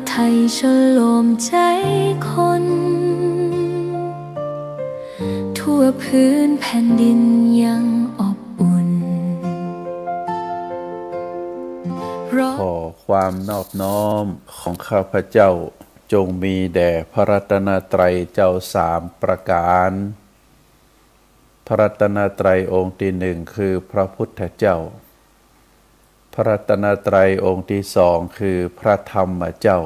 ไทยฉโลมใจคนทั่วพื้นแผ่นดินยังอบอุ่นขอความนอบน้อมของข้าพเจ้าจงมีแด่พระรัตนตรัยเจ้าสามประการพระรัตนตรัยองค์ที่หนึ่งคือพระพุทธเจ้าพระรัตนตรัยองค์ที่สองคือพระธรรมเจ้า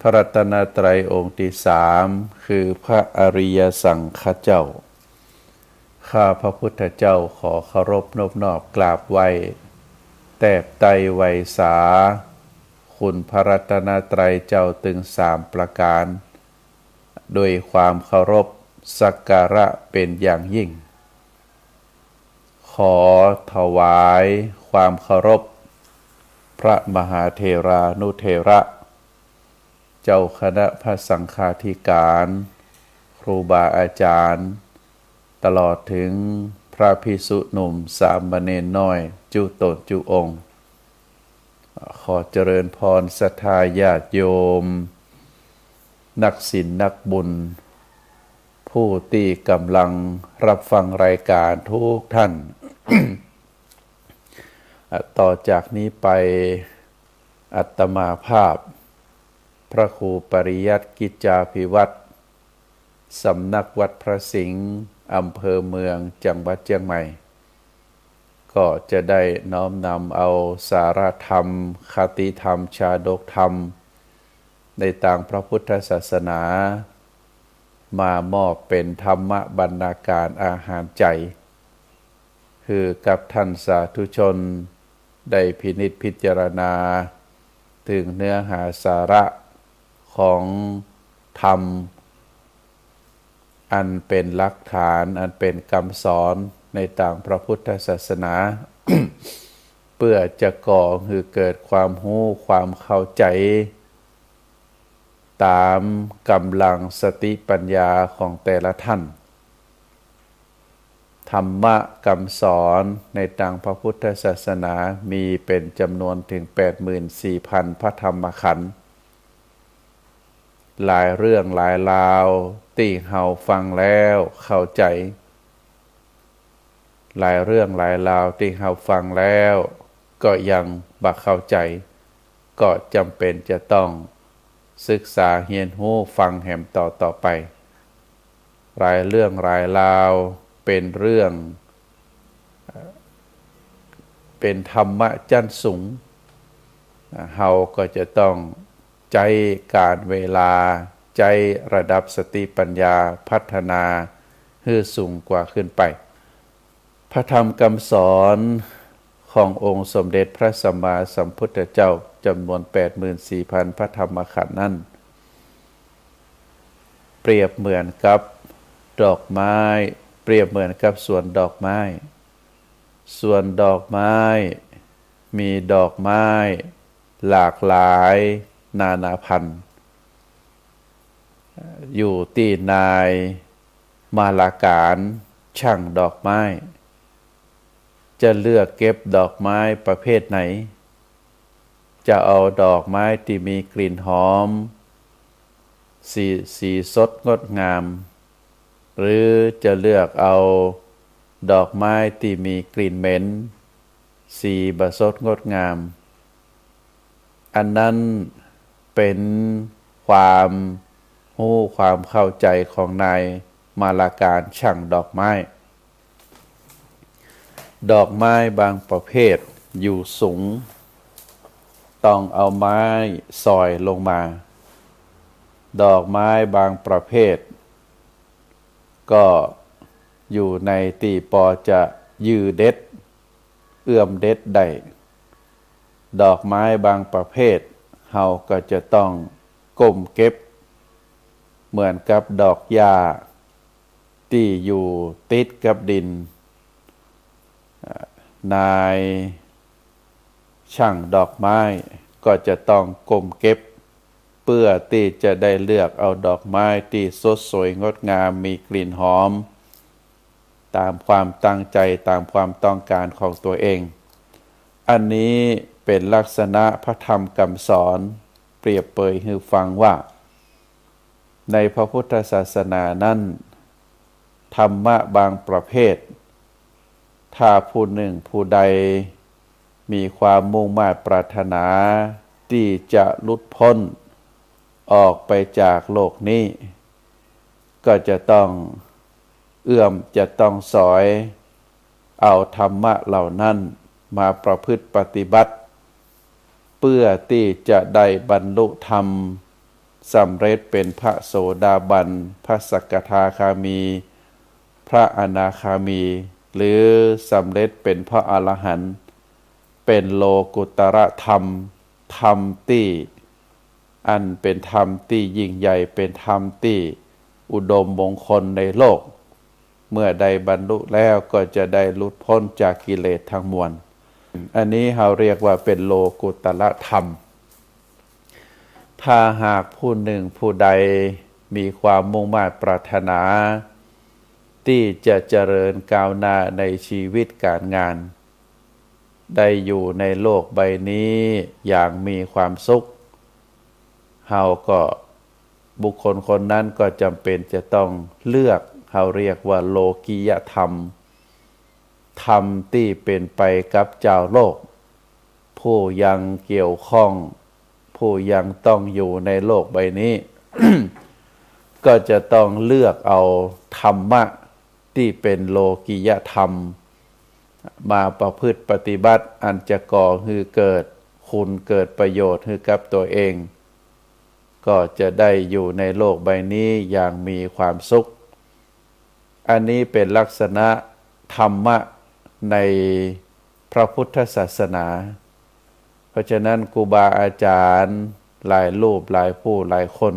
พระรัตนตรัยองค์ที่สามคือพระอริยสังฆเจ้าข้าพระพุทธเจ้าขอเคารพนอบน้อมกราบไหว้แตบไตรไวสาคุณพระรัตนตรัยเจ้าถึงสามประการโดยความเคารพสักการะเป็นอย่างยิ่งขอถวายความเคารพพระมหาเถรานุเถระเจ้าคณะพระสังฆาธิการครูบาอาจารย์ตลอดถึงพระภิกษุหนุ่มสามเณรน้อยจุตนจุองค์ขอเจริญพรศรัทธาญาติโยมนักศีลนักบุญผู้ที่กำลังรับฟังรายการทุกท่าน ต่อจากนี้ไปอาตมาภาพพระครูปริยัติกิจจาภิวัตรสำนักวัดพระสิงห์อำเภอเมืองจังหวัดเชียงใหม่ก็จะได้น้อมนำเอาสาระธรรมคติธรรมชาดกธรรมในทางพระพุทธศาสนามามอบเป็นธรรมบรรณาการอาหารใจคือกับท่านสาธุชนได้พินิจพิจารณาถึงเนื้อหาสาระของธรรมอันเป็นหลักฐานอันเป็นคำสอนในทางพระพุทธศาสนา เพื่อจะก่อให้เกิดความรู้ความเข้าใจตามกำลังสติปัญญาของแต่ละท่านธรรมะคำสอนในทางพระพุทธศาสนามีเป็นจำนวนถึง 84,000 พระธรรมขันธ์หลายเรื่องหลายราวที่เฮาฟังแล้วเข้าใจหลายเรื่องหลายราวที่เฮาฟังแล้วก็ยังบ่เข้าใจก็จำเป็นจะต้องศึกษาเรียนรู้ฟังแหมต่อไปหลายเรื่องหลายราวเป็นเรื่องเป็นธรรมะชั้นสูงเฮาก็จะต้องใจการเวลาใจระดับสติปัญญาพัฒนาให้สูงกว่าขึ้นไปพระธรรมคำสอนขององค์สมเด็จพระสัมมาสัมพุทธเจ้าจำนวน 84,000 พระธรรมขันธ์นั้นเปรียบเหมือนกับดอกไม้เปรียบเหมือนกับสวนดอกไม้สวนดอกไม้มีดอกไม้หลากหลายนานาพันธุ์อยู่ที่นายมาลาการช่างดอกไม้จะเลือกเก็บดอกไม้ประเภทไหนจะเอาดอกไม้ที่มีกลิ่นหอมสีสดงดงามหรือจะเลือกเอาดอกไม้ที่มีกลิ่นเหม็นสีบ่สดงดงามอันนั้นเป็นความรู้ความเข้าใจของนายมาลาการช่างดอกไม้ดอกไม้บางประเภทอยู่สูงต้องเอาไม้ซอยลงมาดอกไม้บางประเภทก็อยู่ในที่พอจะยือเด็ดเอื้อมเด็ดได้ดอกไม้บางประเภทเฮาก็จะต้องก้มเก็บเหมือนกับดอกหญ้าที่อยู่ติดกับดินนายช่างดอกไม้ก็จะต้องก้มเก็บเพื่อที่จะได้เลือกเอาดอกไม้ที่สดสวยงดงามมีกลิ่นหอมตามความตั้งใจตามความต้องการของตัวเองอันนี้เป็นลักษณะพระธรรมคำสอน เปรียบเปยให้ฟังว่าในพระพุทธศาสนานั้นธรรมะบางประเภทถ้าผู้หนึ่งผู้ใดมีความมุ่งมั่นปรารถนาที่จะหลุดพ้นออกไปจากโลกนี้ก็จะต้องเอื้อมจะต้องสอยเอาธรรมะเหล่านั้นมาประพฤติปฏิบัติเพื่อที่จะได้บรรลุธรรมสำเร็จเป็นพระโสดาบันพระสกทาคามีพระอนาคามีหรือสำเร็จเป็นพระอรหันต์เป็นโลกุตระธรรมธรรมที่อันเป็นธรรมที่ยิ่งใหญ่เป็นธรรมที่อุดมมงคลในโลกเมื่อใดบรรลุแล้วก็จะได้หลุดพ้นจากกิเลสทั้งมวลอันนี้เราเรียกว่าเป็นโลกุตระธรรมถ้าหากผู้หนึ่งผู้ใดมีความมุ่งมั่นปรารถนาที่จะเจริญก้าวหน้าในชีวิตการงานได้อยู่ในโลกใบนี้อย่างมีความสุขเราก็บุคคลคนนั้นก็จำเป็นจะต้องเลือกเราเรียกว่าโลกิยธรรมธรรมที่เป็นไปกับเจ้าโลกผู้ยังเกี่ยวข้องผู้ยังต้องอยู่ในโลกใบนี้ ก็จะต้องเลือกเอาธรรมะที่เป็นโลกิยธรรมมาประพฤติปฏิบัติอันจะก่อให้เกิดคุณเกิดประโยชน์ให้กับตัวเองก็จะได้อยู่ในโลกใบนี้อย่างมีความสุขอันนี้เป็นลักษณะธรรมะในพระพุทธศาสนาเพราะฉะนั้นครูบาอาจารย์หลายรูปหลายผู้หลายคน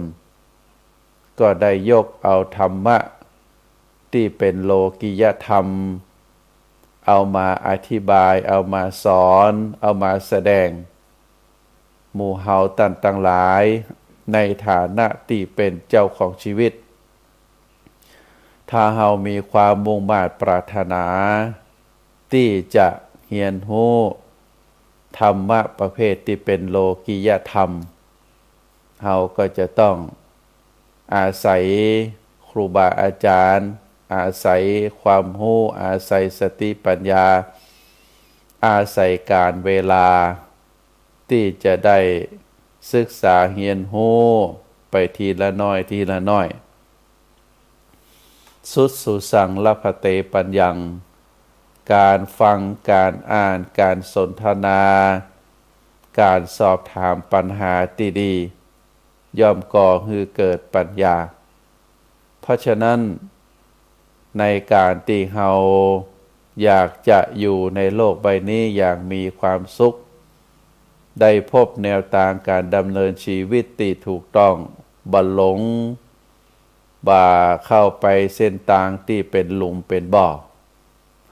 ก็ได้ยกเอาธรรมะที่เป็นโลกิยธรรมเอามาอธิบายเอามาสอนเอามาแสดงหมู่เฮาตันต่างหลายในฐานะที่เป็นเจ้าของชีวิตถ้าเฮามีความมุ่งมั่นปรารถนาที่จะเรียนรู้ธรรมะประเภทที่เป็นโลกิยธรรมเฮาก็จะต้องอาศัยครูบาอาจารย์อาศัยความรู้อาศัยสติปัญญาอาศัยการเวลาที่จะได้ศึกษาเรียนรู้ไปทีละน้อยทีละน้อยสุดสุสังลพเตปัญญังการฟังการอ่านการสนทนาการสอบถามปัญหาที่ดีย่อมก่อให้เกิดปัญญาเพราะฉะนั้นในการที่เราอยากจะอยู่ในโลกใบนี้อย่างมีความสุขได้พบแนวทางการดำเนินชีวิตที่ถูกต้องบ่หลงบ่เข้าไปเส้นทางที่เป็นหลุมเป็นบ่อ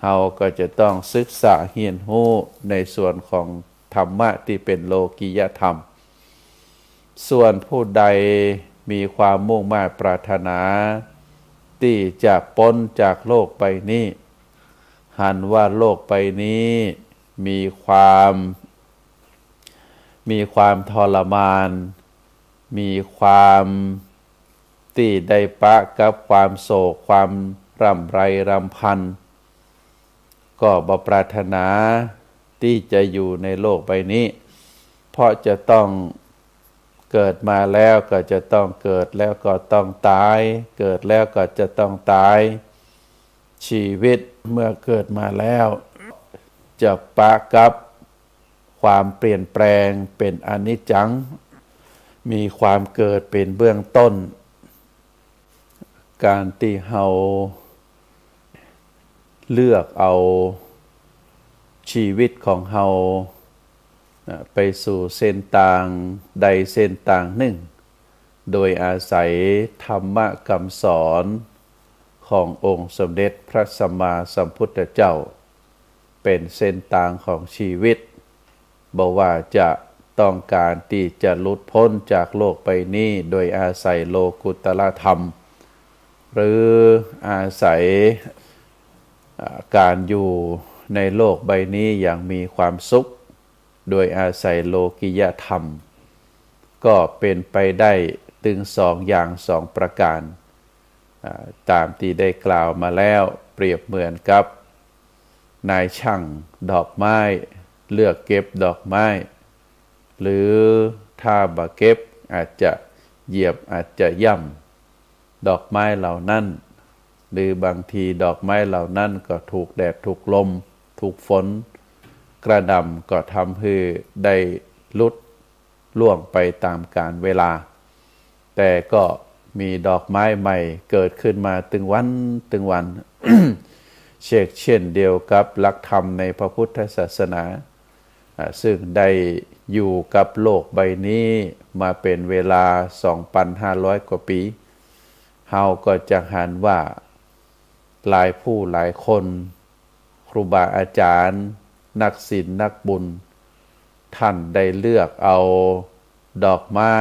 เราก็จะต้องศึกษาเรียนรู้ในส่วนของธรรมะที่เป็นโลกิยธรรมส่วนผู้ใดมีความมุ่งมั่นปรารถนาที่จะพ้นจากโลกไปนี้หันว่าโลกไปนี้มีความทรมานมีความที่ได้ปะกับความโศกความร่ำไรรำพันก็บ่ปรารถนาที่จะอยู่ในโลกใบนี้เพราะจะต้องเกิดมาแล้วก็จะต้องเกิดแล้วก็ต้องตายเกิดแล้วก็จะต้องตายชีวิตเมื่อเกิดมาแล้วจะปะกับความเปลี่ยนแปลงเป็นอนิจจังมีความเกิดเป็นเบื้องต้นการที่เฮาเลือกเอาชีวิตของเฮาไปสู่เส้นทางใดเส้นทางหนึ่งโดยอาศัยธรรมคำสอนขององค์สมเด็จพระสัมมาสัมพุทธเจ้าเป็นเส้นทางของชีวิตบอกว่าจะต้องการที่จะหลุดพ้นจากโลกไปนี้โดยอาศัยโลกุตตรธรรมหรืออาศัยการอยู่ในโลกใบนี้อย่างมีความสุขโดยอาศัยโลกิยธรรม ก็เป็นไปได้ถึงสองอย่างสองประการตามที่ได้กล่าวมาแล้วเปรียบเหมือนกับนายช่างดอกไม้เลือกเก็บดอกไม้หรือถ้าบ่เก็บอาจจะเหยียบอาจจะย่ำดอกไม้เหล่านั้นหรือบางทีดอกไม้เหล่านั้นก็ถูกแดดถูกลมถูกฝนกระดำก็ทำให้ได้ลุดล่วงไปตามกาลเวลาแต่ก็มีดอกไม้ใหม่เกิดขึ้นมาตึงวัน เช่นเดียวกับหลักธรรมในพระพุทธศาสนาซึ่งได้อยู่กับโลกใบนี้มาเป็นเวลา 2,500 กว่าปีเฮาก็จะหันว่าหลายผู้หลายคนครูบาอาจารย์นักศีลนักบุญท่านได้เลือกเอาดอกไม้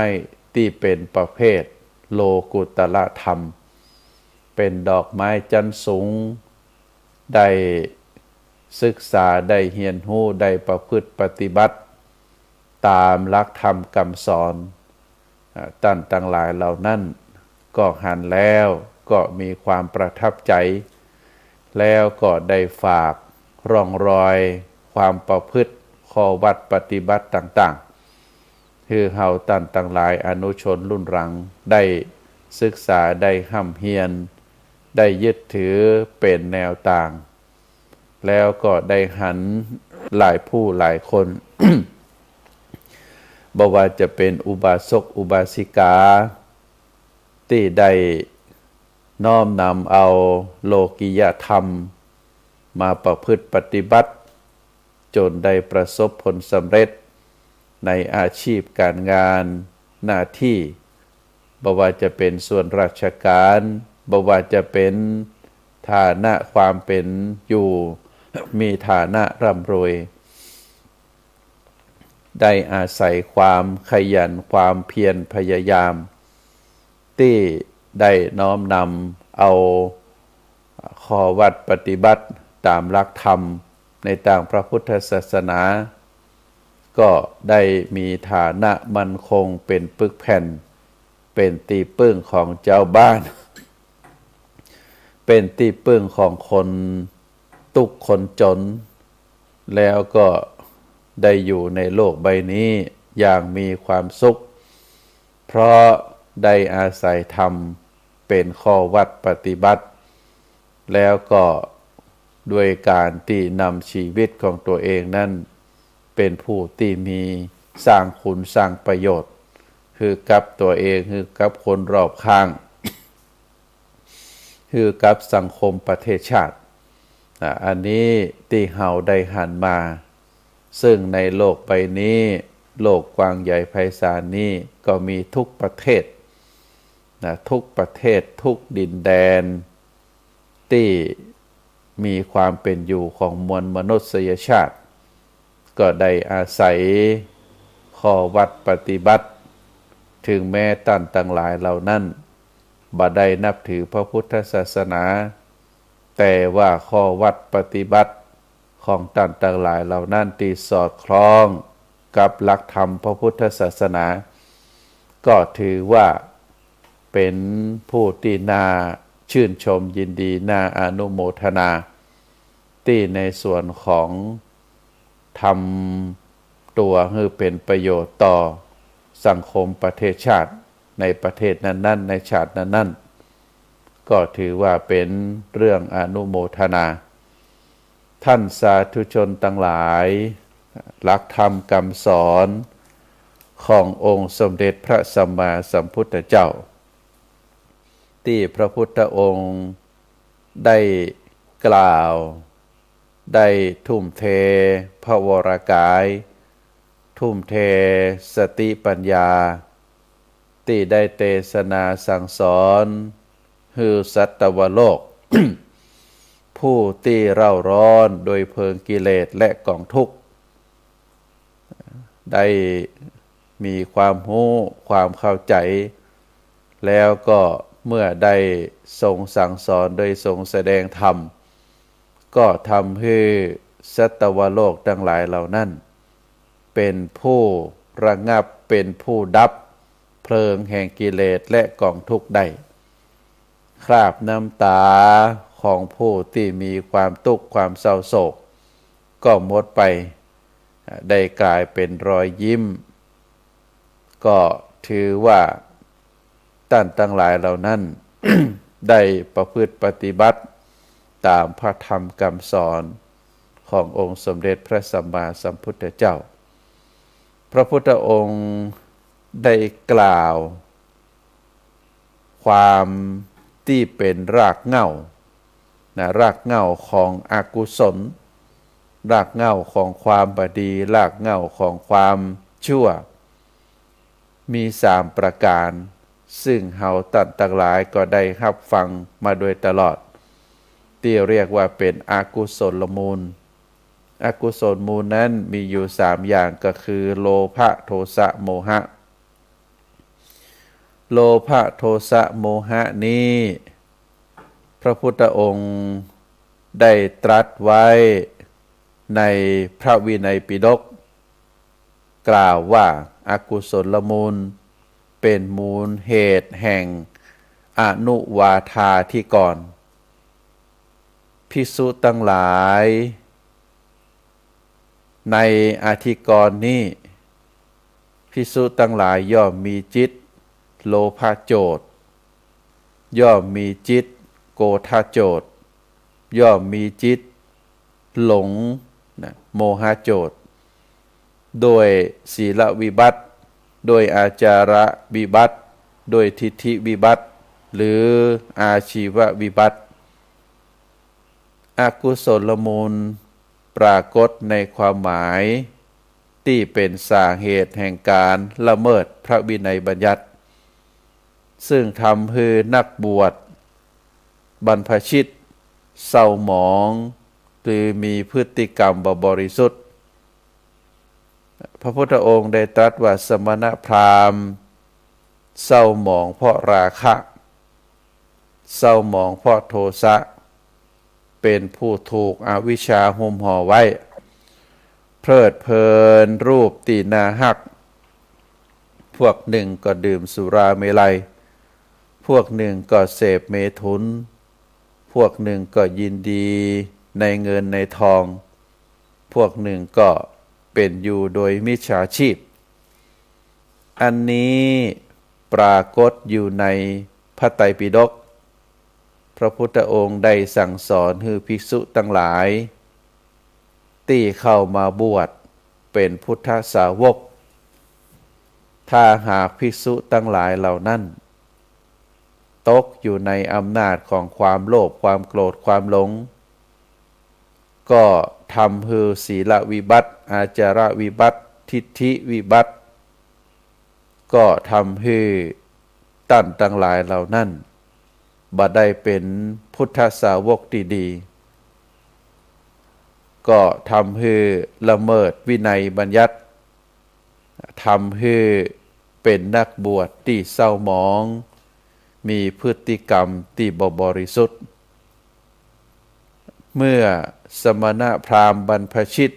ที่เป็นประเภทโลกุตละธรรมเป็นดอกไม้ชั้นสูงได้ศึกษาได้เรียนรู้ได้ประพฤติปฏิบัติตามหลักธรรมคำสอนท่านทั้งหลายเหล่านั้นก็หันแล้วก็มีความประทับใจแล้วก็ได้ฝากร่องรอยความประพฤติข้อวัดปฏิบัติต่างๆคือเฮาท่านทั้งหลายอนุชนรุ่นหลังได้ศึกษาได้ห้ำเฮียนได้ยึดถือเป็นแนวต่างแล้วก็ได้หันหลายผู้หลายคน บ่ว่าจะเป็นอุบาสกอุบาสิกาที่ได้น้อมนำเอาโลกิยธรรมมาประพฤติปฏิบัติจนได้ประสบผลสำเร็จในอาชีพการงานหน้าที่บ่ว่าจะเป็นส่วนราชการบ่ว่าจะเป็นฐานะความเป็นอยู่มีฐานะร่ำรวยได้อาศัยความขยันความเพียรพยายามที่ได้น้อมนำเอาข้อวัดปฏิบัติตามหลักธรรมในทางพระพุทธศาสนาก็ได้มีฐานะมั่นคงเป็นปึกแผ่นเป็นที่พึ่งของเจ้าบ้านเป็นที่พึ่งของคนทุกข์คนจนแล้วก็ได้อยู่ในโลกใบนี้อย่างมีความสุขเพราะได้อาศัยธรรมเป็นข้อวัดปฏิบัติแล้วก็ด้วยการที่นำชีวิตของตัวเองนั้นเป็นผู้ที่มีสร้างคุณสร้างประโยชน์คือกับตัวเองคือกับคนรอบข้างคือกับสังคมประเทศชาติอันนี้ที่เฮาได้หันมาซึ่งในโลกใบนี้โลกกว้างใหญ่ไพศาลนี้ก็มีทุกประเทศทุกประเทศทุกดินแดนที่มีความเป็นอยู่ของมวลมนุษยชาติก็ได้อาศัยข้อวัดปฏิบัติถึงแม้ท่านทั้งหลายเหล่านั้นบ่ได้นับถือพระพุทธศาสนาแต่ว่าข้อวัดปฏิบัติของท่านทั้งหลายเหล่านั้นที่สอดคล้องกับหลักธรรมพระพุทธศาสนาก็ถือว่าเป็นผู้ที่น่าชื่นชมยินดีน่าอนุโมทนาที่ในส่วนของทำตัวให้เป็นประโยชน์ต่อสังคมประเทศชาติในประเทศนั้นๆในชาตินั้นๆก็ถือว่าเป็นเรื่องอนุโมทนาท่านสาธุชนทั้งหลายหลักธรรมคำสอนขององค์สมเด็จพระสัมมาสัมพุทธเจ้าที่พระพุทธองค์ได้กล่าวได้ทุ่มเทพระวรกายทุ่มเทสติปัญญาที่ได้เทศนาสั่งสอนให้สัตวโลก ผู้ที่เร่าร้อนโดยเพลิงกิเลสและกองทุกข์ได้มีความรู้ความเข้าใจแล้วก็เมื่อได้ทรงสั่งสอนโดยทรงแสดงธรรมก็ทำให้สัตวโลกทั้งหลายเหล่านั้นเป็นผู้ระงับเป็นผู้ดับ ลิงแห่งกิเลสและกองทุกข์ได้คราบน้ำตาของผู้ที่มีความทุกข์ความเศร้าโศกก็หมดไปได้กลายเป็นรอยยิ้มก็ถือว่าท่านทั้งหลายเหล่านั้น ได้ประพฤติปฏิบัติตามพระธรรมคำสอนขององค์สมเด็จพระสัมมาสัมพุทธเจ้าพระพุทธองค์ได้กล่าวความที่เป็นรากเหง้ารากเหง้าของอกุศลรากเหง้าของความบดีรากเหง้าของความชั่วมี3ประการซึ่งเฮาตัดทั้งหลายก็ได้รับฟังมาโดยตลอดที่เรียกว่าเป็นอกุศลมูลอกุศลมูลนั้นมีอยู่3อย่างก็คือโลภะโทสะโมหะโลภะโทสะโมหะนี้พระพุทธองค์ได้ตรัสไว้ในพระวินัยปิฎกกล่าวว่าอากุศลมูลเป็นมูลเหตุแห่งอนุวาทาที่ก่อนภิกษุทั้งหลายในอาทิกรณ์นี้ภิกษุทั้งหลายย่อมมีจิตโลภะโจทย์ย่อมมีจิตโกฏฐโจทย์ย่อมมีจิตหลงโมหะโจทย์โดยศีลวิบัติโดยอาจาระวิบัติโดยทิฏฐิวิบัติหรืออาชีววิบัติอกุศลมูลปรากฏในความหมายที่เป็นสาเหตุแห่งการละเมิดพระวินัยบัญญัติซึ่งทำให้นักบวชบรรพชิตเศร้าหมองหรือมีพฤติกรรมบริสุทธิ์พระพุทธองค์ได้ตรัสว่าสมณพราหมณ์เศร้าหมองเพราะราคะเศร้าหมองเพราะโทสะเป็นผู้ถูกอวิชชาหุ้มห่อไว้เพลิดเพลินรูปตีนาหักพวกหนึ่งก็ดื่มสุราเมลัยพวกหนึ่งก็เสพเมถุนพวกหนึ่งก็ยินดีในเงินในทองพวกหนึ่งก็เป็นอยู่โดยมิจฉาชีพอันนี้ปรากฏอยู่ในพระไตรปิฎกพระพุทธองค์ได้สั่งสอนให้ภิกษุทั้งหลายที่เข้ามาบวชเป็นพุทธสาวกถ้าหากภิกษุทั้งหลายเหล่านั้นตกอยู่ในอำนาจของความโลภความโกรธความหลงก็ทำให้ศีลวิบัติอาจาระวิบัติทิฏฐิวิบัติก็ทำให้ท่านทั้งหลายเหล่านั้นบ่ได้เป็นพุทธสาวกดีๆก็ทำให้ละเมิดวินัยบัญญัติทำให้เป็นนักบวชที่เศร้าหมองมีพฤติกรรมที่บริสุทธิ์เมื่อสมณพราหมณ์บรรพชิต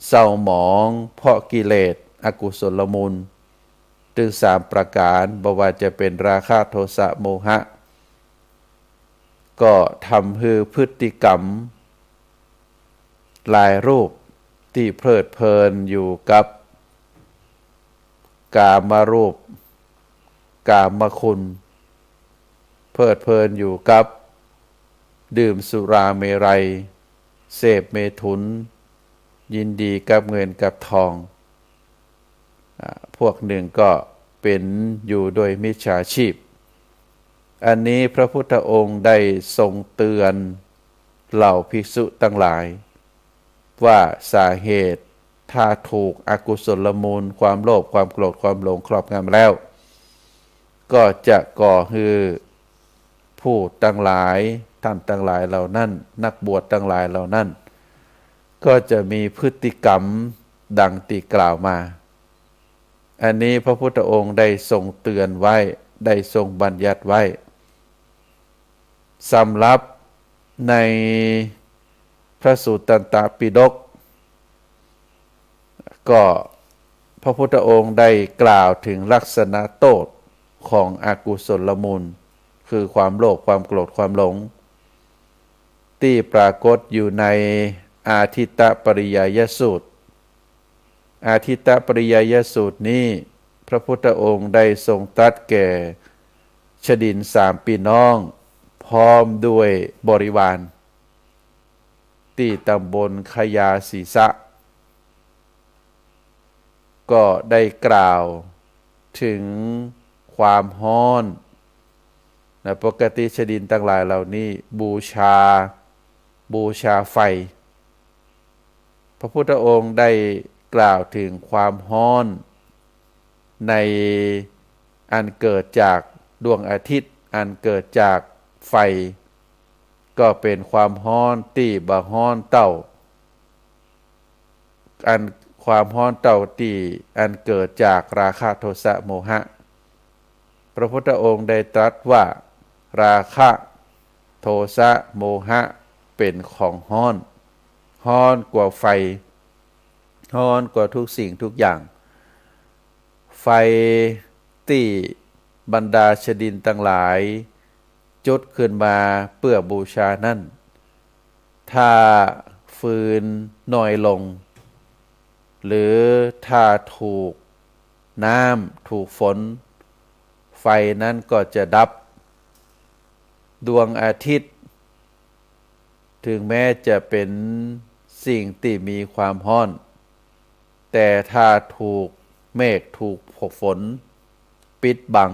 เศร้าหมองเพราะกิเลสอกุศลมูลถึง3ประการบ่ว่าจะเป็นราคะโทสะโมหะก็ทำให้พฤติกรรมหลายรูปที่เพลิดเพลินอยู่กับกามรูปกามคุณเพลิดเพลินอยู่กับดื่มสุราเมรัยเสพเมถุนยินดีกับเงินกับทองพวกหนึ่งก็เป็นอยู่โดยมิจฉาชีพอันนี้พระพุทธองค์ได้ทรงเตือนเหล่าภิกษุทั้งหลายว่าสาเหตุถ้าถูกอกุศลมูลความโลภความโกรธความหลงครอบงำแล้วก็จะก่อให้ผู้ทั้งหลายท่านทั้งหลายเหล่านั้นนักบวชทั้งหลายเหล่านั้นก็จะมีพฤติกรรมดังที่กล่าวมาอันนี้พระพุทธองค์ได้ทรงเตือนไว้ได้ทรงบัญญัติไว้สำหรับในพระสูตรตันตปิฎกก็ พระพุทธองค์ได้กล่าวถึงลักษณะโทษของอกุศลมูลคือความโลภความโกรธความหลงที่ปรากฏอยู่ในอาทิตตปริยายสูตรอาทิตตปริยายสูตรนี้พระพุทธองค์ได้ทรงตรัสแก่ชดินสามพี่น้องพร้อมด้วยบริวารที่ตำบลขยาศีสะก็ได้กล่าวถึงความฮ้อนนะปกติชดินทั้งหลายเหล่านี้บูชาไฟพระพุทธองค์ได้กล่าวถึงความฮ้อนในอันเกิดจากดวงอาทิตย์อันเกิดจากไฟก็เป็นความฮ้อนที่บ่ฮ้อนเต้าอันความฮ้อนเต้าที่อันเกิดจากราคะโทสะโมหะพระพุทธองค์ได้ตรัสว่าราคะโทสะโมหะเป็นของฮ้อนกว่าไฟฮ้อนกว่าทุกสิ่งทุกอย่างไฟที่บรรดาชดินทั้งหลายจุดขึ้นมาเพื่อบูชานั่นถ้าฟืนน้อยลงหรือถ้าถูกน้ำถูกฝนไฟนั้นก็จะดับดวงอาทิตย์ถึงแม้จะเป็นสิ่งที่มีความร้อนแต่ถ้าถูกเมฆถูกฝนปิดบัง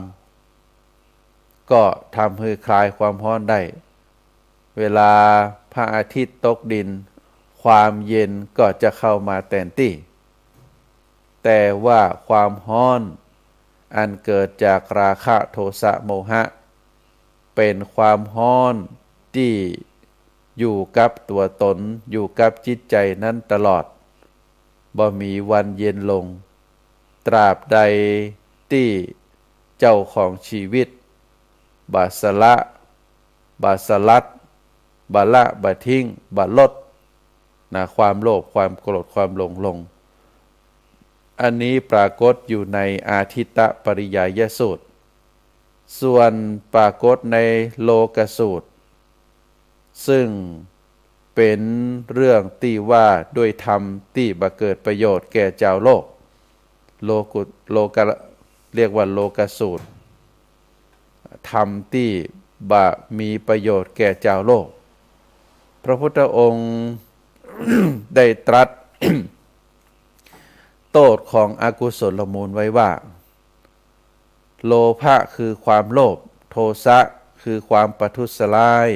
ก็ทำให้คลายความร้อนได้เวลาพระอาทิตย์ตกดินความเย็นก็จะเข้ามาแทนที่แต่ว่าความร้อนอันเกิดจากราคะโทสะโมหะเป็นความร้อนที่อยู่กับตัวตนอยู่กับจิตใจนั้นตลอดบ่มีวันเย็นลงตราบใดที่เจ้าของชีวิตบาสละบาสลัดบาละบาทิ้งบาลดนะความโลภความโกรธความหลงอันนี้ปรากฏอยู่ในอาทิตตปริยายสูตรส่วนปรากฏในโลกสูตรซึ่งเป็นเรื่องที่ว่าด้วยธรรมที่บังเกิดประโยชน์แก่เจ้าโลกเรียกว่าโลกสูตรธรรมที่มีประโยชน์แก่เจ้าโลกพระพุทธองค์ ได้ตรัส โทษของอกุศลมูลไว้ว่าโลภะคือความโลภโทสะคือความประทุษร้าย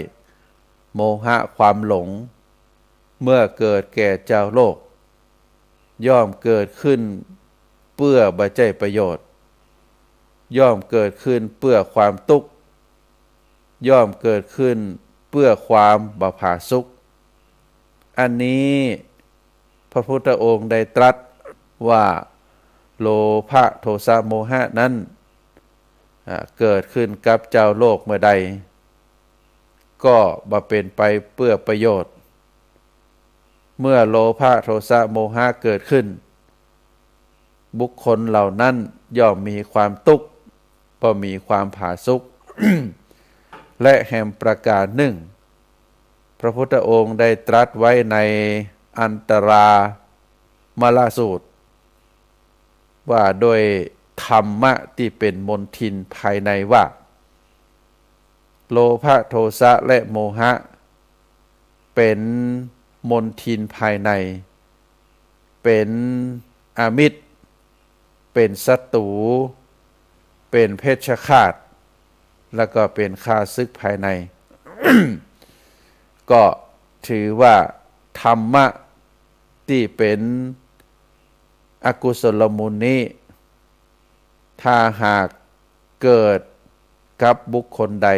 โมหะความหลงเมื่อเกิดแก่เจ้าโลกย่อมเกิดขึ้นเพื่อบ่ใจประโยชน์ย่อมเกิดขึ้นเพื่อความทุกข์ย่อมเกิดขึ้นเพื่อความบ่ผาสุกอันนี้พระพุทธองค์ได้ตรัสว่าโลภะโทสะโมหะนั้นเกิดขึ้นกับเจ้าโลกเมื่อใดก็บ่เป็นไปเพื่อประโยชน์เมื่อโลภะโทสะโมหะเกิดขึ้นบุคคลเหล่านั้นย่อมมีความทุกข์บ่มีความผาสุก และแห่งประการหนึ่งพระพุทธองค์ได้ตรัสไว้ในอันตรามลสูตรว่าโดยธรรมะที่เป็นมลทินภายในว่าโลภะโทสะและโมหะเป็นมลทินภายในเป็นอมิตรเป็นศัตรูเป็นเพชฌฆาตแล้วก็เป็นข้าศึกภายใน ก็ถือว่าธรรมะที่เป็นอกุศลมูลนี้ถ้าหากเกิดกับบุคคลใด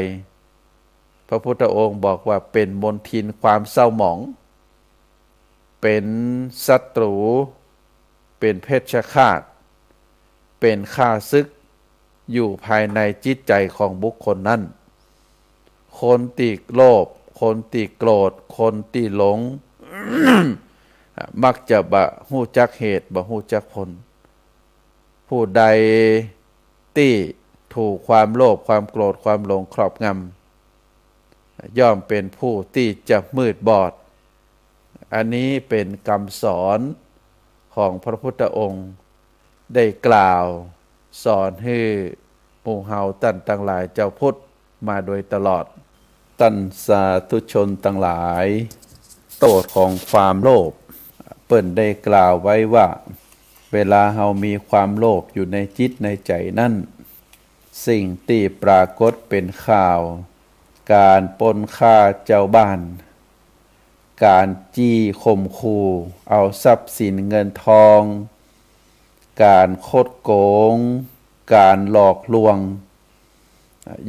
พระพุทธองค์บอกว่าเป็นมลทินความเศร้าหมองเป็นศัตรูเป็นเพชฌฆาตเป็นข้าศึกอยู่ภายในจิตใจของบุคคลนั้นคนที่โลภคนที่โกรธคนที่หลง มักจะบ่ฮู้จักเหตุบ่ฮู้จักผล ผู้ใดที่ถูกความโลภความโกรธความหลงครอบงำย่อมเป็นผู้ที่จะมืดบอดอันนี้เป็นคำสอนของพระพุทธองค์ได้กล่าวสอนให้หมู่เฮาท่านทั้งหลายเจ้าพุทธมาโดยตลอดท่านสาธุชนทั้งหลายโทษของความโลภเปิ้นได้กล่าวไว้ว่าเวลาเฮามีความโลภอยู่ในจิตในใจนั่นสิ่งที่ปรากฏเป็นข่าวการปล้นฆ่าเจ้าบ้านการจี้ข่มขู่เอาทรัพย์สินเงินทองการคดโกงการหลอกลวง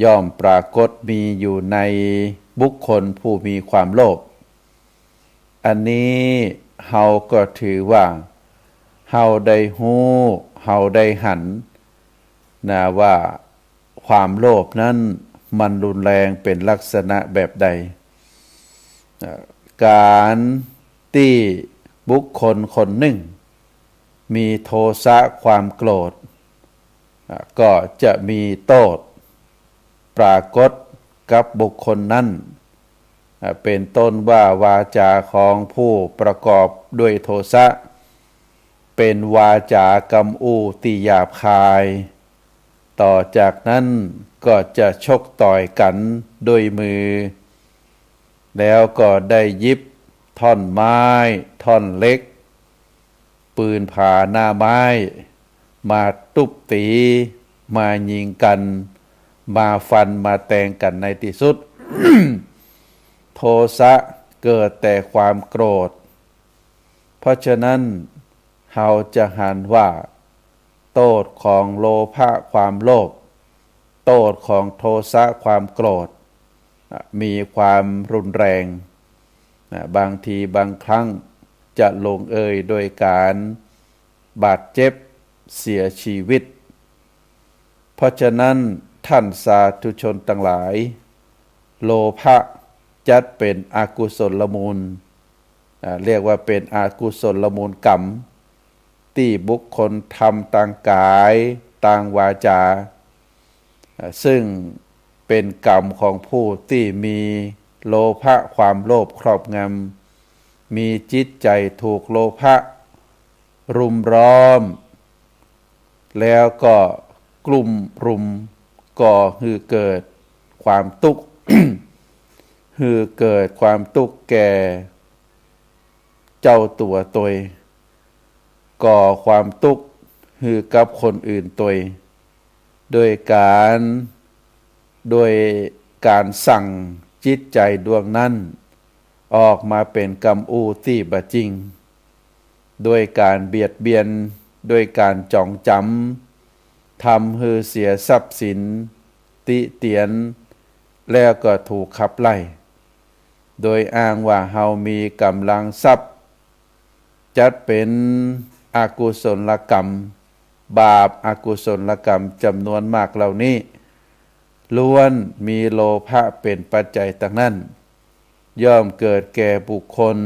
ย่อมปรากฏมีอยู่ในบุคคลผู้มีความโลภอันนี้เฮาก็ถือว่าเฮาได้ฮู้เฮาได้หันนะว่าความโลภนั้นมันรุนแรงเป็นลักษณะแบบใดการที่บุคคลคนหนึ่งมีโทสะความโกรธก็จะมีโทษปรากฏกับบุคคลนั้นเป็นต้นว่าวาจาของผู้ประกอบด้วยโทสะเป็นวาจากำอูติหยาบคายต่อจากนั้นก็จะชกต่อยกันด้วยมือแล้วก็ได้ยิบท่อนไม้ท่อนเล็กปืนผ่าหน้าไม้มาตุบตีมายิงกันมาฟันมาแทงกันในที่สุด โทสะเกิดแต่ความโกรธเพราะฉะนั้นเราจะหันว่าโทษของโลภะความโลภโทษของโทสะความโกรธมีความรุนแรงบางทีบางครั้งจะลงเอยโดยการบาดเจ็บเสียชีวิตเพราะฉะนั้นท่านสาธุชนทั้งหลายโลภะจัดเป็นอกุศลมูลเรียกว่าเป็นอกุศลมูลกรรมที่บุคคลทำต่างกายต่างวาจาซึ่งเป็นกรรมของผู้ที่มีโลภะความโลภครอบงำมีจิตใจถูกโลภะรุมล้อมแล้วก็กลุ่มรุมก่อให้เกิดความทุกข์ ให้เกิดความทุกข์แก่เจ้าตัวตนก่อความทุกข์ให้กับคนอื่นตนโดยการสั่งจิตใจดวงนั้นออกมาเป็นกรรมอูที่บะจริงโดยการเบียดเบียนโดยการจองจำทำให้เสียทรัพย์สินติเตียนแล้วก็ถูกขับไล่โดยอ้างว่าเฮามีกำลังทรัพย์จัดเป็นอกุศลกรรมบาปอกุศลกรรมจำนวนมากเหล่านี้ล้วนมีโลภะเป็นปัจจัยทั้งนั้นย่อมเกิดแก่บุคคล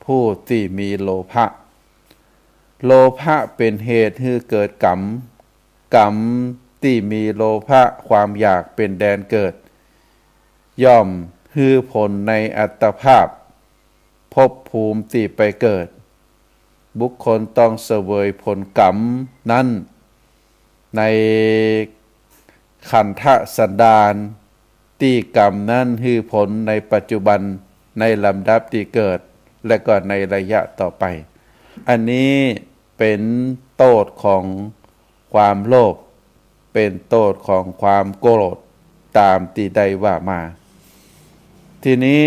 ผู้ที่มีโลภะโลภะเป็นเหตุให้เกิดกรรมที่มีโลภะความอยากเป็นแดนเกิดย่อมให้ผลในอัตภาพภพภูมิที่ไปเกิดบุคคลต้องเสวยผลกรรมนั้นในขันธสันดานที่กรรมนั้นให้ผลในปัจจุบันในลำดับที่เกิดและก็ในระยะต่อไปอันนี้เป็นโทษของความโลภเป็นโทษของความโกรธตามที่ได้ว่ามาทีนี้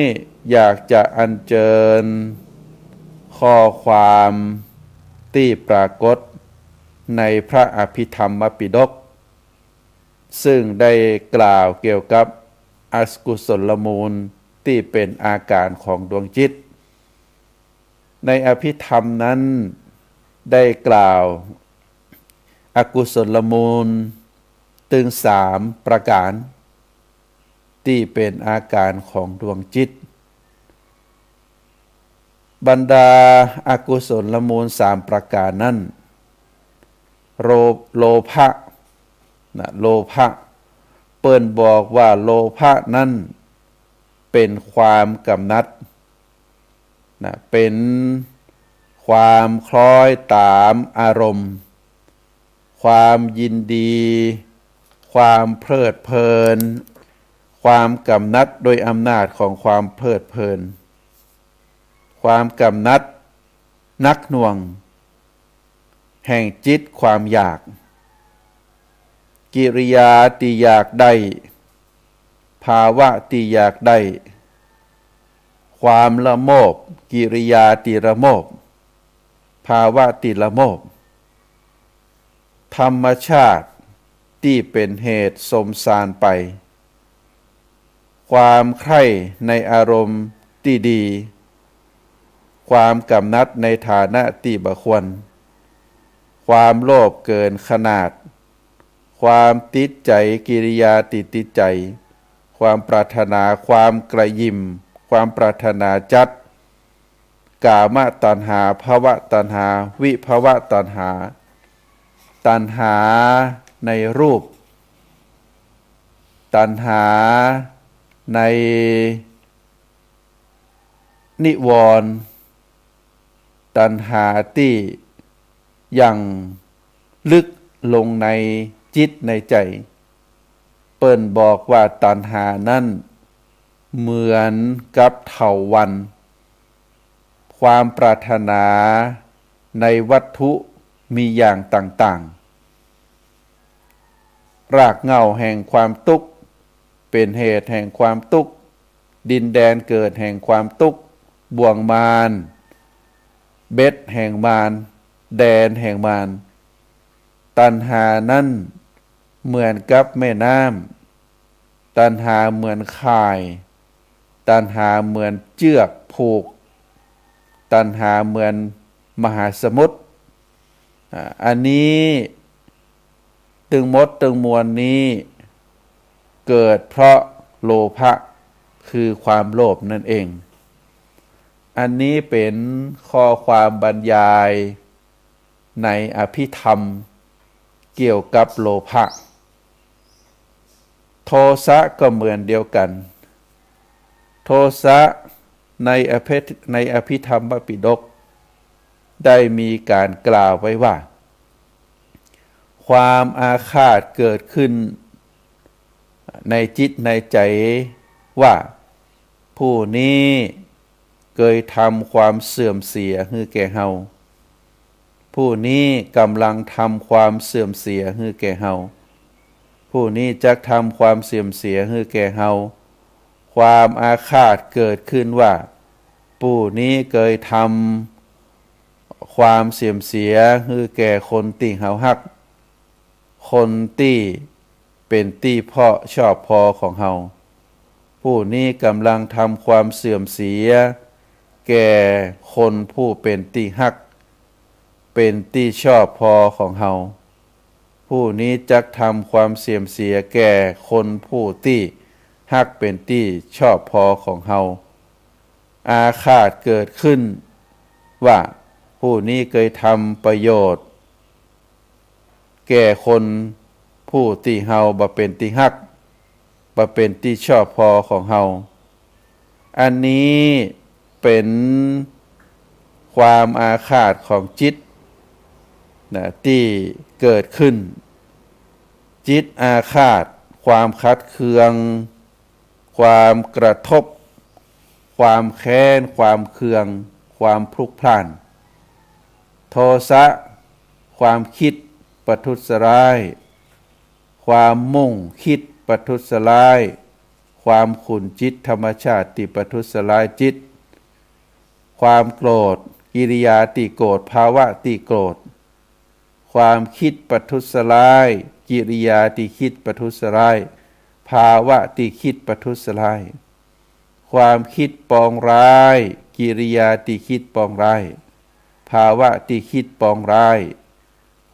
อยากจะอัญเชิญข้อความที่ปรากฏในพระอภิธรรมปิฎกซึ่งได้กล่าวเกี่ยวกับอกุศลมูลที่เป็นอาการของดวงจิตในอภิธรรมนั้นได้กล่าวอกุศลมูลถึง3ประการที่เป็นอาการของดวงจิตบรรดาอากุศลมูล3ประการนั้น โลภะนะโลภะเปิ้นบอกว่าโลภะนั้นเป็นความกำนัดนะเป็นความคล้อยตามอารมณ์ความยินดีความเพลิดเพลินความกำนัดโดยอำนาจของความเพลิดเพลินความกำนัดนักหน่วงแห่งจิตความอยากกิริยาที่อยากได้ภาวะที่อยากได้ความละโมบกิริยาที่ละโมบภาวะที่ละโมบธรรมชาติที่เป็นเหตุสมสารไปความใคร่ในอารมณ์ที่ดีความกำนัดในฐานะที่บ่ควรความโลภเกินขนาดความติดใจกิริยาติดใจความปรารถนาความกระยิมความปรารถนาจัดกามตัณหาภวตัณหาวิภวตัณหาตัณหาในรูปตัณหาในนิวรณ์ตัณหาที่ยังลึกลงในจิตในใจเปิ้นบอกว่าตัณหานั้นเหมือนกับเถาวัลย์ความปรารถนาในวัตถุมีอย่างต่างๆรากเหง้าแห่งความทุกข์เป็นเหตุแห่งความทุกข์ดินแดนเกิดแห่งความทุกข์บ่วงมารเบ็ดแห่งมารแดนแห่งมารตัณหานั้นเหมือนกับแม่น้ำตัณหาเหมือนข่ายตัณหาเหมือนเชือกผูกตัณหาเหมือนมหาสมุทรอันนี้ตึงมดตึงมวลนี้เกิดเพราะโลภะคือความโลภนั่นเองอันนี้เป็นข้อความบรรยายในอภิธรรมเกี่ยวกับโลภะโทสะก็เหมือนเดียวกันโทสะในอภิธรรมปิฎกได้มีการกล่าวไว้ว่าความอาฆาตเกิดขึ้นในจิตในใจว่าผู้นี้เคยทำความเสื่อมเสียให้แก่เฮาผู้นี้กำลังทำความเสื่อมเสียให้แก่เฮาผู้นี้จะทำความเสื่อมเสียให้แก่เฮาความอาฆาตเกิดขึ้นว่าผู้นี้เคยทำความเสื่อมเสียให้แก่คนที่เฮาฮักคนที่เป็นที่เพาะชอบพอของเฮาผู้นี้กำลังทำความเสื่อมเสียแก่คนผู้เป็นที่ฮักเป็นที่ชอบพอของเฮาผู้นี้จักทำความเสื่อมเสียแก่คนผู้ที่ฮักเป็นที่ชอบพอของเฮาอาฆาตเกิดขึ้นว่าผู้นี้เคยทำประโยชน์แก่คนผู้ที่เฮาบ่เป็นที่ฮักบ่เป็นที่ชอบพอของเฮาอันนี้เป็นความอาฆาตของจิตนะที่เกิดขึ้นจิตอาฆาตความคัดเคืองความกระทบความแค้นความเคืองความพลุกพล่านโทสะความคิดประทุษร้ายความมุ่งคิดประทุษร้ายความขุ่นจิตธรรมชาติที่ประทุษร้ายจิตความโกรธกิริยาที่โกรธภาวะที่โกรธความคิดประทุษร้ายกิริยาที่คิดประทุษร้ายภาวะที่คิดประทุษร้ายความคิดปองร้ายกิริยาที่คิดปองร้ายภาวะที่คิดปองร้าย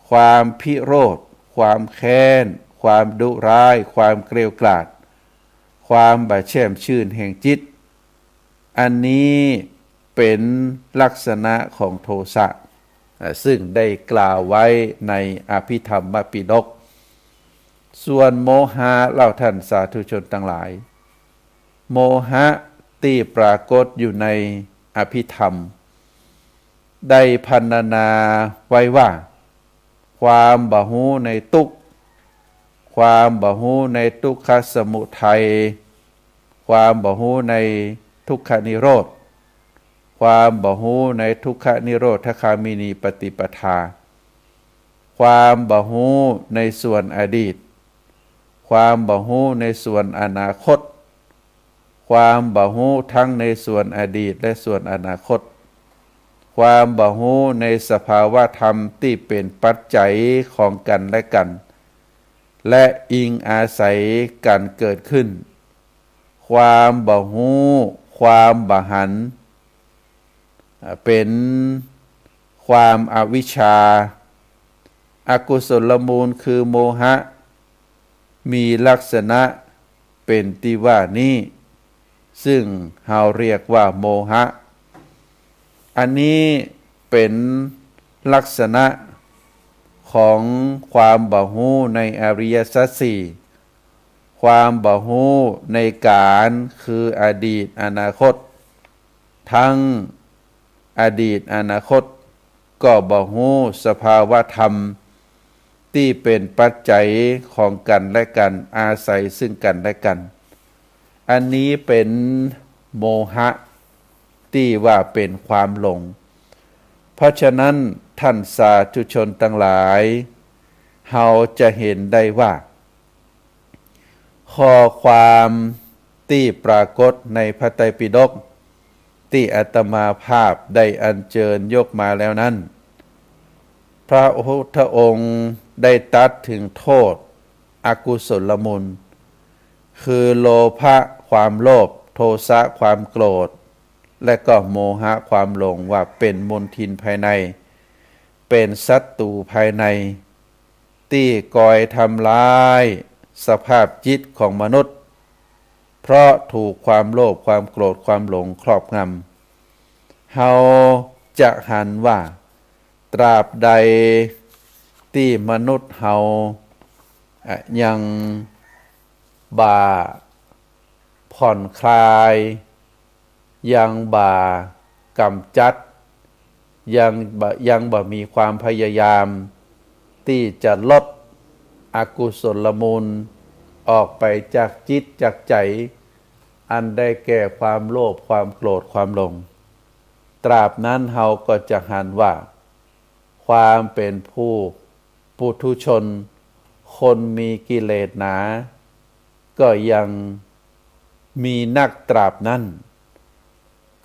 ความพิโรธความแค้นความดุร้ายความเกลียวกราดความบาแช่มชื่นแห่งจิตอันนี้เป็นลักษณะของโทสะ ซึ่งได้กล่าวไว้ในอภิธรรมปิฎกส่วนโมหะเล่าท่านสาธุชนทั้งหลาย โมหะที่ปรากฏอยู่ในอภิธรรมได้พรรณนาไว้ว่าความบ่ฮู้ในทุกข์ความบ่ฮู้ในทุกขสมุทัยความบ่ฮู้ในทุกขนิโรธความบ่ฮู้ในทุกขนิโรธคามินีปฏิปทาความบ่ฮู้ในส่วนอดีตความบ่ฮู้ในส่วนอนาคตความบ่ฮู้ทั้งในส่วนอดีตและส่วนอนาคตความบ่ฮู้ในสภาวะธรรมที่เป็นปัจจัยของกันและกันและอิงอาศัยกันเกิดขึ้นความบ่ฮู้ความบ่หันเป็นความอวิชชาอกุศลมูลคือโมหะมีลักษณะเป็นที่ว่านี้ซึ่งเราเรียกว่าโมหะอันนี้เป็นลักษณะของความบ่ฮู้ในอริยสัจสี่ความบ่ฮู้ในการคืออดีตอนาคตทั้งอดีตอนาคตก็บ่ฮู้สภาวะธรรมที่เป็นปัจจัยของกันและกันอาศัยซึ่งกันและกันอันนี้เป็นโมหะที่ว่าเป็นความหลงเพราะฉะนั้นท่านสาธุชนทั้งหลายเราจะเห็นได้ว่าข้อความที่ปรากฏในพระไตรปิฎกที่อาตมาภาพได้อัญเชิญยกมาแล้วนั้นพระพุทธองค์ได้ตรัสถึงโทษอกุศลมูลคือโลภะความโลภโทสะความโกรธและก็โมหะความหลงว่าเป็นมลทินภายในเป็นศัตรูภายในที่ก่อยทำร้ายสภาพจิตของมนุษย์เพราะถูกความโลภความโกรธความหลงครอบงำเฮาจะหันว่าตราบใดที่มนุษย์เฮายังบ่าผ่อนคลายยังบ่ากำจัดยังบ่มีความพยายามที่จะลดอกุศลมูลออกไปจากจิตจากใจอันได้แก่ความโลภความโกรธความหลงตราบนั้นเฮาก็จะหันว่าความเป็นผู้ปุถุชนคนมีกิเลสหนาก็ยังมีนักตราบนั้น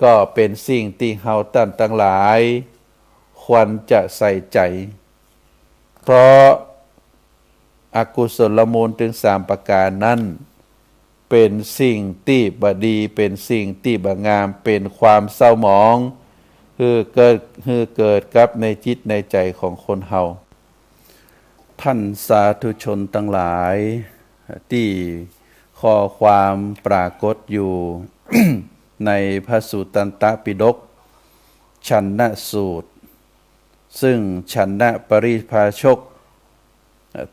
ก็เป็นสิ่งที่เฮาท่านทั้งหลายควรจะใส่ใจเพราะอกุศลมูลถึง3ประการนั้นเป็นสิ่งที่บ่ดีเป็นสิ่งที่บ่งามเป็นความเศร้าหมองคือเกิดกับในจิตในใจของคนเฮาท่านสาธุชนทั้งหลายที่ข้อความปรากฏอยู่ ในพระสูตตันตปิฎกชันนะสูตรซึ่งชันนะปริภาชก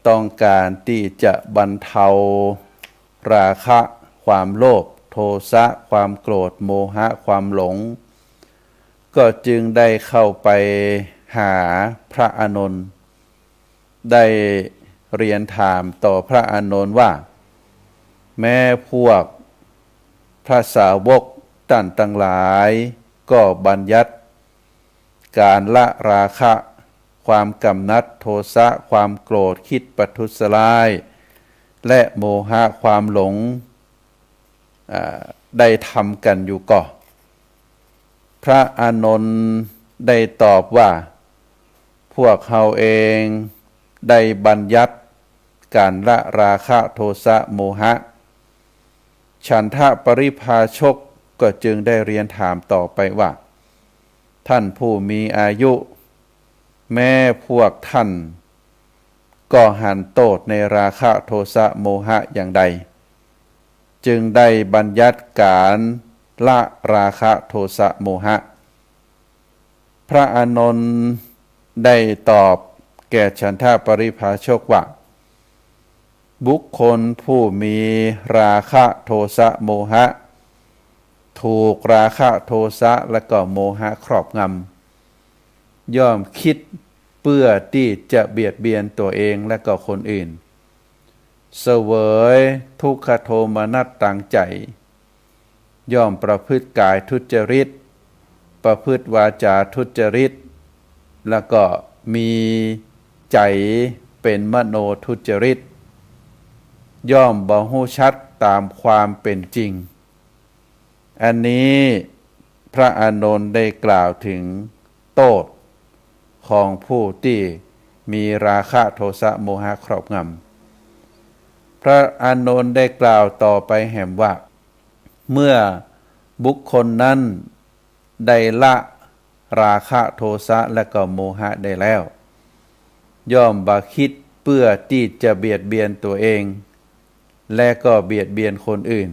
ต้องการที่จะบรรเทาราคะความโลภโทสะความโกรธโมหะความหลงก็จึงได้เข้าไปหาพระอานนท์ได้เรียนถามต่อพระอานนท์ว่าแม้พวกพระสาวกท่านทั้งหลายก็บัญญัติการละราคะความกำหนัดโทสะความโกรธคิดประทุษร้ายและโมหะความหลงได้ทำกันอยู่ก่อพระอานนท์ได้ตอบว่าพวกเขาเองได้บัญญัติการละราคะโทสะโมหะฉันทะปริภาชกก็จึงได้เรียนถามต่อไปว่าท่านผู้มีอายุแม้พวกท่านก็หันโทษในราคะโทสะโมหะอย่างใดจึงได้บัญญัติการละราคะโทสะโมหะพระอานนท์ ได้ตอบแก่ฉันทปริภาชกว่าบุคคลผู้มีราคะโทสะโมหะถูกราคะโทสะและก็โมหะครอบงำย่อมคิดเพื่อที่จะเบียดเบียนตัวเองและก็คนอื่นเสวยทุกขโทมนัสต่างใจย่อมประพฤติกายทุจริตประพฤติวาจาทุจริตแล้วก็มีใจเป็นมโนทุจริตย่อมบ่ฮู้ชัดตามความเป็นจริงอันนี้พระอานนท์ได้กล่าวถึงโทษของผู้ที่มีราคะโทสะโมหะครอบงำพระอานนท์ได้กล่าวต่อไปแห่งว่าเมื่อบุคคลนั้นได้ละราคะโทสะและก็โมหะได้แล้วย่อมบ่คิดเพื่อที่จะเบียดเบียนตัวเองและก็เบียดเบียนคนอื่น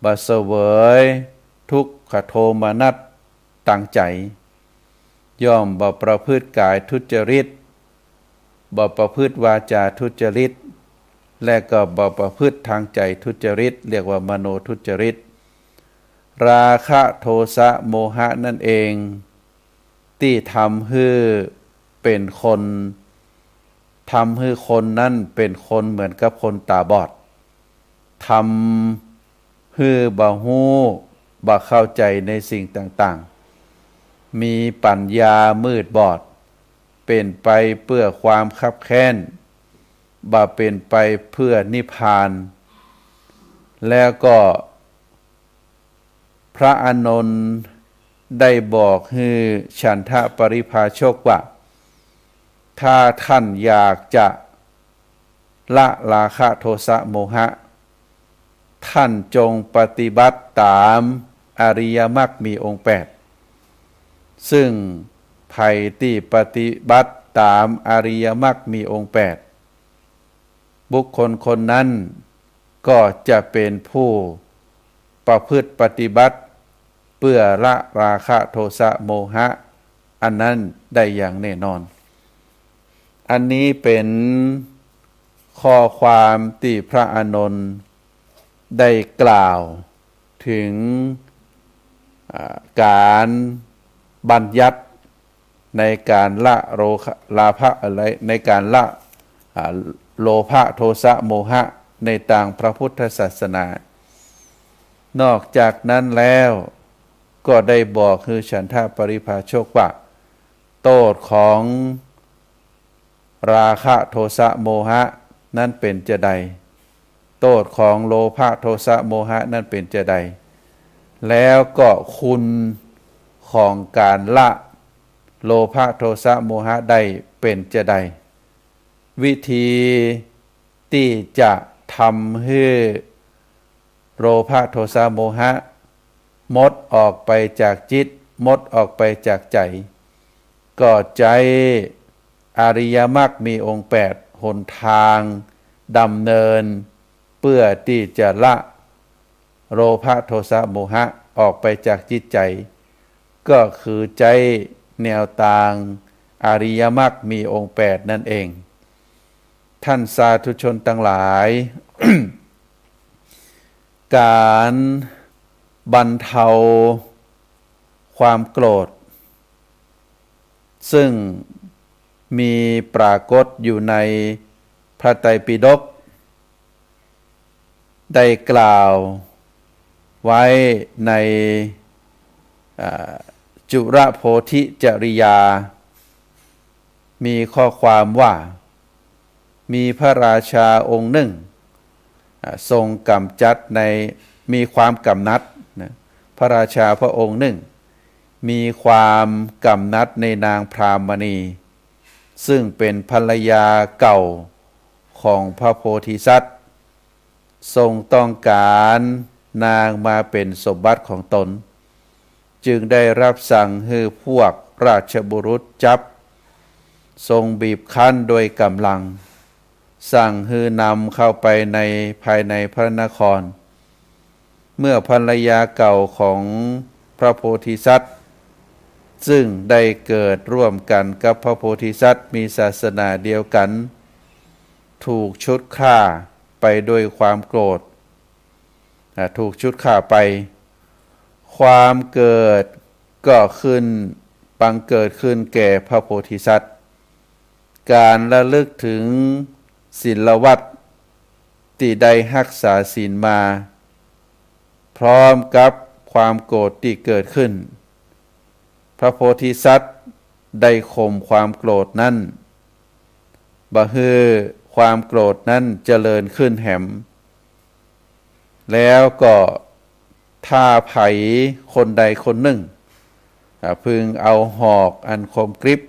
บ่เสวยทุกขโทมนัสตั้งใจย่อมบ่ประพฤติกายทุจริตบ่ประพฤติวาจาทุจริตและก็บ่ประพฤติทางใจทุจริตเรียกว่ามโนทุจริตราคะโทสะโมหะนั่นเองที่ทำให้เป็นคนทำให้คนนั้นเป็นคนเหมือนกับคนตาบอดทำให้บ่ฮู้บ่เข้าใจในสิ่งต่างๆมีปัญญามืดบอดเป็นไปเพื่อความคับแค้นบ่เป็นไปเพื่อนิพพานแล้วก็พระอานนท์ได้บอกให้ฉันทปริภาชกว่าถ้าท่านอยากจะละราคะโทสะโมหะท่านจงปฏิบัติตามอริยมรรคมีองค์8ซึ่งภัยที่ปฏิบัติตามอริยมรรคมีองค์8บุคคลคนนั้นก็จะเป็นผู้ประพฤติปฏิบัติเพื่อละราคะโทสะโมหะอันนั้นได้อย่างแน่นอนอันนี้เป็นข้อความที่พระอานนท์ได้กล่าวถึงการบัญญัติในการละราภะอะไรในการละโลภะโทสะโมหะในทางพระพุทธศาสนานอกจากนั้นแล้วก็ได้บอกคือฉันทปริภาชกว่าโทษของราคะโทสะโมหะนั้นเป็นจะใดโทษของโลภะโทสะโมหะนั้นเป็นจะใดแล้วก็คุณของการละโลภะโทสะโมหะได้เป็นจะใดวิธีที่จะทำให้โลภะโทสะโมหะหมดออกไปจากจิตหมดออกไปจากใจก็ใจอริยมรรคมีองค์8หนทางดำเนินเพื่อที่จะละโลภะโทสะโมหะออกไปจากจิตใจก็คือใจแนวทางอริยมรรคมีองค์8นั่นเองท่านสาธุชนทั้งหลาย การบรรเทาความโกรธซึ่งมีปรากฏอยู่ในพระไตรปิฎกได้กล่าวไว้ในจุรโพธิจริยามีข้อความว่ามีพระราชาองค์หนึ่งทรงกำจัดในมีความกำนัดนะพระราชาพระองค์หนึ่งมีความกำนัดในนางพรามณีซึ่งเป็นภรรยาเก่าของพระโพธิสัตว์ทรงต้องการนางมาเป็นสมบัติของตนจึงได้รับสั่งให้พวกราชบุรุษจับทรงบีบคั้นโดยกำลังสั่งให้นำเข้าไปในภายในพระนครเมื่อภรรยาเก่าของพระโพธิสัตว์ ซึ่งได้เกิดร่วมกันกับพระโพธิสัตว์มีศาสนาเดียวกันถูกชุดฆ่าไปด้วยความโกรธถูกชุดฆ่าไปความเกิดก็บังเกิดขึ้นแก่พระโพธิสัตว์การระลึกถึงศีลวัตรที่ได้รักษาศีลมาพร้อมกับความโกรธที่เกิดขึ้นพระโพธิสัตว์ได้ข่มความโกรธนั้นบ่ฮือความโกรธนั้นเจริญขึ้นแหมแล้วก็ถ้าไผคนใดคนหนึ่งพึงเอาหอกอันคมกริบ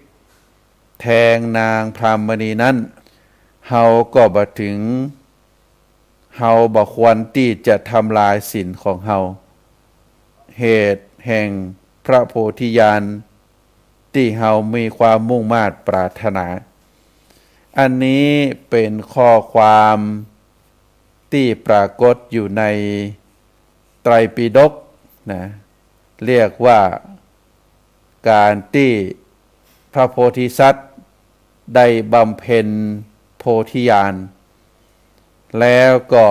แทงนางพรามณีนั้นเฮาก็บ่ถึงเฮาบ่ควรที่จะทำลายศีลของเฮาเหตุแห่งพระโพธิญาณที่เฮามีความมุ่งมา่ปรารถนาอันนี้เป็นข้อความที่ปรากฏอยู่ในไตรปิฎกนะเรียกว่าการที่พระโพธิสัตว์ได้บำเพ็ญโพธิญาณแล้วก็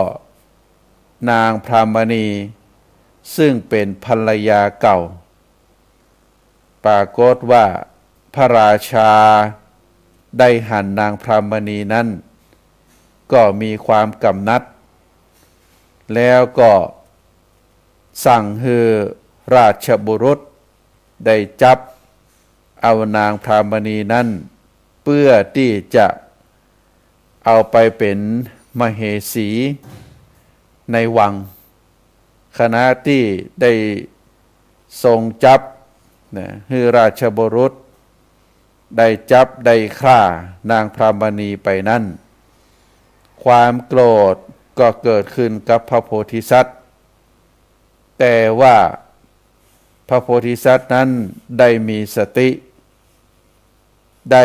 นางพรามณีซึ่งเป็นภรรยาเก่าปรากฏว่าพระราชาได้หันนางพรามณีนั้นก็มีความกำนัดแล้วก็สั่งให้ราชบุรุษได้จับเอานางพรามณีนั้นเพื่อที่จะเอาไปเป็นมเหสีในวังขณะที่ได้ทรงจับให้ราชบุรุษได้จับได้ฆ่านางพรามณีไปนั้นความโกรธก็เกิดขึ้นกับพระโพธิสัตว์แต่ว่าพระโพธิสัตว์นั้นได้มีสติได้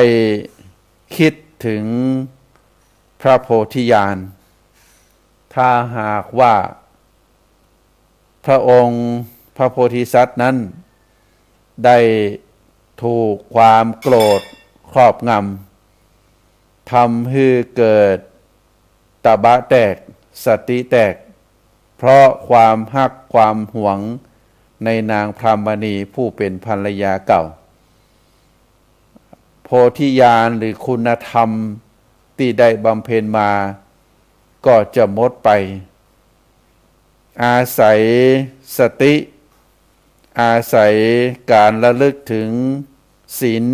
คิดถึงพระโพธิญาณถ้าหากว่าพระองค์พระโพธิสัตว์นั้นได้ถูกความโกรธครอบงำทำให้เกิดตบะแตกสติแตกเพราะความฮักความหวงในนางพรามณีผู้เป็นภรรยาเก่าโพธิญาณหรือคุณธรรมที่ได้บำเพ็ญมาก็จะหมดไปอาศัยสติอาศัยการระลึกถึงศีล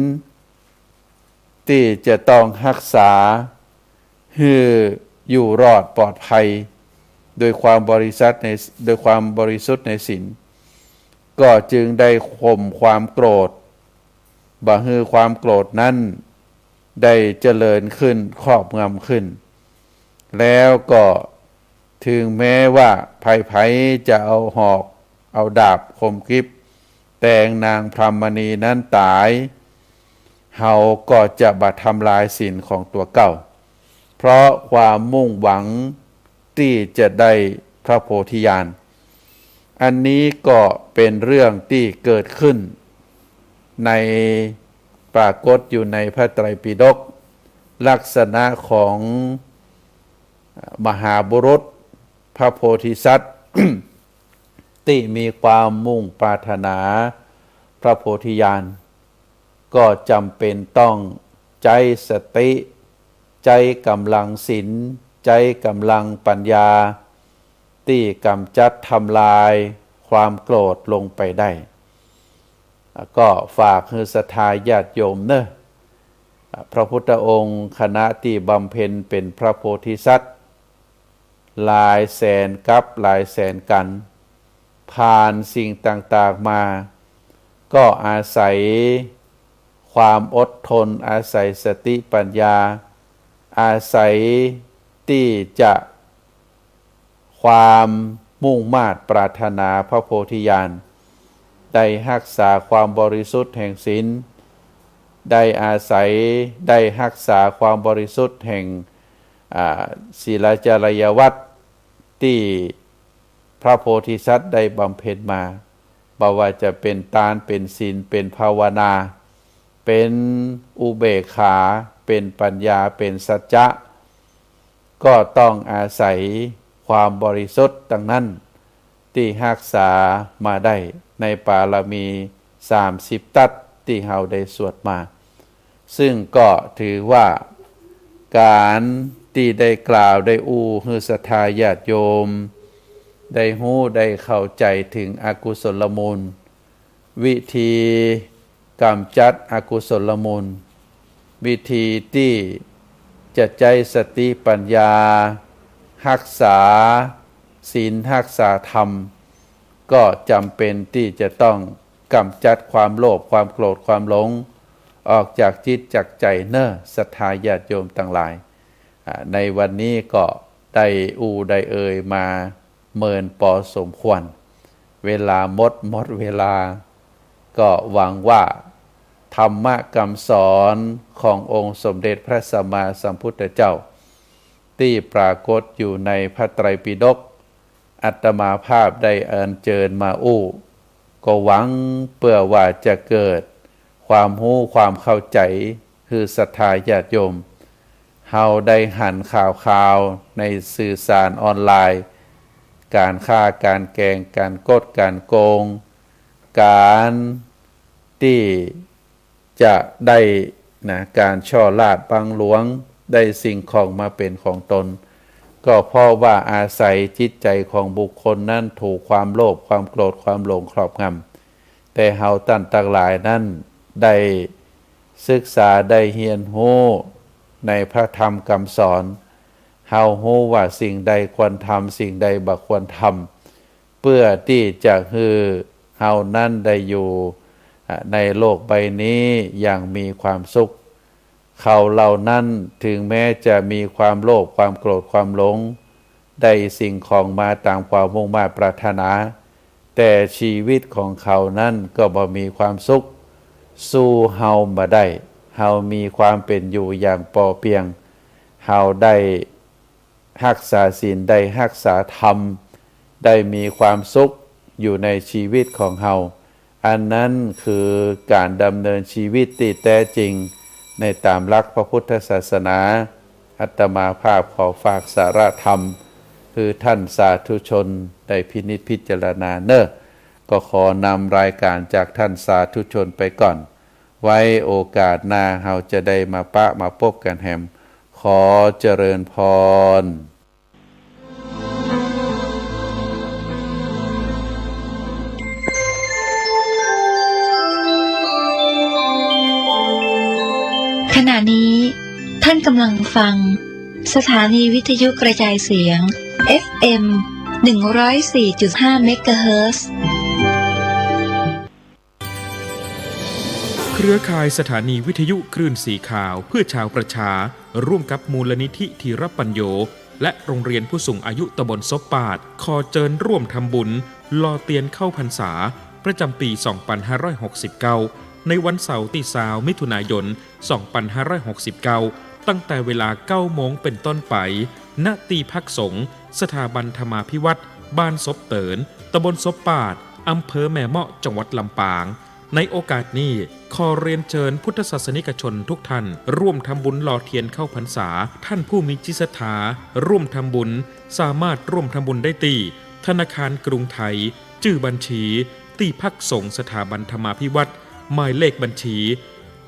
ที่จะต้องรักษาให้อยู่รอดปลอดภัยโดยความบริสุทธิ์ในศีลก็จึงได้ข่มความโกรธบ่ให้ความโกรธนั้นได้เจริญขึ้นครอบงำขึ้นแล้วก็ถึงแม้ว่าไผจะเอาหอกเอาดาบคมกริบแทงนางพรามณีนั้นตายเฮาก็จะบัดทำลายศีลของตัวเก่าเพราะความมุ่งหวังที่จะได้พระโพธิญาณอันนี้ก็เป็นเรื่องที่เกิดขึ้นในปรากฏอยู่ในพระไตรปิฎกลักษณะของมหาบุรุษพระโพธิสัตว์ ที่มีความมุ่งปรารถนาพระโพธิญาณก็จำเป็นต้องใจสติใจกำลังศีลใจกำลังปัญญาที่กำจัดทำลายความโกรธลงไปได้ก็ฝากให้ศรัทธาญาติโยมเนอะพระพุทธองค์คณะที่บำเพ็ญเป็นพระโพธิสัตว์หลายแสนกับหลายแสนกันผ่านสิ่งต่างๆมาก็อาศัยความอดทนอาศัยสติปัญญาอาศัยที่จะความมุ่งมา่ปรารถนาพระโพธิญาณได้รักษาความบริสุทธิ์แห่งศีลได้อาศัยได้รักษาความบริสุทธิ์แห่งศีลจริยวัตรที่พระโพธิสัตว์ได้บำเพ็ญมา บ่ว่าจะเป็นทานเป็นศีลเป็นภาวนาเป็นอุเบกขาเป็นปัญญาเป็นสัจจะก็ต้องอาศัยความบริสุทธิ์ดังนั้นที่รักษามาได้ในปารมี30ตัดที่เฮาได้สวดมาซึ่งก็ถือว่าการที่ได้กล่าวได้ฮือศรัทธาญาติโยมได้ฮู้ได้เข้าใจถึงอกุศลมูลวิธีกำจัดอกุศลมูลวิธีที่จะใจสติปัญญารักษาศีลรักษาธรรมก็จำเป็นที่จะต้องกำจัดความโลภความโกรธความหลงออกจากจิตจากใจศรัทธาญาติโยมทั้งหลายในวันนี้ก็ได้เอ่ยมาเมินพอสมควรเวลาหมดเวลาก็หวังว่าธรรมะคำสอนขององค์สมเด็จพระสัมมาสัมพุทธเจ้าที่ปรากฏอยู่ในพระไตรปิฎกอาตมาภาพได้อัญเชิญมาก็หวังเพื่อว่าจะเกิดความรู้ความเข้าใจคือศรัทธาญาติโยมเฮาได้หันข่าวในสื่อสารออนไลน์การฆ่าการแกล้งการกดการโกงการที่จะได้การช่อลาดบังหลวงได้สิ่งของมาเป็นของตนก็เพราะว่าอาศัยจิตใจของบุคคลนั้นถูกความโลภความโกรธความหลงครอบงำแต่เฮาท่านทั้งหลายนั้นได้ศึกษาได้เรียนรู้ในพระธรรมคำสอนเฮารู้ว่าสิ่งใดควรทำสิ่งใดบ่ควรทำเพื่อที่จะให้เฮานั้นได้อยู่ในโลกใบนี้อย่างมีความสุขเขาเหล่านั้นถึงแม้จะมีความโลภความโกรธความหลงได้สิ่งของมาตามความมุ่งมา่ปรารถนาแต่ชีวิตของเขานั้นก็บ่มีความสุขสู้เฮาบ่ได้เฮามีความเป็นอยู่อย่างพอเพียงเฮาได้รักษาศีลได้รักษาธรรมได้มีความสุขอยู่ในชีวิตของเฮาอันนั้นคือการดำเนินชีวิตที่แท้จริงในตามหลักพระพุทธศาสนาอาตมาภาพขอฝากสาระธรรมคือท่านสาธุชนได้พินิจพิจารณาก็ขอนำรายการจากท่านสาธุชนไปก่อนไว้โอกาสหน้าเราจะได้มาพบกันแฮมขอเจริญพรขณะนี้ท่านกำลังฟังสถานีวิทยุกระจายเสียง FM 104.5 เมกะเฮิรตซ์เครือข่ายสถานีวิทยุคลื่นสีขาวเพื่อชาวประชาร่วมกับมูลนิธิธีรปัญโยและโรงเรียนผู้สูงอายุตำบลซบปาดขอเชิญร่วมทำบุญลอเตียนเข้าพรรษาประจำปี 2569 ในวันเสาร์ที่20 มิถุนายน 2569 ตั้งแต่เวลา 9 โมงเป็นต้นไปณที่พักสงฆ์สถาบันธรรมาภิวัตรบ้านซบเตินตำบลซบปาดอำเภอแม่เมาะจังหวัดลำปางในโอกาสนี้ขอเรียนเชิญพุทธศาสนิกชนทุกท่านร่วมทำบุญหล่อเทียนเข้าพรรษาท่านผู้มีจิตศรัทธาร่วมทำบุญสามารถร่วมทำบุญได้ที่ธนาคารกรุงไทยชื่อบัญชีที่พักสงฆ์สถาบันธรรมาภิวัตรหมายเลขบัญชี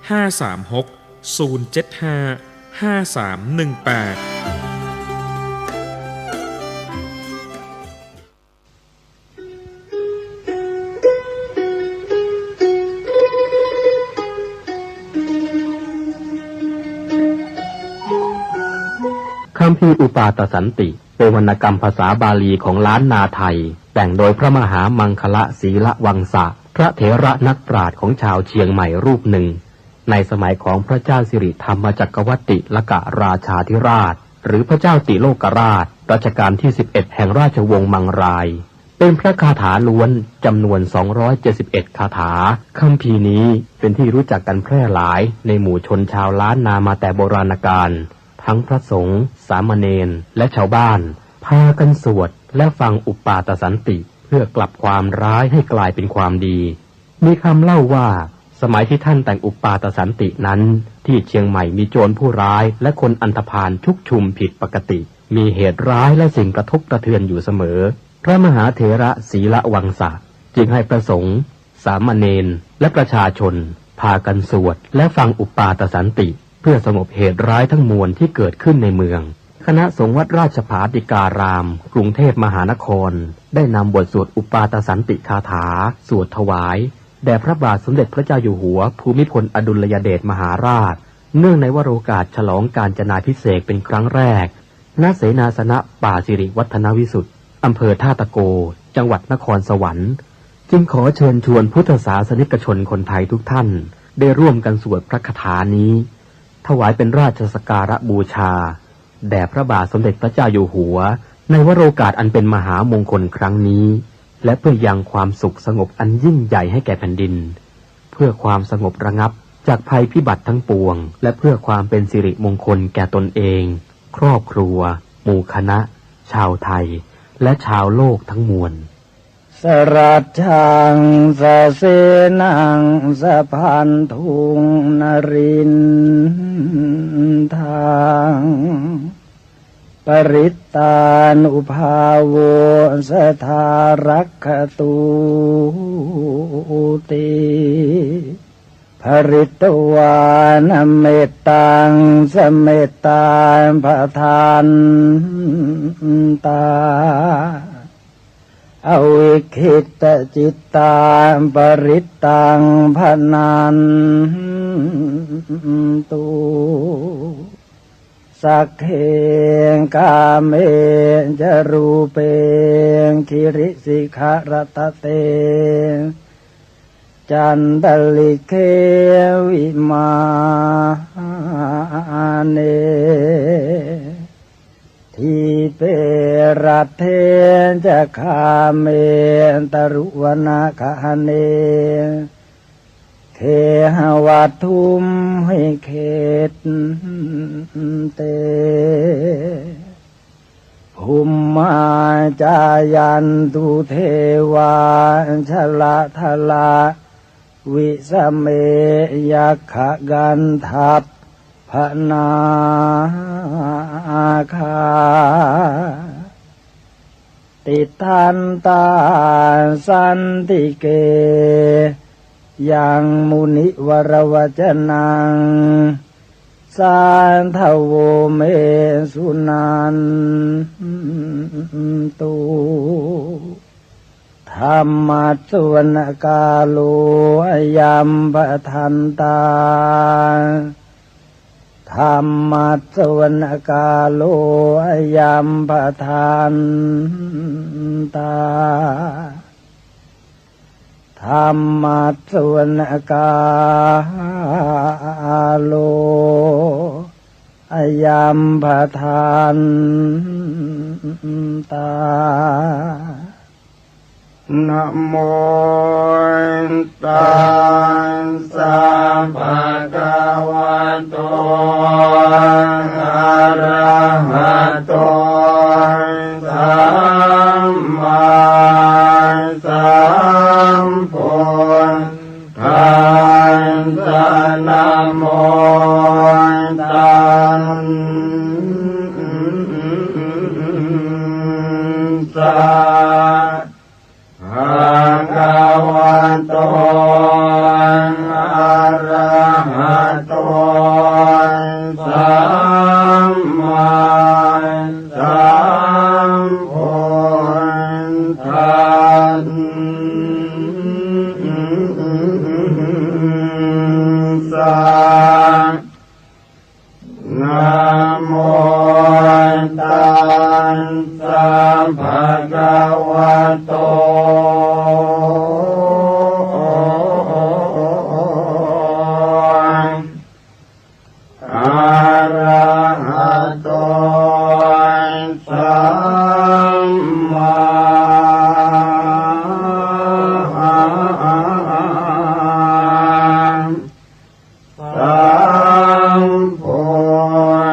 536-075-5318คัมภีร์อุปาตสันติเป็นวรรณกรรมภาษาบาลีของล้านนาไทยแต่งโดยพระมหามังคละศีละวังสะพระเถระนักปราชญ์ของชาวเชียงใหม่รูปหนึ่งในสมัยของพระเจ้าสิริธรรมจักรวรรดิลกราชาธิราชหรือพระเจ้าติโลกราชรัชกาลที่11แห่งราชวงศ์มังรายเป็นพระคาถาล้วนจำนวน271คาถาคัมภีร์นี้เป็นที่รู้จักกันแพร่หลายในหมู่ชนชาวล้านนามาแต่โบราณกาลทั้งพระสงฆ์สามเณรและชาวบ้านพากันสวดและฟังอุปาตสันติ เพื่อกลับความร้ายให้กลายเป็นความดี มีคำเล่าว่าสมัยที่ท่านแต่งอุปาทสันตินั้นที่เชียงใหม่มีโจรผู้ร้ายและคนอันธพาลชุกชุมผิดปกติมีเหตุร้ายและสิ่งกระทบกระเทือนอยู่เสมอพระมหาเถระศีละวังสะจึงให้พระสงฆ์สามเณรและประชาชนพากันสวดและฟังอุปาทสันติเพื่อสงบเหตุร้ายทั้งมวลที่เกิดขึ้นในเมืองคณะสงฆ์วัดราชภาติการามกรุงเทพมหานครได้นำบทสวดอุปาทสันติคาถาสวดถวายแด่พระบาทสมเด็จพระเจ้าอยู่หัวภูมิพลอดุลยเดชมหาราชเนื่องในวโรกาสฉลองกาญจนาภิเษกเป็นครั้งแรกณเสนาสนะป่าสิริวัฒนวิสุทธิ์อำเภอท่าตะโกจังหวัดนครสวรรค์จึงขอเชิญชวนพุทธศาสนิกชนคนไทยทุกท่านได้ร่วมกันสวดพระคาถานี้ถวายเป็นราชสักการะบูชาแด่พระบาทสมเด็จพระเจ้าอยู่หัวในวโรกาสอันเป็นมหามงคลครั้งนี้และเพื่อยังความสุขสงบอันยิ่งใหญ่ให้แก่แผ่นดินเพื่อความสงบระงับจากภัยพิบัติทั้งปวงและเพื่อความเป็นสิริมงคลแก่ตนเองครอบครัวหมู่คณะชาวไทยและชาวโลกทั้งมวลสรัจฉังสะเสนังสะพันธุงนรินทางปริตตานุภาโวสทารักขตุติภริตวานเมตตังสเมตตาปทานตาอวิคิตจิตตาปริตตังพนันตุสักเขกาเมจรูเปคิริสิขารตเตจันตลิเควิมาเนทีเปรัตเทจะคาเมตรุวนาคาเนเคหวัตทุมให้เขตเตภูมิมาจายันตุเทวาชละทละวิสเมยัคขกันทัพพนาคาติทันตาสันติเกยังมุนิวรวจนังสานทโวเมสุนันตุธรรมัสสวนกาโลยัมปทันตาธรรมัสสวนกาโลยัมปทันตาธรรมัสสวนกาโลยัมปทันตานะโมตัสสะภะคะวะโตอะระหะโตสัมมาสัมพุทธัสสะนะโมตัสสะภะคะวะโตอะระหะโตสัมมาสัมพุทธัสสะนะโมตัสสะภะคะวะโตอะระหะโตสัมมาสัมพุ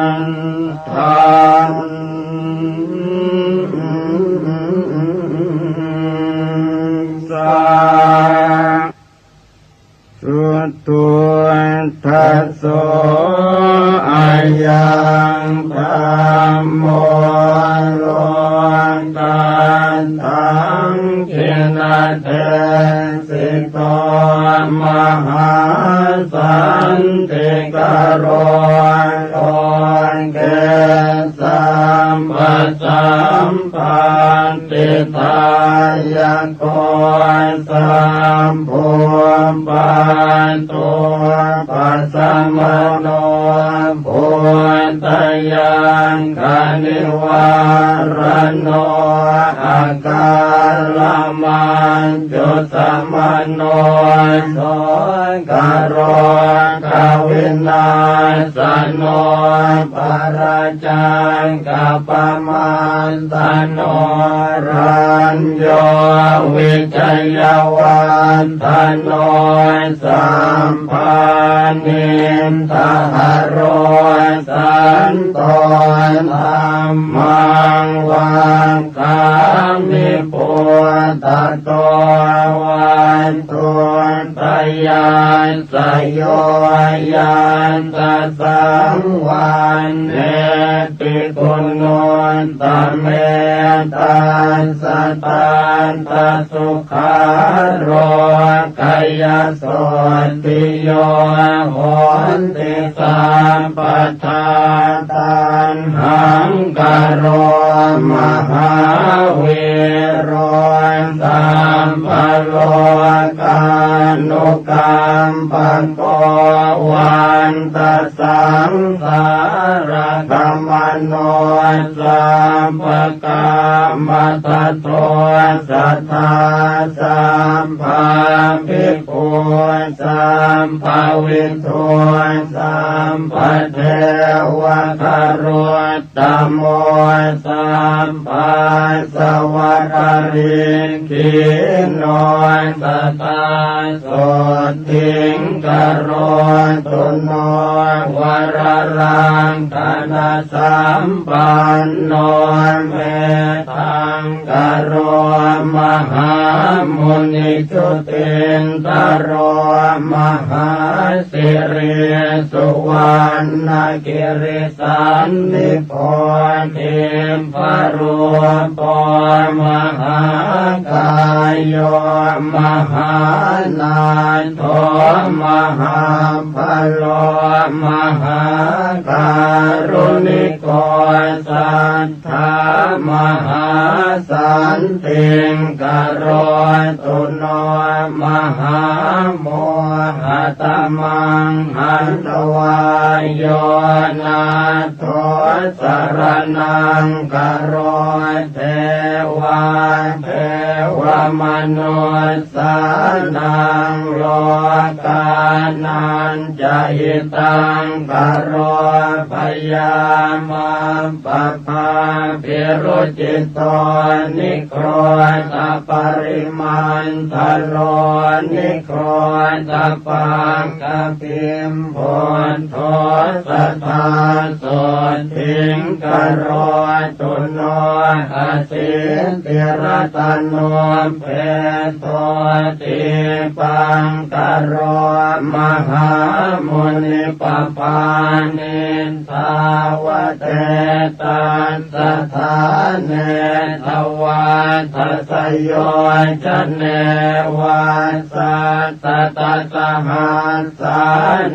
ทธัส โรโกนเกสัมปสัมปันติทายโกสัมภูปันตุปัสสมโนปุตตยังคณิวารโนอาการละมันจุสมโนโสกโรกวินาสโนปราจังกัปมันตโนรัญโยวิจยวันตโนสัมปันนิทหโรสันโตธัมมังวังคามิปุตตะโตวันตุตยานสโยยันตสังวันเนติกุณโนตเมตันสตันตสุขาโรกายโสติโยโหติสัมปทาตันหังกโรมหาวิโรสัมภโลกานุกรรมปันโกวันตสังสารกรรมโนสัมปกรรมตโตสัทธาสัมภาภิกขุสัมภวินโทสัมปเทวะคารตตโมสัมปัสสวะคาริกิโนตตาโสทิงกโรตุโนวรรังธนาสัมปันโนเมตังกโรมหามุนิจุตินตโรมหาสิริสุวรรณกิริสันนิโพธิพรุปมหากายโยมหานานโทมหาพโลมหาการุณิโกสัทธามหาสันติงกโรตุโนมหาโมหตมังหันตวายโยนาโทสรนังกโรเทวาเทวมนุสสานังโลกานันจะหิตังกโรพยามาปภาภิรุจิตโตนิโครตปริมันทโลนิโครตปังกปิมโพนโทสัทธาโสทิงกโรตุโนอาสิติรตโนเพโตติปังกโรมหามุนิปปานิทาวเตตันสถาเนทวาทัสโยจะเนวาสัตตะสหัสสา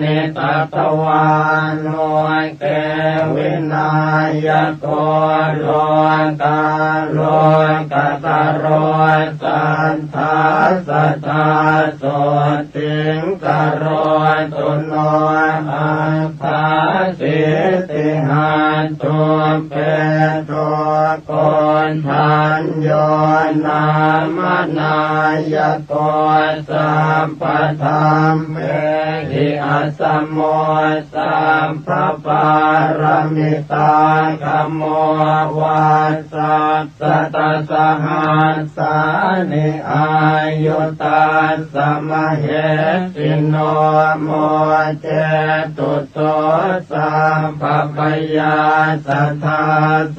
นิตตวานโนเกวินายโกโลกาโลกตโรสันทาสัทธาโสติงกโรตุโนอัฏฐาสิติหันตุเปโตโกนทันโยนามนายโกสัมปธรรมเมหิอัสสมโมสัมภปารมิตาคัมโมวัสสัสสะตสหัสสานิอายุตัสสะมะเหสิโนโมเจตุโตสัมภปยาสัทธาโส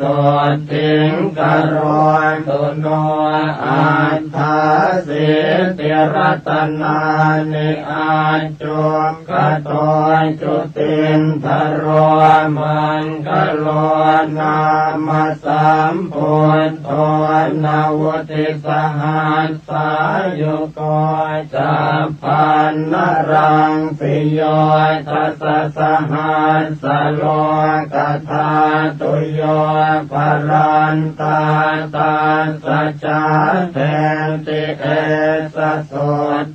ติงกโรตุโนอัฏฐา สิติรัตนานิอาจุกโตจุตินทโรมันกโลนามาสัมพุทโธนาวุติสหัสสายุโกจัปพันนรังสิโยทัสสะหัสสะโลกธาตุโยภรันตาตาสัจจาเทติเอสะโส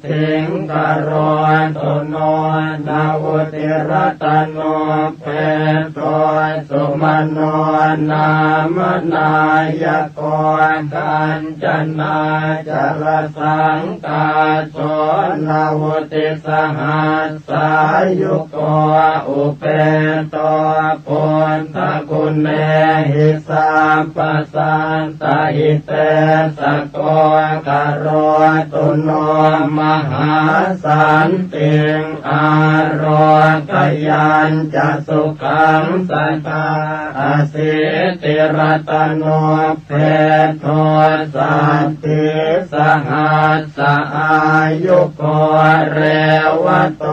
ทิงกโรตุโนนาวุติรัตโนเปโตสุมโนนามนายโกกัญจนาจรสังกาโสนาวุติสหัสสายุโกอุเปโตปุณฑกุณเนหิสัมปสันตหิเตสโกกโรตุโนมหาสันติงอารกยัญจะสุขังสัตตาอสิติรัตโนเพโทสันติสหัสสะอายุโกเรวโต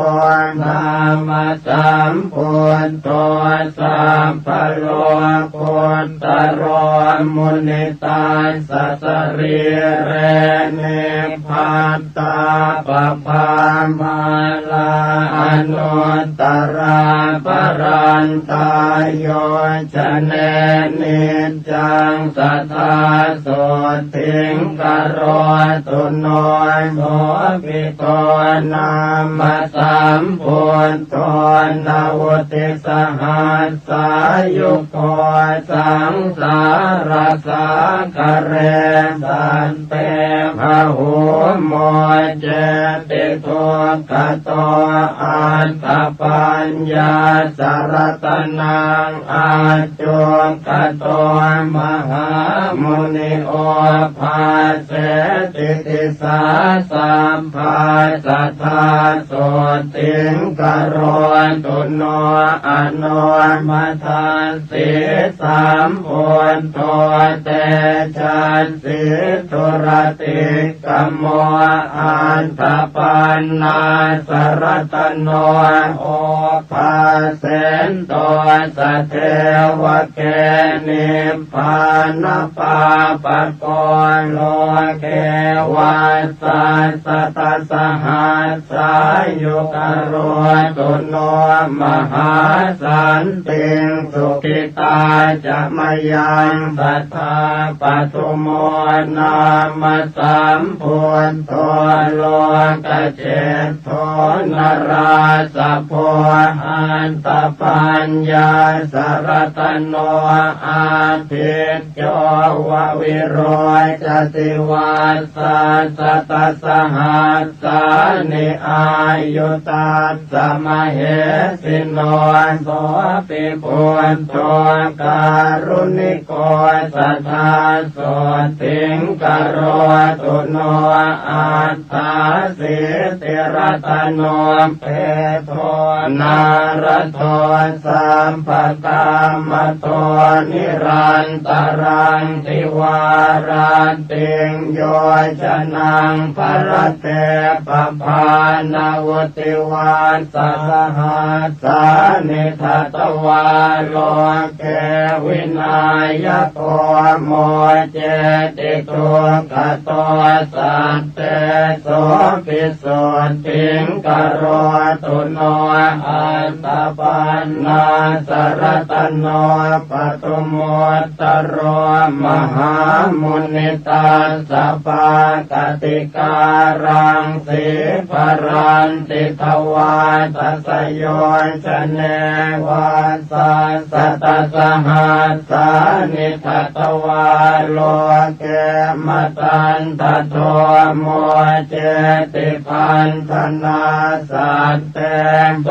นามาสัมพุทโธสัมภโลกุณตโรมุนิตาสัสริเรเนพัตตาปภามาลาอนุตตราปรันตายโยชเนนิจังสัทธาโสทิงกโรตุโนโสภิโตนามาสัมพุทโธนาวุติสหัสสายุโกสังสารสาคเรสันเตภะหุโมเจติทุกขโตอัตตปัญญาสารตนังอาจุกโตมหามุนิโอภาเสติติสาสัมภาสัทธาโสติงกโรตุโนอโนมัทานสิสัมพุทโธเตชันสิทุรติกโมอันตปันนาสรตโนโอภาเสนโตสเทวเกนิพพานปาปะโกโลเกวัสสัสตสหัสสายุกโรตุโนมหาสันติงสุขิตาจะมยังสัทธาปทุโมนามาสัมพุทโธโลกเจตโธนราสะโพอันตปัญญาสารตโนอาทิตโยววิโรจติวัสสัสตสหัสสานิอายุตัสสะมเหสิโนโสปิพุทโธการุณิโกสัทธาโสติงกโรตุโนอัตถาสิติรัตโนเพโทนารโทสัมปตามโตนิรันตรังติวาราติงโยชนังภรเตปภานาวุติวันสสหัสสานิทัตวาโลเกวินายโกโมเจติทุกขโตสัตเตโสภิสุทิงกโรตุโนอัตตปันนาสรตโนปทุโมตตโรมหามุนิตาสัพพกติการังสิภรันติทวาทัสโยชเนวัสสัสตสหัสสานิทัตวาโลเกมตันตโทโมเจติพันธนาสัตเตโส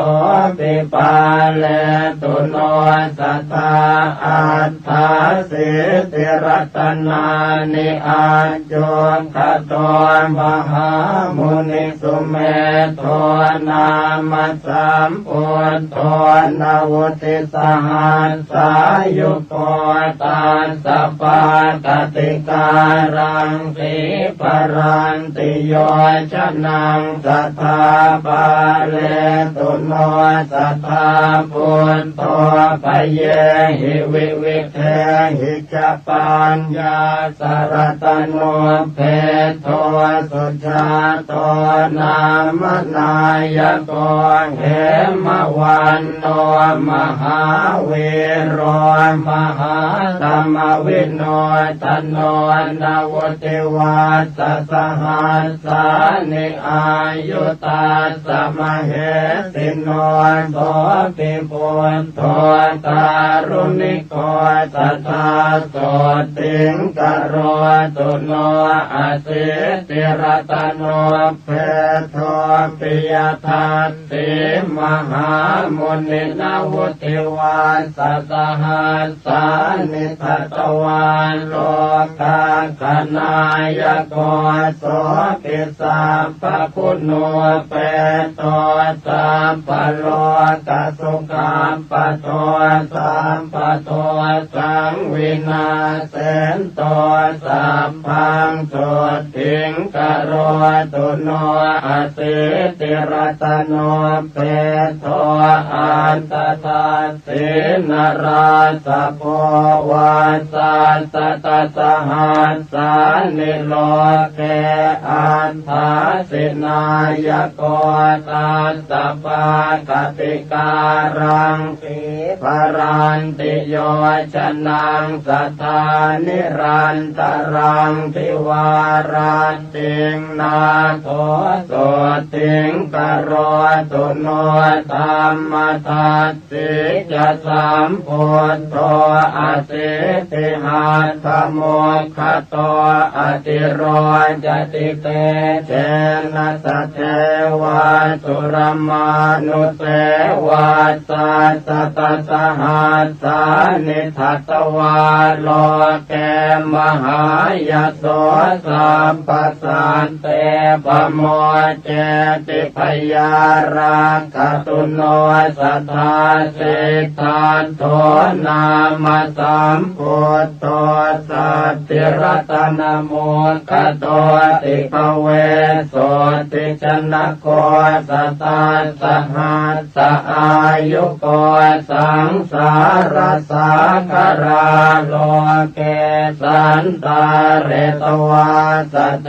ปิปาเลตุโนสัทธาอัตถาสิติรัตนานิอาจุกโตม หามุนิสุเมโทนามัสสัมพุทโธนาวุติสหัสสายุโกตัสสะปะกติการังสีปรันติโยชนังสัทธาปะเลตุโนสัทธาพุทโธปะเยหิวิวิเทหิจปัญญาสรตโนเพโทสุชาโตนามนายโกเหมวันโนมหาเวโรมหาธรรมวิโนตโนนาวติวัสสหัสสานิอายุตาสมเหติโนโสติปุณโทการุณิโกสัทธาโสติงกโรตุโนอาสิติรตโนเพโทปิยทัสสิมหามุนินาวุติวาสสหัสสานิทัตวานโลกาคณายโกโสติสัพพคุณโนเปโตสัพพโลกสุขัมปโตสัมปโตสังวินาเสนโตสัพพังสุติงกโรตุโนอสิติรตโนเปโทอันตตาสินราสโพวาสัสตสหัสสานิโลเกอันทาสินายโกตัสสะปะกติการังสีปรันติโยชนังสัทธานิรันตรังทิวารันติงนาโทโสติงกโรตุโนธรรมทัสสิจะสัมพุทโธอสิติหัตถโมคขโตอติโรจติเตเจนะสะเทวะสุรมานุเสวะสัสตสหัสสานิทัตวาโลเกมหายโสสัมปสันเตปโมเจติพยาราคตุโนสัทธาสิทธาโทนามาสัมพุทโธสัตติรัตนโมคโตติภเวโสติชนะโกสัตตาสหัสสะอายุโกสังสารสาคาราโลเกสันตาเรตวาสเท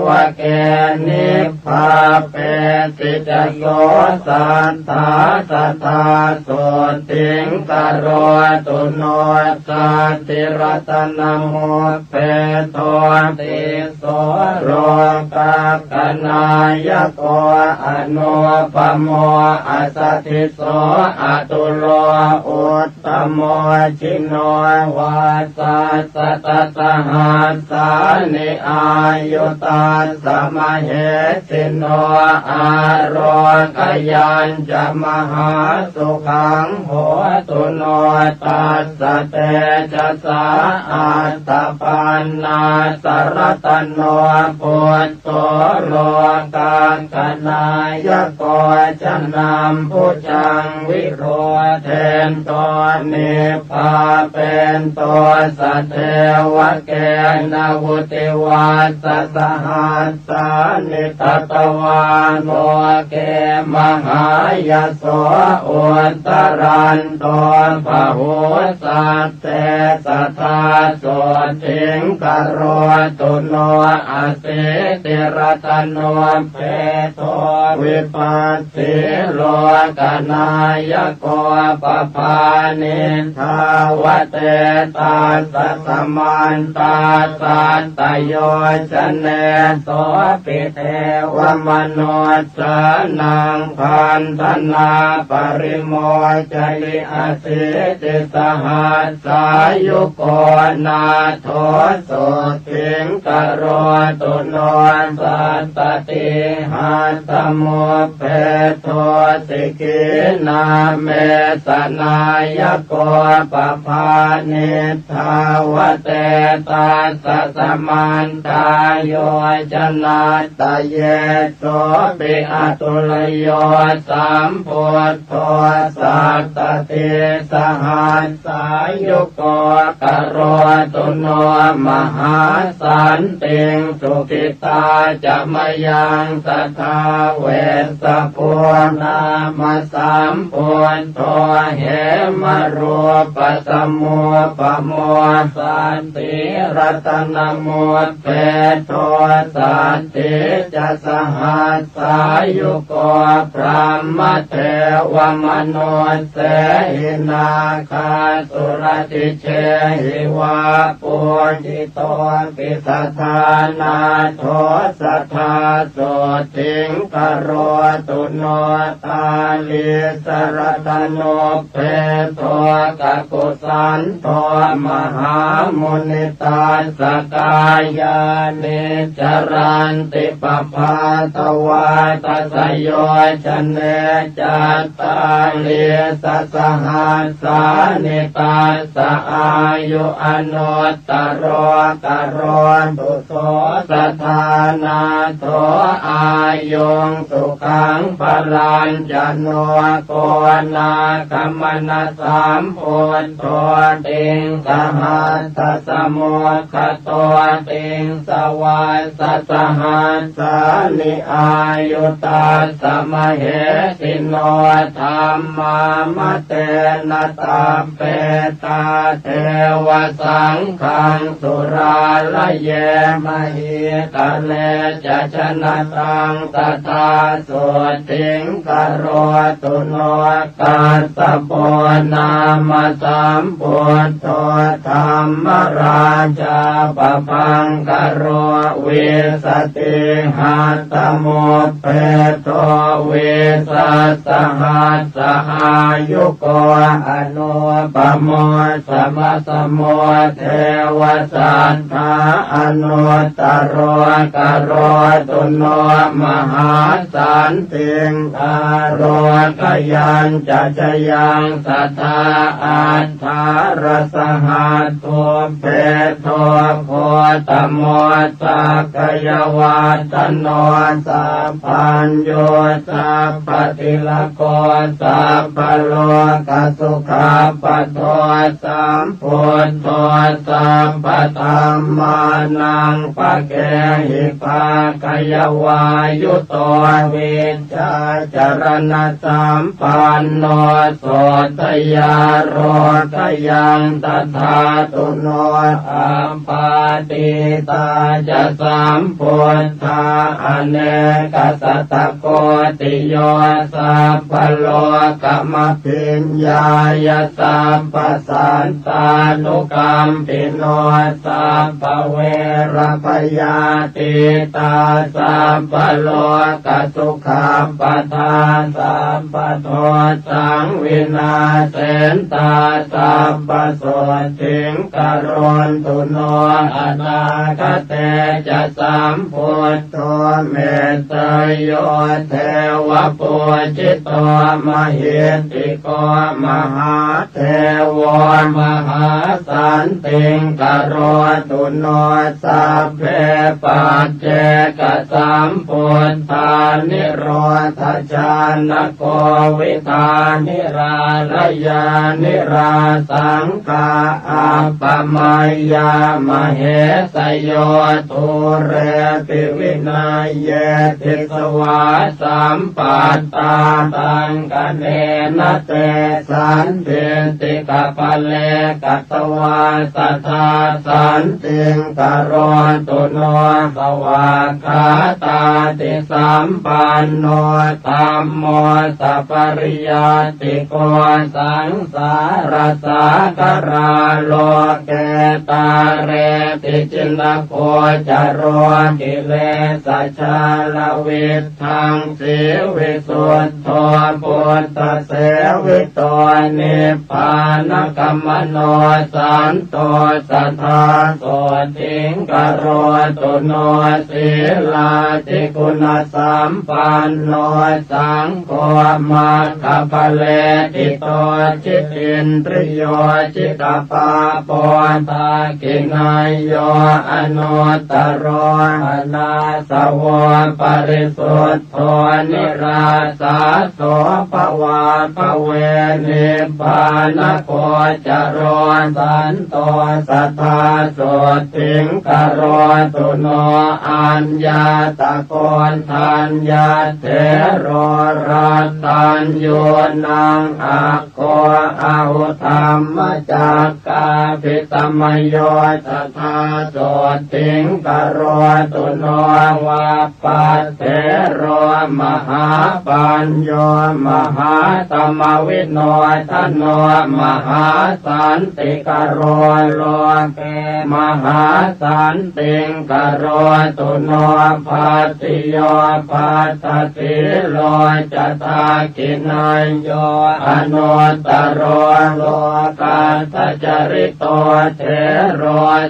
วเกนิพพาเปติจโสสันตาสัทธาโสติงกโรตุโนสัตติรัตนโมเปโทติโสโรกาคณายโกอนุปโมอสัตถิโสอตุโลอุตตโมชิโนวาสัสตสหัสสานิอายุตาสมเหสิโนอาโรกยัญจะมหาสุขังโหตุโนตัสสะเตจะสาอัตตปันนาสรตโนพุทโธโลกาคณายโกจะนำผู้จังวิโรเทนตัวนิพพาเป็นตัวสัตเทวเกนาวุติวัสสหัสสานิทัตวาโลเกมหายโสอุตตรันโตภะโหสัตเตสัทธาโสติงกโรตุโนอสิติรตโนเปโทวิปัสสิโลกนายโกปภานิทาวเตตัสสะสมันตาสัตตโยชเนโสปิเทวมโนสนังพันธนาปริโมจลิอสิติสหัสสายุโกนาโทโส ตุสิงกโรตุโนสัตตติหัตถโมเพโทสิกินาเมสนายโกปภานิทาวเตตาสสมันตายโยชนะตะเยโสปิอตุลโยสัมพุทโธสัตตติสหัสสายุโกกโรตุโนมหาสันติงสุขิตาจะมยังสัทธาเวสะโพนามสัมพุทโธเหมรูปสมุปโมสันติรัตนโมเปโทสันติจะสหัสสายุโกพระมเทวมโนเสหินาคาสุรติเชหิวาปุจิโตปิสัทธานาโทสัทธาโสติงกโรตุโนตาลิสรตโนเพโทกกุสันโทมหามุนิตาสกายานิจรันติปภาตวาตัสโยชเนจัตตาลิสสหัสสานิตาสอายุอนุตตรกโรตุโสสัทธานาโทอายุงสุขังพลัญจโนโกนาคมนาสามพุทโธติงสหัสสสมุขโตติงสวาสสหัสสานิอายุตาสมเหสิโนธรรมามเตนะตาเปตาเทวสังฆังสุราลเยมหิตะเลจะชนะตังตถาโสติงกโรตุโนกัสสะโปนามสัมพุทโธธรรมราชาปพังกโรวิสติหัตถโมเพโทวิสัสสหัสสอายุโกอนุปโมสมสโมเทวสัทธาอนุตตรกโรตุโนมหาสันติงอโรกยัญจะชยังสัทธาอัฏฐารสหัสโทเพโทโคตโมสักขยวาตโนสัพพัญโยสัพพติลโกสัพพโลกสุขาปโทสัมพุทโธสัพพธรรมานังปะเกหิภาคยวายุโตวิชชาจรณะสัมปันโนโสตยาโรกยังตถาตุโนอัมปาติตาจะสัมพุทธาอเนกสัตตโกติโยสัพพโลกมพิญญายสัพพสันตานุกรรมปิโนสัพพเวรพยาติตาสัพพโลกสุขัมปทานสัพพโทสังวินาเสนตาสัพพโสติงกโรนตุโนอนาคเตจะสัมพุทโธเมตตโยเทวปุจิตโตมหิติโกมหาเทวมหาสันติงกโรตุโนสัพเพปัจเจกสัมพุทธานิโรธชานโกวิธานิราลยานิราสังฆาอัปปมัยยามเหสโยทุเรติวินัยเยติสวาสัมปัตตาตังกเนนะเตสันเทติกะปะเลกัตวาสัทธาสันติงกโรตุโนสวากขาตาติสัมปันโนธัมโมสัพปริยาติโกสังสารสากราโลเกตาเรติจินโคจโรกิเลสชาลวิทังสิวิสุทโธพุทธเสวิโตนิพพานกัมมโนสันโตสัทธา โสติงกโรตุโนศีลาติคุณสัมปันโนสังโฆมัคคปะเลติโตจิตตินทริโยจิตตปาปอนตากินายโยอนุตตรอนาสวะปริสุทธโธนิราสาโสภวาภเวนิพพานโคจรสันโตสัทธาโสติงกโรตุโนอัญญาตะโกนทัญญาเถโรรัตตัญโยนังอัคโคอาหุธรรมจักกาภิตมโยสัทธาโสติงกโรตุโนวาปัสเถโรมหาปัญโยมหาตมวิโนทโนมหาสันติกโรโลเกมหาสันติงกโรตุโนภัสสิโยภัสสติโลจตากินัยโยอนุตตรโลกาสจริโตเถโร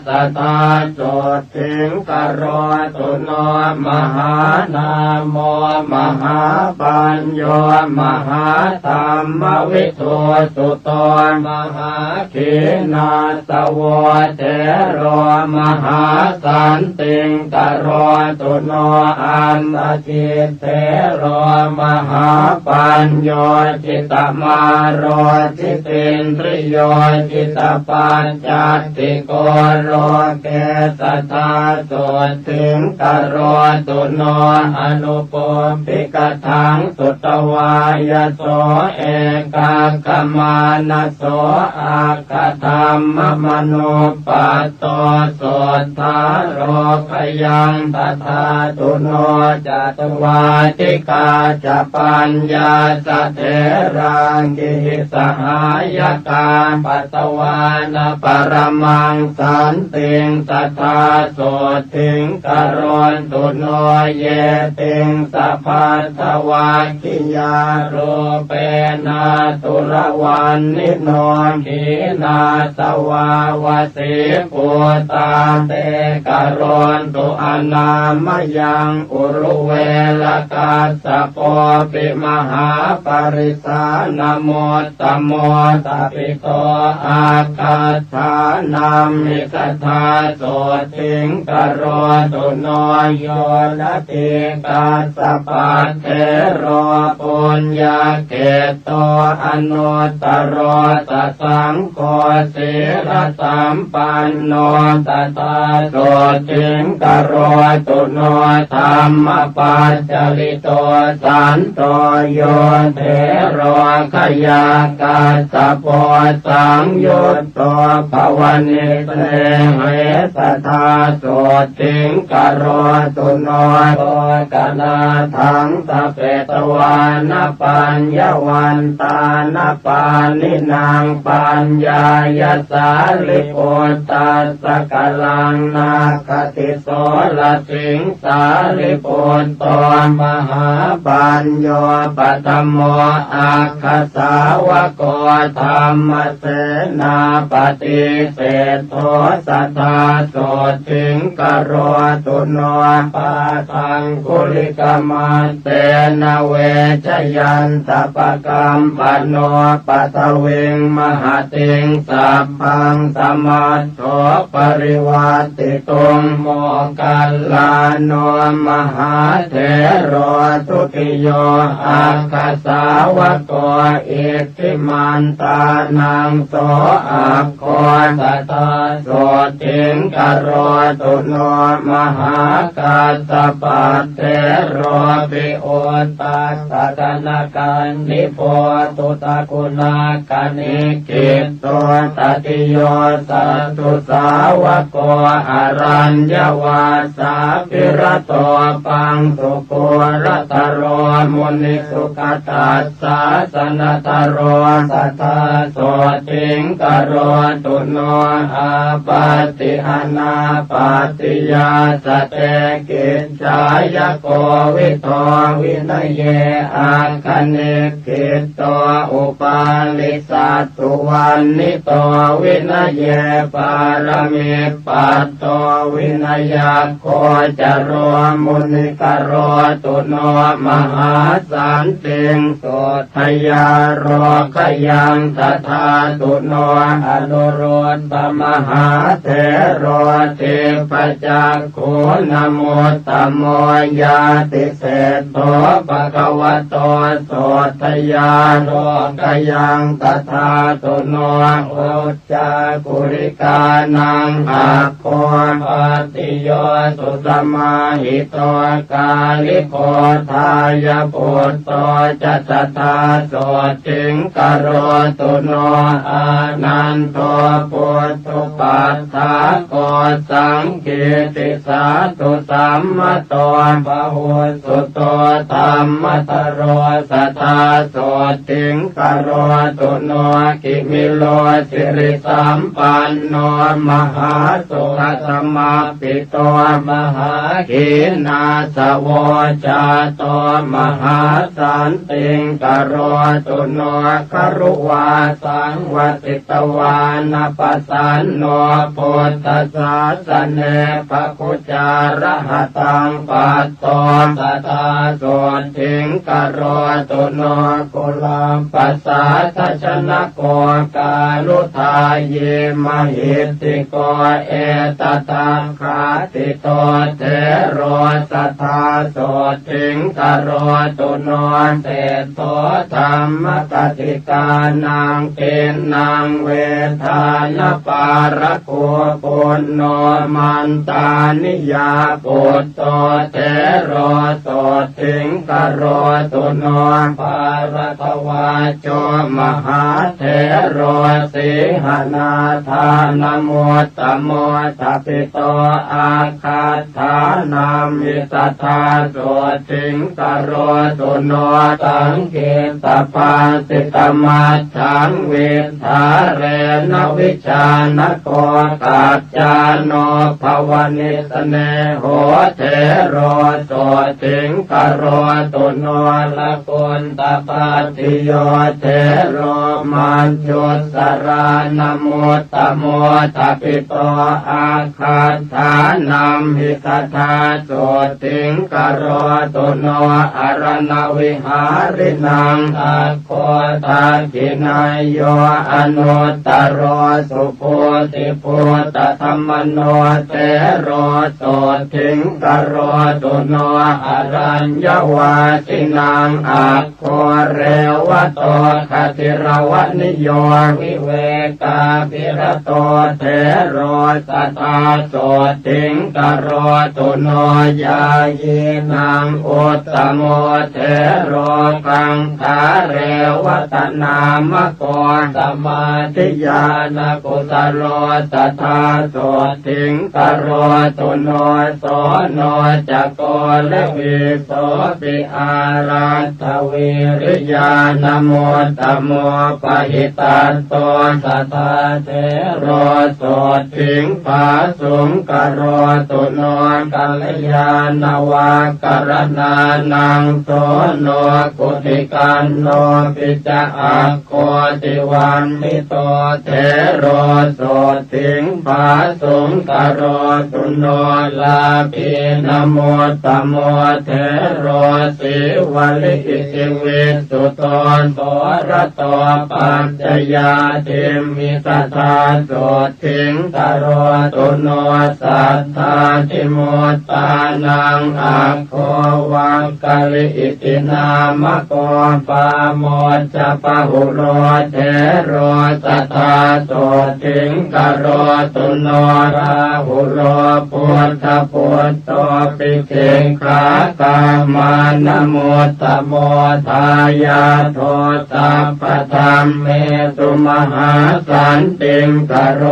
สัทธาโสติงกโรตุโนมหานามโมมหาปัญโยมหาธรรมวิโทสุโตมหาขีนาสวะเถโรมหาสันติงกโรตุโนอันตจิตเถโรมหาปัญโยจิตตมาโรจิตตินทริโยจิตตปัญจติโกโรเกสัทธาโสติงกโรตุโนอนุปปิกทังสุตวายโสเอกากมานะโสอาคธรรมมโนปัตโตโสทาโรคยังตถาตุโนจัตวาติกาจะปัญญาสเถรังกิสหายกาปัตตวานปรมังสันติงสัทธาโสติงกโรตุโนเยติงสัพพัทธวาคิยาโรเปนาตุรวันนิโนขีนาสวาวสิปุตาเตกโรตุอนามยังอุรุเวลกาสโปปิมหาปริสานโมตโมตปิโตอาคาธานามิกถาโสติงกโรตุโนโยนะติกาสปัตเถโรปุญญาเกโตอนุตตรตสังโฆศีลสัมปันโนตตาโสติงกโรตุโนธรรมปัจจลิโตสันโตโยเถโรขยากาสโพสังยุตโตภวนิเตเหสัทธาโสติงกโรตุโนโตกนาทังสเปตวานปัญญวันตานปานินางปัญญายสาลิโอตัสสะกลังนาคติโสลสิงสาลิโอนตมหาปัญโยปัตโมอาคสาวกธรรมเสนาปฏิเสธโทสัทธาโสติงกโรตุโนปาทังกุลิกมาเตนะเวชยันตปกรรมปโนปัตเวงมหาติงสัพพังสมัตโถปริวัติตุงโมกัลลาโนมหาเถโรทุติโยอาคาสาวกอิทธิมันตานังโสอาโคสัตตาโสติงกโรตุโนมหากาสปัตเถโรปิโอตัสสะกนากันนิโพตุตะกุณากานิกิตโตตติโยสัตตุสาวกอรัญญวาสาปิระโตปังสุโกรตโรมุนิสุขตัสสะสนัตโรสัทธาโสติงกโรตุโนอาปาติหนาปาติยาสเตกิจจายโกวิโตวินเยอาคเนกิตโตอุปาลิสัตตุวันนิโตวินเยปาร มิปัตโตวินัยโกจโรมุนิกโรตุโนมหาสันติงโสทยาโรคยังตถาตุโนอนุโรธมหาเถโรเทปจักขุนโมตโมยาติเศษโตภะคะวะโตโสทยาโรคยังตถาตุโนโอจากุริกานังอาโคปติโยสุตมาหิโตกาลิโกทายาปุตโตจัตตาโสติงกโรตุโนอานันโตปุตตุปัฏฐาโกสังกิติสาตุสัมมโตปะหุสุโตธัมมตโรสัทธาโสติงกโรตุโนกิมิโลสิริสัมปันโนมหาสุขสมาปิโตมหาขีนาสโวจาโตมหาสันติงกโรตุโนครุวาสังวติตวานาปัสสันโนพุทธศาสเนภคุจารหัตังปัตโตสัทธาโสติงกโรตุโนกุลาปัสสาทชนะโกกาลุทาเยมหิติโกเอตตังคาติโตเทโรสัทธาโสติงกโรตุโนเตโตธรรมกติกานังเป็นนางเวทานปารโกปุณโนมันตานิยาปุตโตเทโรโสติงกโรตุโนปารตวาโจมหาเทโรสิหนาทานโมตโมทัปิโตอาคาธานามิตถาโสติงกโรตุโนสังเกตปาสิตมัจฉังเวทาเรนวิชานโกกัจจาโนภวนิสเนโหเทโรโสติงกโรตุโนละกุณตปัตติโยเทโรมันจุสรานโมตโมทัปิโตอาคาธานัมหิตถาโสติงกโรตุโนอรณวิหารินังอาโคทากินายโยอนุตตโรสุโพธิพุทธธรรมโนเตโรโสติงกโรตุโนอรัญญวาสินังอาโคเรวโตคติรวนิโยวิเวกาภิรโตเทโรสัทธาโสติงกโรตุโนยาเยนังอุตตโมเทโรกังขาเรวตนามโกสมาธิญาณกุสโลสัทธาโสติงกโรตุโนโสโนจักโกเลวิโสปิอารัตถวิริยานโมตโมปหิตัสโตสัทธาเทโรโสติงปาสุงกโรตุโนกัลยาณวากรณานังโสโนกุติกันโนปิจอาโคติวันมิโตเทโรโสติงปาสุงกโรตุโนลาภินโมตโมเทโรสิวลิอิสิวิสุตนโสรโตปัจจยาติมิตถาโสติงกโรตุโนสัทธาติโมตานังอาโควังกะลิอิตินามโกปาโมจปะหุโรเทโรสัทธาโสติงกโรตุโนราหุโรพุทธพุทโตปิเขขากามานโมตโมทายาโทสัพพธรรมเมสุมหาสันติงกโร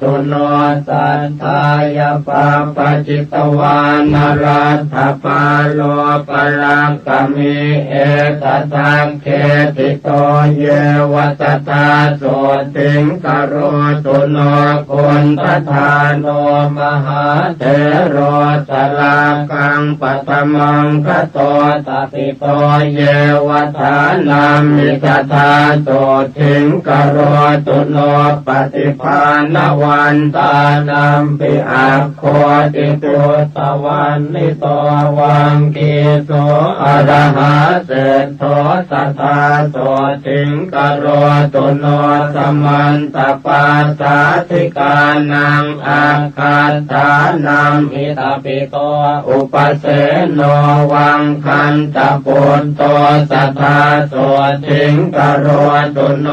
ตุโนสัทธายาปาปจิตวานารัตถปาโลปรังกมิเอตทังเขติโตเยวสัทธาโสติงกโรตุโนกุณฑทาโนมหาเถโรสลากังปัตมังคโตตัปิโตเยวทานามิตถาโสติงกโรตุโน โนปฏิภาณวันตานัมปิอัคโคติปุตตวันนิโตวังกีโสอะระหะเศธโธสัทธาโสติงกโรตุโนสมันตปาสาธิกานังอาคาธานัมหิตาปิโตอุปเสโนวังคันตปุตโตสัทธาโสติงกโรตุโน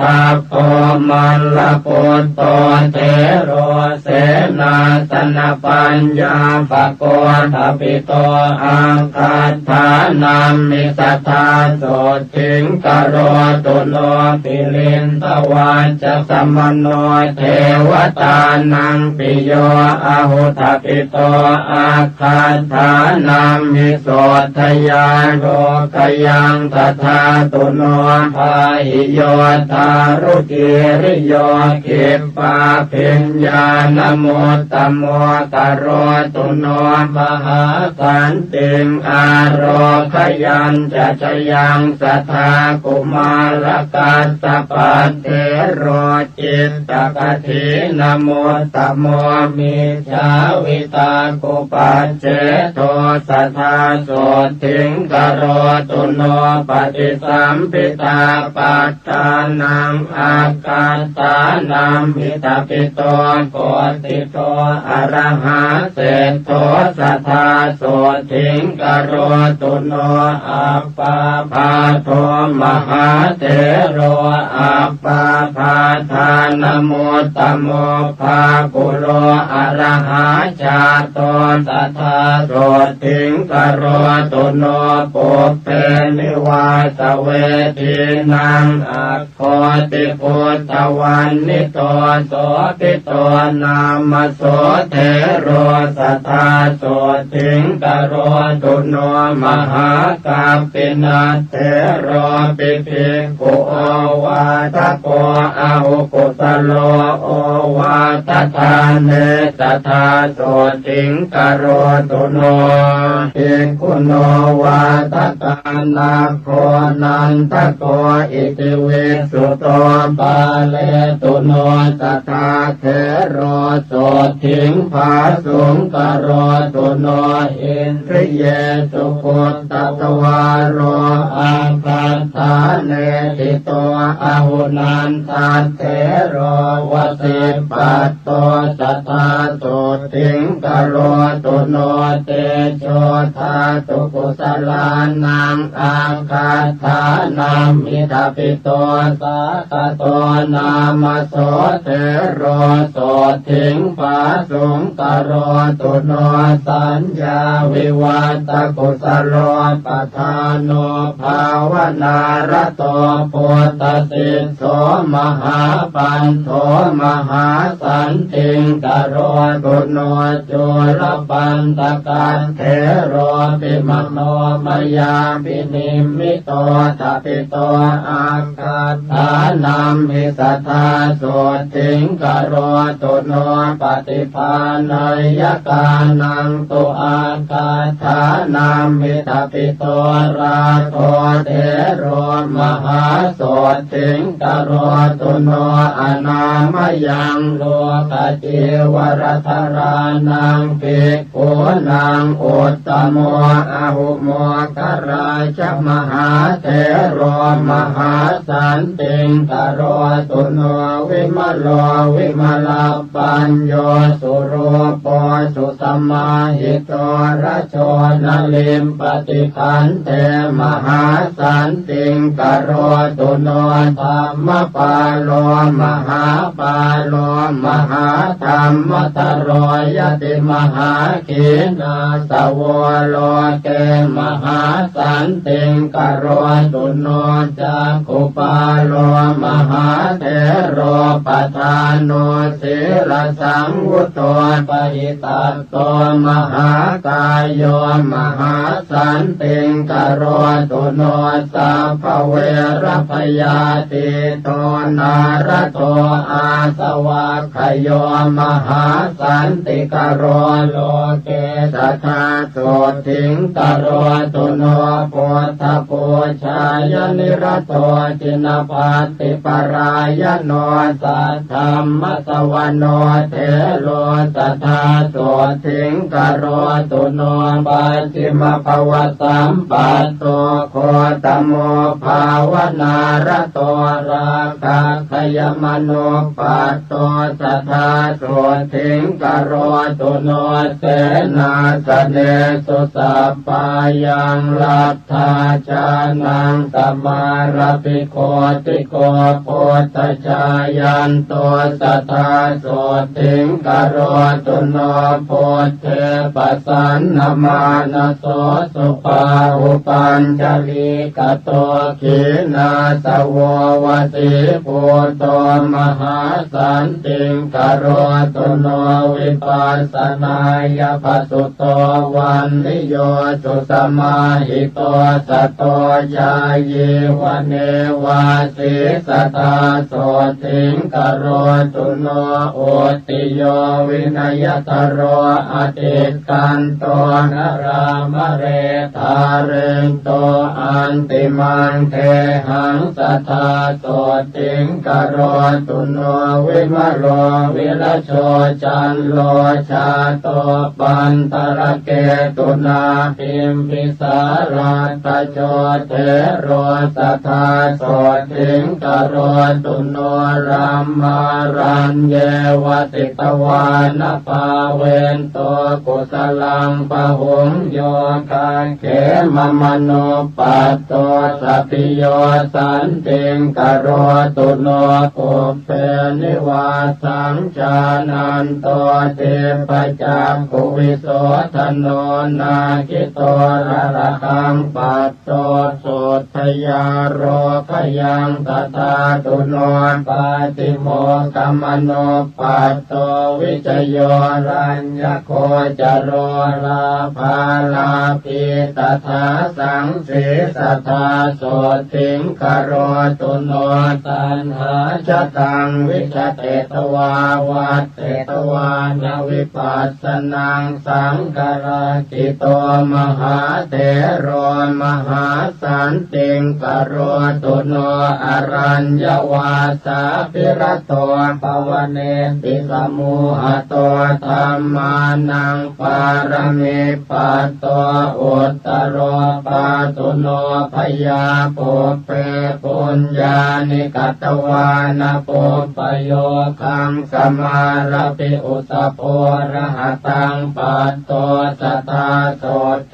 ทัพโพมันลปุตโตเทโรเสนาสนปัญญาปโกทปิโตอาคาธานัมมิสัทธาโสติงกโรตุโนปิลินทวันจะสมโนเทวตานังปิโยอาหุทปิโตอาคาธานัมมิโสทยานโรกยังตถาตุโนภาหิโยตารุกิริโยขิปปาภิญญานโมตตโมตโรตุโนมหาสันติงอาโรคยันจะชยังสัทธากุมารกัสสปะเทโรจิตตกถินโมตตโมมิชาวิตากุปัจเจโทสัทธาโสติงกโรตุโนปฏิสัมปิตาปัฏฐานังอาการตานัมหิตาปิโตโกติโตอะระหะเศธโธสัทธาโสติงกโรตุโนอัปปาภาโทมหาเถโรอัปปาภาทานโมตตโมภากุโลอะระหะชาโตสัทธาโสติงกโรตุโนปุพเพนิวาสเวทีนังอัคโคติปุตตวันนิโตโสปิโตนามโสเทโรสัทธาโสติงกโรตุโนมหากัปปินาเทโรปิภิกขุโอวาทโกอาหุกุตโลโอวาทธาเนสัทธาโสติงกโรตุโนภิกขุโนวาทตานาโคนันทโกอิติวิสุโตปาเลตุโนสัทธาเทโรโสติงภาสุงกโรตุโนอินทริเยสุขุตตตวารโรอาคาธาเนติโตอาหุนันทัตเทโรวสิปัตโตสัทธาโสติงกโรตุโนเตโชธาตุกุสลานังอาคาธานัมมิทาปิโตสาคโตนามโสเทโรโสติงภาสุงกโรตุโนสัญญาวิวัตกุสโลปทานโนภาวนารโตปุตตสิโสมหาปันโทมหาสันติงกโรตุโนจุลปันตกันเทโรปิมโนมยาปินิมิโตทปิโตอาคาธานัมหิสัทธาโสติงกโรตุโนปฏิภาณยกานังตุอาคาธานัมหิตปิโตราโทเทโรมหาโสติงกโรตุโนอนามยังโลกจิวรธารานังภิกขุนังอุตตโมอาหุโมกราชมหาเถโรมหาสันติงกโรตุโนวิมโลวิมลปัญโยสุรูปสุสมาหิโตระโชนลิมปฏิคันเทมหาสันติงกโรตุโนธรรมปาโลมหาปาโลมหาธรรมตโรยติมหาขีนาสวโลเกมหาสันติงกโรตุโนจักขุปาโลมหาเถโรปทานโนศิรสังวุตโตปหิตัตโตมหากายโยมหาสันติงกโรตุโนสัพพเวรพยาติโตนารโตอาสวะขโยมหาสันติกโรโลเกสัทธาโสติงกโรตุโนปุถะปูชายนิรโตจินภัตติปรา ายโนสัทธรรมสวโนเทโลสัทธาโสถิงกโรตุโนปัจฉิมภวสัมปัตโตโคตโมภาวนารโตราคะขยมโนปัตโตสัทธาโสถิงกโรตุโนเสนาสเนสุสัพพายังลัทธาจานังสมารปิโคติโกโพธชายันโตสัทธาโสถิงกโรตุโนโพเทปัสสันนมานโสสุปาอุปัญจลีกโตขีนาสววติปุโตมหาสันติงกโรตุโนวิปัสสนายปัสสุโตวันนิโยจุสมาหิโตสัตโตยาเยวเนวาสิสัทธาโสถิงกโรตุโนโอติโยวินัยตโรอติกันโตนรามเรธาเรนโตอันติมันเทหังสัทธาโสถิงกโรตุโนวิมโรวิรโชจันโลชาโตปันตระเกตุนาพิมพิสาราตโชเทโรสัทธาโสถิงกโรตุโนรัมมารัญเยวติตวานภาเวนโตกุสลังปะหุงโยคังเขมมโนปัตโตสัพพิโยสันติงกโรตุโนปุเพนิวาสังจานันโตเทปจักขุวิโสทโนนาคิโตระระคังปัตโตโสทยาโรขยังตถาตุโนปาติโมกัมมโนปัตโตวิจโยรัญญโคจโรลาภาลาภิตถาสังสีสัทธาโสถิงกโรตุโนตัณหาชตังวิชเตตวาวัตเตตวานวิปัสสนังสังกรากิโตมหาเถโรมหาสันติงกโรตุโนอรัญญวาสาภิรโตภวเนติสมุหโตธัมมานังปารมิปัตโตอุตตโรปาตุโนพยาปุเปปุญญานิกัตวานปุปโยคังสมารปิอุตโพระหตังปัตโตสัทธาโส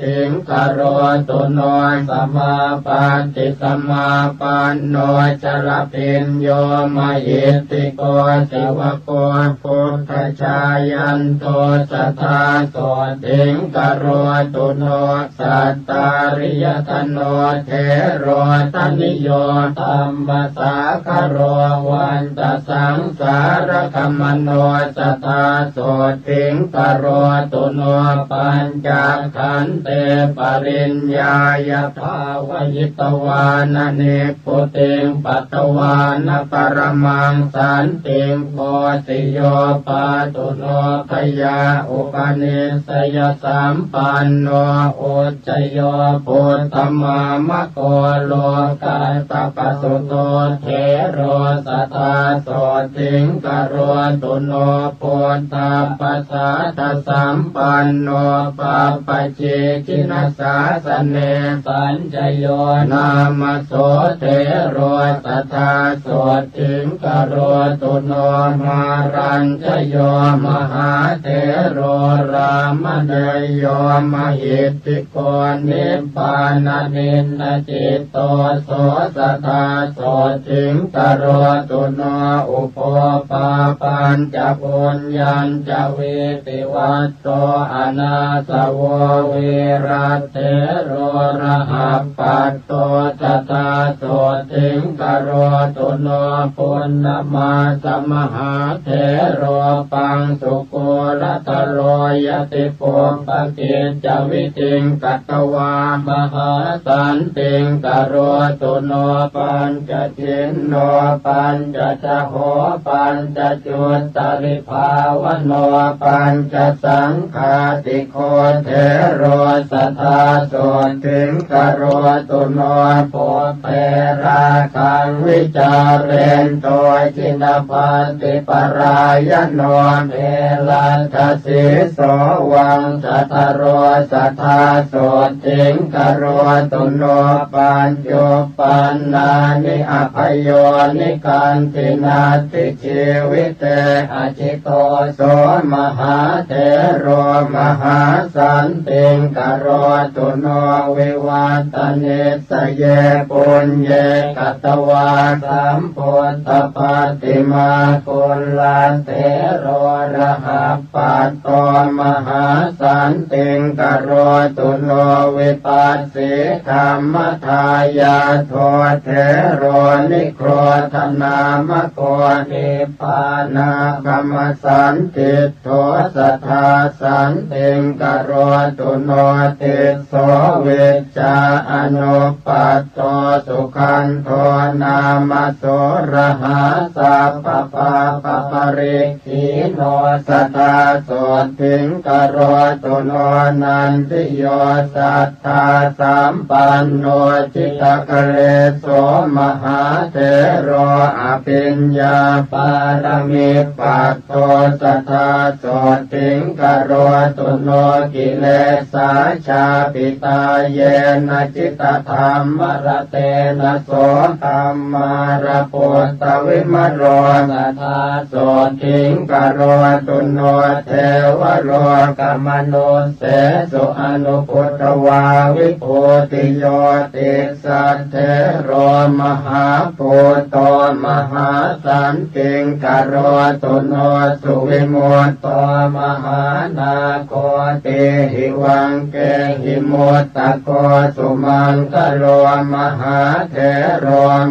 ถิงกโรตุโนสมาปันติสมาปันโนจรพิญโยมหิติโกสิวโกพุทธชายันโตสัทธาโสถิงกโรตุโนสัตตาริยธโนเทโรตนิโยธัมมสาคโรวันตสังสารคัมมโนสัทธาโสถิงกโรตุโนปัญจขันเตปริญญายภาวยิตวานเนปุติงปัตตวานปรมังสันติงโพธิโยปาตุโนพยาอุปนิสยสัมปันโนอุจจโยปุตตมามะโกโลกาตปสุโตเทโรสัทธาโสถิงกโรตุโนปุตตาปัสสะทสัมปันโนปะปะเจกินัสสาสเนสัญจโยนามโสเทโรสัทธาโสถิงกโรตุโนมารัญจโยมหาเถโรรามเนโยมหิตติโกนิพพานานินจิตโตโสสัทธาโสถิงกโรตุโนอุปปาปัญจปุญญัญจเวติวัตโตอนาสวเวรัตเถโรระหัปปัตโตสัทธาโสถิงกโรตุโนปุณณมาสมหาเถโรปังสุโกรัตโรยติปุปกิจจวิติงกัตตวามหาสันติงกโรตุโนปัญจทินโนปัญจจโหปัญจจุตตริภาวโนปัญจสังฆาติโคเถโรสัทธาโสถิงกโรตุโนโพเทราคังวิจา เรนโตจินปันติปรายโนเมลันทสิโสวังสัทโรสัทธาโสติงกโรตุโนปัญโยปันนานิอภโยนิกันตินาติชีวิเตอจิโตโสมหาเถโรมหาสันติงกโรตุโนวิวัตเนสเยปุญเยกัตวาสัมพุทธปฏิมาคุลาเถโรระหะปัตโตมหาสันติงกโรตุโนวิปัสสิธรรมทายาโทเถโรนิโครธนามโกนิปานากรรมสันติโทสัทธาสันติงกโรตุโนติโสวิจจาอนุปัตโตสุขันโทนามโสระหะสัพพปะปะปริขีโนสัทธาโสติงกโรตุโนนันติโยสัทธาสัมปันโนจิตกะเลโสมหาเถโรอภิญญาปารมิปัตโตสัทธาโสติงกโรตุโนกิเลสาชาปิตาเยนะจิตธรรมรเตนะโสธัมมาระปุตตวิมโรสัทธาโสติงกโรตุโนเทวโรกัมมโนเสสุอนุพุทธวาวิภูติโยติสัทเทโรมหาภูตโตมหาสันติงกโรตุโนสุวิมุตโตมหานาโคติหิวังเกหิมุตตะโกสุมังกโรมหาเถโร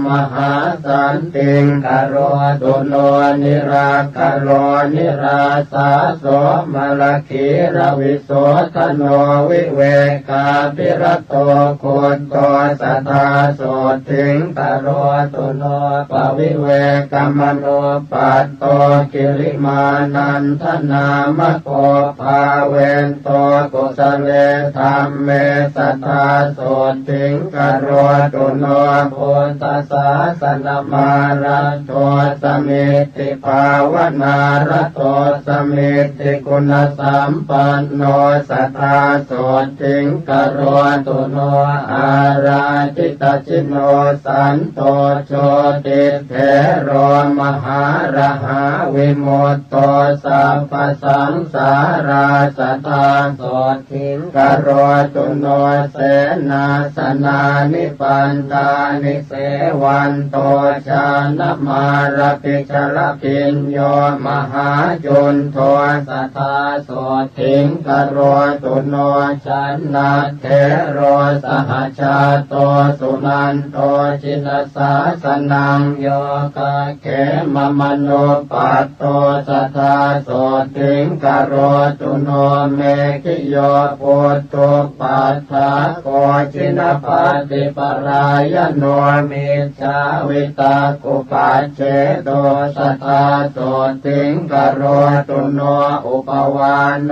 มหาสันติงกโรตุโนนิราคโรนิราสาโสมลคีรวิโสทโนวิเวกาปิรโตโคตโตสัทธาโสติงกโรตุโนปวิเวกมโนปัตโตกิริมานันทนามโกภาเวนโตกุสเลธรรมเมสัทธาโสติงกโรตุโนพุทธศาสนามารัตโตสมิติภาวนารัตโตสมิติคุณสัมปันโนสัทธาโสติงกโรตุโนอาราจิตจิโนสันโตโชติเถโรมหาระหะวิมุตโตสัพพสังสาราสัทธาโสติงกโรตุโนเสนาสนานิปันตานิเสวันโตชานมารปิชรปิญโยมหาจุนโทสัทธาโสติงกโรตุโนชันนาเถโรสหชาโตสุนันโตจินสาสนังโยกะเขมมโนปัตโตสัทธาโสติงกโรตุโนเมขิโยปุตโตปัฏฐาโกจินปัตติปรายโนมิจฉาวิตากุปัจเจโตสัทธาโสติงกโรตุโนอุปวานโน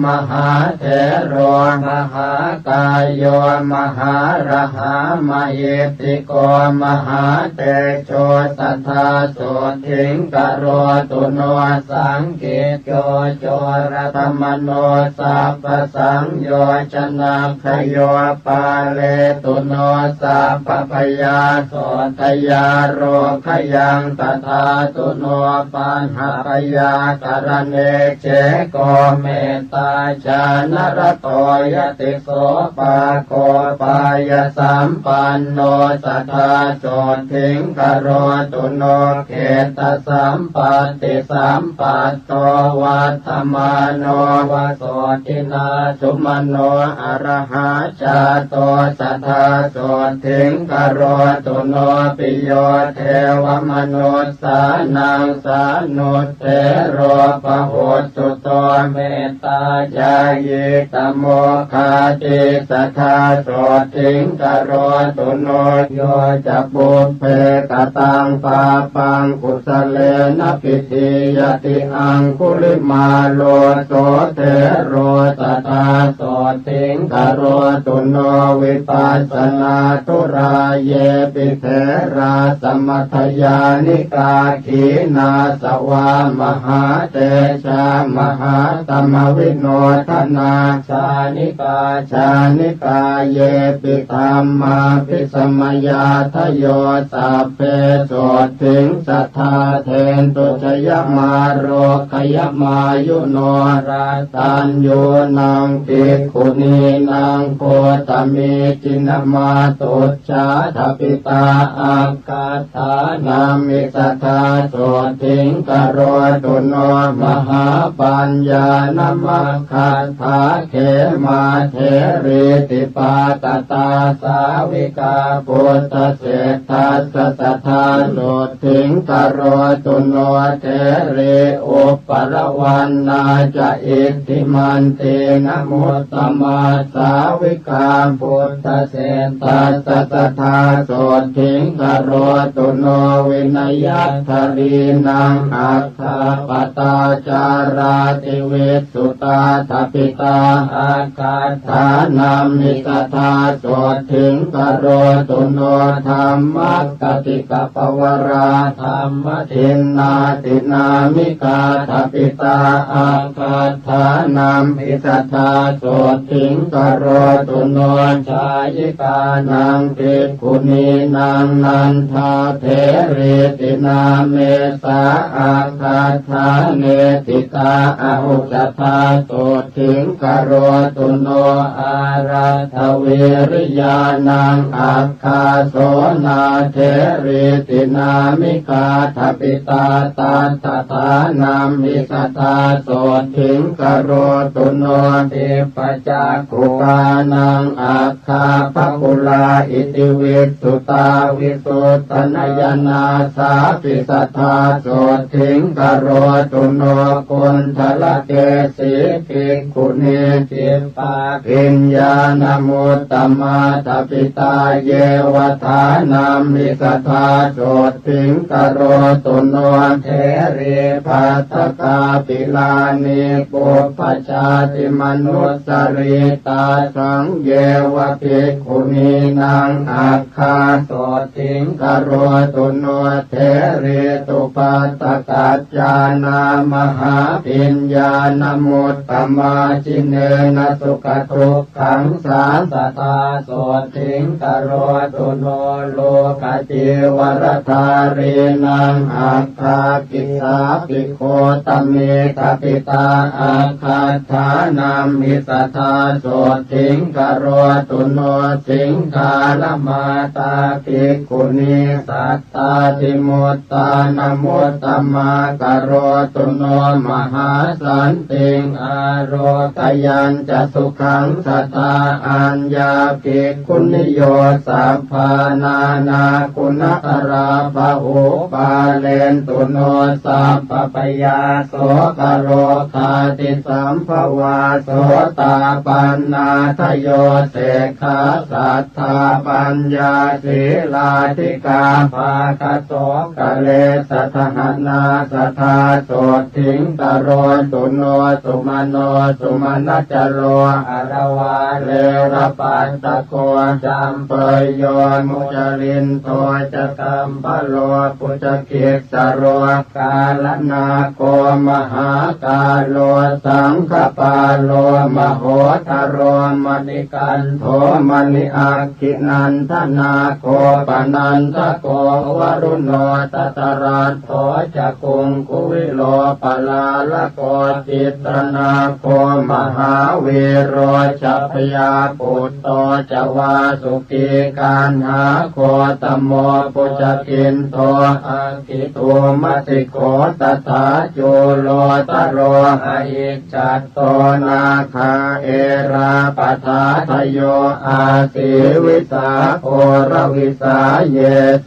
มหาเถโรมหากายโยมหาระหามหิติโกมหาเตโชสัทธาโสติงกโรตุโนสังเกตโยโจรธรรมโนสัพพสังโยชนะขโยปาเลตุโนสัพพพยาโสทยาโรขยังตถาตุโนปัญหาพยากรเนเจโกเมตตาชานรโตยติโสปาโคปายสัมปันโนสัทธาโสติงกโรตุโนเขตสัมปัตติสัมปัตโตวัฏมาโนวโสตินาสุมโนอรหาชาโตสัทธาโสติงกโรตุโนปิโยเทวมนุสสานังสานุเทโรปะโหตุโตเมตตาญายิตโมคาติสัทธาโสติงกโรตุโนโยจะปุเพกตังปาปังกุสเลนะปิติยติอังคุลิมาโลโสเทโรสัทธาโสติงกโรตุโนวิปัสสนาตุราเยปิเทราส มัทยานิกาขีนาสวามหาเตชะมหาตมวิโนทนาชานิกาชานิกาเยปิธรรมาภิสมยาทโยสัพเพโสติงสัทธาเทนตุชยมาโรคยมายุโนราตัญโยนังภิกขุนีนังโคตมิจินมาตุชาทปิตาอากาธานามิสัทธาโสติงกโรตุโนมหาปัญญานมัคคาถาเขมาเทรีติปาตตาสาวิกาปุตตเศรษฐาสัทธาโสติงกโรตุโนเทรีอุปรวันนาจะอิทธิมันเตนะโมตตมาสาวิกาปุตตเศรษฐาสัทธาโสติงกโรตุโนวินัยทารีนังอัคคาปตาจาราติเวสุตาทปิตาอากาธานามิสัทธาโสติงกโรตุโนธรรมกติกปวราธรรมทินนาตินามิกาทปิตาอากาธานามิสัทธาโสติงกโรตุโนชายิกานังภิกขุนีนังนันทาเถรีตินาเมสาอากาธาเนติตาอาหุจธาโสติงกโรตุโนอาราทเวริยานังอัคคาโสนาเถรีตินามิกาทปิตาตาตถานามิสัทธาโสติงกโรตุโนเทปจักขุปานังอัคคาภคุลาอิติวิสุตาวิสุตตนยนาสาปิสัทธาโสติงกโรตุโนกุณฑลเกสีภิกขุนีจิปปาปิญญาณมุตตมาทปิตาเยวทานามิสัทธาโสติงกโรตุโนเทรีภัตตกาปิลานิปุปปชาติมนุสสริตาสังเยวภิกขุนีนังอัคคาโสติงกโรตุโนเทรีตุปัตตกัจจานามหาปิญญาณมุตตมาจิเนนะสุขทุกขังสาสตาโสติงกโรตุโนโลกจิวรธารีนังอัคคากิสาภิกโคตเมตปิตาอาคาธานามิสัทธาโสติงกโรตุโนสิงคาลมาตาภิกขุนีสัตตาติมุตตานมุตตมากโรตุโนมหาสันติงอโรกยัญจะสุขังสัตตาอัญญาภิกขุนิโยสัพพานานาคุณตราภะโหปาเลนตุโนสัพพปยาโสกโรคาติสัมภวาโสตาปันนาทโยเสขาสัทธาปัญญาศีลาธิกาภาคโสกะเลสัทหนาสัทธาโสติงกโรตุโนสุมาโนสุมาณจโรอรวาเลระปัสสโกจัมเปยโยมุจลินโตจะกัมปโลปุจเกสโรกาลนาโกมหากาโลสังฆปาโลมโหทโรมณิกันโทมณิอาคินันทนาโกปนันทโกวรุณโนตตรัสโตจะกุงกุวิโลปลาละโกจิตรนาโกมหาเวโรจัพยาปุตโตจะวาสุกีการหาโคตโมปุจกินโตอังคิโตมัติโกตถาโจโลตโรหะอิจัตโตนาคาเอราปทาทโยอาสิวิสาโอรวิสาเย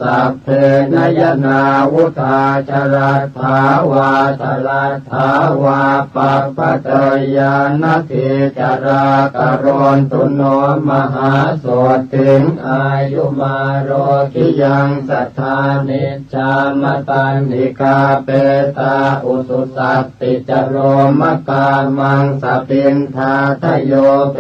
สัพเพนยนาวุธาจรัตถาวาตลัตถาวาปัปปะเตยานทิจารากรณตุโนมหาโสติงอายุมาโรกิยังสัทธานิจจามตันนิกาเปตาอุสุสัตติจโรมกามังสปินทาทโยเป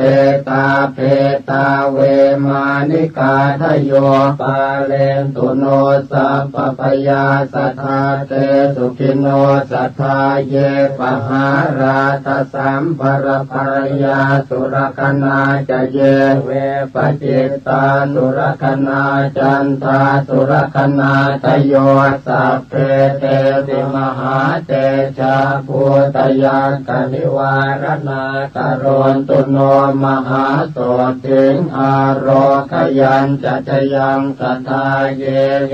ตาเวมานิกาทโยปาเลนตุ โนสัพพพยาสัทธาเตสุขิโนสัทธาเยปหาราทสัมภรภรยาสุรคนาจะเยเวปจิตตาสุรคนาจันทาสุรคนาตโยสัพเพเตติมหาเตชะภูตยังกนิวารณากโรนตุโนมหาโสติงอารคยันจะจยังสัทธาเย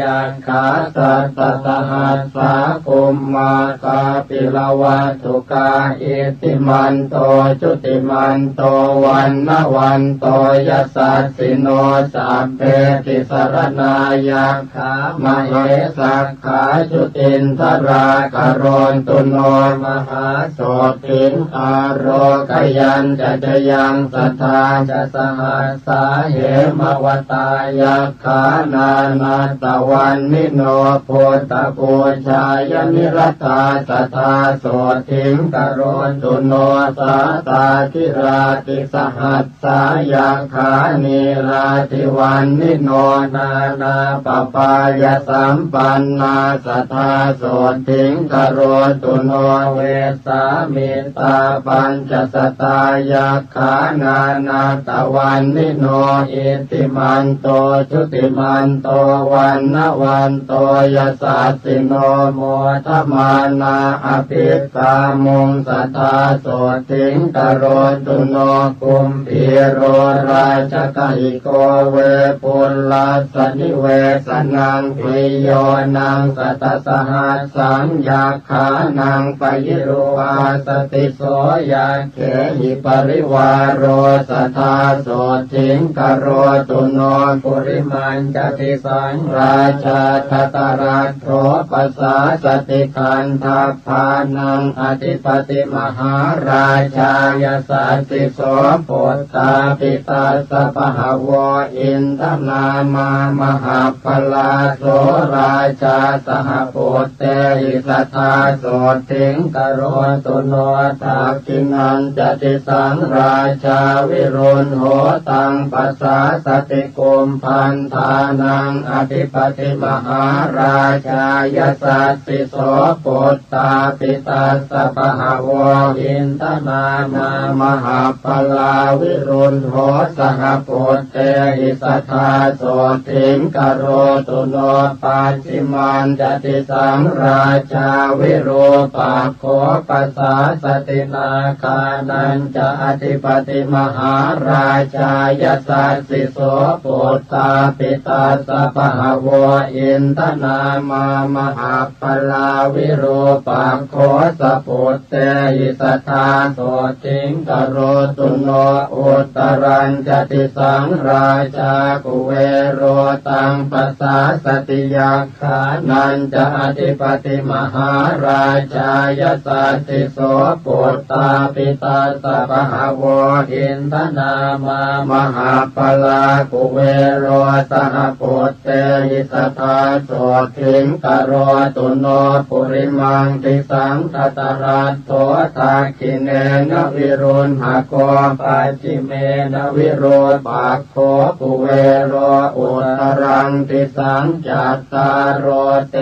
ยังขาสัตตสหัสสาคุมมาคาปิลวัตถุกาอิติมันโตจุติมันโตวันนวันโตยัสสัสสิโนสัพเพติสรณายังขามเหสักขาจุตินทรากโรนตุโนมหาโสติงอารคยันจะจยังสัทธาจะสหัสสาเหมวตายักขานานาตวันนิโนโพตปูชายนิรัตตาสัทธาโสติงกโรนตุโนสาตาธิราติสหัสสายักขานิราติวันนิโนนานาปปายสัมปันนาสัทธาโสติงกโรนตุโนเวสามิตาปัญจสตายักขานานาตวันนิโนอิติมันโตชุติมันโตวันนวันโตยัสสัสสิโนโมทมานาอภิกามุงสัทธาโสติงกโรนตุโนกุมพีโรราชกหิโกเวปุลลาสนิเวสนังปิโยนังสัตตสหัสสังยักขานังปยิโรอาสติโสยักเขหิปริวารโรสัทธาโสติงกโรตุโนปุริมันจติสังราชาทัตรัตโถปัสสาสติคันทัพพานังอธิปติมหาราชายสัสสิโสโพธาปิตาสปหาวอินทนามามหาพลาโสราชาสหโพเตหิสัทธาโสติงกโรตุโนทักขินันจติสังราชาวิรุณโหตังปัสสาสติกุมพันธานังอธิปติมหาราชายสัสสิโสโพธาปิตาสปหาวอินทนามามหาพลาวิรุณโหสหโพเตหิสัทธาโสติงกโรตุโนปัจฉิมันจติสังราชาวิโรปักโขปัสสาสตินาคานันจะอธิปติมหาราชายสัสสิโสโพธาปิตาสปหาวอินทนามามหาพลาวิโรปักโขสปุตเตหิสัทธาโสติงกโรตุโนอุตรัญจติสังราชากุเวโรตังปัสสาสติยักขานันจะอธิปติมหาราชายสัสสิโสปุตตาปิตาสปหาวอินทนามามหาพลากุเวโรสหปุตเตหิสัทธาโสติงกโรตุโนปุริมังติสังทัตรัตโถทักขิเนนวิรุณหโกปัจฉิเมนวิโรปักโขกุเวโรอุตรังติสังจัตตารโรเต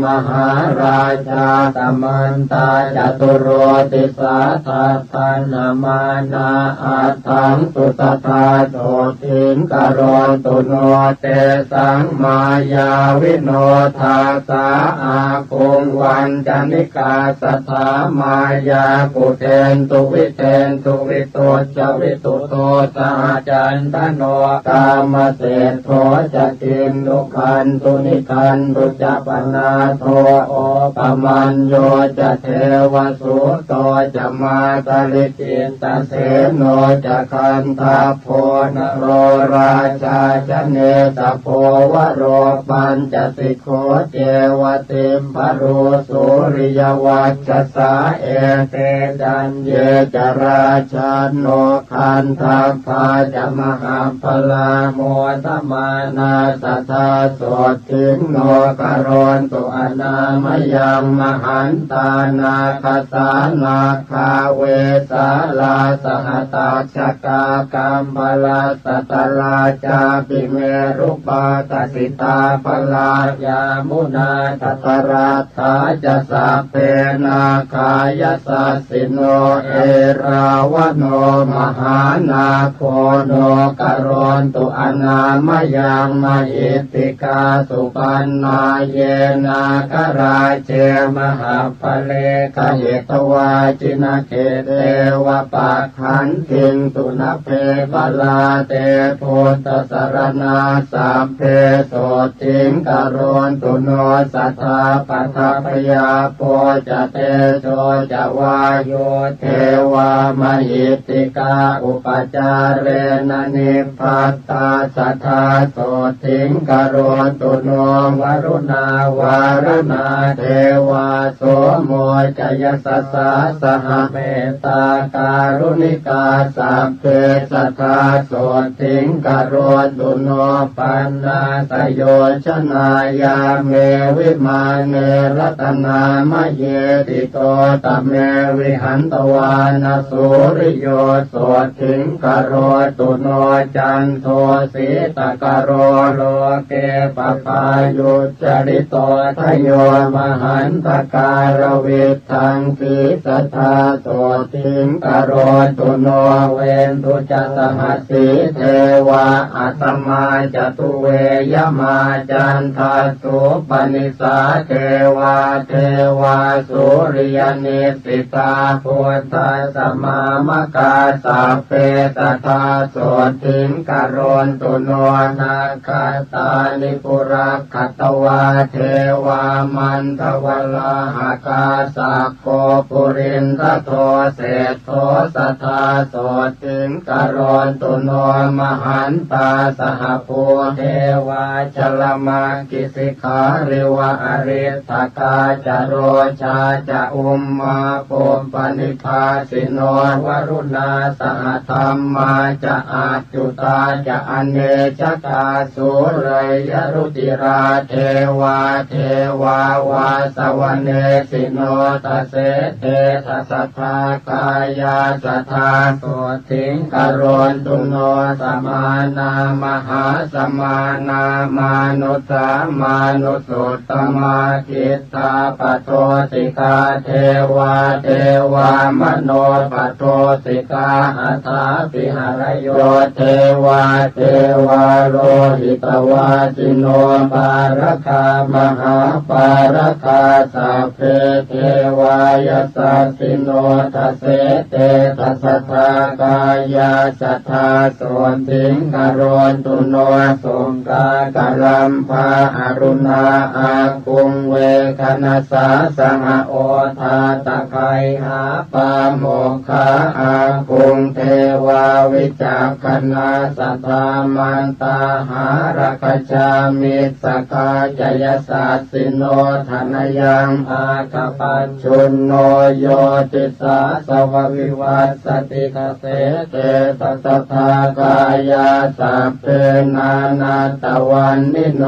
มหาราชาตมันตาจตุโรติสาทัตถนามานาอัตถังสุตตาโสติงกโรตุโนเตสังมายาวิโนทาสาอาคงวันจันิกาสัทธามายากุเทนตุวิเทนตุวิโตจวิตุโตสาจันทโนกามเศษโทจะกินนุคันตุนิคันตุจะปนาโทโอปมันโยจะเทวสุโตจะมาตลิกินตเสโนจะคันทาโพนโรราชาจะเนตโพวโรปัญจสิกโขเจวติมปรุสุริยวัชสาเอเตจันเยจราชาโนคันทัพพาจะมหาพลาโมทมานาสัทธาโสติงโนกโรนตุอนามยังมหันตานาคสานาคาเวสาลาสหตาชกากัมพลาสตลาจาปิเมรุปาตสิต ตาปลายามุนาทัตราธาจะสัพเพนาคายสัสสิโนเอราวโนมหานาโคโนกโรนตุอนามยังมหิติกาสุปันนาเยนาคราเจมหาภเลกเหตวาจินาเกเตวะปะขันติงตุนะเพบาลาเตพุทธสรณาสัพเพโสติงกโรนตุโนสัทธาปัทพยาโพจะเตโชจะวาโยเทวามหิติกาอุปจาเรนนิพพัตตาสัทธาโสติงกโรนตุโนวรุณาวารณาเทวาโสโมจยสัสสะสหเมตตาการุณิกาสัพเพสัทธาโสติงกโรนตุโนปันนาสโยชนายาเมวิมาเนรัตนามะเยติโตตะเมวิหันตวานาสุริโยโสติงกโรตุโนจันโทสีตะกโรโลเกปปายุจริโตทโยมหันตการวิทังสีสัทธาโสติงกโรตุโนเวนตุจัสหัสสีเทวาอัตมาจตุเวยมาจันทาสุปนิสาเทวาเทวาสุริยนิสิตาพุทธสมามกาสัพเพสัทธาโสติงกโรนตุโนนาคาตานิปุระคัตวาเทวามันทวลาหากาสักโกปุรินทโทเศธโทสัทธาโสติงกโรนตุโนมหันตาสหภูเทวาชลมากิสิขาริวะอริทกาจโรชาจะอุมมาปุมปนิภาสิโนวรุณาสหธรรมาจะอาจุตาจะอเนชกาสุเรยรุจิราเทวาเทวาวาสวเนสิโนตเสเททัสสะกายาสัทธาโสติงกโรนตุโนสมานามหาสมานามานุสามานุสุตตมาคิตตาปโทสิกาเทวาเทวามโนปโทสิกาอัฏฐาปิหารโยเทวาเทวาโลหิตวาจิโนปารคามหาปารคาสัพเพเทวายสัสสิโนทัสเสเตทัสสะกายาสัทธาโสติงกโรนตุโนสงกากรัมภาอรุณาอาคุงเวคณสาสหโอทาตะไคหาปาโมคคาอาคุงเทวาวิจักขณาสัทธามันตาหารคชามิสกาจยสัสสิโนธนยังอาคปัจจุนโนโยติสาสววิวัสสติกเสเตตัสสะกายาสัพเพนานาตวันนิโน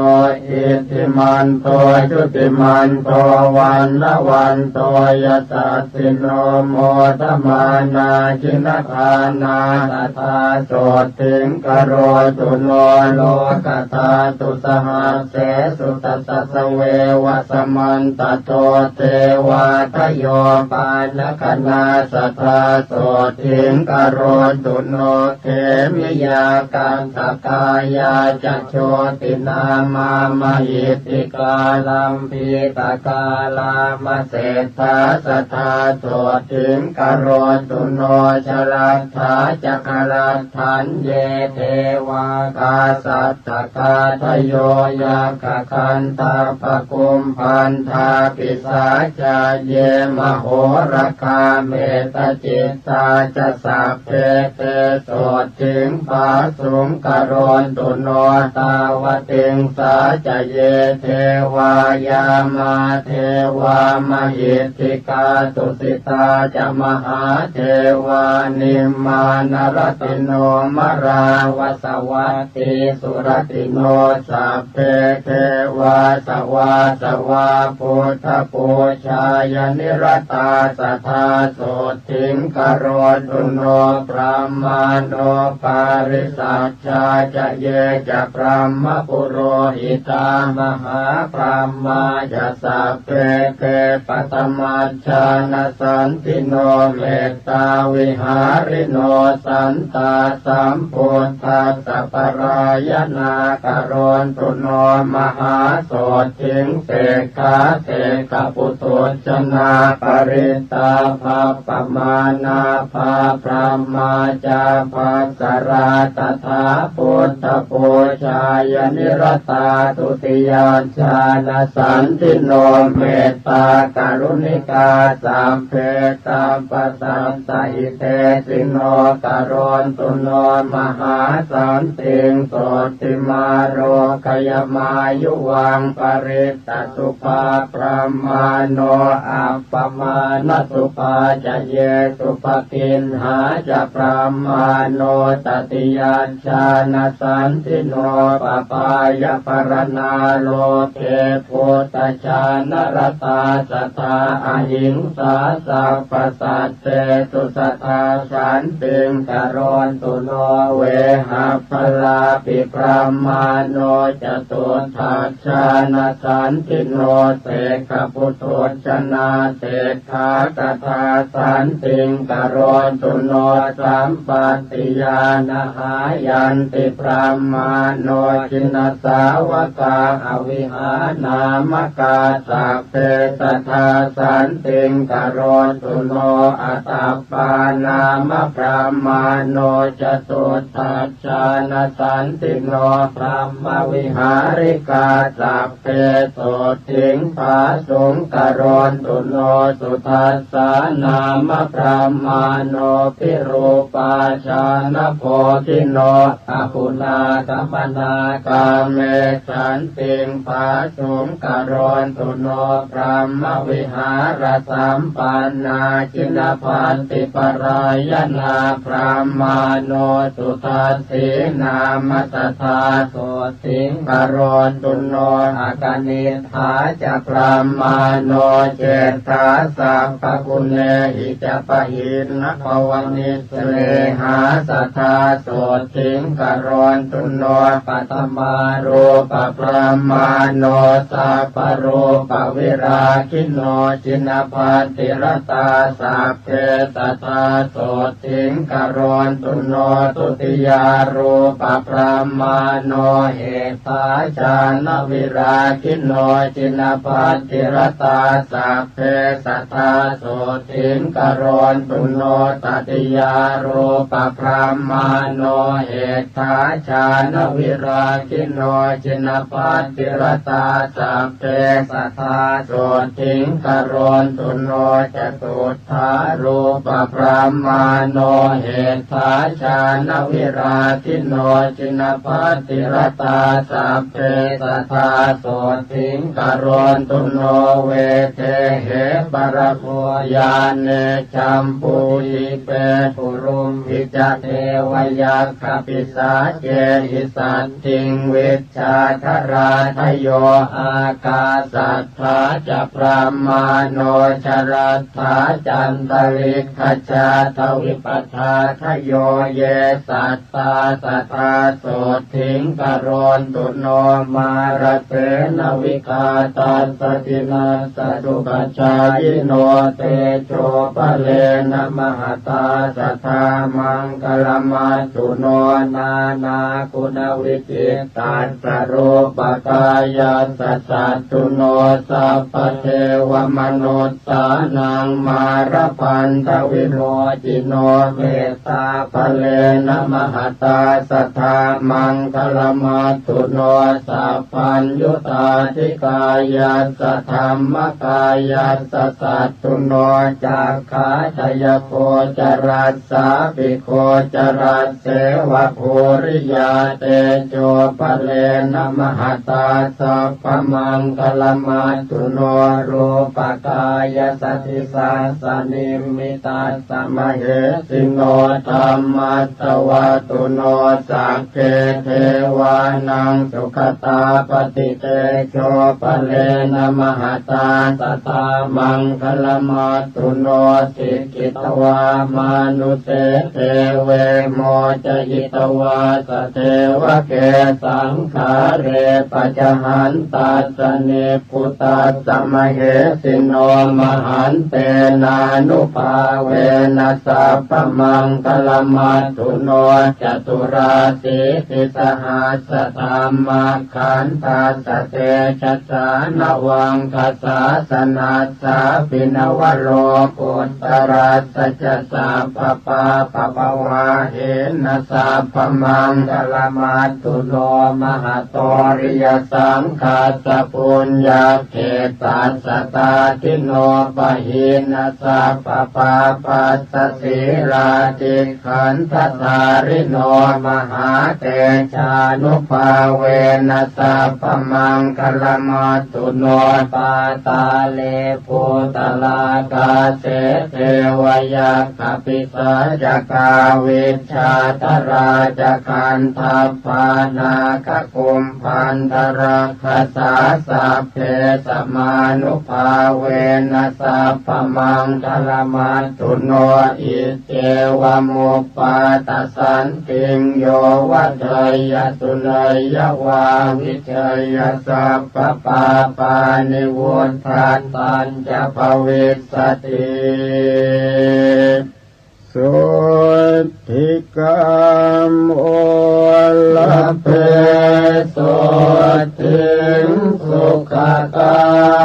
อิติมันโตจุติมันโตวันละวันโตยสัสสิโนโมทมานาจินทานาสัทธาโสติงกโรตุโนโลกตาตุสหัสเสสุตสัสเววะสมันตโตเทวาทโยปานคณาสัทธาโสติงกโรตุโนเขมิยากันตกายาจะโชตินามามหิติกาลัมพีตกาลามเศรษฐาสัทธาโสติงกโรตุโนชลัทธาจักรัตถันเยเทวากาสัตตกาทโยยากคันตาปกุมพันธาปิสาจาเยมโหรคาเมตจิตตาจะสัพเพเตโสติงปาสุงกโรนตุโนตาวติงสาจเยเทวายามาเทวามหิติกาตุสิตาจะมหาเทวานิมมานรติโนมราวสวัตติสุรติโนสัพเพเทวาสวาสวาพุทธปูชายนิรตาสัทธาโสติงกโรตุโนพระมาโนปาริสัชชาจะเยจะพระมปุ โรหิตามหาพรหมาจะสัพเพเกปตมัชฌานสันติโนเมตตาวิหาริโนสันตาสัมพุทธัสสะปรายนาการโรนตุโนมหาโสติงเสกขาเสกปุถุชนาปริตาภาปมานาภาพระมาจาภาสราตถาพุทธปูชายนิรตาตุติยาชาณสันติโนเมตตากรุณิกาสัมเพตาปัสสันตอิเตสิโนกโรนตุโนมหาสันติงโสติมาโรคยมายุวังปริตตสุภาพระมาโนอัปปมาณสุภาจะเยสุปกินหาจะพระมาโนตติยาชาณสันติโนปปายปรณาโลเกพุตตชานรตาสัทธาอหิงสาสัพพสัตเตตุสัทธาสันติงกโรนตุโนเวหะพลาปิพระมาโนจตุทัชชานสันติโนเสกปุถุชนาเสกขาตถาสันติงกโรนตุโนสัมปติญาณหายันติพระมาโนจินสาวกาอวิหานามกาสัพเพสัทธาสันติงกโรนตุโนอัตตปานามพระมาโนจตุทัชชานสันติโนพระมวิหาริกาสัพเพโสติงภาสุงกโรนตุโนสุทัสสานามพระมาโนปิรูปาชานโพธิโนอปุนากัมปนากาเมสันติงภาสุงกโรนตุโนพระมวิหารสัมปันนาจินพันติปรายนาพระมาโนสุทัสสีนามัสสาโสติงกโรนตุโนอากานิฐาจะพระมาโนเจตาสัพพกุเนหิจปะหินภวนิสเลหาสัทธาโสติงกโรนตุโนปัตมารูปพระมาโนสัพพรูปวิราคิโนจินพันติรตาสัพเพสัทธาโสติงกโรนตุโนตุติยารูปพระมาโนเหตาจานวิราคิโนจินพันติรตาสัพเพสัทธาโสติงกโรนตุโนตติยารูปพระมาโนเหตาจานวิราคิโนจินพันติรตาสัพเพสัทธาโสติงกโรนตุโนจตุทารูปพระมาโนเหตาจานวิราคิโนจินพันติรตาสัพเพสัทธาโสติงกโรนตุโนเวเทเหปรโภยานเนจัมปุยิเปปุรุมพิจเทวยัคขปิสาเจหิสัตติงวิชชาคราทโยอากาสัทธาจะพระมาโนชรัตถาจันตริกขจาทวิปัฏฐาทโยเยสัตตาสัทธาโสทิงกโรนตุโนมารเตนวิกาตัสสตินาสตุปัจจายโนเตโชปะเลนะมหตาสัทธามังคลมัสสุโนนานาคุณวิจิตัสสะรูปกายาสัสสะตุโนสัพพเทวมนุสสานังมารพันธวิโมจิโนเมตตาภะเลนะมหตาสัทธามังคลมัสสุโนสัพพัญญุตาธิกายาสัทธรรมกายาสัสสะตุโนจักขาทยโคจรัสสาปิโคจรัสเสวะภูริยาเตโจปะเลนะมหตาสัพพมังคลมัสสุโนรูปกายสัทธิสาสนิมิตาสมเหสิโนธรรมัสสวะตุโนสักเกเทวานังสุขตาปฏิเตโชปะเลนะมหตาสัทธามังคลมัสสุโนสิกิตวามานุเสเทเวโมจยิตวาสเทวะเกสัง ฆาเรปัจจหันตัสสเนพุตตัสสมเหสิโนมหันเตนานุภาเวนัสสะปะมังคลมัตถุโนจตุราสีสิสหัสธรรมขันธัสสะเตชัสสานวังคสาสนัสสะปินวโรปุตตรัสสะจะสัพพปาปะภวาเหนะสัพพมังคลมัตถุโนมหาโตริยสังฆาสปุญญาเขตัสสตาทิโนปะหินะสัพพปาปัสสสีราติขันธสาริโนมหาเตชานุภาเวนัสสะปะมังคลมัตถุโนปาตาเลภูตลากาเสเทวยักขปิสาจกาวิชชาตราจคันทัพพานาคกุมพันธรักขสาสัพเพสมานุภาเวนัสสะปะมังคลมัตถุโนอิเจวะมุปปาตสันติงโยวัฏยสุนัยวาวิเชยสัพพปาปานิวุฒันตัญจะภวิสสติสุทิกามโอลเพสุทิงสุขกา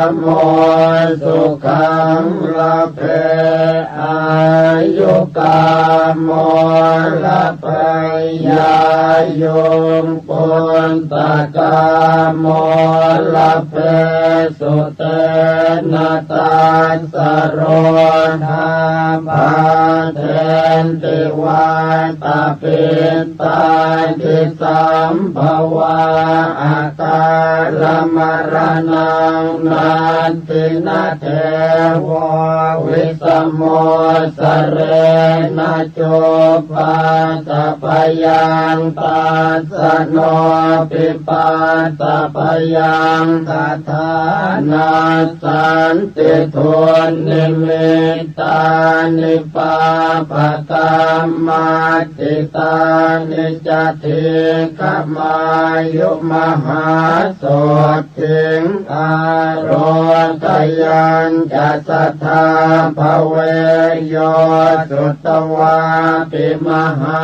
มโมสุขังละเพอายุกามโมละเพยายุงปุนตกามโมละเพสุเตนะตัสสะโรธาภาเทนติวาตาปิตาทิสัมภวะอาตาลมรณังนันตินาเทววิสมโมสเรนะโจปาตปยังตัสสะโนปิปาตปยังตถานาสันติทุนนิมิตตานิปาปะกรรมาติตานิจติขมายุมหาโสติงอารทยันจะสัทธาภเวโยสุตวาปิมหา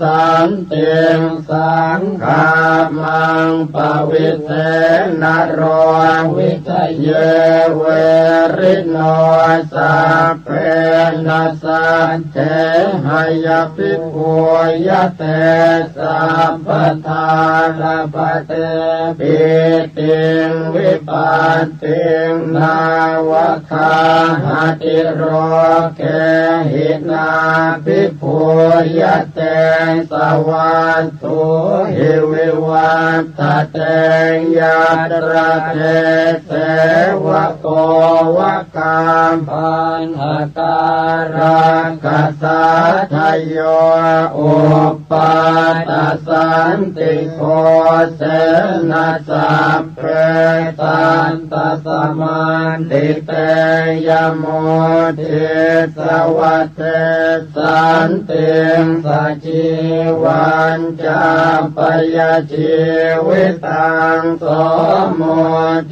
สันติงสังฆามังปวิเทนโรวิทะเยเวริโนสัพเพนัสสัจเจหายภิกขุยะเตสัพพทานาปเตปิติงวิปัสติงนาวคาหติโรเกหินาภิกขุยะเตสวัสสุหิวิวัตเตยัตระเทเสวะโกวะกามปัญหาการังกัสสะทโยอุปปาตสันติโกเสนะสัพเพตันตสมันติเตยโมทิสวัตเตสันติงสัจจิวันจาปยชีวิตังโสโม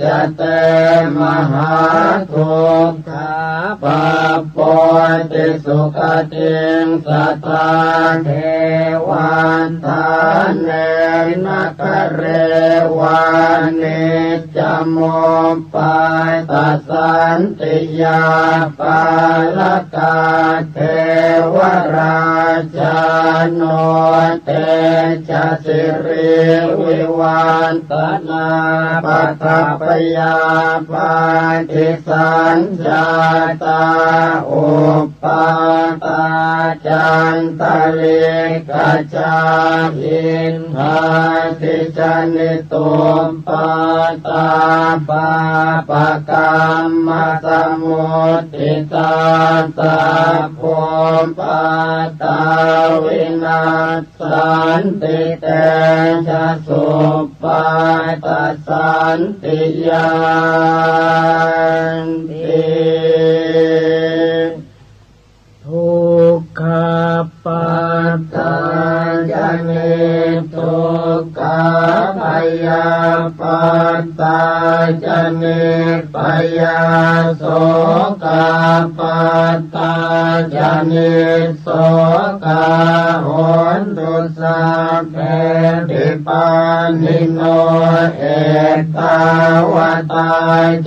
จเตมหาทุกขาปะปติสุขติงสัตตาเทวันทานเนนักเรวานิจโมปาตสันติยาปาลกาเทวราชโนเตจสิริวิวันตนาปัตตปยาปาติสัญจาตาอุปปาตาจันตะเลกาจาอินทาติจานิตุมปาตาปาปะกรรมสมุติตาตาภูมปาตาวินาสันติเตชะสุปาตสันติยานติทุกขปัตตา จเนทุกขาพยาปัตตาจเนปยาโสกาปัตตาจเนโสกาโหนตุสัพเพติปานิโนเอตาวตา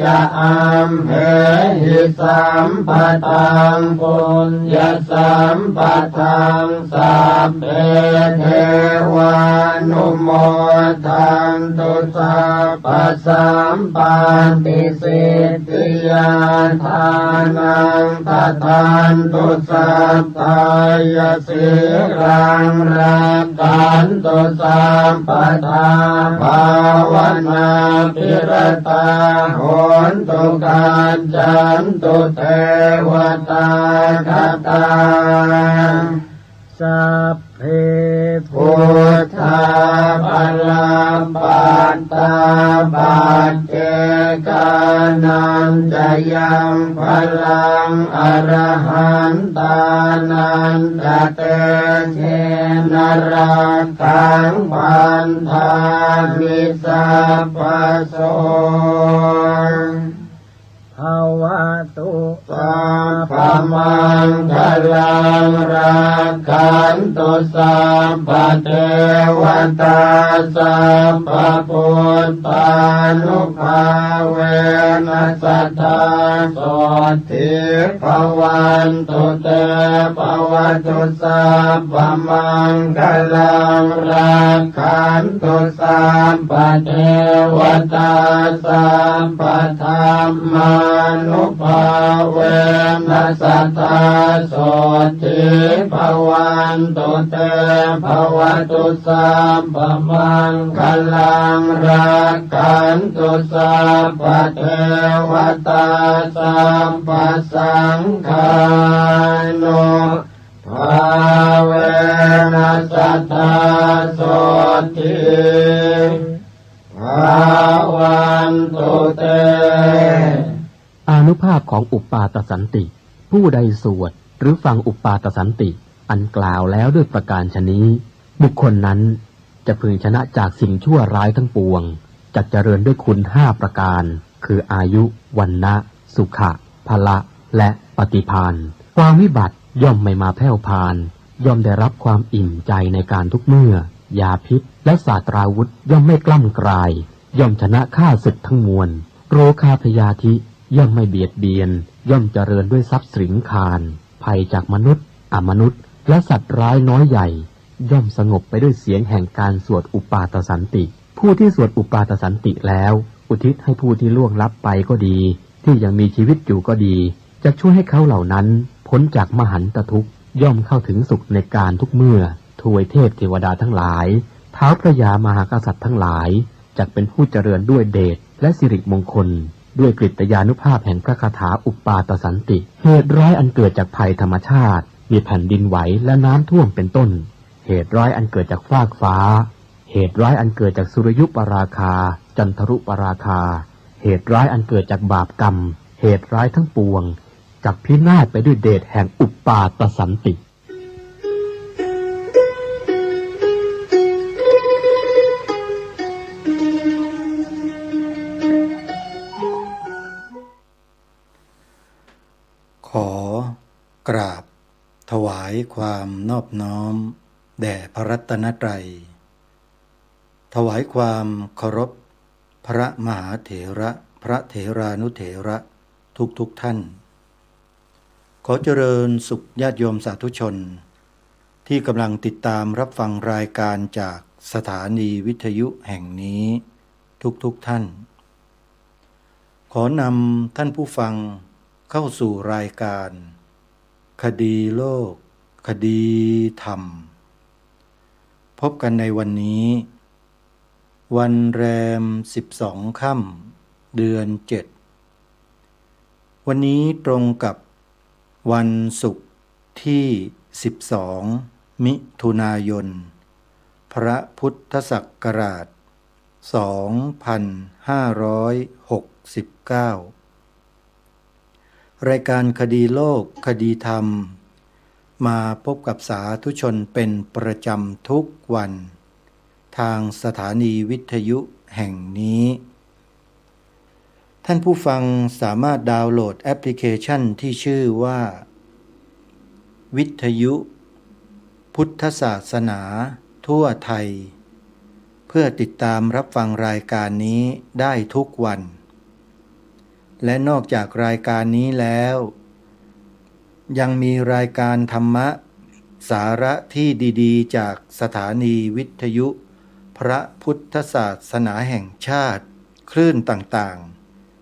จะอัมเหหิสัมปตังปุญญสัมปตังสัพเพเทวานุโมทันตุสัพพสัมปันติสิทธิยาทานังตถานตุสัพพายสิรังรักขันตุสัมปทาภาวนาภิรตาโหนตุกัจจันตุเทวตาคตาสัพเพพุทธาภลัมปัตตาปัจเจกานันจะยังพลังอรหันตานันจะเตเชนรักขังพันธามิสัพพโสภวตุสัพพมังคลังรักขันตุสัพพเทวตาสัพพพุทธานุภาเวนัสสทาโสทิภวันตุเตภวตุสัพพมังคลังรักขันตุสัพพเทวตาสัพพธรรมานุภาเวนัสสทาโสทิภวันตุเตภวตุสัพพมังคลังรักขันตุสัพพเทวตาสัพพสังฆานุภาเวนัสสทาโสทิภวันตุเตอานุภาพของอุปปาตสันติผู้ใดสวดหรือฟังอุปปาตสันติอันกล่าวแล้วด้วยประการฉนี้บุคคลนั้นจะพึงชนะจากสิ่งชั่วร้ายทั้งปวงจักเจริญด้วยคุณ5ประการคืออายุวันนะสุขะพละและปฏิภาณความวิบัติย่อมไม่มาแผ่วพานย่อมได้รับความอิ่มใจในการทุกเมื่อยาพิษและศาสตราวุธย่อมไม่กล้ำกลายย่อมชนะข้าศึกทั้งมวลโรคาพยาธิย่อมไม่เบียดเบียนย่อมเจริญด้วยทรัพย์สินคารภัยจากมนุษย์อมนุษย์และสัตว์ร้ายน้อยใหญ่ย่อมสงบไปด้วยเสียงแห่งการสวดอุปาทสันติผู้ที่สวดอุปาทสันติแล้วอุทิศให้ผู้ที่ล่วงลับไปก็ดีที่ยังมีชีวิตอยู่ก็ดีจะช่วยให้เขาเหล่านั้นพ้นจากมหันตทุกข์ย่อมเข้าถึงสุขในการทุกเมื่อทวยเทพเทวดาทั้งหลายท้าวพระยามหากษัตริย์ทั้งหลายจักเป็นผู้เจริญด้วยเดชและสิริมงคลด้วยกฤตยานุภาพแห่งพระคาถาอุปปาตสันติเหตุร้ายอันเกิดจากภัยธรรมชาติมีแผ่นดินไหวและน้ำท่วมเป็นต้นเหตุร้ายอันเกิดจากฟากฟ้าเหตุร้ายอันเกิดจากสุริยุปราคาจันทรุปราคาเหตุร้ายอันเกิดจากบาปกรรมเหตุร้ายทั้งปวงจักพินาศไปด้วยเดชแห่งอุปปาตสันติขอกราบถวายความนอบน้อมแด่พระรัตนตรัยถวายความเคารพพระมหาเถระพระเถรานุเถระทุกท่านขอเจริญสุขญาติโยมสาธุชนที่กำลังติดตามรับฟังรายการจากสถานีวิทยุแห่งนี้ทุกท่านขอนำท่านผู้ฟังเข้าสู่รายการคดีโลกคดีธรรมพบกันในวันนี้วันแรม12 ค่ำเดือน 7วันนี้ตรงกับวันศุกร์ที่12มิถุนายนพระพุทธศักราช2569รายการคดีโลกคดีธรรม มาพบกับสาธุชนเป็นประจำทุกวันทางสถานีวิทยุแห่งนี้ท่านผู้ฟังสามารถดาวน์โหลดแอปพลิเคชันที่ชื่อว่าวิทยุพุทธศาสนาทั่วไทยเพื่อติดตามรับฟังรายการนี้ได้ทุกวันและนอกจากรายการนี้แล้วยังมีรายการธรรมะสาระที่ดีๆจากสถานีวิทยุพระพุทธศาสนาแห่งชาติคลื่นต่าง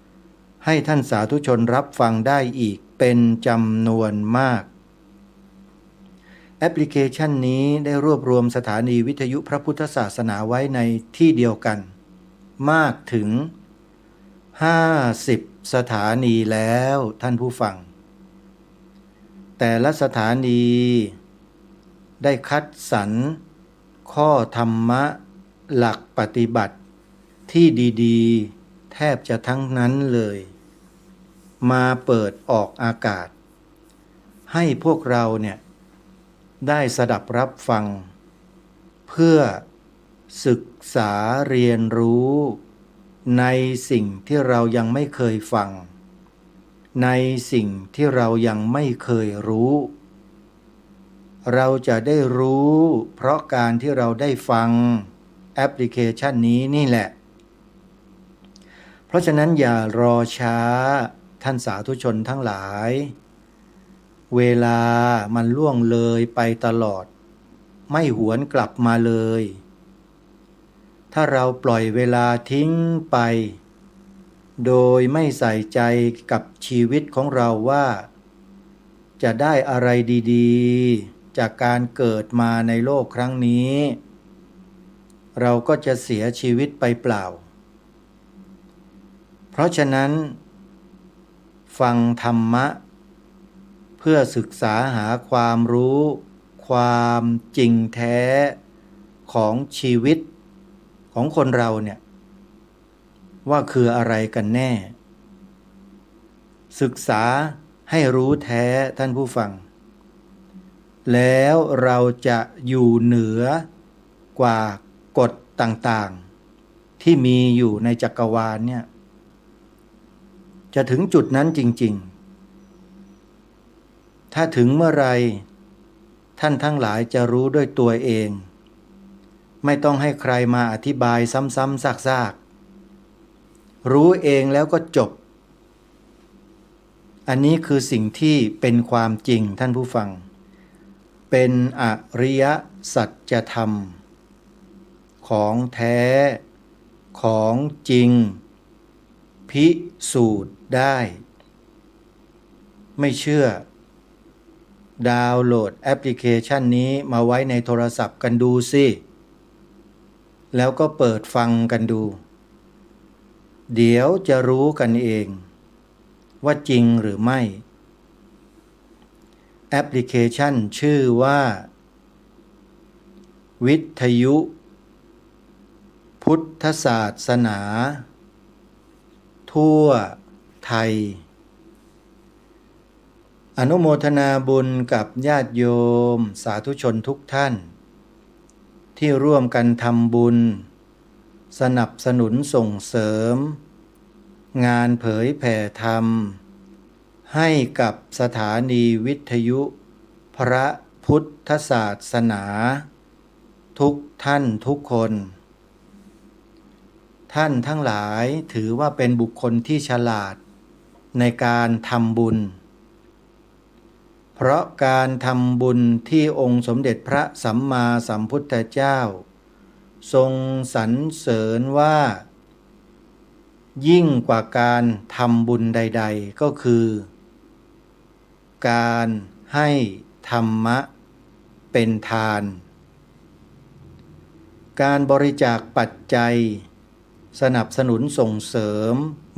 ๆให้ท่านสาธุชนรับฟังได้อีกเป็นจำนวนมากแอปพลิเคชันนี้ได้รวบรวมสถานีวิทยุพระพุทธศาสนาไว้ในที่เดียวกันมากถึง50 สถานีแล้วท่านผู้ฟังแต่ละสถานีได้คัดสรรข้อธรรมะหลักปฏิบัติที่ดีๆแทบจะทั้งนั้นเลยมาเปิดออกอากาศให้พวกเราเนี่ยได้สดับรับฟังเพื่อศึกษาเรียนรู้ในสิ่งที่เรายังไม่เคยฟังในสิ่งที่เรายังไม่เคยรู้เราจะได้รู้เพราะการที่เราได้ฟังแอปพลิเคชันนี้นี่แหละเพราะฉะนั้นอย่ารอช้าท่านสาธุชนทั้งหลายเวลามันล่วงเลยไปตลอดไม่หวนกลับมาเลยถ้าเราปล่อยเวลาทิ้งไปโดยไม่ใส่ใจกับชีวิตของเราว่าจะได้อะไรดีๆจากการเกิดมาในโลกครั้งนี้เราก็จะเสียชีวิตไปเปล่าเพราะฉะนั้นฟังธรรมะเพื่อศึกษาหาความรู้ความจริงแท้ของชีวิตของคนเราเนี่ยว่าคืออะไรกันแน่ศึกษาให้รู้แท้ท่านผู้ฟังแล้วเราจะอยู่เหนือกว่ากฎต่างๆที่มีอยู่ในจักรวาลเนี่ยจะถึงจุดนั้นจริงๆถ้าถึงเมื่อไรท่านทั้งหลายจะรู้ด้วยตัวเองไม่ต้องให้ใครมาอธิบายซ้ำๆซากๆรู้เองแล้วก็จบอันนี้คือสิ่งที่เป็นความจริงท่านผู้ฟังเป็นอริยสัจธรรมของแท้ของจริงพิสูจน์ได้ไม่เชื่อดาวน์โหลดแอปพลิเคชันนี้มาไว้ในโทรศัพท์กันดูสิแล้วก็เปิดฟังกันดูเดี๋ยวจะรู้กันเองว่าจริงหรือไม่แอปพลิเคชันชื่อว่าวิทยุพุทธศาสนาทั่วไทยอนุโมทนาบุญกับญาติโยมสาธุชนทุกท่านที่ร่วมกันทำบุญสนับสนุนส่งเสริมงานเผยแผ่ธรรมให้กับสถานีวิทยุพระพุทธศาสนาทุกท่านทุกคนท่านทั้งหลายถือว่าเป็นบุคคลที่ฉลาดในการทำบุญเพราะการทำบุญที่องค์สมเด็จพระสัมมาสัมพุทธเจ้าทรงสรรเสริญว่ายิ่งกว่าการทำบุญใดๆก็คือการให้ธรรมะเป็นทานการบริจาคปัจจัยสนับสนุนส่งเสริม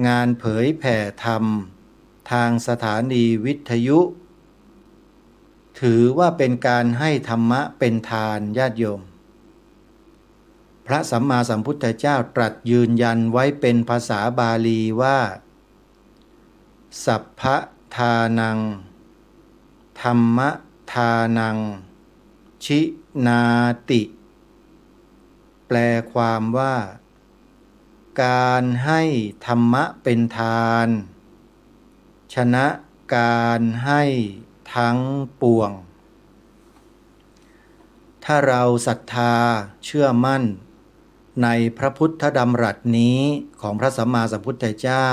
งานเผยแผ่ธรรมทางสถานีวิทยุถือว่าเป็นการให้ธรรมะเป็นทานญาติโยมพระสัมมาสัมพุทธเจ้าตรัสยืนยันไว้เป็นภาษาบาลีว่าสัพพะทานังธรรมะท ทานัง ชินาติ แปลความว่า การให้ธรรมะเป็นทาน ชนะการให้ทั้งปวง ถ้าเราศรัทธาเชื่อมั่นในพระพุทธดำรัสนี้ของพระสัมมาสัมพุทธเจ้า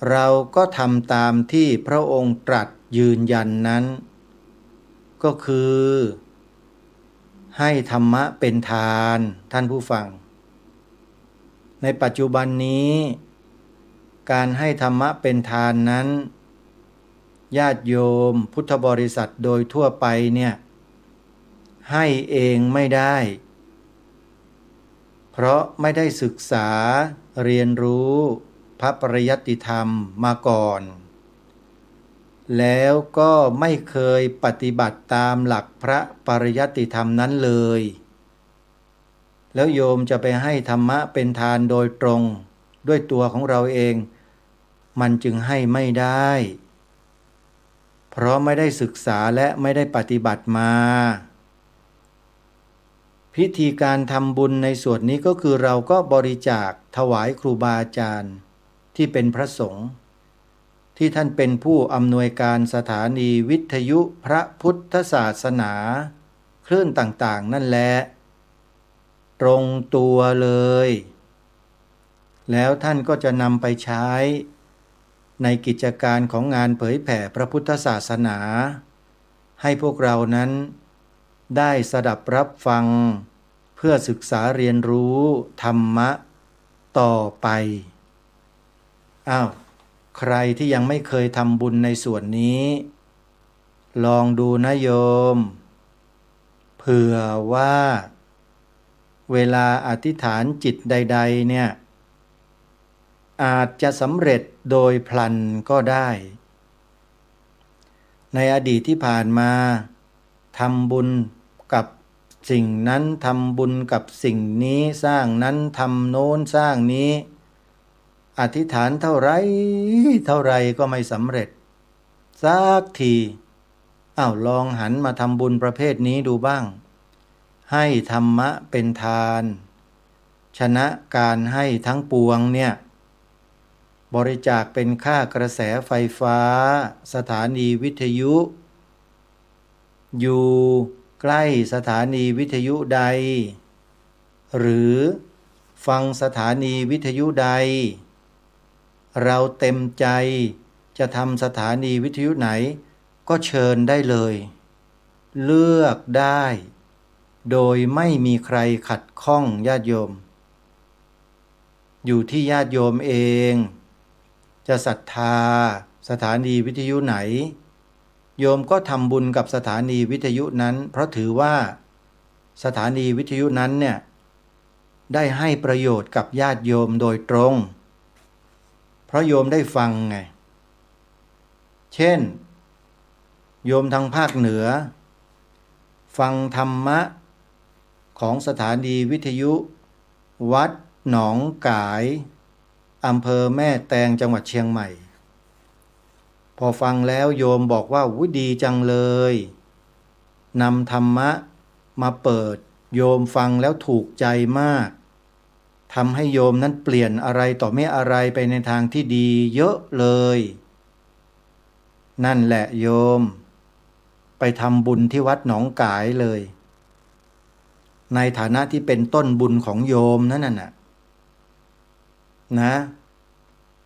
เราก็ทำตามที่พระองค์ตรัสยืนยันนั้น ก็คือให้ธรรมะเป็นทานท่านผู้ฟัง ในปัจจุบันนี้การให้ธรรมะเป็นทานนั้นญาติโยมพุทธบริษัทโดยทั่วไปเนี่ยให้เองไม่ได้เพราะไม่ได้ศึกษาเรียนรู้พระปริยัติธรรมมาก่อนแล้วก็ไม่เคยปฏิบัติตามหลักพระปริยัติธรรมนั้นเลยแล้วโยมจะไปให้ธรรมะเป็นทานโดยตรงด้วยตัวของเราเองมันจึงให้ไม่ได้เพราะไม่ได้ศึกษาและไม่ได้ปฏิบัติมาพิธีการทำบุญในส่วนนี้ก็คือเราก็บริจาคถวายครูบาอาจารย์ที่เป็นพระสงฆ์ที่ท่านเป็นผู้อำนวยการสถานีวิทยุพระพุทธศาสนาคลื่นต่างๆนั่นแหละตรงตัวเลยแล้วท่านก็จะนำไปใช้ในกิจการของงานเผยแผ่พระพุทธศาสนาให้พวกเรานั้นได้สดับรับฟังเพื่อศึกษาเรียนรู้ธรรมะต่อไปใครที่ยังไม่เคยทำบุญในส่วนนี้ลองดูนะโยมเผื่อว่าเวลาอธิษฐานจิตใดๆเนี่ยอาจจะสำเร็จโดยพลันก็ได้ในอดีตที่ผ่านมาทำบุญกับสิ่งนั้นทำบุญกับสิ่งนี้สร้างนั้นทำโน้นสร้างนี้อธิษฐานเท่าไรก็ไม่สำเร็จสักทีลองหันมาทำบุญประเภทนี้ดูบ้างให้ธรรมะเป็นทานชนะการให้ทั้งปวงเนี่ยบริจาคเป็นค่ากระแสไฟฟ้าสถานีวิทยุอยู่ใกล้สถานีวิทยุใดหรือฟังสถานีวิทยุใดเราเต็มใจจะทำสถานีวิทยุไหนก็เชิญได้เลยเลือกได้โดยไม่มีใครขัดข้องญาติโยมอยู่ที่ญาติโยมเองจะศรัทธาสถานีวิทยุไหนโยมก็ทำบุญกับสถานีวิทยุนั้นเพราะถือว่าสถานีวิทยุนั้นเนี่ยได้ให้ประโยชน์กับญาติโยมโดยตรงเพราะโยมได้ฟังไงเช่นโยมทางภาคเหนือฟังธรรมะของสถานีวิทยุวัดหนองกายอำเภอแม่แตงจังหวัดเชียงใหม่พอฟังแล้วโยมบอกว่าดีจังเลยนำธรรมะมาเปิดโยมฟังแล้วถูกใจมากทำให้โยมนั้นเปลี่ยนอะไรต่อไม่อะไรไปในทางที่ดีเยอะเลยนั่นแหละโยมไปทำบุญที่วัดหนองกายเลยในฐานะที่เป็นต้นบุญของโยมนั่นน่ะนะ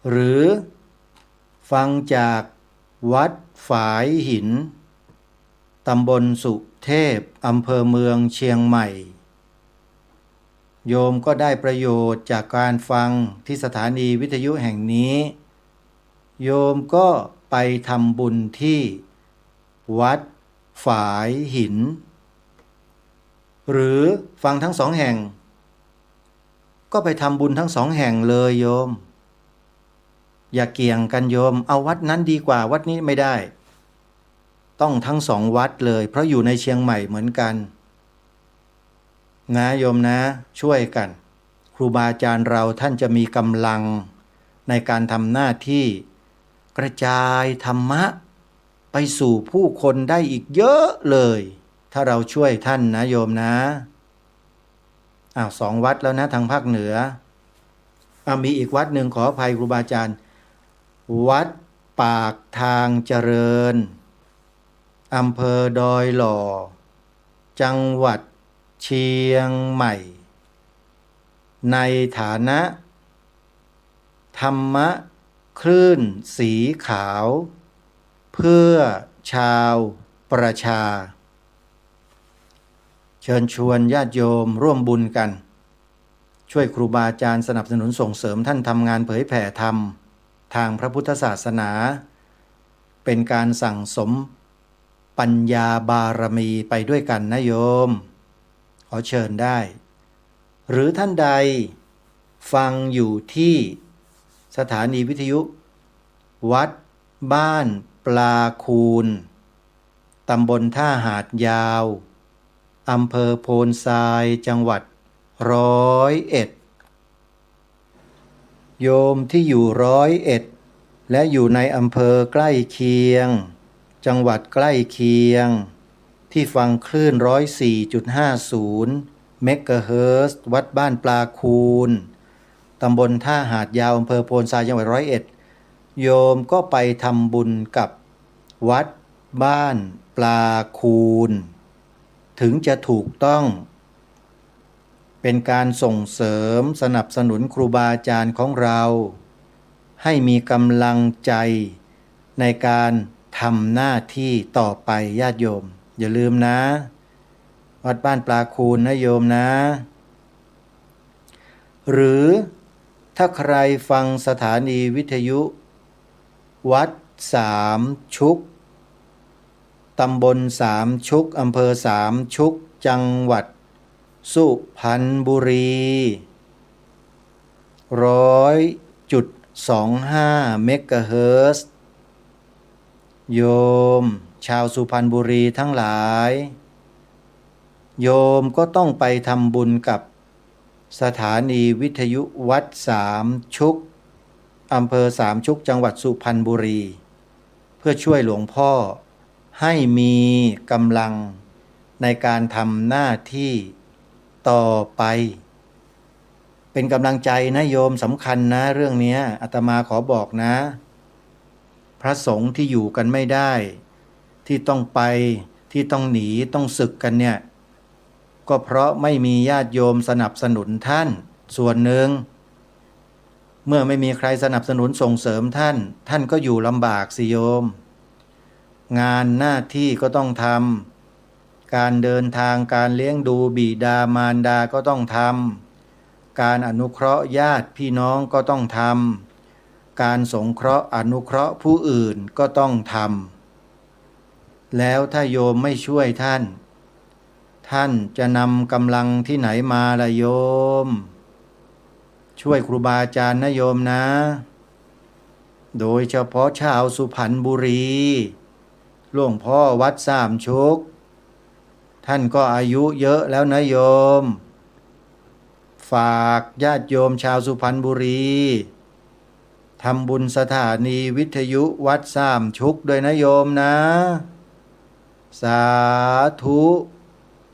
หรือฟังจากวัดฝายหินตำบลสุเทพอำเภอเมืองเชียงใหม่โยมก็ได้ประโยชน์จากการฟังที่สถานีวิทยุแห่งนี้โยมก็ไปทำบุญที่วัดฝายหินหรือฟังทั้งสองแห่งก็ไปทำบุญทั้งสองแห่งเลยโยมอย่าเกี่ยงกันโยมเอาวัดนั้นดีกว่าวัดนี้ไม่ได้ต้องทั้งสองวัดเลยเพราะอยู่ในเชียงใหม่เหมือนกันนะโยมนะช่วยกันครูบาอาจารย์เราท่านจะมีกำลังในการทำหน้าที่กระจายธรรมะ ไปสู่ผู้คนได้อีกเยอะเลย ถ้าเราช่วยท่านนะโยมนะ2 วัดแล้วนะทางภาคเหนือมีอีกวัดหนึ่งขออภัยครูบาอาจารย์วัดปากทางเจริญอำเภอดอยหล่อจังหวัดเชียงใหม่ในฐานะธรรมะคลื่นสีขาวเพื่อชาวประชาเชิญชวนญาติโยมร่วมบุญกันช่วยครูบาอาจารย์สนับสนุนส่งเสริมท่านทำงานเผยแผ่ธรรมทางพระพุทธศาสนาเป็นการสั่งสมปัญญาบารมีไปด้วยกันนะโยมขอเชิญได้หรือท่านใดฟังอยู่ที่สถานีวิทยุวัดบ้านปลาคูนตำบลท่าหาดยาวอำเภอโพนทรายจังหวัด101โยมที่อยู่101และอยู่ในอำเภอใกล้เคียงจังหวัดใกล้เคียงที่ฟังคลื่น 104.50 เมกะเฮิรตซ์วัดบ้านปลาคูนตำบลท่าหาดยาวอำเภอโพนทรายจังหวัด101โยมก็ไปทำบุญกับวัดบ้านปลาคูนถึงจะถูกต้องเป็นการส่งเสริมสนับสนุนครูบาอาจารย์ของเราให้มีกำลังใจในการทำหน้าที่ต่อไปญาติโยมอย่าลืมนะวัดบ้านปลาคูนนะโยมนะหรือถ้าใครฟังสถานีวิทยุวัดสามชุกตำบลสามชุกอำเภอสามชุกจังหวัดสุพรรณบุรี100.25 เมกะเฮิรตซ์โยมชาวสุพรรณบุรีทั้งหลายโยมก็ต้องไปทำบุญกับสถานีวิทยุวัดสามชุกอำเภอสามชุกจังหวัดสุพรรณบุรีเพื่อช่วยหลวงพ่อให้มีกำลังในการทำหน้าที่ต่อไปเป็นกำลังใจนะโยมสำคัญนะเรื่องนี้อาตมาขอบอกนะพระสงฆ์ที่อยู่กันไม่ได้ที่ต้องไปที่ต้องหนีต้องสึกกันเนี่ยก็เพราะไม่มีญาติโยมสนับสนุนท่านส่วนหนึ่งเมื่อไม่มีใครสนับสนุนส่งเสริมท่านก็อยู่ลำบากสิโยมงานหน้าที่ก็ต้องทำการเดินทางการเลี้ยงดูบิดามารดาก็ต้องทำการอนุเคราะห์ญาติพี่น้องก็ต้องทำการสงเคราะห์อนุเคราะห์ผู้อื่นก็ต้องทำแล้วถ้าโยมไม่ช่วยท่านจะนำกำลังที่ไหนมาล่ะโยมช่วยครูบาอาจารย์นะโยมนะโดยเฉพาะชาวสุพรรณบุรีหลวงพ่อวัดสามชุกท่านก็อายุเยอะแล้วนะโยมฝากญาติโยมชาวสุพรรณบุรีทำบุญสถานีวิทยุวัดสามชุกด้วยนะโยมนะสาธุ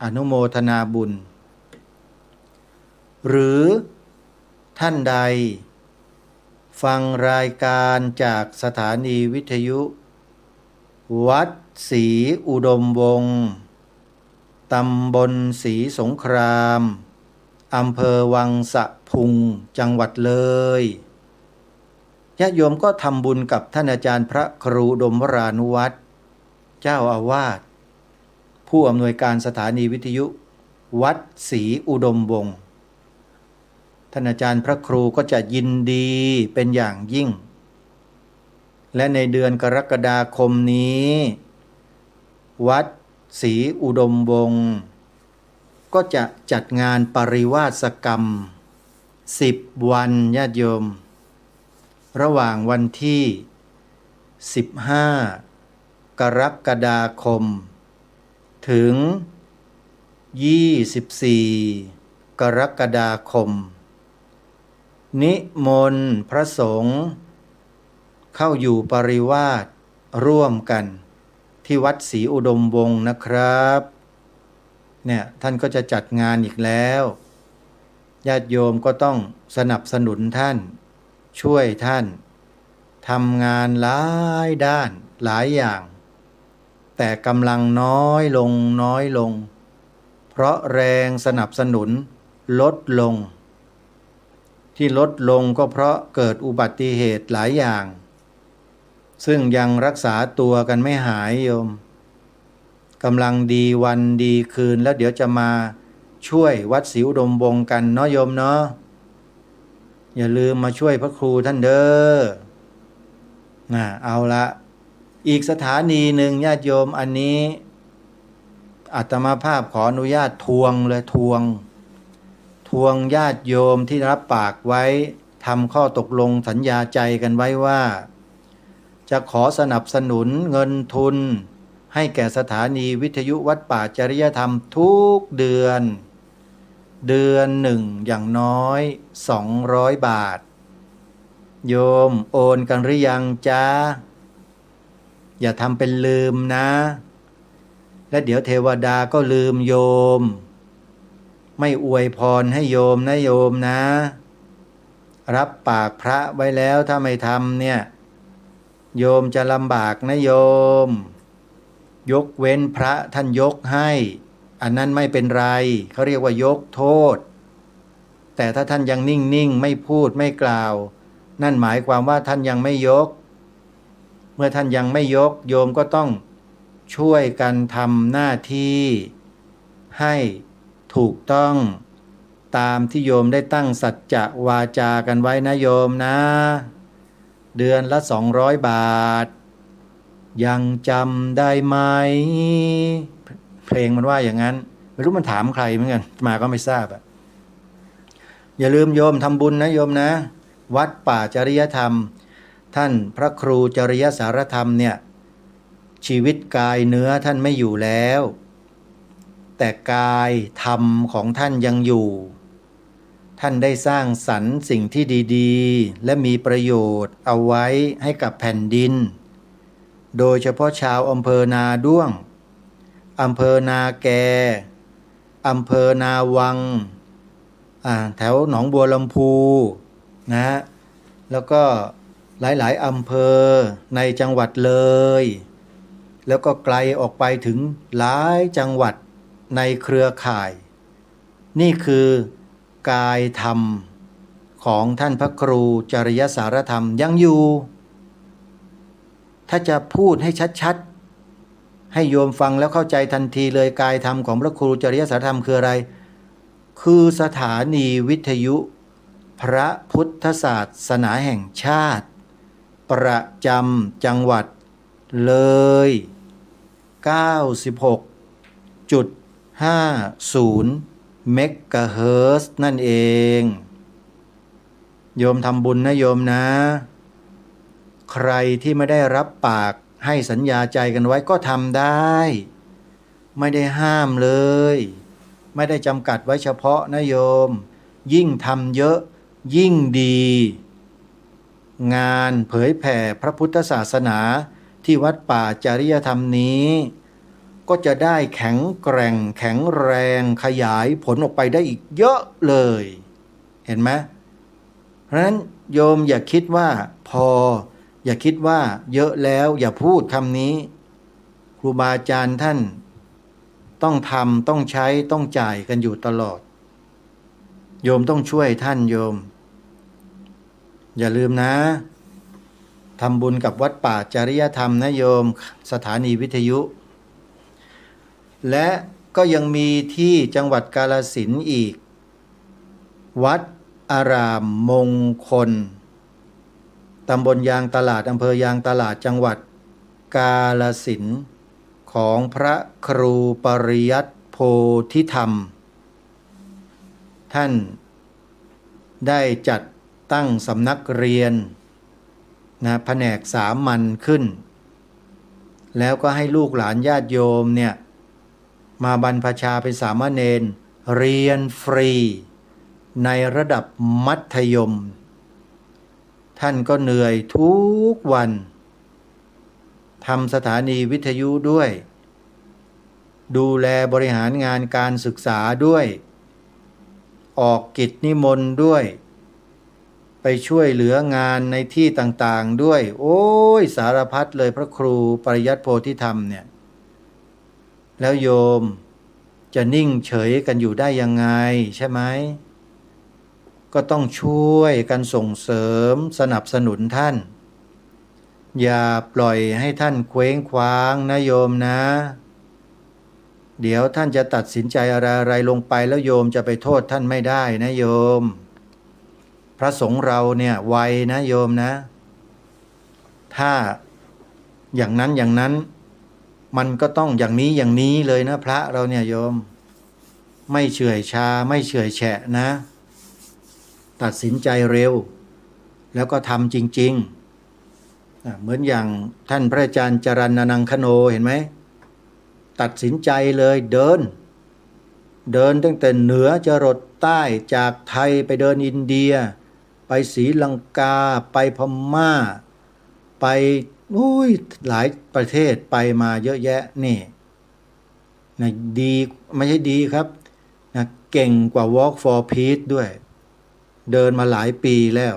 อนุโมทนาบุญหรือท่านใดฟังรายการจากสถานีวิทยุวัดศรีอุดมวงศ์ตำบลศรีสงครามอำเภอวังสะพุงจังหวัดเลยญาติโยมก็ทำบุญกับท่านอาจารย์พระครูอุดมวรานุวัฒน์เจ้าอาวาสผู้อำนวยการสถานีวิทยุวัดศรีอุดมวงศ์ท่านอาจารย์พระครูก็จะยินดีเป็นอย่างยิ่งและในเดือนกรกฎาคมนี้วัดศรีอุดมวงศ์ก็จะจัดงานปริวาสกรรม10 วันญาติโยมระหว่างวันที่15 กรกฎาคมถึง24 กรกฎาคมนิมนต์พระสงฆ์เข้าอยู่ปริวาสร่วมกัน ที่วัดศรีอุดมวงศ์นะครับเนี่ยท่านก็จะจัดงานอีกแล้วญาติโยมก็ต้องสนับสนุนท่านช่วยท่านทำงานหลายด้านหลายอย่างแต่กำลังน้อยลงเพราะแรงสนับสนุนลดลงที่ลดลงก็เพราะเกิดอุบัติเหตุหลายอย่างซึ่งยังรักษาตัวกันไม่หายโยมกำลังดีวันดีคืนแล้วเดี๋ยวจะมาช่วยวัดศรีอุดมวงศ์กันเนาะโยมเนาะอย่าลืมมาช่วยพระครูท่านเด้อเอาละอีกสถานีหนึ่งญาติโยมอันนี้อาตมาภาพขออนุญาตทวงญาติโยมที่รับปากไว้ทำข้อตกลงสัญญาใจกันไว้ว่าจะขอสนับสนุนเงินทุนให้แก่สถานีวิทยุวัดป่าจริยธรรมทุกเดือนหนึ่งอย่างน้อย200 บาทโยมโอนกันหรือยังจ๊ะอย่าทำเป็นลืมนะและเดี๋ยวเทวดาก็ลืมโยมไม่อวยพรให้โยมนะโยมนะรับปากพระไว้แล้วถ้าไม่ทำเนี่ยโยมจะลำบากนะโยมยกเว้นพระท่านยกให้อันนั้นไม่เป็นไรเขาเรียกว่ายกโทษแต่ถ้าท่านยังนิ่งไม่พูดไม่กล่าวนั่นหมายความว่าท่านยังไม่ยกเมื่อท่านยังไม่ยกโยมก็ต้องช่วยกันทำหน้าที่ให้ถูกต้องตามที่โยมได้ตั้งสัจจะวาจากันไว้นะโยมนะเดือนละ200 บาทยังจำได้ไหมเพลงมันว่าอย่างนั้นไม่รู้มันถามใครเหมือนกันมาก็ไม่ทราบอย่าลืมโยมทำบุญนะโยมนะวัดป่าจริยธรรมท่านพระครูจริยสารธรรมเนี่ยชีวิตกายเนื้อท่านไม่อยู่แล้วแต่กายธรรมของท่านยังอยู่ท่านได้สร้างสรรค์สิ่งที่ดีๆและมีประโยชน์เอาไว้ให้กับแผ่นดินโดยเฉพาะชาวอำเภอนาด้วงอำเภอนาแกอำเภอนาวังแถวหนองบัวลำพูนะแล้วก็หลายๆอำเภอในจังหวัดเลยแล้วก็ไกลออกไปถึงหลายจังหวัดในเครือข่ายนี่คือกายธรรมของท่านพระครูจริยสารธรรมยังอยู่ถ้าจะพูดให้ชัดๆให้โยมฟังแล้วเข้าใจทันทีเลยกายธรรมของพระครูจริยสารธรรมคืออะไรคือสถานีวิทยุพระพุทธศาสนาแห่งชาติประจำจังหวัดเลย96.50 เมกะเฮิรตซ์นั่นเองโยมทำบุญนะโยมนะใครที่ไม่ได้รับปากให้สัญญาใจกันไว้ก็ทำได้ไม่ได้ห้ามเลยไม่ได้จำกัดไว้เฉพาะนะโยมยิ่งทำเยอะยิ่งดีงานเผยแผ่พระพุทธศาสนาที่วัดป่าจริยธรรมนี้ก็จะได้แข็งแกร่งแข็งแรงขยายผลออกไปได้อีกเยอะเลยเห็นไหมเพราะฉะนั้นโยมอย่าคิดว่าพออย่าคิดว่าเยอะแล้วอย่าพูดคำนี้ครูบาอาจารย์ท่านต้องทำต้องใช้ต้องจ่ายกันอยู่ตลอดโยมต้องช่วยท่านโยมอย่าลืมนะทำบุญกับวัดป่าจริยธรรมนะโยมสถานีวิทยุและก็ยังมีที่จังหวัดกาฬสินธุ์อีกวัดอารามมงคลตำบลยางตลาดอำเภอยางตลาดจังหวัดกาฬสินธุ์ของพระครูปริยัติโพธิธรรมท่านได้จัดตั้งสำนักเรียนแผนกสามัญขึ้นแล้วก็ให้ลูกหลานญาติโยมเนี่ยมาบรรพชาเป็นสามเณรเรียนฟรีในระดับมัธยมท่านก็เหนื่อยทุกวันท ทำสถานีวิทยุด้วย ดูแลบริหารงานการศึกษาด้วย ออกกิจนิมนต์ด้วย ไปช่วยเหลืองานในที่ต่างๆด้วยโอ้ยสารพัดเลยพระครูปริยัติโพธิธรรมเนี่ยแล้วโยมจะนิ่งเฉยกันอยู่ได้ยังไงใช่ไหมก็ต้องช่วยกันส่งเสริมสนับสนุนท่านอย่าปล่อยให้ท่านเคว้งคว้างนะโยมนะเดี๋ยวท่านจะตัดสินใจอะไรลงไปแล้วโยมจะไปโทษท่านไม่ได้นะโยมพระสงฆ์เราเนี่ยไวนะโยมนะถ้าอย่างนั้นมันก็ต้องอย่างนี้เลยนะพระเราเนี่ยโยมไม่เฉื่อยชาไม่เฉื่อยแฉะนะตัดสินใจเร็วแล้วก็ทำจริงๆเหมือนอย่างท่านพระอาจารย์จรัญญนังคโนเห็นไหมตัดสินใจเลยเดินตั้งแต่เหนือจรดใต้จากไทยไปเดินอินเดียไปศรีลังกาไปพม่าไปหลายประเทศไปมาเยอะแยะนี่นะดีไม่ใช่ดีครับนะเก่งกว่า Walk for Peace ด้วยเดินมาหลายปีแล้ว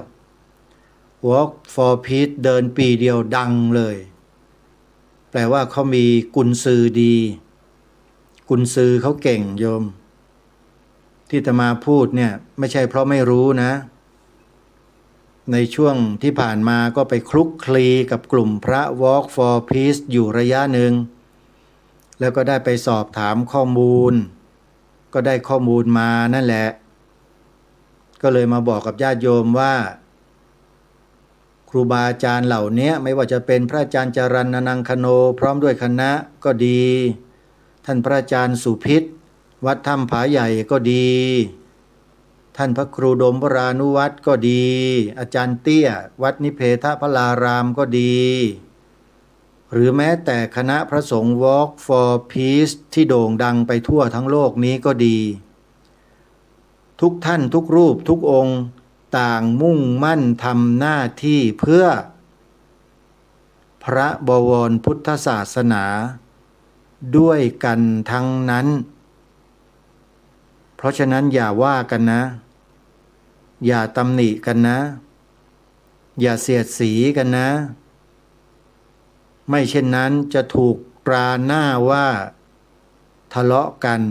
Walk for Peace เดินปีเดียวดังเลยแปลว่าเขามีกุญซือดีกุญซือเขาเก่งโยมที่อาตมาพูดเนี่ยไม่ใช่เพราะไม่รู้นะในช่วงที่ผ่านมาก็ไปคลุกคลีกับกลุ่มพระ Walk for Peace อยู่ระยะหนึ่งแล้วก็ได้ไปสอบถามข้อมูลก็ได้ข้อมูลมานั่นแหละก็เลยมาบอกกับญาติโยมว่าครูบาอาจารย์เหล่านี้ไม่ว่าจะเป็นพระอาจารย์จรัญญนังคโนพร้อมด้วยคณะก็ดีท่านพระอาจารย์สุพิษวัดถ้ำผาใหญ่ก็ดีท่านพระครูดมวรานุวัตรก็ดีอาจารย์เตี้ยวัดนิเพทพลารามก็ดีหรือแม้แต่คณะพระสงฆ์ Walk for Peace ที่โด่งดังไปทั่วทั้งโลกนี้ก็ดีทุกท่านทุกรูปทุกองค์ต่างมุ่งมั่นทำหน้าที่เพื่อพระบวรพุทธศาสนาด้วยกันทั้งนั้นเพราะฉะนั้นอย่าว่ากันนะอย่าตำหนิกันนะอย่าเสียดสีกันนะไม่เช่นนั้นจะถูกตราหน้าว่าทะเลาะกัน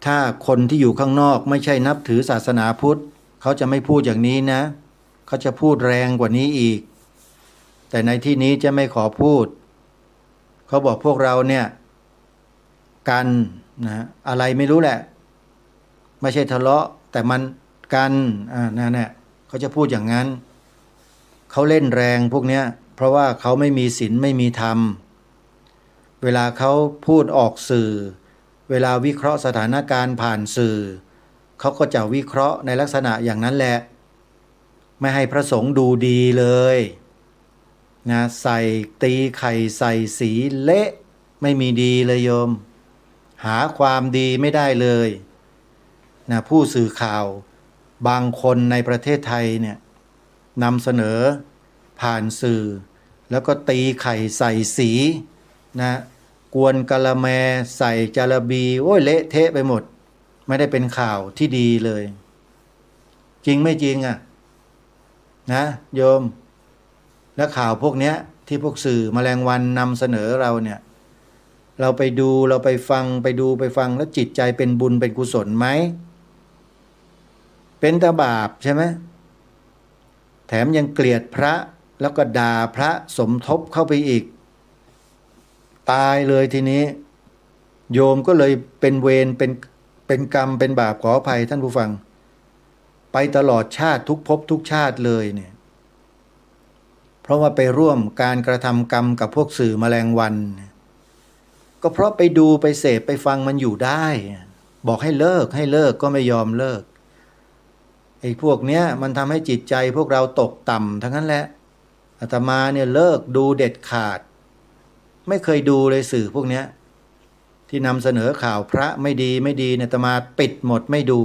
ถ้าคนที่อยู่ข้างนอกไม่ใช่นับถือศาสนาพุทธเขาจะไม่พูดอย่างนี้นะเขาจะพูดแรงกว่านี้อีกแต่ในที่นี้จะไม่ขอพูดเขาบอกพวกเราเนี่ยกันนะอะไรไม่รู้แหละไม่ใช่ทะเลาะแต่มันกันนั่นแหละเขาจะพูดอย่างนั้นเขาเล่นแรงพวกเนี้ยเพราะว่าเขาไม่มีศีลไม่มีธรรมเวลาเขาพูดออกสื่อเวลาวิเคราะห์สถานการณ์ผ่านสื่อเขาก็จะวิเคราะห์ในลักษณะอย่างนั้นแหละไม่ให้พระสงฆ์ดูดีเลยนะใส่ตีไข่ใส่สีเละไม่มีดีเลยโยมหาความดีไม่ได้เลยนะผู้สื่อข่าวบางคนในประเทศไทยเนี่ยนำเสนอผ่านสื่อแล้วก็ตีไข่ใส่สีนะกวนกะละแมใส่จาระบีโอ้ยเละเทะไปหมดไม่ได้เป็นข่าวที่ดีเลยจริงไม่จริงนะโยมและข่าวพวกเนี้ยที่พวกสื่อแมลงวันนำเสนอเราเนี่ยเราไปดูเราไปฟังไปดูไปฟังแล้วจิตใจเป็นบุญเป็นกุศลไหมเป็นแต่บาปใช่ไหมแถมยังเกลียดพระแล้วก็ด่าพระสมทบเข้าไปอีกตายเลยทีนี้โยมก็เลยเป็นเวรเป็นกรรมเป็นบาปขออภัยท่านผู้ฟังไปตลอดชาติทุกภพทุกชาติเลยเนี่ยเพราะว่าไปร่วมการกระทำกรรมกับพวกสื่อแมลงวันก็เพราะไปดูไปเสพไปฟังมันอยู่ได้บอกให้เลิกก็ไม่ยอมเลิกไอ้พวกเนี้ยมันทำให้จิตใจพวกเราตกต่ำทั้งนั้นแหละอาตมาเนี่ยเลิกดูเด็ดขาดไม่เคยดูเลยสื่อพวกเนี้ยที่นำเสนอข่าวพระไม่ดีเนี่ยอาตมาปิดหมดไม่ดู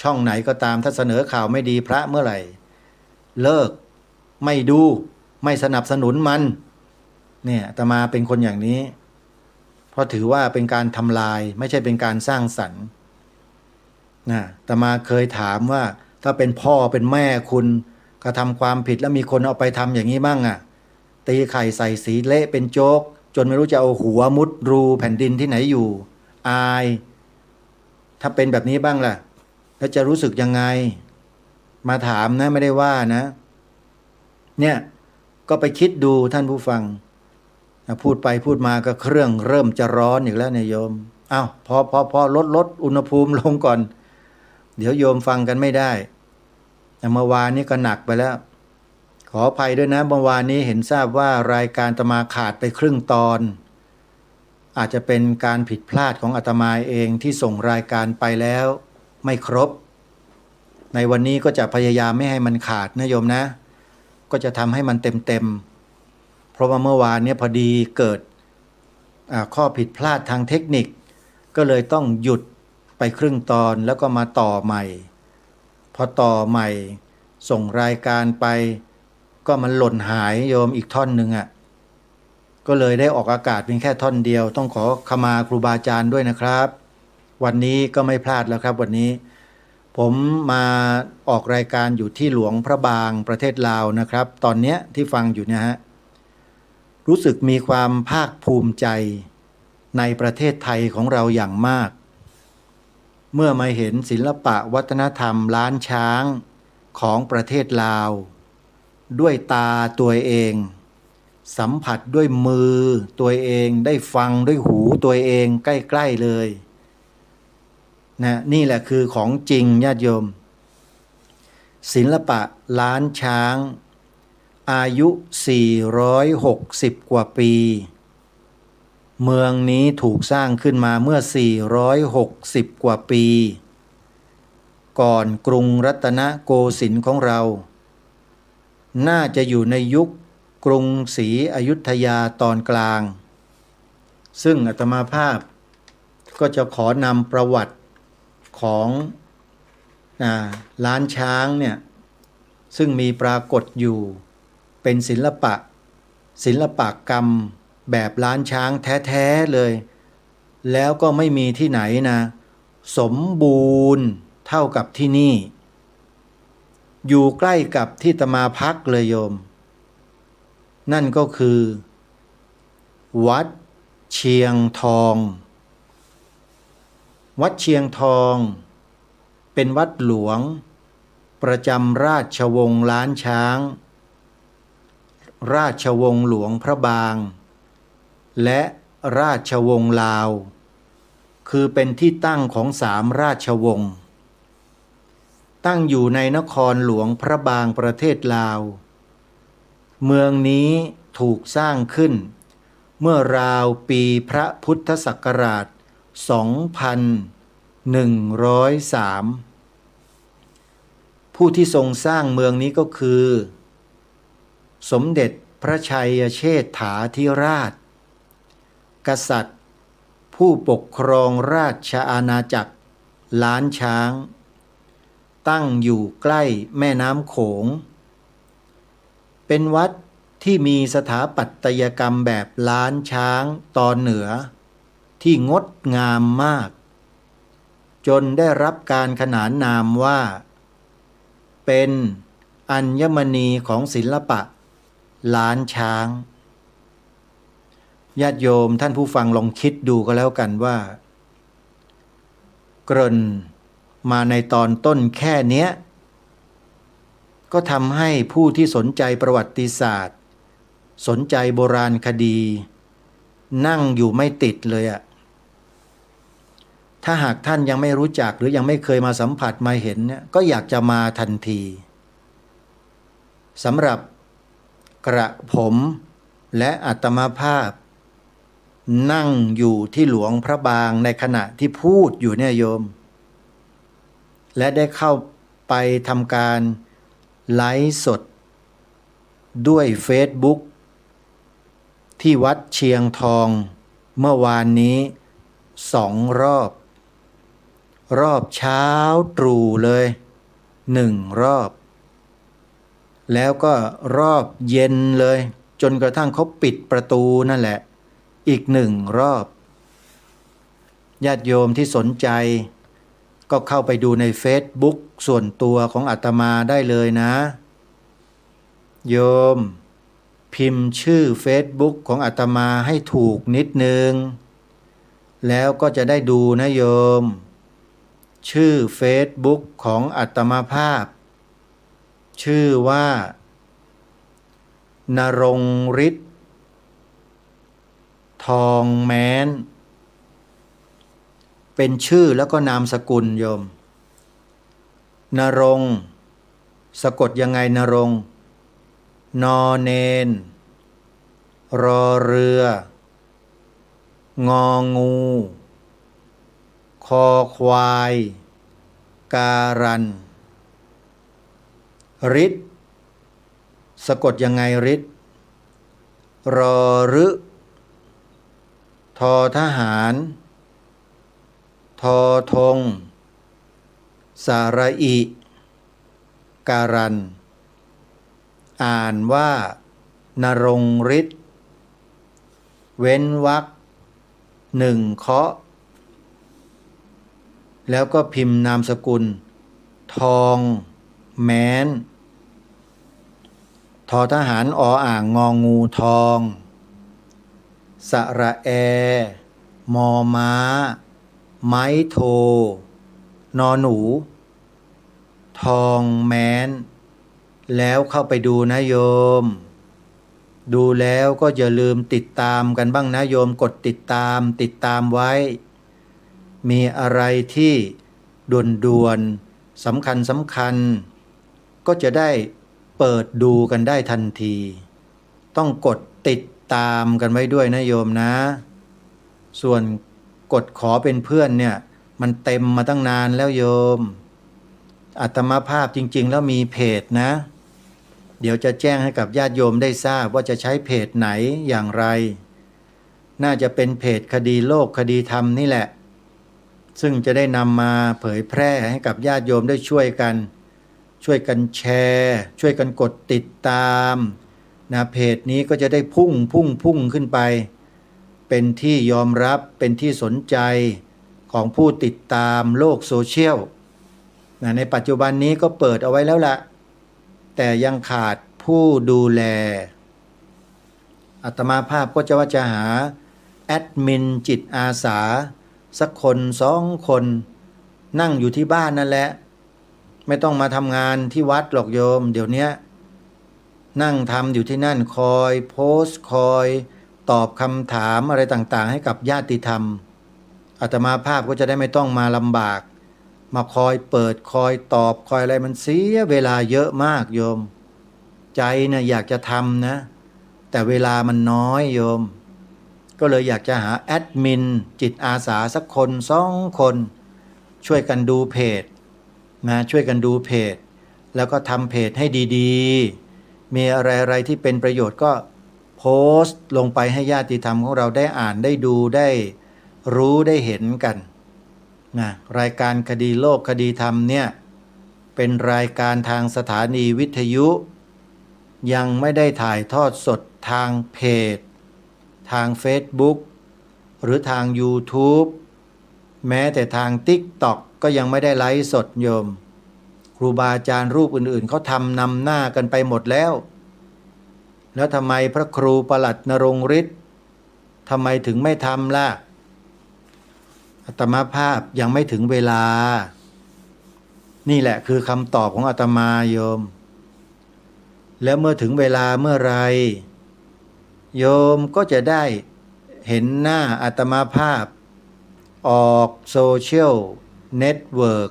ช่องไหนก็ตามถ้าเสนอข่าวไม่ดีพระเมื่อไหร่เลิกไม่ดูไม่สนับสนุนมัน เนี่ยอาตมาเป็นคนอย่างนี้เพราะถือว่าเป็นการทำลายไม่ใช่เป็นการสร้างสรรค์นะอาตมาเคยถามว่าถ้าเป็นพ่อเป็นแม่คุณกระทำความผิดแล้วมีคนเอาไปทำอย่างนี้บ้างตีไข่ใส่สีเละเป็นโจ๊กจนไม่รู้จะเอาหัวมุดรูแผ่นดินที่ไหนอยู่อายถ้าเป็นแบบนี้บ้างล่ะแล้วจะรู้สึกยังไงมาถามนะไม่ได้ว่านะเนี่ยก็ไปคิดดูท่านผู้ฟังพูดไปพูดมาก็เครื่องเริ่มจะร้อนอีกแล้วเนี่ยโยมอ้าวพอลดอุณหภูมิลงก่อนเดี๋ยวโยมฟังกันไม่ได้เมื่อวานนี้ก็หนักไปแล้วขออภัยด้วยนะเมื่อวานนี้เห็นทราบว่ารายการอาตมาขาดไปครึ่งตอนอาจจะเป็นการผิดพลาดของอาตมาเองที่ส่งรายการไปแล้วไม่ครบในวันนี้ก็จะพยายามไม่ให้มันขาดนะโยมนะก็จะทำให้มันเต็มเพราะว่าเมื่อวานนี้พอดีเกิดข้อผิดพลาดทางเทคนิคก็เลยต้องหยุดไปครึ่งตอนแล้วก็มาต่อใหม่พอต่อใหม่ส่งรายการไปก็มันหล่นหายโยมอีกท่อนหนึ่งก็เลยได้ออกอากาศเพียงแค่ท่อนเดียวต้องขอขมาครูบาอาจารย์ด้วยนะครับวันนี้ก็ไม่พลาดแล้วครับวันนี้ผมมาออกรายการอยู่ที่หลวงพระบางประเทศลาวนะครับตอนเนี้ยที่ฟังอยู่เนี่ยฮะรู้สึกมีความภาคภูมิใจในประเทศไทยของเราอย่างมากเมื่อมาเห็นศิลปะวัฒนธรรมล้านช้างของประเทศลาวด้วยตาตัวเองสัมผัสด้วยมือตัวเองได้ฟังด้วยหูตัวเองใกล้ๆเลยนะนี่แหละคือของจริงญาติโยมศิลปะล้านช้างอายุ460กว่าปีเมืองนี้ถูกสร้างขึ้นมาเมื่อ460กว่าปีก่อนกรุงรัตนโกสินทร์ของเราน่าจะอยู่ในยุคกรุงศรีอยุธยาตอนกลางซึ่งอาตมาภาพก็จะขอนำประวัติของล้านช้างเนี่ยซึ่งมีปรากฏอยู่เป็นศิลปกรรมแบบล้านช้างแท้ๆเลยแล้วก็ไม่มีที่ไหนนะสมบูรณ์เท่ากับที่นี่อยู่ใกล้กับที่อาตมาพักเลยโยมนั่นก็คือวัดเชียงทองวัดเชียงทองเป็นวัดหลวงประจำราชวงศ์ล้านช้างราชวงศ์หลวงพระบางและราชวงศ์ลาวคือเป็นที่ตั้งของ3ราชวงศ์ตั้งอยู่ในนครหลวงพระบางประเทศลาวเมืองนี้ถูกสร้างขึ้นเมื่อราวปีพระพุทธศักราช2103ผู้ที่ทรงสร้างเมืองนี้ก็คือสมเด็จพระชัยเชษฐาธิราชกษัตริย์ผู้ปกครองราชอาณาจักรล้านช้างตั้งอยู่ใกล้แม่น้ำโขงเป็นวัดที่มีสถาปัตยกรรมแบบล้านช้างตอนเหนือที่งดงามมากจนได้รับการขนานนามว่าเป็นอัญมณีของศิลปะล้านช้างญาติโยมท่านผู้ฟังลองคิดดูก็แล้วกันว่าเกริ่นมาในตอนต้นแค่เนี้ยก็ทำให้ผู้ที่สนใจประวัติศาสตร์สนใจโบราณคดีนั่งอยู่ไม่ติดเลยถ้าหากท่านยังไม่รู้จักหรือยังไม่เคยมาสัมผัสมาเห็นเนี่ยก็อยากจะมาทันทีสำหรับกระผมและอาตมาภาพนั่งอยู่ที่หลวงพระบางในขณะที่พูดอยู่เนี่ยโยมและได้เข้าไปทำการไลฟ์สดด้วย Facebook ที่วัดเชียงทองเมื่อวานนี้2 รอบเช้าตรู่เลย1 รอบแล้วก็รอบเย็นเลย จนกระทั่งเขาปิดประตูนั่นแหละอีก1 รอบญาติโยมที่สนใจก็เข้าไปดูใน Facebook ส่วนตัวของอาตมาได้เลยนะโยมพิมพ์ชื่อ Facebook ของอาตมาให้ถูกนิดนึงแล้วก็จะได้ดูนะโยมชื่อ Facebook ของอาตมาภาพชื่อว่านรงค์ฤทธิ์ทองแม้นเป็นชื่อแล้วก็นามสกุลโยมนรงค์สะกดยังไงนรงค์นอเนนรอเรืององูคอควายการันฤทธิ์สะกดยังไงฤทธิ์รอรึทอทหารทอธงสาระอิการันอ่านว่านรงค์ฤทธิ์เว้นวรรค1 เคาะแล้วก็พิมพ์นามสกุลทองแม้นทอทหารออ่างงองูทองสระแอมอม้าไม้โทนอหนูทองแม้นแล้วเข้าไปดูนะโยมดูแล้วก็อย่าลืมติดตามกันบ้างนะโยมกดติดตามไว้มีอะไรที่ด่วนสำคัญก็จะได้เปิดดูกันได้ทันทีต้องกดติดตามกันไว้ด้วยนะโยมนะส่วนกดขอเป็นเพื่อนเนี่ยมันเต็มมาตั้งนานแล้วโยมอาตมาภาพจริงๆแล้วมีเพจนะเดี๋ยวจะแจ้งให้กับญาติโยมได้ทราบว่าจะใช้เพจไหนอย่างไรน่าจะเป็นเพจคดีโลกคดีธรรมนี่แหละซึ่งจะได้นำมาเผยแพร่ให้กับญาติโยมได้ช่วยกันแชร์ช่วยกันกดติดตามนะเพจนี้ก็จะได้พุ่งขึ้นไปเป็นที่ยอมรับเป็นที่สนใจของผู้ติดตามโลกโซเชียลนะในปัจจุบันนี้ก็เปิดเอาไว้แล้วล่ะแต่ยังขาดผู้ดูแลอาตมาภาพก็จะหาแอดมินจิตอาสาสักคน2 คนนั่งอยู่ที่บ้านนั่นแหละไม่ต้องมาทำงานที่วัดหรอกโยมเดี๋ยวนี้นั่งทำอยู่ที่นั่นคอยโพสต์คอยตอบคำถามอะไรต่างๆให้กับญาติธรรมอาตมาภาพก็จะได้ไม่ต้องมาลำบากมาคอยเปิดคอยตอบคอยอะไรมันเสียเวลาเยอะมากโยมใจนะอยากจะทำนะแต่เวลามันน้อยโยมก็เลยอยากจะหาแอดมินจิตอาสาสักคน2 คนช่วยกันดูเพจนะช่วยกันดูเพจแล้วก็ทำเพจให้ดีๆมีอะไรๆที่เป็นประโยชน์ก็โพสต์ลงไปให้ญาติธรรมของเราได้อ่านได้ดูได้รู้ได้เห็นกันนะรายการคดีโลกคดีธรรมเนี่ยเป็นรายการทางสถานีวิทยุยังไม่ได้ถ่ายทอดสดทางเพจทาง Facebook หรือทาง YouTube แม้แต่ทาง TikTok ก็ยังไม่ได้ไลฟ์สดโยมครูบาอาจารย์รูปอื่นๆเขาทำนำหน้ากันไปหมดแล้วทำไมพระครูประหลัดนรงค์ฤทธิ์ทำไมถึงไม่ทำล่ะอาตมาภาพยังไม่ถึงเวลานี่แหละคือคำตอบของอาตมาโยมแล้วเมื่อถึงเวลาเมื่อไรโยมก็จะได้เห็นหน้าอาตมาภาพออกโซเชียลเน็ตเวิร์ก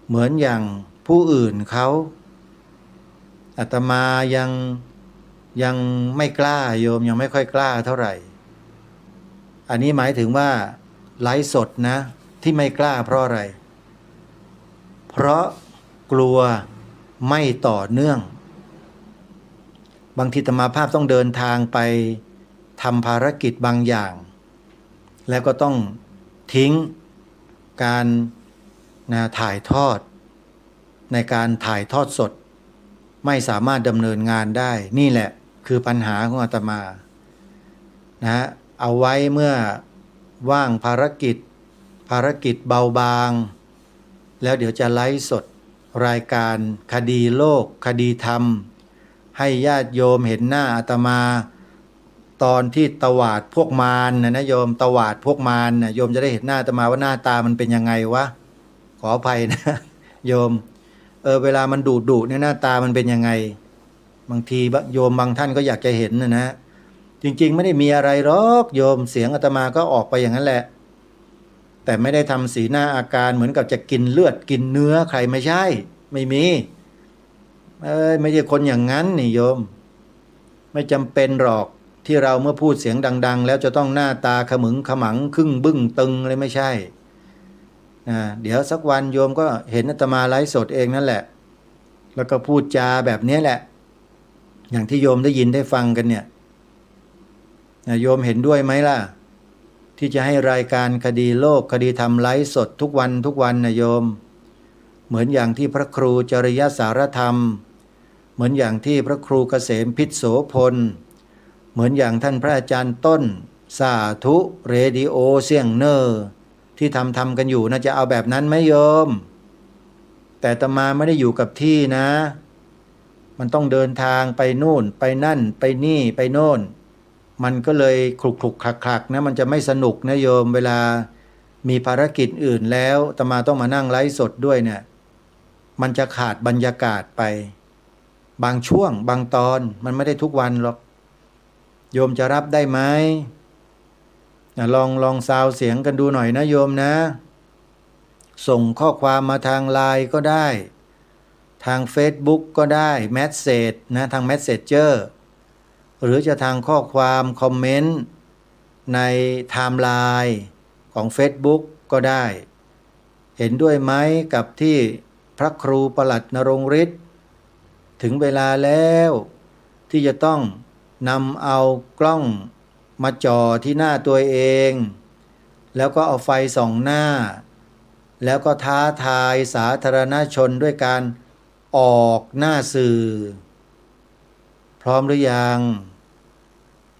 เหมือนอย่างผู้อื่นเขาอาตมายังไม่กล้าโยมยังไม่ค่อยกล้าเท่าไหร่อันนี้หมายถึงว่าไลฟ์สดนะที่ไม่กล้าเพราะอะไรเพราะกลัวไม่ต่อเนื่องบางทีอาตมาภาพต้องเดินทางไปทำภารกิจบางอย่างแล้วก็ต้องทิ้งการถ่ายทอดในการถ่ายทอดสดไม่สามารถดำเนินงานได้นี่แหละ คือปัญหาของอาตมานะเอาไว้เมื่อว่างภารกิจเบาบางแล้วเดี๋ยวจะไลฟ์สดรายการคดีโลกคดีธรรมให้ญาติโยมเห็นหน้าอาตมาตอนที่ตวาดพวกมารนะโยมตวาดพวกมารนะโยมจะได้เห็นหน้าอาตมาว่าหน้าตามันเป็นยังไงวะขออภัยนะโยมเวลามันดุเนี่ยหน้าตามันเป็นยังไงบางทีโยมบางท่านก็อยากจะเห็นนะจริงๆไม่ได้มีอะไรหรอกโยมเสียงอาตมาก็ออกไปอย่างนั้นแหละแต่ไม่ได้ทำสีหน้าอาการเหมือนกับจะกินเลือดกินเนื้อใครไม่ใช่ไม่มีไม่ใช่คนอย่างนั้นนี่โยมไม่จำเป็นหรอกที่เราเมื่อพูดเสียงดังๆแล้วจะต้องหน้าตาขมึงขมังครึ่งบึ้งตึงเลยไม่ใช่เดี๋ยวสักวันโยมก็เห็นอาตมาไลฟ์สดเองนั่นแหละแล้วก็พูดจาแบบนี้แหละอย่างที่โยมได้ยินได้ฟังกันเนี่ยโยมเห็นด้วยไหมล่ะที่จะให้รายการคดีโลกคดีธรรมไลฟ์สดทุกวันนะโยมเหมือนอย่างที่พระครูจริยสารธรรมเหมือนอย่างที่พระครูเกษมพิษโสพลเหมือนอย่างท่านพระอาจารย์ต้นสาธุเรดิโอเสี่ยงเนอร์ที่ทำกันอยู่นะจะเอาแบบนั้นไหมโยมแต่อาตมาไม่ได้อยู่กับที่นะมันต้องเดินทางไปนู่นไปนั่นไปนี่ไปโน่นมันก็เลยคลุกคลักนะมันจะไม่สนุกนะโยมเวลามีภารกิจอื่นแล้วอาตมาต้องมานั่งไลฟ์สดด้วยเนี่ยมันจะขาดบรรยากาศไปบางช่วงบางตอนมันไม่ได้ทุกวันหรอกโยมจะรับได้ไหมลองซาวเสียงกันดูหน่อยนะโยมนะส่งข้อความมาทางไลน์ก็ได้ทาง Facebook ก็ได้แมสเสจนะทาง Messenger หรือจะทางข้อความคอมเมนต์ในไทม์ไลน์ของ Facebook ก็ได้เห็นด้วยไหมกับที่พระครูประหลัดนรงฤทธิ์ถึงเวลาแล้วที่จะต้องนำเอากล้องมาจ่อที่หน้าตัวเองแล้วก็เอาไฟส่องหน้าแล้วก็ท้าทายสาธารณชนด้วยการออกหน้าสื่อพร้อมหรือยัง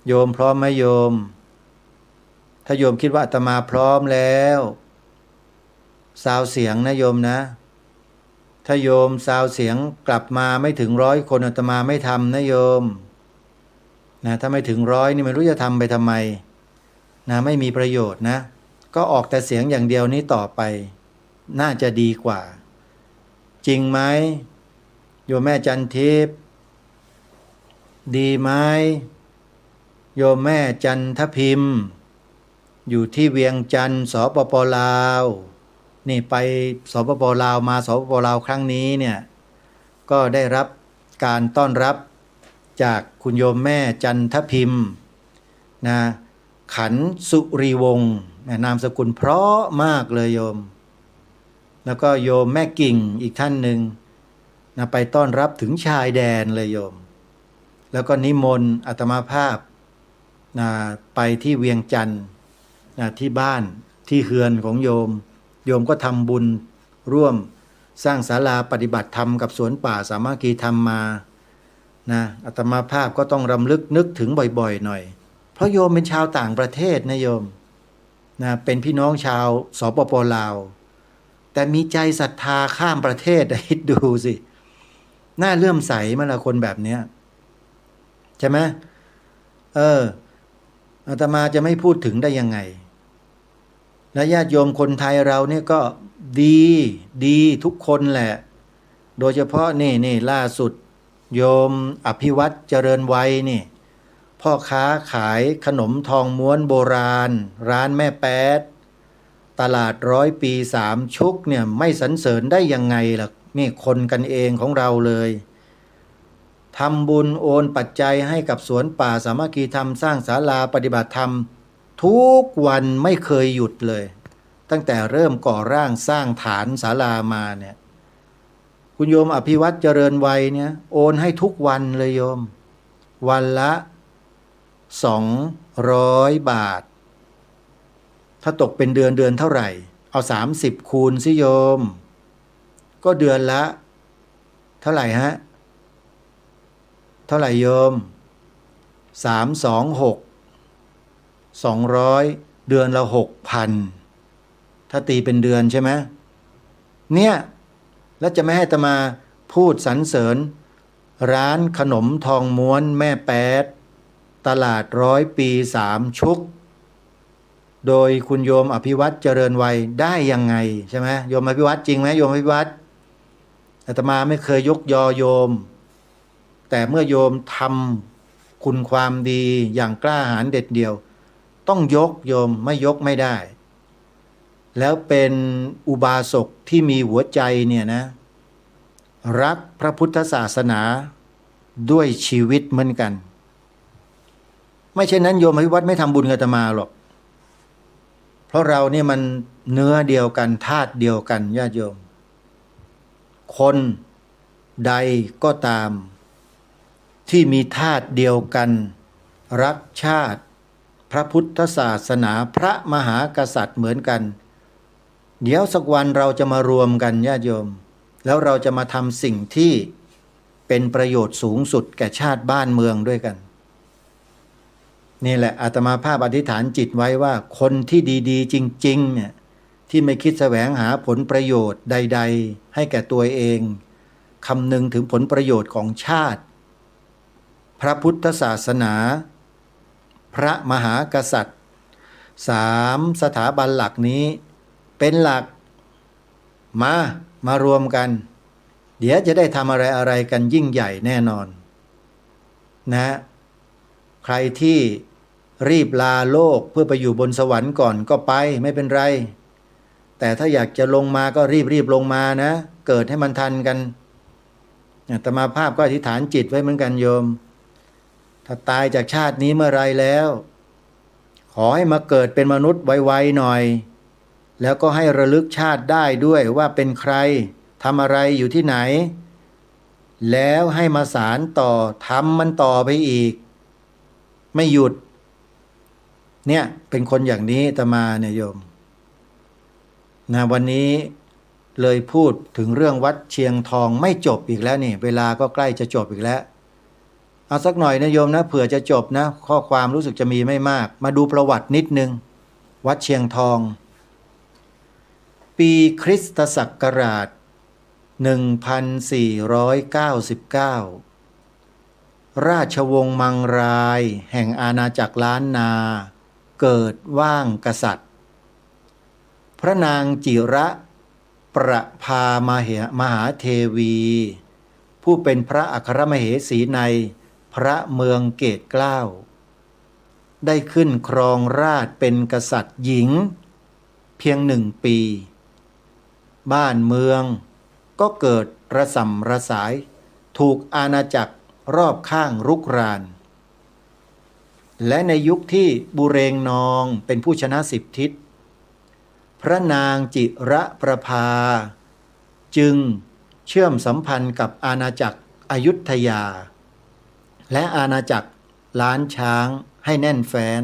โยมพร้อมไหมโยมถ้าโยมคิดว่าอาตมาพร้อมแล้วซาวเสียงนะโยมนะถ้าโยมซาวเสียงกลับมาไม่ถึง100 คนอาตมาไม่ทำนะโยมนะถ้าไม่ถึง100นี่ไม่รู้จะทำไปทำไมนะไม่มีประโยชน์นะก็ออกแต่เสียงอย่างเดียวนี้ต่อไปน่าจะดีกว่าจริงไหมโยมแม่จันทิพย์ดีไหมโยมแม่จันทพิมพ์อยู่ที่เวียงจันทร์สปป.ลาวนี่ไปสปป.ลาวมาสปป.ลาวครั้งนี้เนี่ยก็ได้รับการต้อนรับจากคุณโยมแม่จันทพิมพ์นะขันสุรีวงศ์นามสกุลเพราะมากเลยโยมแล้วก็โยมแม่กิ่งอีกท่านหนึ่งนะไปต้อนรับถึงชายแดนเลยโยมแล้วก็นิมนต์อาตมาภาพนะไปที่เวียงจันทร์นะที่บ้านที่เฮือนของโยมก็ทำบุญร่วมสร้างศาลาปฏิบัติธรรมกับสวนป่าสามัคคีธรรมมานะอาตมาภาพก็ต้องรำลึกนึกถึงบ่อยๆหน่อยเพราะโยมเป็นชาวต่างประเทศนะโยมนะเป็นพี่น้องชาวสปป.ลาวแต่มีใจศรัทธาข้ามประเทศคิดดูสิน่าเลื่อมใสมั้ยล่ะคนแบบเนี้ยใช่ไหมอาตมาจะไม่พูดถึงได้ยังไงและญาติโยมคนไทยเราเนี่ยก็ดีทุกคนแหละโดยเฉพาะนี่ล่าสุดโยมอภิวัตรเจริญวัยนี่พ่อค้าขายขนมทองม้วนโบราณร้านแม่แป๊ดตลาด100 ปี3 ชุกเนี่ยไม่สรรเสริญได้ยังไงล่ะนี่คนกันเองของเราเลยทำบุญโอนปัจจัยให้กับสวนป่าสามัคคีธรรมสร้างศาลาปฏิบัติธรรมทุกวันไม่เคยหยุดเลยตั้งแต่เริ่มก่อร่างสร้างฐานศาลามาเนี่ยคุณโยมอภิวัตรเจริญวัยเนี่ยโอนให้ทุกวันเลยโยมวันละ200 บาทถ้าตกเป็นเดือนเท่าไหร่เอา30คูณสิโยมก็เดือนละเท่าไหร่ฮะเท่าไหร่โยม 326 200 เดือนละ 6,000 ถ้าตีเป็นเดือนใช่ไหมเนี่ยแล้วจะไม่ให้อาตมาพูดสรรเสริญร้านขนมทองม้วนแม่แป๊ดตลาด100 ปี3 ชุกโดยคุณโยมอภิวัตเจริญวัยได้ยังไงใช่ไหมโยมอภิวัตจริงไหมโยมอภิวัตอาตมาไม่เคยยกยอโยมแต่เมื่อโยมทำคุณความดีอย่างกล้าหาญเด็ดเดี่ยวต้องยกโยมไม่ยกไม่ได้แล้วเป็นอุบาสกที่มีหัวใจเนี่ยนะรักพระพุทธศาสนาด้วยชีวิตเหมือนกันไม่เช่นนั้นโยมอภิวัตไม่ทำบุญกับอาตมาหรอกเพราะเราเนี่ยมันเนื้อเดียวกันธาตุเดียวกันญาติโยมคนใดก็ตามที่มีธาตุเดียวกันรักชาติพระพุทธศาสนาพระมหากษัตริย์เหมือนกันเดี๋ยวสักวันเราจะมารวมกันญาติโยมแล้วเราจะมาทำสิ่งที่เป็นประโยชน์สูงสุดแก่ชาติบ้านเมืองด้วยกันนี่แหละอาตมาภาพอธิษฐานจิตไว้ว่าคนที่ดีๆจริงๆเนี่ยที่ไม่คิดแสวงหาผลประโยชน์ใดๆให้แก่ตัวเองคำนึงถึงผลประโยชน์ของชาติพระพุทธศาสนาพระมหากษัตริย์3 สถาบันหลักนี้เป็นหลักมารวมกันเดี๋ยวจะได้ทำอะไรกันยิ่งใหญ่แน่นอนนะใครที่รีบลาโลกเพื่อไปอยู่บนสวรรค์ก่อนก็ไปไม่เป็นไรแต่ถ้าอยากจะลงมาก็รีบลงมานะเกิดให้มันทันกันอาตมาภาพก็อธิษฐานจิตไว้เหมือนกันโยมถ้าตายจากชาตินี้เมื่อไรแล้วขอให้มาเกิดเป็นมนุษย์ไวๆหน่อยแล้วก็ให้ระลึกชาติได้ด้วยว่าเป็นใครทำอะไรอยู่ที่ไหนแล้วให้มาสารต่อทำมันต่อไปอีกไม่หยุดเนี่ยเป็นคนอย่างนี้อาตมาเนี่ยโยมนะวันนี้เลยพูดถึงเรื่องวัดเชียงทองไม่จบอีกแล้วนี่เวลาก็ใกล้จะจบอีกแล้วเอาสักหน่อยนะโยมนะเผื่อจะจบนะข้อความรู้สึกจะมีไม่มากมาดูประวัตินิดนึงวัดเชียงทองปีคริสตศักราช 1499 ราชวงศ์มังรายแห่งอาณาจักรล้านนาเกิดว่างกษัตริย์พระนางจิระประภามหาเทวีผู้เป็นพระอัครมเหสีในพระเมืองเกตเกล้าได้ขึ้นครองราชย์เป็นกษัตริย์หญิงเพียง1 ปีบ้านเมืองก็เกิดระส่ำระสายถูกอาณาจักรรอบข้างรุกรานและในยุคที่บุเรงนองเป็นผู้ชนะ10 ทิศพระนางจิระประภาจึงเชื่อมสัมพันธ์กับอาณาจักรอยุธยาและอาณาจักรล้านช้างให้แน่นแฟ้น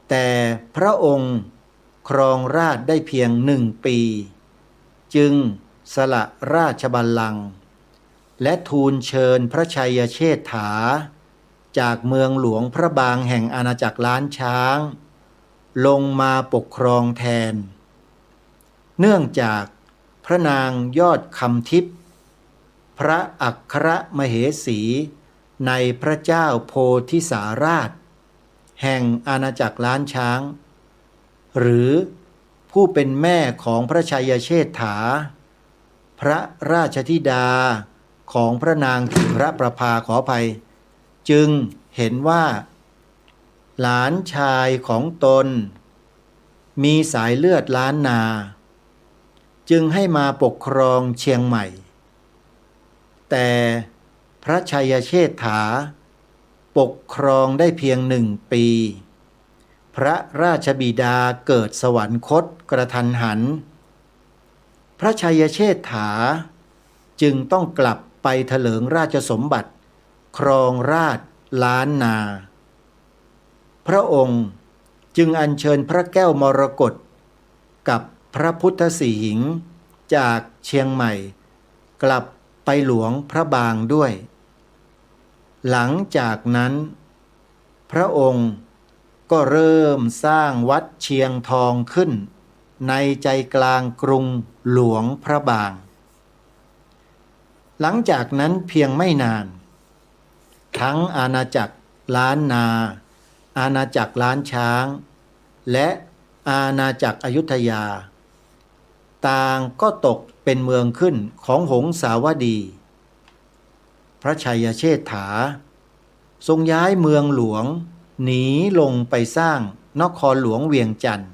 แต่พระองค์ครองราชย์ได้เพียง1 ปีจึงสละราชบัลลังก์และทูลเชิญพระชัยเชษฐาจากเมืองหลวงพระบางแห่งอาณาจักรล้านช้างลงมาปกครองแทนเนื่องจากพระนางยอดคำทิพย์พระอัครมเหสีในพระเจ้าโพธิสาราชแห่งอาณาจักรล้านช้างหรือผู้เป็นแม่ของพระชัยเชษฐาพระราชธิดาของพระนางจิระประภาขออภัยจึงเห็นว่าหลานชายของตนมีสายเลือดล้านนาจึงให้มาปกครองเชียงใหม่แต่พระชัยเชษฐาปกครองได้เพียง1 ปีพระราชบิดาเกิดสวรรคตกระทันหันพระชัยเชษฐาจึงต้องกลับไปเถลิงราชสมบัติครองราชย์ล้านนาพระองค์จึงอัญเชิญพระแก้วมรกตกับพระพุทธสีหิงค์จากเชียงใหม่กลับไปหลวงพระบางด้วย หลังจากนั้นพระองค์ก็เริ่มสร้างวัดเชียงทองขึ้นในใจกลางกรุงหลวงพระบางหลังจากนั้นเพียงไม่นานทั้งอาณาจักรล้านนาอาณาจักรล้านช้างและอาณาจักรอยุธยาต่างก็ตกเป็นเมืองขึ้นของหงสาวดีพระชัยเชษฐาทรงย้ายเมืองหลวงหนีลงไปสร้างนครหลวงเวียงจันทร์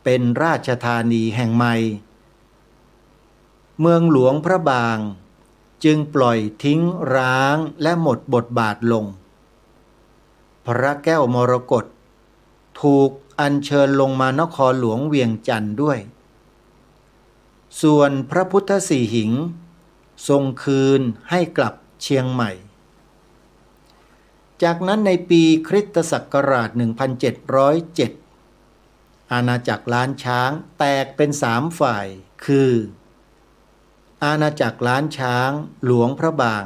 เป็นราชธานีแห่งใหม่เมืองหลวงพระบางจึงปล่อยทิ้งร้างและหมดบทบาทลงพระแก้วมรกตถูกอัญเชิญลงมานครหลวงเวียงจันทร์ด้วยส่วนพระพุทธสีหิงทรงคืนให้กลับเชียงใหม่จากนั้นในปีคริสตศักราช 1707 อาณาจักรล้านช้างแตกเป็น3ฝ่ายคืออาณาจักรล้านช้างหลวงพระบาง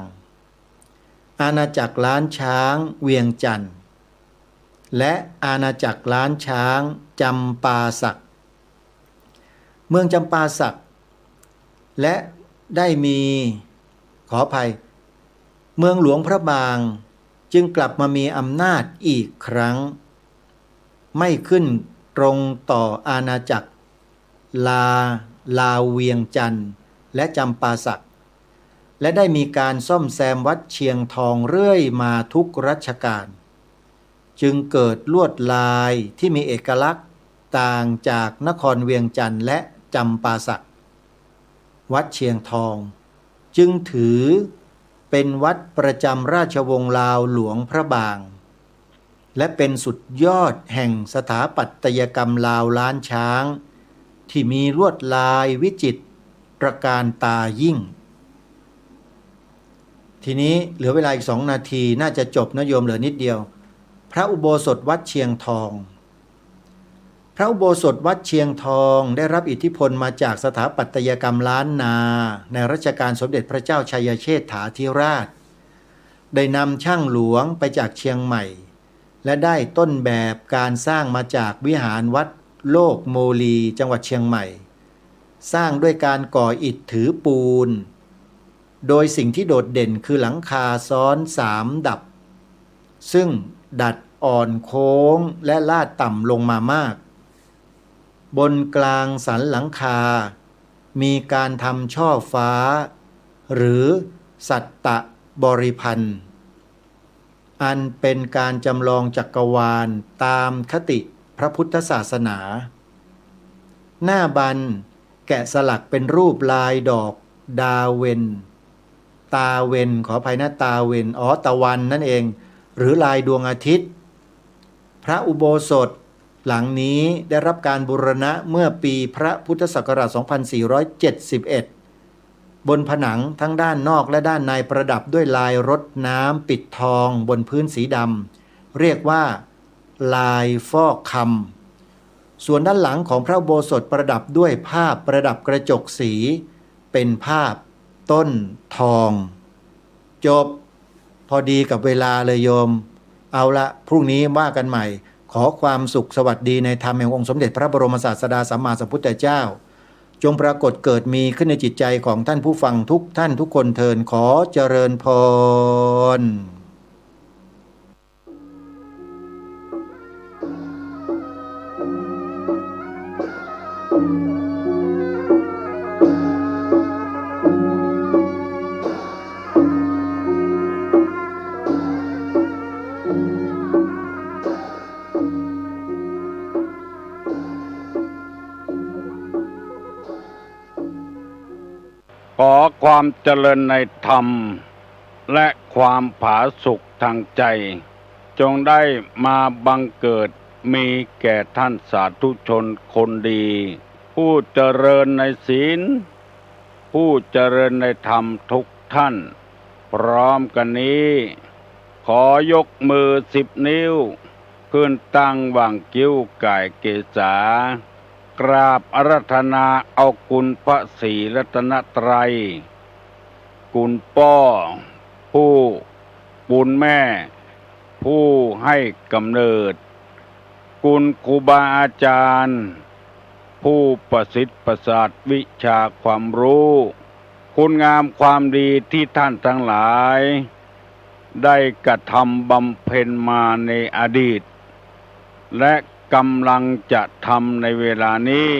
อาณาจักรล้านช้างเวียงจันทร์และอาณาจักรล้านช้างจำปาสักเมืองจำปาสักและได้มีขออภัยเมืองหลวงพระบางจึงกลับมามีอำนาจอีกครั้งไม่ขึ้นตรงต่ออาณาจักรลาวเวียงจันทร์และจำปาสักและได้มีการซ่อมแซมวัดเชียงทองเรื่อยมาทุกรัชกาลจึงเกิดลวดลายที่มีเอกลักษณ์ต่างจากนครเวียงจันทร์และจำปาสักวัดเชียงทองจึงถือเป็นวัดประจำราชวงศ์ลาวหลวงพระบางและเป็นสุดยอดแห่งสถาปัตยกรรมลาวล้านช้างที่มีลวดลายวิจิตรตระการตายิ่งทีนี้เหลือเวลาอีก2 นาทีน่าจะจบนะโยมเหลือนิดเดียวพระอุโบสถวัดเชียงทองพระอุโบสถวัดเชียงทองได้รับอิทธิพลมาจากสถาปัตยกรรมล้านนาในรัชกาลสมเด็จพระเจ้าชัยเชษฐาธิราชได้นำช่างหลวงไปจากเชียงใหม่และได้ต้นแบบการสร้างมาจากวิหารวัดโลกโมลีจังหวัดเชียงใหม่สร้างด้วยการก่ออิฐถือปูนโดยสิ่งที่โดดเด่นคือหลังคาซ้อน3 ดับซึ่งดัดอ่อนโค้งและลาดต่ำลงมามากบนกลางสันหลังคามีการทำช่อฟ้าหรือสัตตบริพันธ์อันเป็นการจำลองจักรวาลตามคติพระพุทธศาสนาหน้าบันแกะสลักเป็นรูปลายดอกดาวเวนตาเวนขออภัยนะตาเวนตะวันนั่นเองหรือลายดวงอาทิตย์พระอุโบสถหลังนี้ได้รับการบูรณะเมื่อปีพระพุทธศักราช 2471 บนผนังทั้งด้านนอกและด้านในประดับด้วยลายรดน้ำปิดทองบนพื้นสีดำเรียกว่าลายฟอกคำส่วนด้านหลังของพระอุโบสถประดับด้วยภาพประดับกระจกสีเป็นภาพต้นทองจบพอดีกับเวลาเลยโยมเอาละพรุ่งนี้ว่ากันใหม่ขอความสุขสวัสดีในธรรมแห่งองค์สมเด็จพระบรมศาสดาสัมมาสัมพุทธเจ้าจงปรากฏเกิดมีขึ้นในจิตใจของท่านผู้ฟังทุกท่านทุกคนเทินขอเจริญพร ขอความเจริญในธรรมและความผาสุกทางใจจงได้มาบังเกิดมีแก่ท่านสาธุชนคนดีผู้เจริญในศีลผู้เจริญในธรรมทุกท่านพร้อมกันนี้ขอยกมือ10 นิ้วขึ้นตั้งวางกิ้วก่ายเกษากราบอาราธนาเอาคุณพระศรีรัตนตรัยคุณพ่อผู้ คุณแม่ ผู้ให้กำเนิดคุณครูบาอาจารย์ ผู้ประสิทธิ์ประสาทวิชาความรู้คุณงามความดีที่ท่านทั้งหลาย ได้กระทำบำเพ็ญมาในอดีต และกำลังจะทำในเวลานี้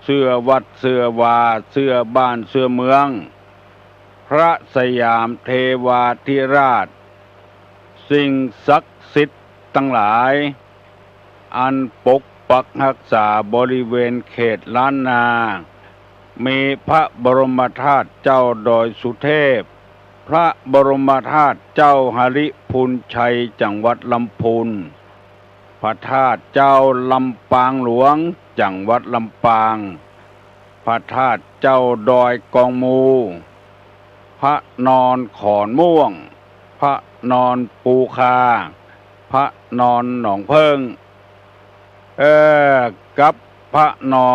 เสื้อวัดเสื้อวาเสื้อบ้านเสื้อเมือง พระสยามเทวาธิราช สิ่งศักดิ์สิทธิ์ทั้งหลาย อันปกปักรักษาบริเวณเขตล้านนา มีพระบรมธาตุเจ้าดอยสุเทพ พระบรมธาตุเจ้าหฤพูนชัยจังหวัดลำพูน พระธาตุเจ้าลำปางหลวงจังหวัดลำปาง พระธาตุเจ้าดอยกองมู พระนอนขอนม่วง พระนอนปูคา พระนอนหนองเพิ่งกับพระนอ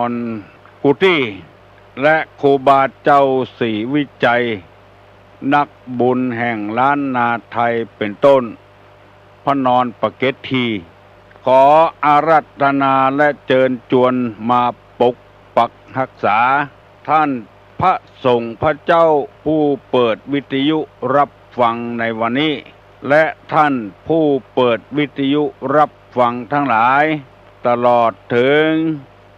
นกุฏิและครูบาเจ้าศรีวิจัย นักบุญแห่งล้านนาไทยเป็นต้น พระนอนปะเกตที ขออาราธนาและเชิญชวนมาปกปักรักษา ท่านพระสงฆ์พระเจ้าผู้เปิดวิทยุรับฟังในวันนี้ และท่านผู้เปิดวิทยุรับฟังทั้งหลาย ตลอดถึง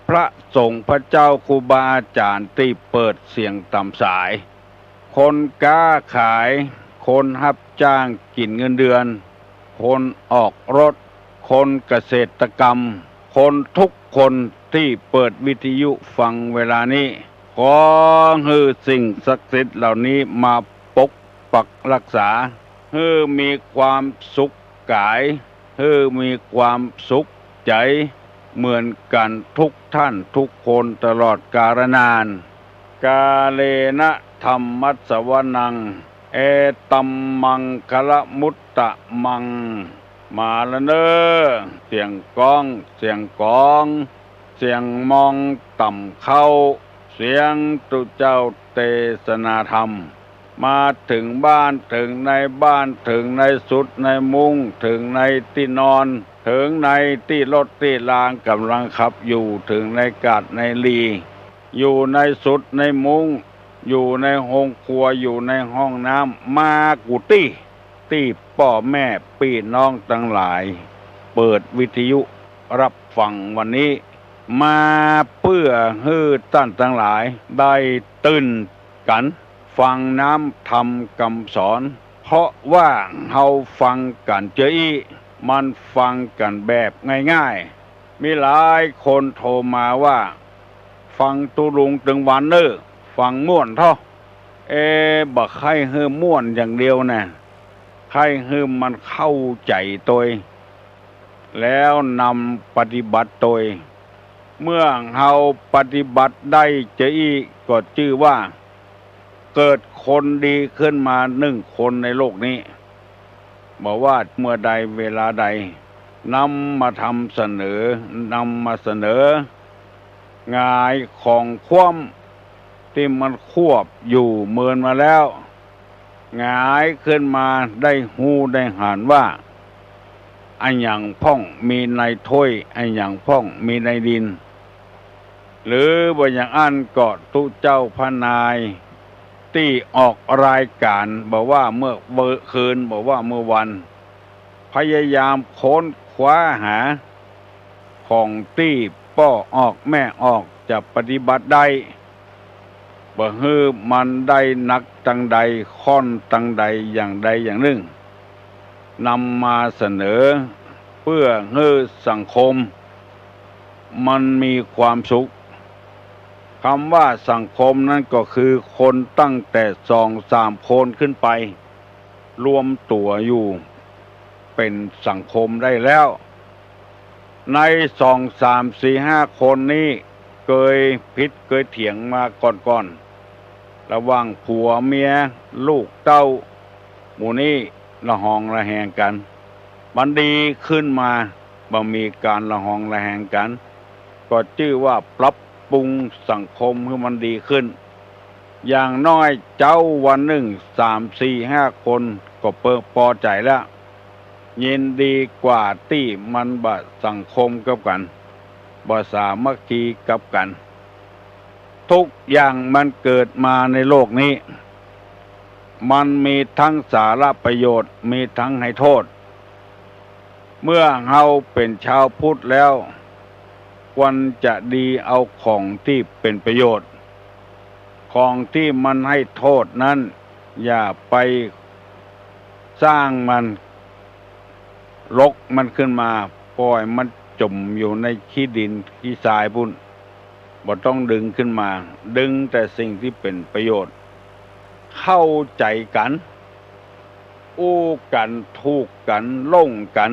พระสงฆ์พระเจ้าครูบาอาจารย์ที่เปิดเสียงตามสาย คนค้าขาย คนรับจ้างกินเงินเดือน คนออกรถ คนเกษตรกรรม คนทุกคนที่เปิดวิทยุฟังเวลานี้ ขอให้สิ่งศักดิ์สิทธิ์เหล่านี้มาปกปักรักษาให้มีความสุขกายให้มีความสุขใจเหมือนกันทุกท่านทุกคนตลอดกาลนาน กาเลนะธรรมัสสวนัง เอตัมมังคละมุตตะมัง มาแล้วเนอเสียงก้องเสียงกอง เสียงมองต่ำเข้า เสียงตุเจ้าเทศนาธรรม มาถึงบ้านถึงในบ้านถึงในสุดในมุ้งถึงในที่นอนถึงในที่รถที่รางกำลังขับอยู่ถึงในกาดในลีอยู่ในสุดในมุ้งอยู่ในห้องครัวอยู่ในห้องน้ำมากุฏิที่พ่อแม่พี่น้องทั้งหลาย เปิดวิทยุรับฟังวันนี้ มาเพื่อให้ท่านทั้งหลายได้ตื่นกันฟังน้ำธรรมคำสอน เพราะว่าเฮาฟังกันเจออีมันฟังกันแบบง่ายๆมีหลายคนโทรมาว่าฟังตุลุงตึงวันเนอฟังม่วนเท่าบักใครเฮือม่วนอย่างเดียวนะใครเฮือมันเข้าใจตัวแล้วนำปฏิบัติตัวเมื่อเฮาปฏิบัติได้เจออีก็ชื่อว่าเกิดคนดีขึ้นมา1 คนในโลกนี้บอกว่าเมื่อใดเวลาใดนำมาทำเสนอนำมาเสนองายของคว่ำที่มันควบอยู่เมินมาแล้วงายขึ้นมาได้หูได้หานว่าอันอย่างพ่องมีในถ้วยอันอย่างพ่องมีในดินหรือว่าอย่างอันก็ตุเจ้าพระนายที่ออกรายการบอกว่าเมื่อคืนบอกว่าเมื่อวันพยายามค้นคว้าหาของที่ป้อออกแม่ออกจะปฏิบัติได้บ่ฮือมันได้นักตังใดค่อนตังใดอย่างใดอย่างหนึ่งนำมาเสนอเพื่อให้สังคมมันมีความสุขคำว่าสังคมนั้นก็คือคนตั้งแต่2-3 คนขึ้นไปรวมตัวอยู่เป็นสังคมได้แล้วใน2-3-4-5 คนนี้เคยพิษเคยเถียงมาก่อนๆระหว่างผัวเมียลูกเต้าหมู่นี้ละหองละแหงกันมันดีขึ้นมาบ่มีการละหองละแหงกันก็ชื่อว่าปรับปรุงสังคมให้มันดีขึ้น อย่างน้อยเจ้าวันหนึ่ง3-4-5 คนก็พอใจแล้วยินดีกว่าที่มันบ่สังคมกับกันบ่สามัคคีกับกัน ทุกอย่างมันเกิดมาในโลกนี้มันมีทั้งสาระประโยชน์มีทั้งให้โทษเมื่อเฮาเป็นชาวพุทธแล้วควรจะดีเอาของที่เป็นประโยชน์ของที่มันให้โทษนั้นอย่าไปสร้างมันรกมันขึ้นมาปล่อยมันจมอยู่ในขี้ดินขี้ทรายพุ่นบ่ต้องดึงขึ้นมาดึงแต่สิ่งที่เป็นประโยชน์เข้าใจกันอู้กันถูกกันล่งกัน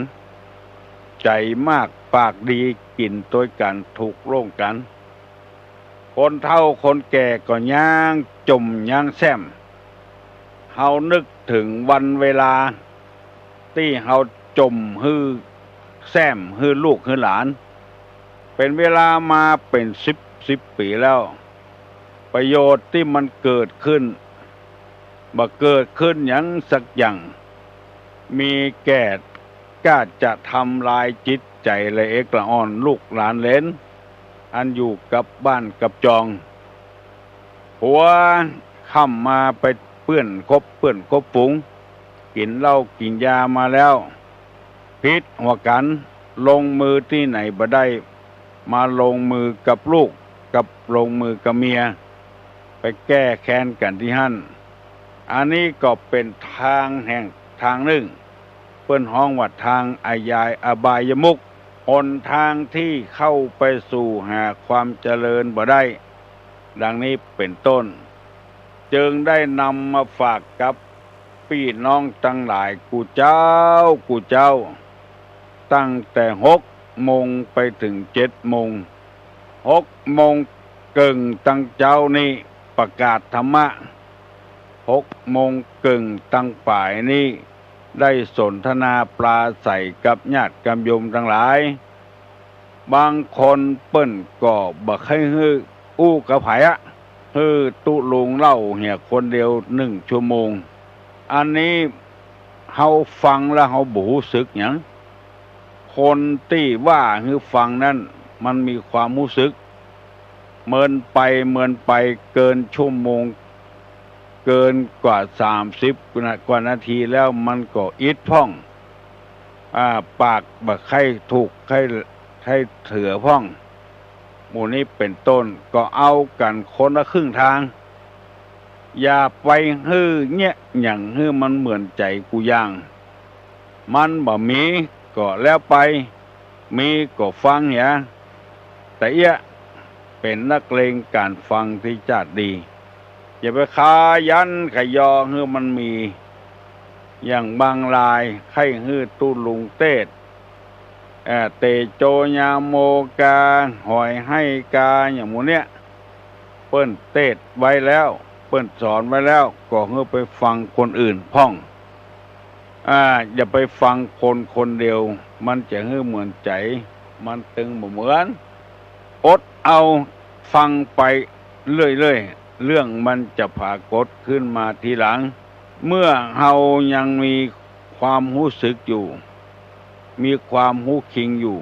ใจมากปากดีกินตัวกันถูกล่งกันคนเฒ่าคนแก่ก็ย่างจมย่างแซมเฮานึกถึงวันเวลาที่เฮาจมฮือแซมฮือลูกฮือหลานเป็นเวลามาเป็น10 ปีแล้วประโยชน์ที่มันเกิดขึ้นบ่เกิดขึ้นอย่างสักอย่างมีแก่กล้าจะทำลายจิตใจละเอกละอ่อนลูกหลานเหลนอันอยู่กับบ้านกับจองหัวค่ำมาไปเปื้อนคบฝูงกินเหล้ากินยามาแล้วพิษหัวกันลงมือที่ไหนบ่ได้มาลงมือกับลูกกับลงมือกับเมียไปแก้แค้นกันที่หั่นอันนี้ก็เป็นทางแห่งทางหนึ่งเปิ้นฮ้องว่าทางอบายมุขหนทางที่เข้าไปสู่หาความเจริญบ่ได้ดังนี้เป็นต้นจึงได้นำมาฝากกับพี่น้องทั้งหลายกูเจ้าตั้งแต่6 โมงไปถึง7 โมง6 โมงเกิงตั้งเจ้านี่ประกาศธรรมะ6 โมงเกิงตั้งป่ายนี่ได้สนทนาปลาใสกับญาติกำยมทั้งหลายบางคนเปิ้นก็บ่ให้ฮื้ออู้กับไผอะฮื้อตุลุงเล่าเหี่ยคนเดียว1 ชั่วโมงอันนี้เฮาฟังแล้วเฮาบ่รู้สึกหยังคนที่ว่าฮื้อฟังนั้นมันมีความรู้สึกเมินไปเกินชั่วโมงเกินกว่า30 กว่านาทีแล้วมันก็อิดพ่องปากบ่ไข้ถูกไข้เถือพ่องหมู่นี้เป็นต้นก็เอากันคนละครึ่งทางอย่าไปฮื้อเงี้ยหยังฮื้อมันเหมือนใจกูย่างมันบ่มีก็แล้วไปมีก็ฟังเหียแต่เอี้ยเป็นนักเลงการฟังที่จัดดีอย่าไปขยันขยอฮื้อมันมีอย่างบางรายไข้ฮื้อตุลุงเตศเตโจญาโมกาหอยให้กาอย่างหมู่เนี้ยเปิ้นเทศไว้แล้วเปิ้นสอนไว้แล้วก็ฮื้อไปฟังคนอื่นพ่องอย่าไปฟังคนเดียวมันจะฮื้อเหมือนใจมันตึงบ่เหมือนอดเอาฟังไปเรื่อยๆเรื่องมันจะปรากฏขึ้นมาทีหลังเมื่อเฮายังมีความรู้สึกอยู่มีความรู้คิงอยู่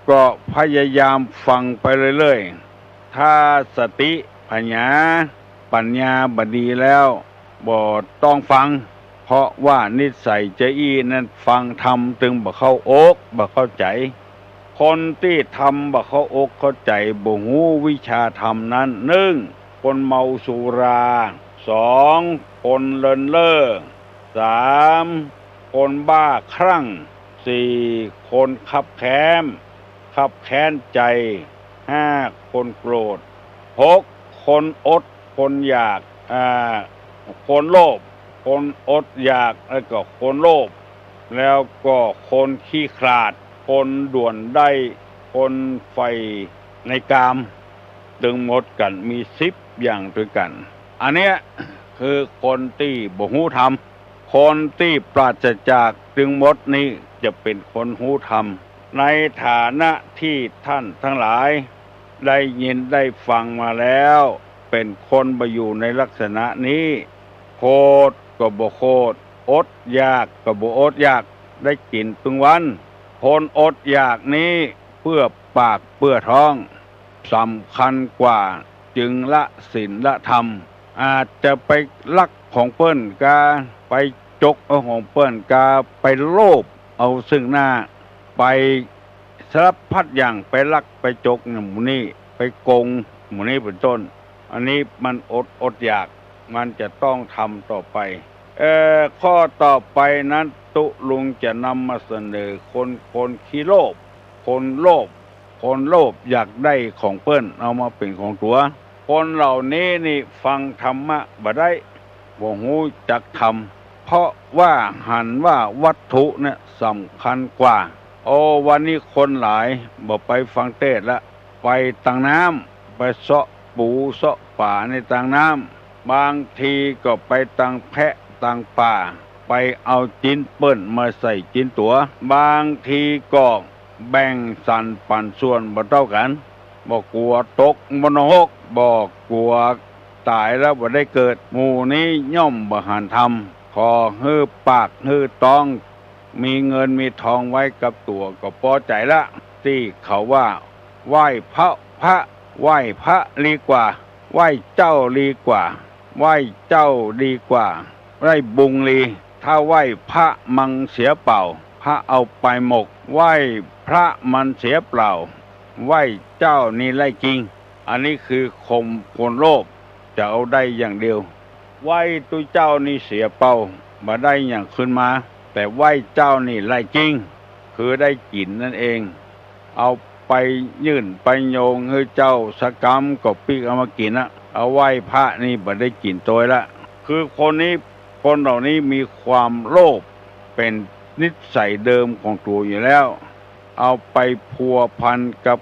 ก็พยายามฟังไปเรื่อยๆถ้าสติปัญญาบดีแล้วบ่ต้องฟังเพราะว่านิสัยใจอี้นั้นฟังธรรมตึงบ่เข้าอกบ่เข้าใจคนที่ทำบ่เข้าอกเข้าใจบ่ฮู้วิชาธรรมนั้น1คนเมาสุรา2คนเลินเล่อ3คนบ้าคลั่ง4คนคับแค้นใจ5คนโกรธ6คนอดคนอยากคนโลภคนอดอยากแล้วก็คนโลภแล้วก็คนขี้ขลาดคนด่วนได้คนไฟในกามตึงหมดกันมี10 อย่างด้วยกันอันเนี้ยคือคนที่บ่ฮู้ธรรมคนที่ปราศจากตึงหมดนี้จะเป็นคนฮู้ธรรมในฐานะที่ท่านทั้งหลายได้ยินได้ฟังมาแล้ว เป็นคนมาอยู่ในลักษณะนี้โคตรก็บ่โคตรอดอยากก็บ่อดอยากได้กินตึงวันคนอดอยากนี้เพื่อปากเพื่อท้องสำคัญกว่าจึงละศีลละธรรมอาจจะไปลักของเปิ้นกาไปจกเอาของเปิ้นกาไปโลภเอาซึ่งหน้าไปสารพัดอย่างไปลักไปจกหมู่นี้ไปโกงหมู่นี้เป็นต้นอันนี้มันอดอยากมันจะต้องทำต่อไปข้อต่อไปนั้นตุลุงจะนำมาเสนอคนขี้โลภคนโลภอยากได้ของเปิ้นเอามาเป็นของตัวคนเหล่านี้นี่ฟังธรรมะบ่ได้บ่ฮู้จักธรรมเพราะว่าหันว่าวัตถุเนี่ยสำคัญกว่าวันนี้คนหลายบ่ไปฟังเทศน์ละไปตังน้ำไปเสาะปูเสาะป่าในตังน้ำบางทีก็ไปตังแพะตังป่าไปเอาจิ้นเปิ้นมาใส่จิ้นตัวบางทีก็แบ่งสันปันส่วนบ่เท่ากันบ่กลัวตกมโนหกบ่กลัวตายแล้วบ่ได้เกิดหมู่นี้ย่อมบ่หันธรรมขอฮื้อปากฮื้อต้องมีเงินมีทองไว้กับตัวก็พอใจละที่เขาว่าไหว้พระไหว้พระดีกว่าไหว้เจ้าดีกว่าไหว้เจ้าดีกว่าไหว้บุงลีถ้าไหว้พระมังเสียเปล่าพระเอาไปหมกไหว้พระมันเสียเปล่าไหว้เจ้านี่ไล่จริงอันนี้คือข่มคนโลภจะเอาได้อย่างเดียวไหว้ตัวเจ้านี่เสียเปล่ามาได้อย่างขึ้นมาแต่ไหว้เจ้านี่ไล่จริงคือได้กินนั่นเองเอาไปยื่นไปโยงให้เจ้าสกรรมก็ปีกเอามากินนะเอาไหว้พระนี่บ่ได้กินตัวละคือคนเหล่านี้มีความโลภเป็นนิสัยเดิมของตัวอยู่แล้วเอาไปพัวพันกับ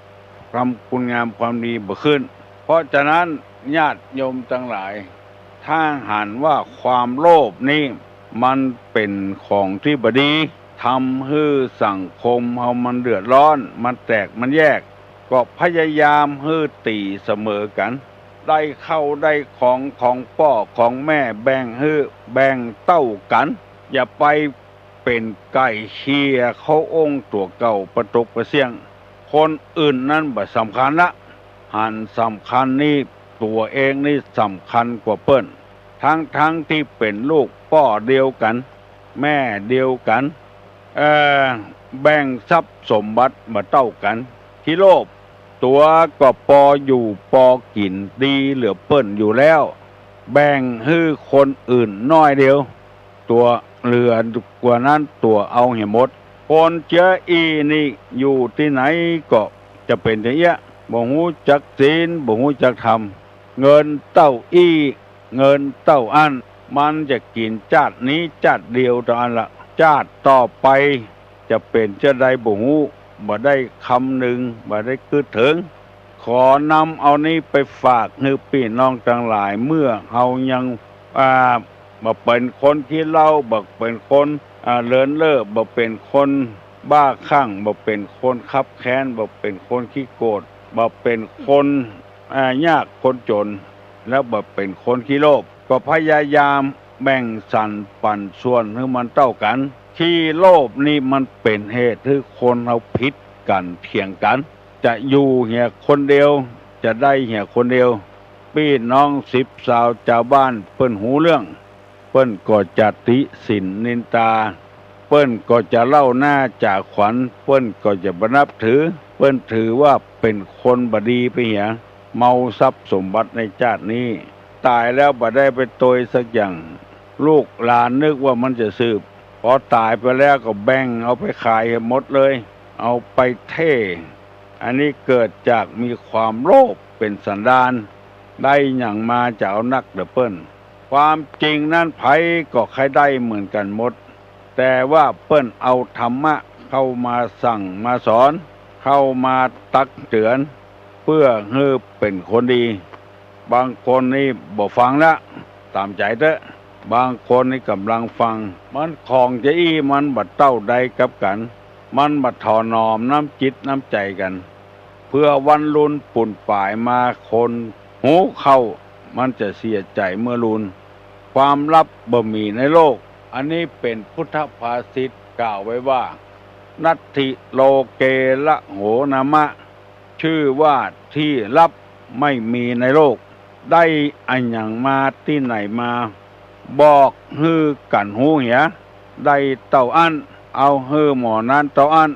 ทำคุณงามความดีบ่ขึ้นเพราะฉะนั้นญาติโยมทั้งหลายถ้าหันว่าความโลภนี่มันเป็นของที่บดีทำให้สังคมเฮามันเดือดร้อนมันแตกมันแยกก็พยายามให้ตีเสมอกันได้เข้าได้ของพ่อของแม่แบ่งเต้ากันอย่าไปเป็นไก่เชียเขาองค์ตัวเก่าประตกประเสียงคนอื่นนั้นบ่สำคัญละหันสำคัญนี่ตัวเองนี่สำคัญกว่าเปิ้นทั้งที่เป็นลูกพ่อเดียวกันแม่เดียวกันแบ่งทรัพย์สมบัติมาเต้ากันที่โลภตัวก็ปออยู่ปอกินดีเหลือเปิ้นอยู่แล้วแบ่งให้คนอื่นน้อยเดียวตัวเหลือกว่านั้นตัวเอาให้หมดคนเจออีนี่อยู่ที่ไหนก็จะเป็นอย่างเงี้ยบ่ฮู้จักศีลบ่ฮู้จักธรรมเงินเต้าอีเงินเต้าอันมันจะกินจาดนี้จาดเดียวต่ออันละจาดต่อไปจะเป็นจะได้บ่ฮู้บ่ได้คำหนึ่งบ่ได้คิดถึงขอนำเอานี้ไปฝากให้พี่น้องทั้งหลายเมื่อเฮายังบ่เป็นคนที่เล่าบ่เป็นคนเลินเล่อบ่เป็นคนบ้าคลั่งบ่เป็นคนคับแค้นบ่เป็นคนขี้โกรธบ่เป็นคนยากคนจนแล้วบ่เป็นคนขี้โลภก็พยายามแบ่งสรรปันส่วนให้มันเท่ากันที่โลภนี่มันเป็นเหตุให้คนเราผิดกันเถียงกันจะอยู่เหี่ยคนเดียวจะได้เหี่ยคนเดียวพี่น้อง10สาวชาวบ้านเปิ้นหูเรื่องเปิ้นก็จะติสินนินตาเปิ้นก็จะเล่าหน้าจากขวัญเปิ้นก็จะบ่นับถือเปิ้นถือว่าเป็นคนบ่ดีไปเหี่ยเมาทรัพย์สมบัติในชาตินี้ตายแล้วบ่ได้ไปโตยสักอย่างลูกหลานนึกว่ามันจะสืบพอตายไปแล้วก็แบ่งเอาไปขายหมดเลยเอาไปเท่อันนี้เกิดจากมีความโลภเป็นสันดานได้อย่างมาจะเอานักเด้อเปิ้นความจริงนั้นไผก็ใครได้เหมือนกันหมดแต่ว่าเปิ้นเอาธรรมะเข้ามาสั่งมาสอนเข้ามาตักเตือนเพื่อให้เป็นคนดีบางคนนี่บ่ฟังละตามใจเถอะบางคนนี่กำลังฟังมันของจะมันบัดเต้าใดกับกันมันบัดถอนอมน้ำจิตน้ำใจกันเพื่อวันลุนปุ่นป่ายมาคนหูเข้า มันจะเสียใจเมื่อรุนความลับบ่มีในโลกอันนี้เป็นพุทธภาษิตกล่าวไว้ว่านัตถิโลเกละโหนามะชื่อว่าที่ลับไม่มีในโลกได้อันอย่างมาที่ไหนมาบอกฮือกันหูเหียได้เต่าอันเอาฮือหมอนั้นเต่าอัน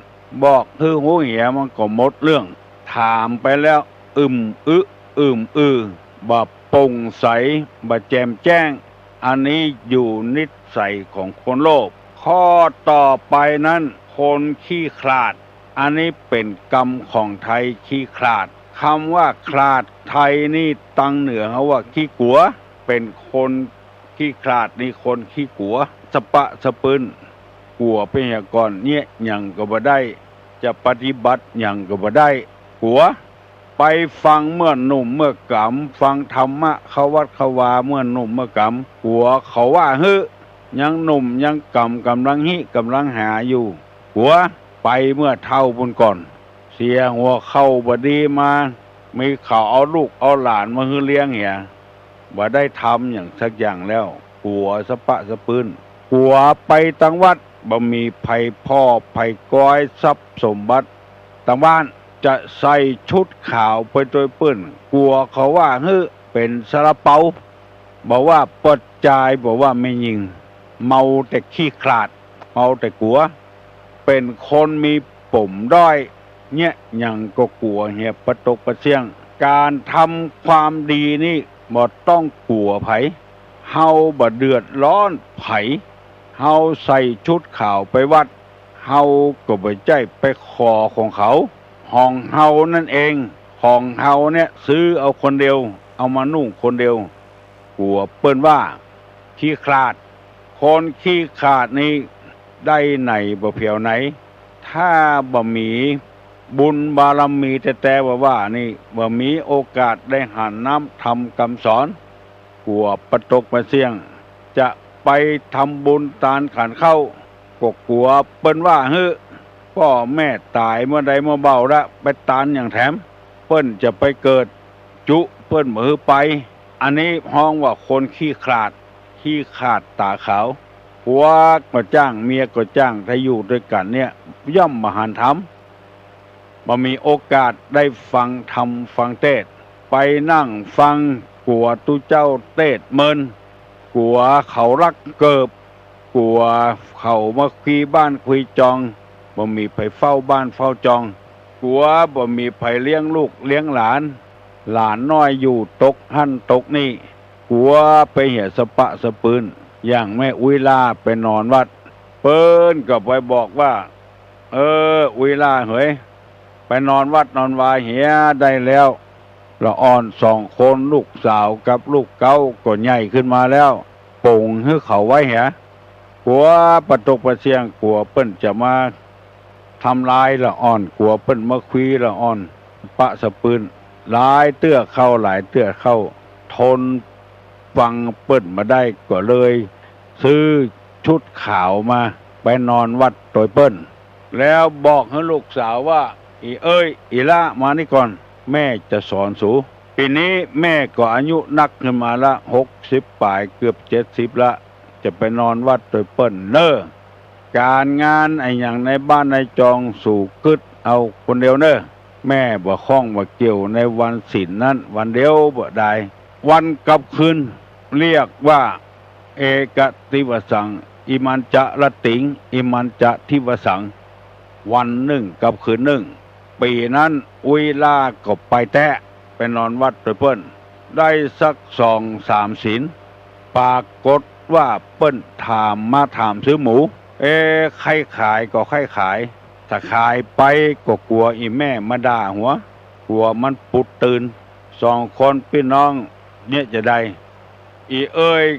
บอกฮือหูเหียมันก็หมดเรื่องถามไปแล้วบ่โปร่งใสบ่แจ่มแจ้งอันนี้อยู่นิสัยของคนโลภข้อต่อไปนั้นคนขี้ขลาดอันนี้เป็นกรรมของไทยขี้ขลาดคำว่าขลาดไทยนี่ตั้งเหนือเขาว่าขี้กัวเป็นคนขี้ขลาดนี่คนขี้กัวสปะสปืนกัวเป็นอย่างก่อนเนี่ยยังก็บ่ได้จะปฏิบัติยังก็บ่ได้กัวไปฟังเมื่อหนุ่มเมื่อกำฟังธรรมะเขาวัดเขาวาเมื่อหนุ่มเมื่อกำกัวเขาว่าฮึยังหนุ่มยังกำลังหิกำลังหาอยู่กัวไปเมื่อเท่าบนก่อนเสียหัวเข้าบดีมามีเขาเอาลูกเอาหลานมาฮือเลี้ยงเหียบ่ได้ทำอย่างสักอย่างแล้วกัวสปะสปืนกัวไปตังวัดบ่มีภัยพ่อภัยก้อยทรัพย์สมบัติตังบ้านจะใส่ชุดขาวไปโดยปื้นกลัวเขาว่าฮึเป็นซาลาเปาบอกว่าปดจายบอกว่าไม่ยิงเมาแต่ขี้ขลาดเมาแต่กลัวเป็นคนมีปุ่มด้อยเนี่ยยังก็กลัวเหียบประตกประเสียงการทำความดีนี่บ่ต้องกลัวไผเฮาบ่เดือดร้อนไผเฮาใส่ชุดขาวไปวัดเฮาก็บ่ใจไปขอของเขาของเฮานั่นเองของเฮาเนี่ยซื้อเอาคนเดียวเอามานุ่งคนเดียวกลัวเปิ้นว่าขี้ขลาดคนขี้ขลาดนี้ได้ไหนบ่เพียวไหนถ้าบ่มีบุญบารมีแต่ว่านี่บ่มีโอกาสได้หันน้ำทำคำสอนกลัวประตกประเสียงจะไปทำบุญตานขันเข้าก็กลัวเปิ้นว่าฮึพ่อแม่ตายเมื่อใดเมื่อเบาละไปตานอย่างแถมเปิ้นจะไปเกิดจุเปิ้นมือไปอันนี้ห้องว่าคนขี้ขลาดตาขาวผัวก็จ้างเมียก็จ้างถ้าอยู่ด้วยกันเนี่ยย่อมมหันธรรมบ่มีโอกาสได้ฟังธรรมฟังเทศน์ไปนั่งฟังกลัวตุเจ้าเทศน์เมินกลัวเขารักเกิบกลัวเขามาคุยบ้านคุยจองบ่มีไผเฝ้าบ้านเฝ้าจองกลัวบ่มีไผเลี้ยงลูกเลี้ยงหลานน้อยอยู่ตกหั่นตกนี่กลัวไปเหี่ยสปะสปืนอย่างแม่อุ้ยล่าไปนอนวัดเปิ้นก็ไปบอกว่าอุ้ยล่าเฮ้ยไปนอนวัดนอนวาเหียได้แล้วละอ่อน2 คนลูกสาวกับลูกเก้าก็ใหญ่ขึ้นมาแล้วโป่งให้เขาไว้เหียกลัวประตกประเสียงกลัวเปิ้นจะมาทำลายละอ่อนกลัวเปิ้นมาคุยละอ่อนปะสปืนหลายเตื้อเข้าทนฟังเปิ้นมาได้ก็เลยซื้อชุดขาวมาไปนอนวัดโดยเปิ้นแล้วบอกให้ลูกสาวว่าอีละมานี่ก่อนแม่จะสอนสูปีนี้แม่ก็อายุนักขึ้นมาละ60ปลายเกือบ70ละจะไปนอนวัดโดยเปิ้นการงานไอ้อย่างในบ้านในจองสู่กึดเอาคนเดียวแม่บ่คล้องบ่เกี่ยวในวันศีลนั้นวันเดียวบ่ได้วันกับคืนเรียกว่าเอกติวสังอิมันจะละติงอิมันจะทิวสังวัน1กับคืน1ปีนั้นอุยลาก็ไปแตะไปนอนวัดโดยเปิ้นได้สัก2-3 ศีลปรากฏว่าเปิ้นถามซื้อหมูใครขายก็ใครขายถ้าขายไปก็กลัวอีแม่มาด่าหัวกลัวมันปุดตื่น2 คนพี่น้องเนี่ยจะได้อี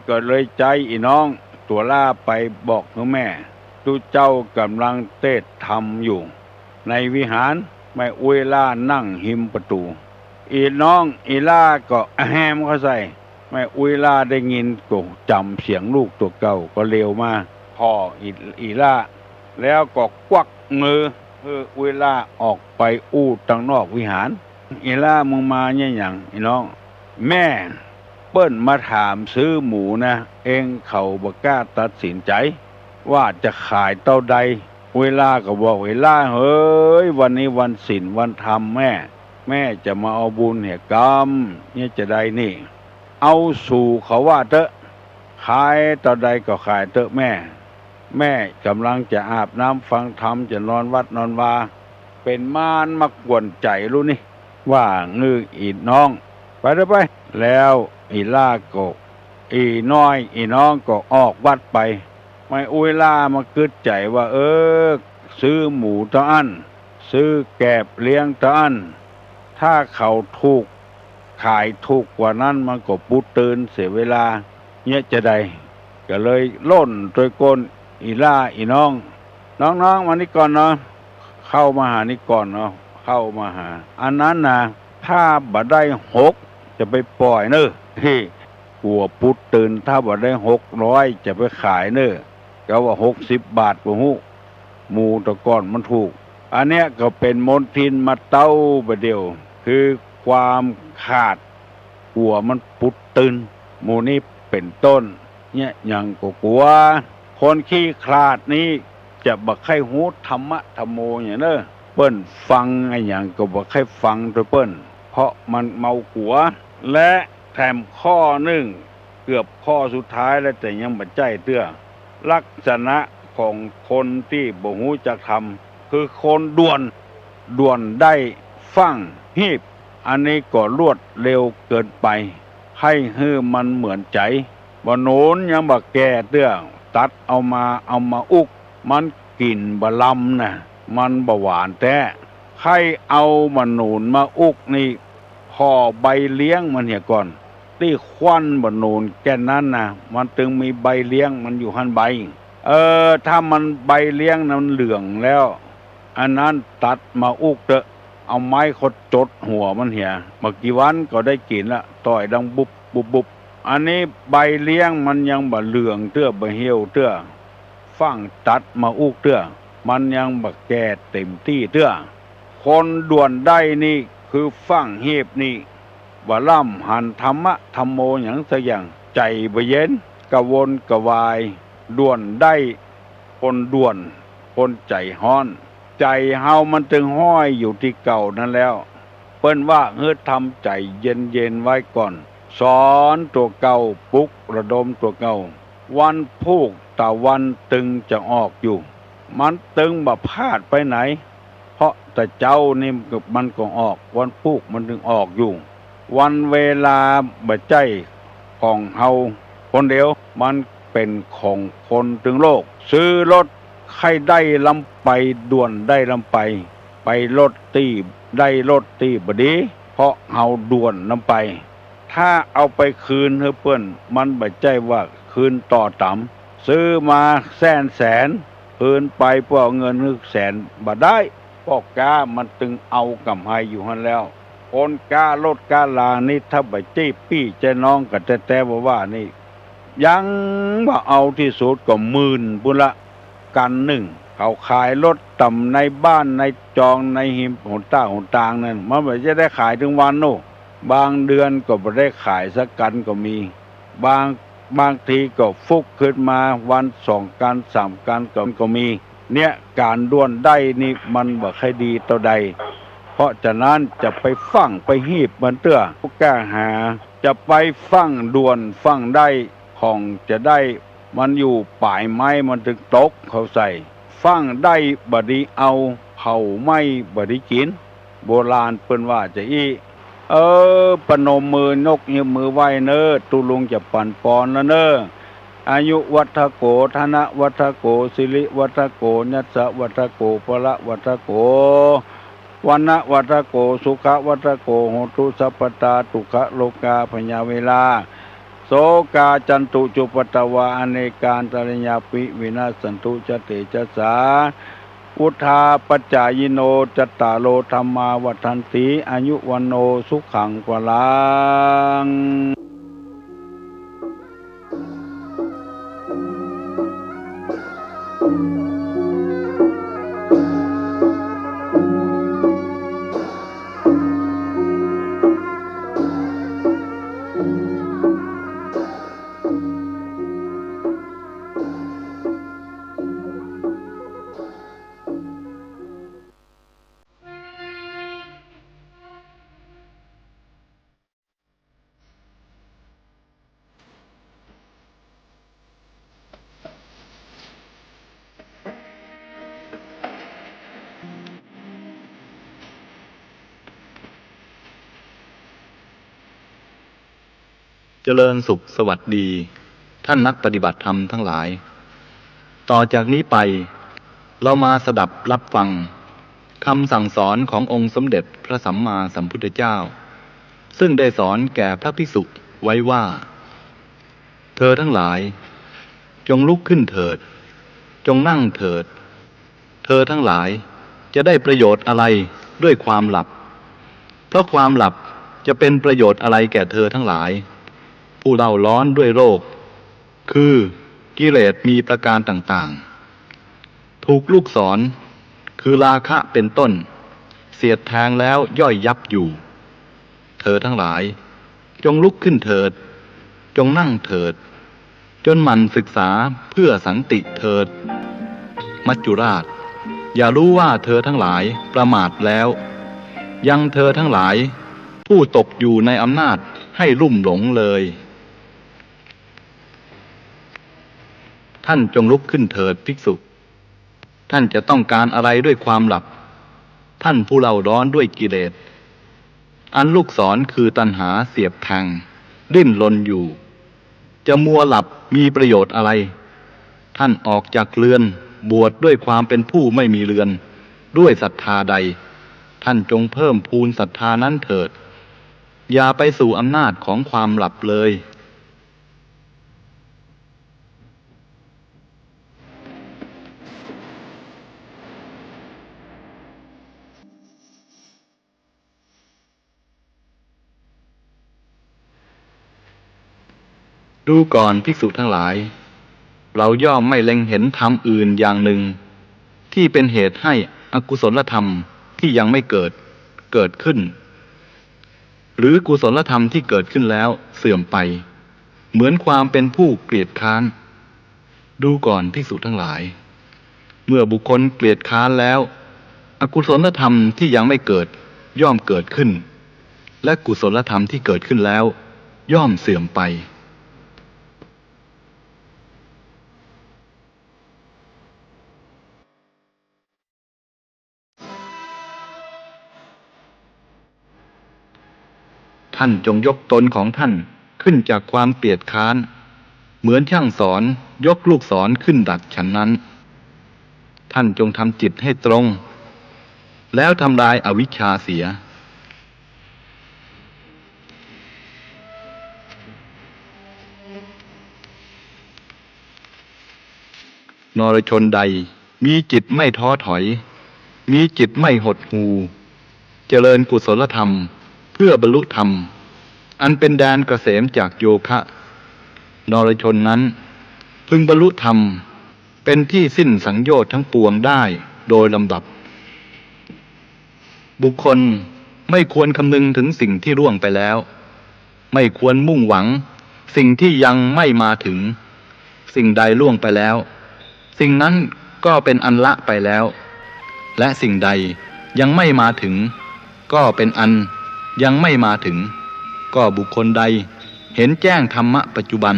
ก็เลยใจอีน้องตัวล่าไปบอกกับแม่ตูเจ้ากำลังเทศธรรมอยู่ในวิหารแม่อุ้ยล่านั่งหิมประตูอีน้องอีล่าก็แฮมเขาใส่แม่อุ้ยล่าได้ยินก็จำเสียงลูกตัวเก่าก็เร็วมาพ่ออีล่าแล้วก็ควักมืออุ้ยล่าออกไปอู้ตังนอกวิหารอีล่ามึงมาเนี่ยอย่างอีน้องแม่ เปิ้นมาถามซื้อหมูนะเองเขาบ่กล้าตัดสินใจว่าจะขายเท่าใดเวลาก็บอกเวลาเฮ้ยวันนี้วันศีลวันธรรมแม่จะมาเอาบุญเหตุกรรมเนี่ยจะได้นี่เอาสู่เขาว่าเถอะขายเท่าใดก็ขายเถอะแม่กำลังจะอาบน้ำฟังธรรมจะนอนวัดนอนวาเป็นม่านมากวนใจรู้นี่ว่างืออีน้องไปเถอะไปแล้วอีล่าก็อีน้อยอีน้องก็ออกวัดไปไม่อุ้ยล่ามากึดใจว่าซื้อหมูตะอันซื้อแกบเลี้ยงตะอันถ้าเขาถูกขายถูกกว่านั้นมันก็ปุดตื่นเสียเวลาเนี่ยจะได้ก็เลยล่นโดยก้นอีล่าอีน้องมานี่ก่อนเนาะเข้ามาหานี่ก่อนเนาะเข้ามาหาอันนั้นนะถ้าบ่ได้6จะไปปล่อยเนอะกลัวปุดตื่นถ้าบ่ได้600จะไปขายเนอะก็ว่า60 บาทบ่ฮู้หมูตะก้อนมันถูกอันเนี้ยก็เป็นมนทินมาเต้าประเดียวคือความขาดกลัวมันปุดตื่นหมูนี้เป็นต้นเนี่ยยังก็กลัวคนขี้ขลาดนี้จะบ่ใครฮู้ธรรมะธรรมโมอย่างเนอะเปิ้นฟังไอ้หยังก็บ่ใครฟังโดยเปิ้นเพราะมันเมาขัวและแถมข้อหนึ่งเกือบข้อสุดท้ายแล้วแต่ยังบ่ใจเตื้อลักษณะของคนที่บ่ฮู้จักธรรมคือคนด่วนได้ฟังฮีบอันนี้ก็รวดเร็วเกินไปให้มันเหมือนใจบ่โน้นยังบ่แก่เตื้อตัดเอามาอุกมันกลิ่นบ่ลำนะมันบ่หวานแท้ให้เอามาหนูนมาอุกนี่พอใบเลี้ยงมันเหี่ยก่อนที่ควันบ่หนูนแก่นั้นนะมันจึงมีใบเลี้ยงมันอยู่หั่นใบถ้ามันใบเลี้ยงนั้นเหลืองแล้วอันนั้นตัดมาอุกเถอะเอาไม้ขดจดหัวมันเหี่ยเมื่อกี่วันก็ได้กินละต่อยดังบุบอันนี้ใบเลี้ยงมันยังบ่เหลืองเตื้อบ่เหี่ยวเตื้อฟังตัดมาอุกเตื้อมันยังบ่แก่เต็มที่เตื้อคนด่วนได้นี่คือฟังเฮีบนี่ว่าล่ำหันธรรมะธรรมโมหยังสักอย่างใจบ่เย็นกระวนกระวายด่วนได้คนด่วนคนใจฮ้อนใจเฮามันจึงห้อยอยู่ที่เก่านั่นแล้วเปิ้นว่าทำใจเย็นไว้ก่อนสอนตัวเก่าปลุกระดมตัวเก่าวันพุกตะวันตึงจะออกอยู่มันตึงบ่พลาดไปไหนเพราะแต่เจ้านี่มันก็ออกวันพุกมันถึงออกอยู่วันเวลาบ่ใจของเฮาคนเดียวมันเป็นของคนถึงโลกซื้อรถใครได้ลำไปด่วนได้ลำไปรถตีได้รถตีบ่ดีเพราะเฮาด่วนลำไปถ้าเอาไปคืนเพิ่นมันบ่ใจว่าคืนต่อต่ำซื้อมาแสนคืนไปเพื่อเอาเงิน100,000บ่ได้เพราะกามันตึงเอากำไรอยู่หั่นแล้วคนการถกาลานี่ถ้าบ่จี้ปี้ใจน้องก็แต่ว่านี่ยังบ่เอาที่สุดก็หมื่นพุ่นละกันหนึ่งเขาขายรถต่ำในบ้านในจองในหิมหนต่างนั่นมันบ่จะได้ขายถึงวันโน่บางเดือนก็บ่ได้ขายสักกันก็มีบางทีก็ฟุกขึ้นมาวัน2กัน3กันก็มีเนี่ยการด่วนได้นี่มันบ่ค่อยดีเท่าใดเพราะฉะนั้นจะไปฟังไปหีบมันเตื้อผู้กล้าหาจะไปฟังด่วนฟังได้ของจะได้มันอยู่ปลายไม้มันถึงตกเขาใส่ฟังได้บ่ดีเอาเผาไม่บ่ดีกินโบราณเปิ้นว่าจะปนมมือนกยืมมือไหว้เน้อตุลุงจะปั่นปอนแล้วเน้ออายุวัฒโกธนะวัฒโกสิริวัฒโกยัสสะวัฒโกพละวัฒโกวันนะวัฒโกสุขวัฒโกโหตุสัพพตาตุขโลกาพญาเวลาโสกาจันตุจุปตวาอเนกานตริยาปิวินาสันตุจเตจสาอุทาปัจจายโนจัตตาโลธรรมาวัฏันติอายุวันโนสุขังพลัง เจริญสุขสวัสดีท่านนักปฏิบัติธรรมทั้งหลายต่อจากนี้ไปเรามาสดับรับฟังคำสั่งสอนขององค์สมเด็จพระสัมมาสัมพุทธเจ้าซึ่งได้สอนแก่พระภิกษุไว้ว่าเธอทั้งหลายจงลุกขึ้นเถิดจงนั่งเถิดเธอทั้งหลายจะได้ประโยชน์อะไรด้วยความหลับเพราะความหลับจะเป็นประโยชน์อะไรแก่เธอทั้งหลายผู้เล่าร้อนด้วยโรคคือกิเลสมีประการต่างๆถูกลูกศรคือราคะเป็นต้นเสียดแทงแล้วย่อยยับอยู่เธอทั้งหลายจงลุกขึ้นเถิดจงนั่งเถิดจนหมั่นศึกษาเพื่อสันติเถิดมัจจุราชอย่ารู้ว่าเธอทั้งหลายประมาทแล้วยังเธอทั้งหลายผู้ตกอยู่ในอำนาจให้ลุ่มหลงเลยท่านจงลุกขึ้นเถิดภิกษุท่านจะต้องการอะไรด้วยความหลับท่านผู้เล่าร้อนด้วยกิเลสอันลูกศรคือตัณหาเสียบแทงดิ้นรนอยู่จะมัวหลับมีประโยชน์อะไรท่านออกจากเรือนบวชด้วยความเป็นผู้ไม่มีเรือนด้วยศรัทธาใดท่านจงเพิ่มพูนศรัทธานั้นเถิดอย่าไปสู่อำนาจของความหลับเลยดูก่อนภิกษุทั้งหลายเราย่อมไม่เล็งเห็นธรรมอื่นอย่างหนึ่งที่เป็นเหตุให้อกุศลธรรมที่ยังไม่เกิดขึ้นหรือกุศลธรรมที่เกิดขึ้นแล้วเสื่อมไปเหมือนความเป็นผู้เกลียดค้านดูก่อนภิกษุทั้งหลายเมื่อบุคคลเกลียดค้านแล้วอกุศลธรรมที่ยังไม่เกิดย่อมเกิดขึ้นและกุศลธรรมที่เกิดขึ้นแล้วย่อมเสื่อมไปท่านจงยกตนของท่านขึ้นจากความเกลียดค้านเหมือนช่างสอนยกลูกศรขึ้นดัดฉันนั้นท่านจงทำจิตให้ตรงแล้วทำลายอวิชชาเสียนรชนใดมีจิตไม่ท้อถอยมีจิตไม่หดหู่เจริญกุศลธรรมเพื่อบรรลุธรรมอันเป็นแดนเกษมจากโยคะนรชนนั้นพึงบรรลุธรรมเป็นที่สิ้นสังโยชน์ทั้งปวงได้โดยลำดับบุคคลไม่ควรคำนึงถึงสิ่งที่ล่วงไปแล้วไม่ควรมุ่งหวังสิ่งที่ยังไม่มาถึงสิ่งใดล่วงไปแล้วสิ่งนั้นก็เป็นอันละไปแล้วและสิ่งใดยังไม่มาถึงก็เป็นอันยังไม่มาถึงก็บุคคลใดเห็นแจ้งธรรมะปัจจุบัน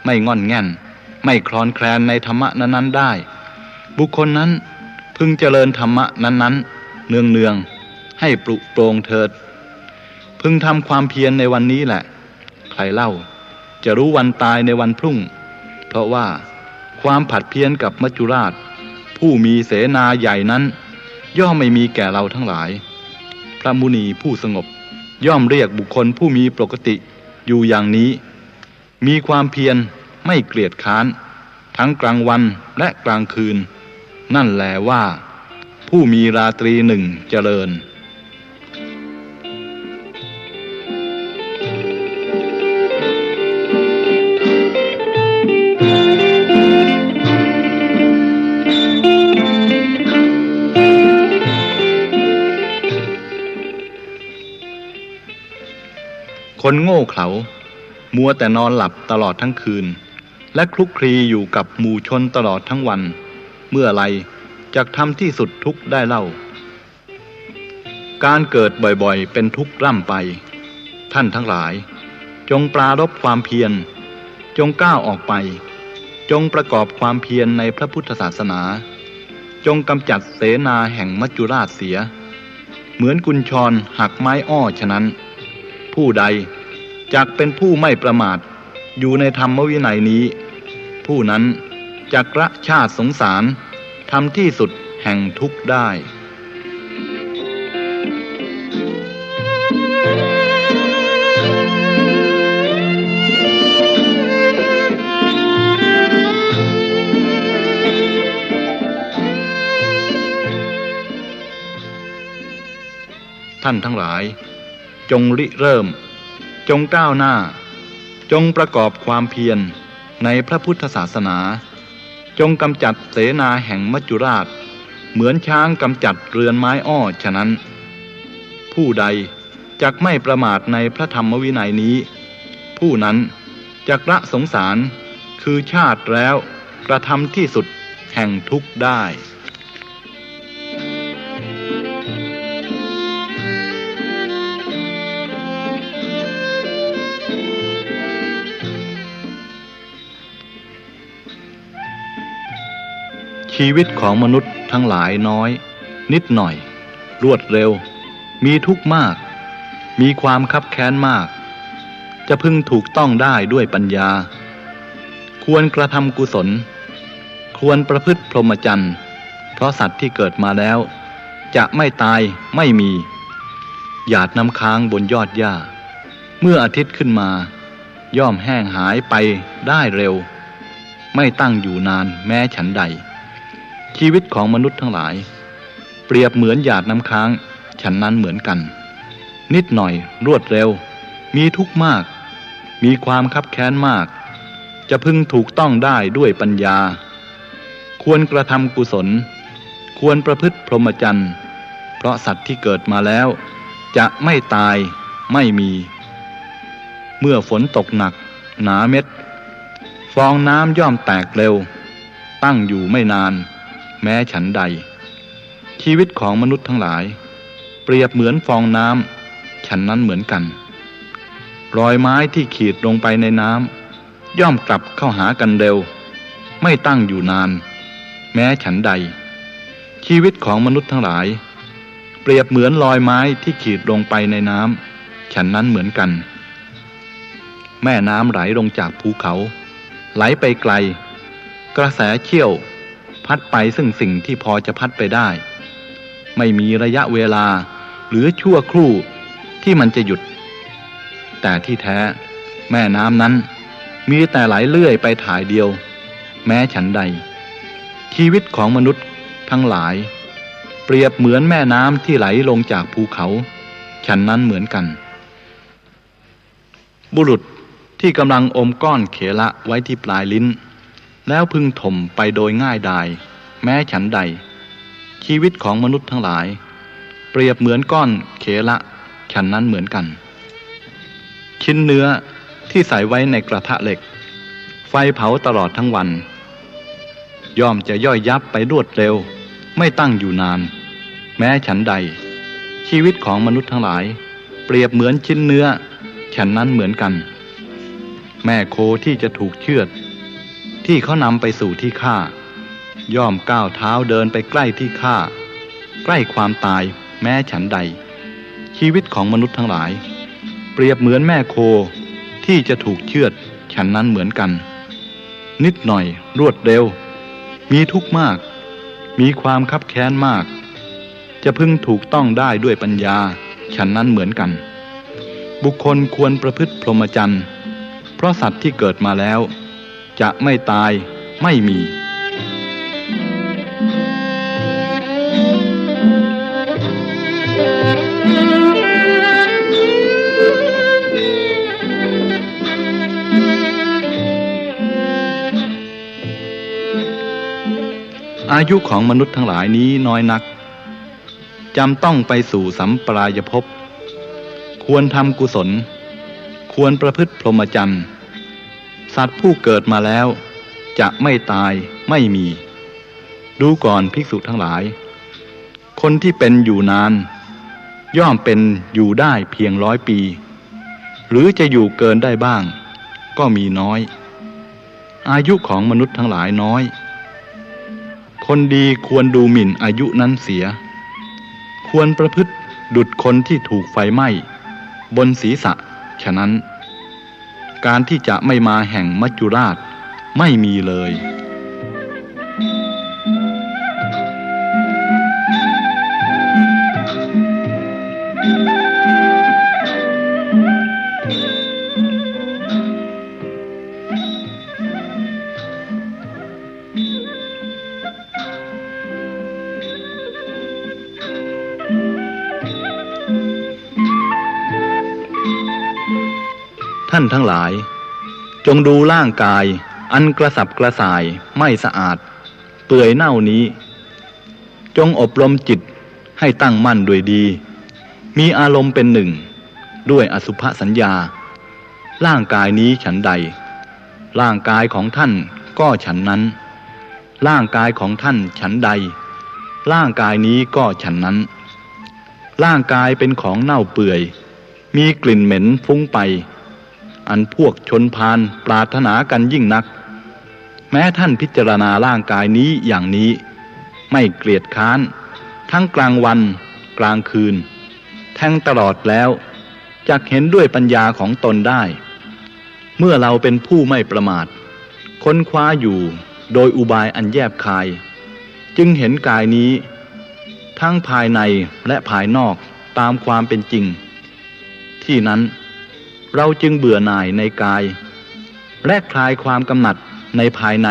ไม่งอนแง่นไม่คลอนแคลนในธรรมะนั้นๆได้บุคคลนั้นพึงเจริญธรรมะนั้นๆเนืองๆให้ปลุกโปร่งเถิดพึงทำความเพียรในวันนี้แหละใครเล่าจะรู้วันตายในวันพรุ่งเพราะว่าความผัดเพี้ยนกับมัจจุราชผู้มีเสนาใหญ่นั้นย่อมไม่มีแก่เราทั้งหลายพระมุนีผู้สงบย่อมเรียกบุคคลผู้มีปกติอยู่อย่างนี้มีความเพียรไม่เกลียดค้านทั้งกลางวันและกลางคืนนั่นแลว่าผู้มีราตรีหนึ่งเจริญคนโง่เขลามัวแต่นอนหลับตลอดทั้งคืนและคลุกคลีอยู่กับหมู่ชนตลอดทั้งวันเมื่อไรจักทำที่สุดทุกข์ได้เล่าการเกิดบ่อยๆเป็นทุกข์ร่ำไปท่านทั้งหลายจงปรารภความเพียรจงก้าวออกไปจงประกอบความเพียรในพระพุทธศาสนาจงกำจัดเสนาแห่งมัจจุราชเสียเหมือนกุญชรหักไม้อ้อฉะนั้นผู้ใด จักเป็นผู้ไม่ประมาทอยู่ในธรรมวินัยนี้ผู้นั้นจักละชาติสงสารทำที่สุดแห่งทุกข์ได้ท่านทั้งหลายจงริเริ่มจงก้าวหน้าจงประกอบความเพียรในพระพุทธศาสนาจงกำจัดเสนาแห่งมัจจุราชเหมือนช้างกำจัดเรือนไม้อ้อฉะนั้นผู้ใดจักไม่ประมาทในพระธรรมวินัยนี้ผู้นั้นจักละสงสารคือชาติแล้วกระทำที่สุดแห่งทุกข์ได้ชีวิตของมนุษย์ทั้งหลายน้อยนิดหน่อยรวดเร็วมีทุกข์มากมีความคับแค้นมากจะพึงถูกต้องได้ด้วยปัญญาควรกระทำกุศลควรประพฤติพรหมจรรย์เพราะสัตว์ที่เกิดมาแล้วจะไม่ตายไม่มีหยาดน้ำค้างบนยอดหญ้าเมื่ออาทิตย์ขึ้นมาย่อมแห้งหายไปได้เร็วไม่ตั้งอยู่นานแม้ฉันใดชีวิตของมนุษย์ทั้งหลายเปรียบเหมือนหยาดน้ำค้างฉันนั้นเหมือนกันนิดหน่อยรวดเร็วมีทุกข์มากมีความคับแค้นมากจะพึงถูกต้องได้ด้วยปัญญาควรกระทำกุศลควรประพฤติพรหมจรรย์เพราะสัตว์ที่เกิดมาแล้วจะไม่ตายไม่มีเมื่อฝนตกหนักหนาเม็ดฟองน้ำย่อมแตกเร็วตั้งอยู่ไม่นานแม้ฉันใดชีวิตของมนุษย์ทั้งหลายเปรียบเหมือนฟองน้ำฉันนั้นเหมือนกันรอยไม้ที่ขีดลงไปในน้ำย่อมกลับเข้าหากันเร็วไม่ตั้งอยู่นานแม้ฉันใดชีวิตของมนุษย์ทั้งหลายเปรียบเหมือนรอยไม้ที่ขีดลงไปในน้ำฉันนั้นเหมือนกันแม่น้ำไหลลงจากภูเขาไหลไปไกลกระแสเชี่ยวพัดไปซึ่งสิ่งที่พอจะพัดไปได้ไม่มีระยะเวลาหรือชั่วครู่ที่มันจะหยุดแต่ที่แท้แม่น้ำนั้นมีแต่ไหลเลื่อยไปถ่ายเดียวแม้ฉันใดชีวิตของมนุษย์ทั้งหลายเปรียบเหมือนแม่น้ำที่ไหลลงจากภูเขาฉันนั้นเหมือนกันบุรุษที่กำลังอมก้อนเขละไว้ที่ปลายลิ้นแล้วพึงถมไปโดยง่ายดายแม้ฉันใดชีวิตของมนุษย์ทั้งหลายเปรียบเหมือนก้อนเขละฉันนั้นเหมือนกันชิ้นเนื้อที่ใส่ไว้ในกระทะเหล็กไฟเผาตลอดทั้งวันย่อมจะย่อยยับไปรวดเร็วไม่ตั้งอยู่นานแม้ฉันใดชีวิตของมนุษย์ทั้งหลายเปรียบเหมือนชิ้นเนื้อฉันนั้นเหมือนกันแม่โคที่จะถูกเชือดที่เขานำไปสู่ที่ฆ่าย่อมก้าวเท้าเดินไปใกล้ที่ฆ่าใกล้ความตายแม้ฉันใดชีวิตของมนุษย์ทั้งหลายเปรียบเหมือนแม่โคที่จะถูกเชือดฉันนั้นเหมือนกันนิดหน่อยรวดเร็วมีทุกข์มากมีความคับแค้นมากจะพึงถูกต้องได้ด้วยปัญญาฉันนั้นเหมือนกันบุคคลควรประพฤติพรหมจรรย์เพราะสัตว์ที่เกิดมาแล้วจะไม่ตายไม่มีอายุของมนุษย์ทั้งหลายนี้น้อยนักจำต้องไปสู่สัมปรายภพควรทำกุศลควรประพฤติพรหมจรรย์สัตว์ผู้เกิดมาแล้วจะไม่ตายไม่มีดูก่อนภิกษุทั้งหลายคนที่เป็นอยู่นานย่อมเป็นอยู่ได้เพียง100 ปีหรือจะอยู่เกินได้บ้างก็มีน้อยอายุของมนุษย์ทั้งหลายน้อยคนดีควรดูหมิ่นอายุนั้นเสียควรประพฤติดุจคนที่ถูกไฟไหม้บนศีรษะฉะนั้น การที่จะไม่มาแห่งมัจจุราชไม่มีเลย ท่านทั้งหลายจงดูร่างกายอันกระสับกระส่ายไม่สะอาดเปื่อยเน่านี้จงอบรมจิตให้ตั้งมั่นด้วยดีมีอารมณ์เป็นหนึ่งด้วยอสุภสัญญาร่างกายนี้ฉันใดร่างกายของท่านก็ฉันนั้นร่างกายของท่านฉันใดร่างกายนี้ก็ฉันนั้นร่างกายเป็นของเน่าเปื่อยมีกลิ่นเหม็นฟุ้งไปอันพวกชนพาลปรารถนากันยิ่งนักแม้ท่านพิจารณาร่างกายนี้อย่างนี้ไม่เกลียดค้านทั้งกลางวันกลางคืนแทงตลอดแล้วจักเห็นด้วยปัญญาของตนได้เมื่อเราเป็นผู้ไม่ประมาทค้นคว้าอยู่โดยอุบายอันแยบคายจึงเห็นกายนี้ทั้งภายในและภายนอกตามความเป็นจริงที่นั้นเราจึงเบื่อหน่ายในกายและคลายความกำหนัดในภายใน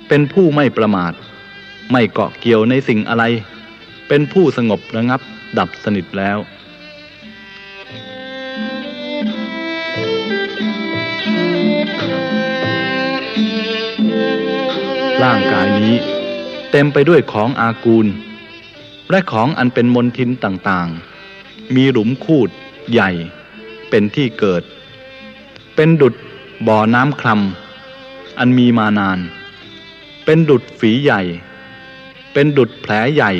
เป็นผู้ไม่ประมาทไม่เกาะเกี่ยวในสิ่งอะไรเป็นผู้สงบระงับดับสนิทแล้วร่างกายนี้เต็มไปด้วยของอากูลและของอันเป็นมลทินต่างๆมีหลุมคูดใหญ่เป็นที่เกิดเป็นดุจบ่อน้ำคลำอันมีมานานเป็นดุจฝีใหญ่เป็นดุจแผลใหญ่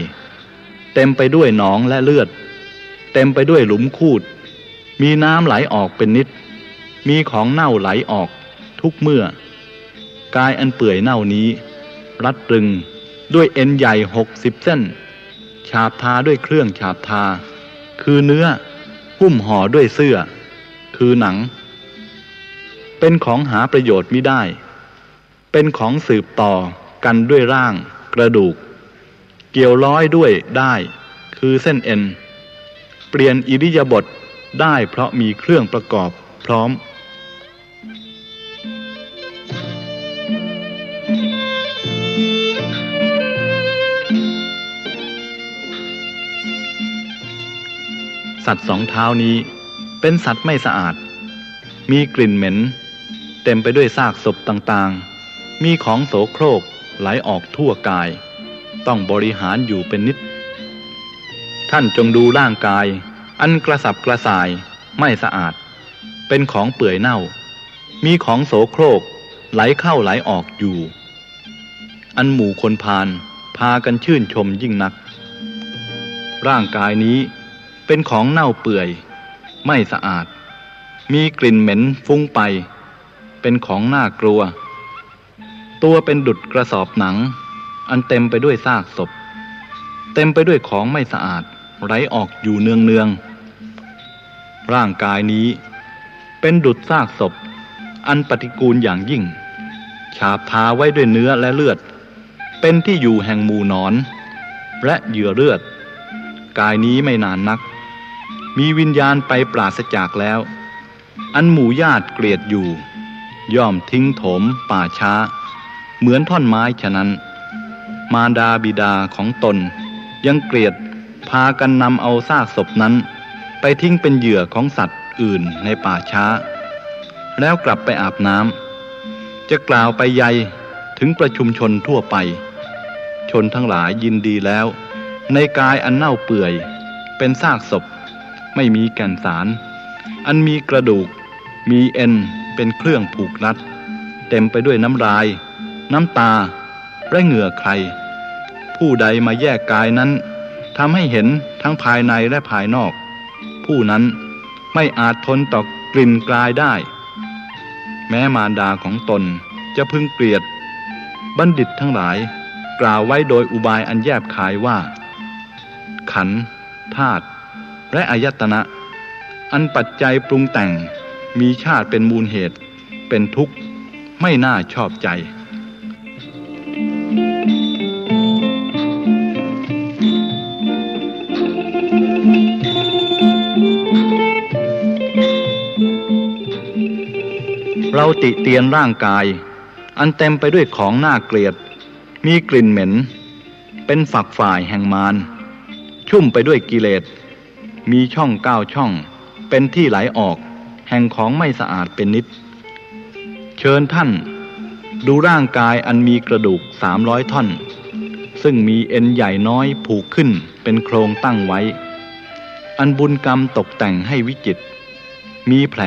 เต็มไปด้วยหนองและเลือดเต็มไปด้วยหลุมคูดมีน้ำไหลออกเป็นนิดมีของเน่าไหลออกทุกเมื่อกายอันเปื่อยเน่านี้รัดรึงด้วยเอ็นใหญ่60 เส้นฉาบทาด้วยเครื่องฉาบทาคือเนื้อหุ้มห่อด้วยเสื้อคือหนังเป็นของหาประโยชน์มิได้เป็นของสืบต่อกันด้วยร่างกระดูกเกี่ยวร้อยด้วยได้คือเส้นเอ็นเปลี่ยนอิริยาบถได้เพราะมีเครื่องประกอบพร้อมสัตว์สองเท้านี้เป็นสัตว์ไม่สะอาดมีกลิ่นเหม็นเต็มไปด้วยซากศพต่างๆมีของโสโครกไหลออกทั่วกายต้องบริหารอยู่เป็นนิดท่านจงดูร่างกายอันกระสับกระส่ายไม่สะอาดเป็นของเปื่อยเน่ามีของโสโครกไหลเข้าไหลออกอยู่อันหมู่คนพาลพากันชื่นชมยิ่งนักร่างกายนี้เป็นของเน่าเปื่อยไม่สะอาดมีกลิ่นเหม็นฟุ้งไปเป็นของน่ากลัวตัวเป็นดุจกระสอบหนังอันเต็มไปด้วยซากศพเต็มไปด้วยของไม่สะอาดไหลออกอยู่เนืองๆร่างกายนี้เป็นดุจซากศพอันปฏิกูลอย่างยิ่งฉาบทาไว้ด้วยเนื้อและเลือดเป็นที่อยู่แห่งหมู่หนอนและเหยื่อเลือดกายนี้ไม่นานนักมีวิญญาณไปปราศจากแล้วอันหมู่ญาติเกลียดอยู่ย่อมทิ้งโถมป่าช้าเหมือนท่อนไม้ฉะนั้นมารดาบิดาของตนยังเกลียดพากันนำเอาซากศพนั้นไปทิ้งเป็นเหยื่อของสัตว์อื่นในป่าช้าแล้วกลับไปอาบน้ำจะกล่าวไปใหญ่ถึงประชุมชนทั่วไปชนทั้งหลายยินดีแล้วในกายอันเน่าเปื่อยเป็นซากศพไม่มีแก่นสารอันมีกระดูกมีเอ็นเป็นเครื่องผูกรัดเต็มไปด้วยน้ำลายน้ำตาและเหงื่อใครผู้ใดมาแยกกายนั้นทำให้เห็นทั้งภายในและภายนอกผู้นั้นไม่อาจทนต่อกลิ่นกายได้แม้มารดาของตนจะพึงเกลียดบัณฑิตทั้งหลายกล่าวไว้โดยอุบายอันแยบคายว่าขันธ์ธาตุและอายตนะอันปัจจัยปรุงแต่ง มีชาติเป็นมูลเหตุเป็นทุกข์ไม่น่าชอบใจเราติเตียนร่างกายอันเต็มไปด้วยของน่าเกลียดมีกลิ่นเหม็นเป็นฝักฝ่ายแห่งมารชุ่มไปด้วยกิเลสมีช่อง9 ช่องเป็นที่ไหลออกแห่งของไม่สะอาดเป็นนิดเชิญท่านดูร่างกายอันมีกระดูก300 ท่อนซึ่งมีเอ็นใหญ่น้อยผูกขึ้นเป็นโครงตั้งไว้อันบุญกรรมตกแต่งให้วิจิตรมีแผล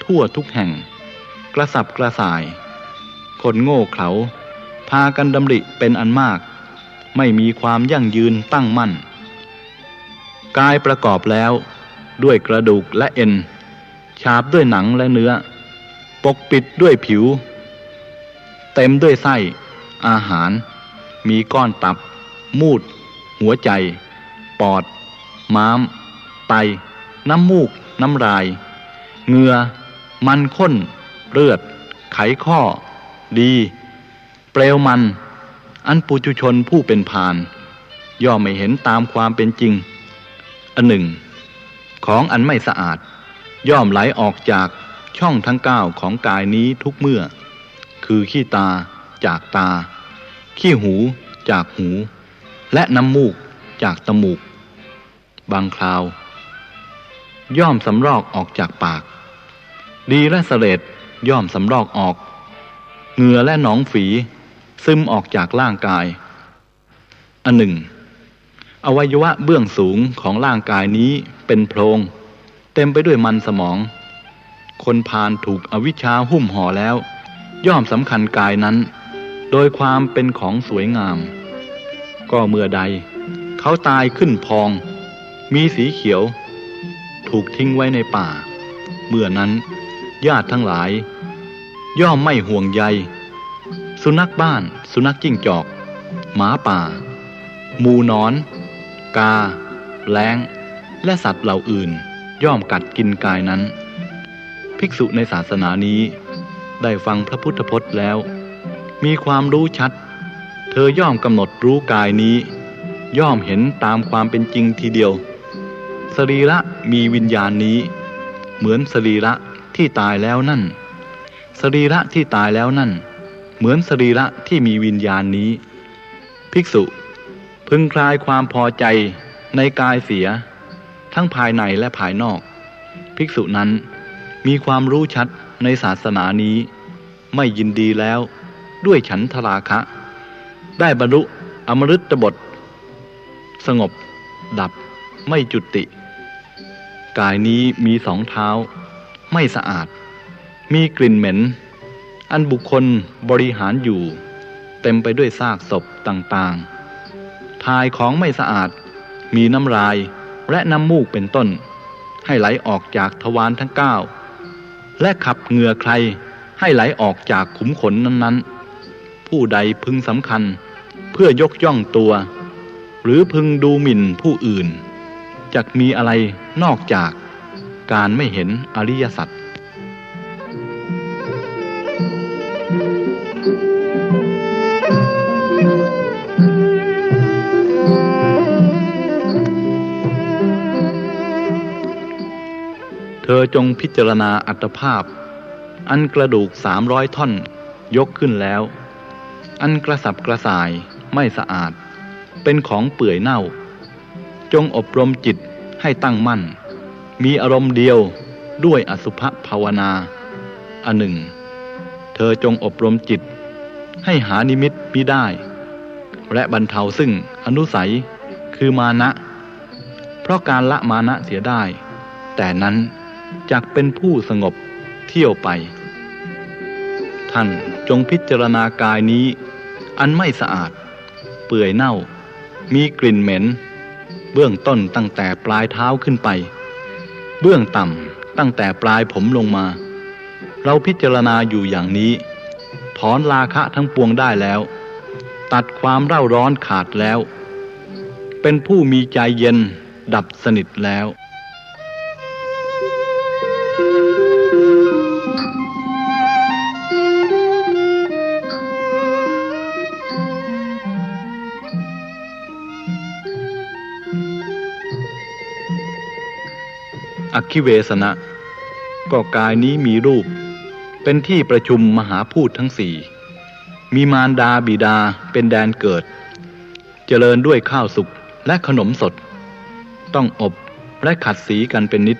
ทั่วทุกแห่งกระสับกระส่ายคนโง่เขลาพากันดำริเป็นอันมากไม่มีความยั่งยืนตั้งมั่นกายประกอบแล้วด้วยกระดูกและเอ็นฉาบด้วยหนังและเนื้อปกปิดด้วยผิวเต็มด้วยไส้อาหารมีก้อนตับมูดหัวใจปอดม้ามไตน้ำมูกน้ำลายเหงื่อมันข้นเลือดไขข้อดีเปลวมันอันปุถุชนผู้เป็นพาลย่อมไม่เห็นตามความเป็นจริงอันหนึ่งของอันไม่สะอาดย่อมไหลออกจากช่องทั้ง9ของกายนี้ทุกเมื่อคือขี้ตาจากตาขี้หูจากหูและน้ำมูกจากจมูกบางคราวย่อมสำรอกออกจากปากดีและเสลดย่อมสำรอกออกเหงื่อและหนองฝีซึมออกจากร่างกายอันหนึ่งอวัยวะเบื้องสูงของร่างกายนี้เป็นโพรงเต็มไปด้วยมันสมองคนพาลถูกอวิชชาหุ้มห่อแล้วย่อมสำคัญกายนั้นโดยความเป็นของสวยงามก็เมื่อใดเขาตายขึ้นพองมีสีเขียวถูกทิ้งไว้ในป่าเมื่อนั้นญาติทั้งหลายย่อมไม่ห่วงใยสุนัขบ้านสุนัขจิ้งจอกหมาป่าหมูหนอนกาแล้งและสัตว์เหล่าอื่นย่อมกัดกินกายนั้นภิกษุในศาสนานี้ได้ฟังพระพุทธพจน์แล้วมีความรู้ชัดเธอย่อมกำหนดรู้กายนี้ย่อมเห็นตามความเป็นจริงทีเดียวสรีระมีวิญญาณนี้เหมือนสรีระที่ตายแล้วนั่นสรีระที่ตายแล้วนั่นเหมือนสรีระที่มีวิญญาณนี้ภิกษุพึงคลายความพอใจในกายเสียทั้งภายในและภายนอกภิกษุนั้นมีความรู้ชัดในศาสนานี้ไม่ยินดีแล้วด้วยฉันทราคะได้บรรลุอมฤตบทสงบดับไม่จุติกายนี้มี2 เท้าไม่สะอาดมีกลิ่นเหม็นอันบุคคลบริหารอยู่เต็มไปด้วยซากศพต่างๆทายของไม่สะอาดมีน้ำลายและน้ำมูกเป็นต้นให้ไหลออกจากทวารทั้ง9และขับเหงื่อใครให้ไหลออกจากขุมขนนั้นๆผู้ใดพึงสำคัญเพื่อยกย่องตัวหรือพึงดูหมิ่นผู้อื่นจักมีอะไรนอกจากการไม่เห็นอริยสัจเธอจงพิจารณาอัตภาพอันกระดูก300 ท่อนยกขึ้นแล้วอันกระสับกระส่ายไม่สะอาดเป็นของเปื่อยเน่าจงอบรมจิตให้ตั้งมั่นมีอารมณ์เดียวด้วยอสุภภาวนาอันหนึ่งเธอจงอบรมจิตให้หานิมิตมิได้และบรรเทาซึ่งอนุสัยคือมานะเพราะการละมานะเสียได้แต่นั้นจักเป็นผู้สงบเที่ยวไปท่านจงพิจารณากายนี้อันไม่สะอาดเปื่อยเน่ามีกลิ่นเหม็นเบื้องต้นตั้งแต่ปลายเท้าขึ้นไปเบื้องต่ำตั้งแต่ปลายผมลงมาเราพิจารณาอยู่อย่างนี้ถอนราคะทั้งปวงได้แล้วตัดความเร่าร้อนขาดแล้วเป็นผู้มีใจเย็นดับสนิทแล้ว อคิเวสนะก็กายนี้มีรูปเป็นที่ประชุมมหาพูดทั้งสี่มีมารดาบิดาเป็นแดนเกิดเจริญด้วยข้าวสุกและขนมสดต้องอบและขัดสีกันเป็นนิด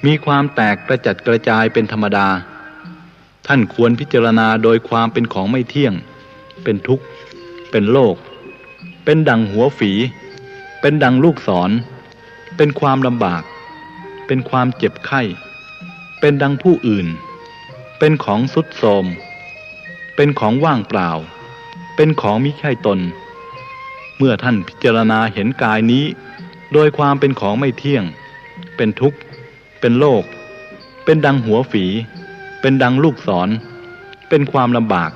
มีความแตกกระจัดกระจายเป็นธรรมดาท่านควรพิจารณาโดยความเป็นของไม่เที่ยงเป็นทุกข์เป็นโลกเป็นดังหัวฝีเป็นดังลูกศรเป็นความลำบากเป็นความเจ็บไข้เป็นดังผู้อื่นเป็นของทรุดโทรมเป็นของว่างเปล่าเป็นของมิใช่ตนเมื่อท่านพิจารณาเห็นกายนี้โดยความเป็นของไม่เที่ยงเป็นทุกข์เป็นโลกเป็นดังหัวฝีเป็นดังลูกศรเป็นความลำบาก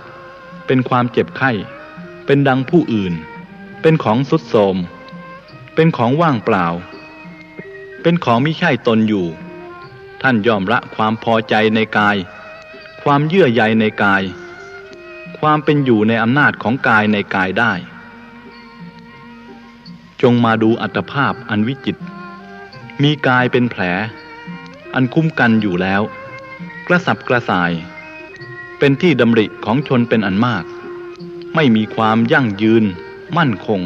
เป็นความเจ็บไข้เป็นดังผู้อื่นเป็นของทรุดโทรมเป็นของว่างเปล่าเป็นของมิใช่ตนอยู่ท่านย่อมละความพอใจในกายความเยื่อใยในกายความเป็นอยู่ในอำนาจของกายในกายได้จงมาดูอัตภาพอันวิจิตรมีกายเป็นแผลอันคุ้มกันอยู่แล้วกระสับกระส่ายเป็นที่ดำริของชนเป็นอันมากไม่มีความยั่งยืนมั่นคง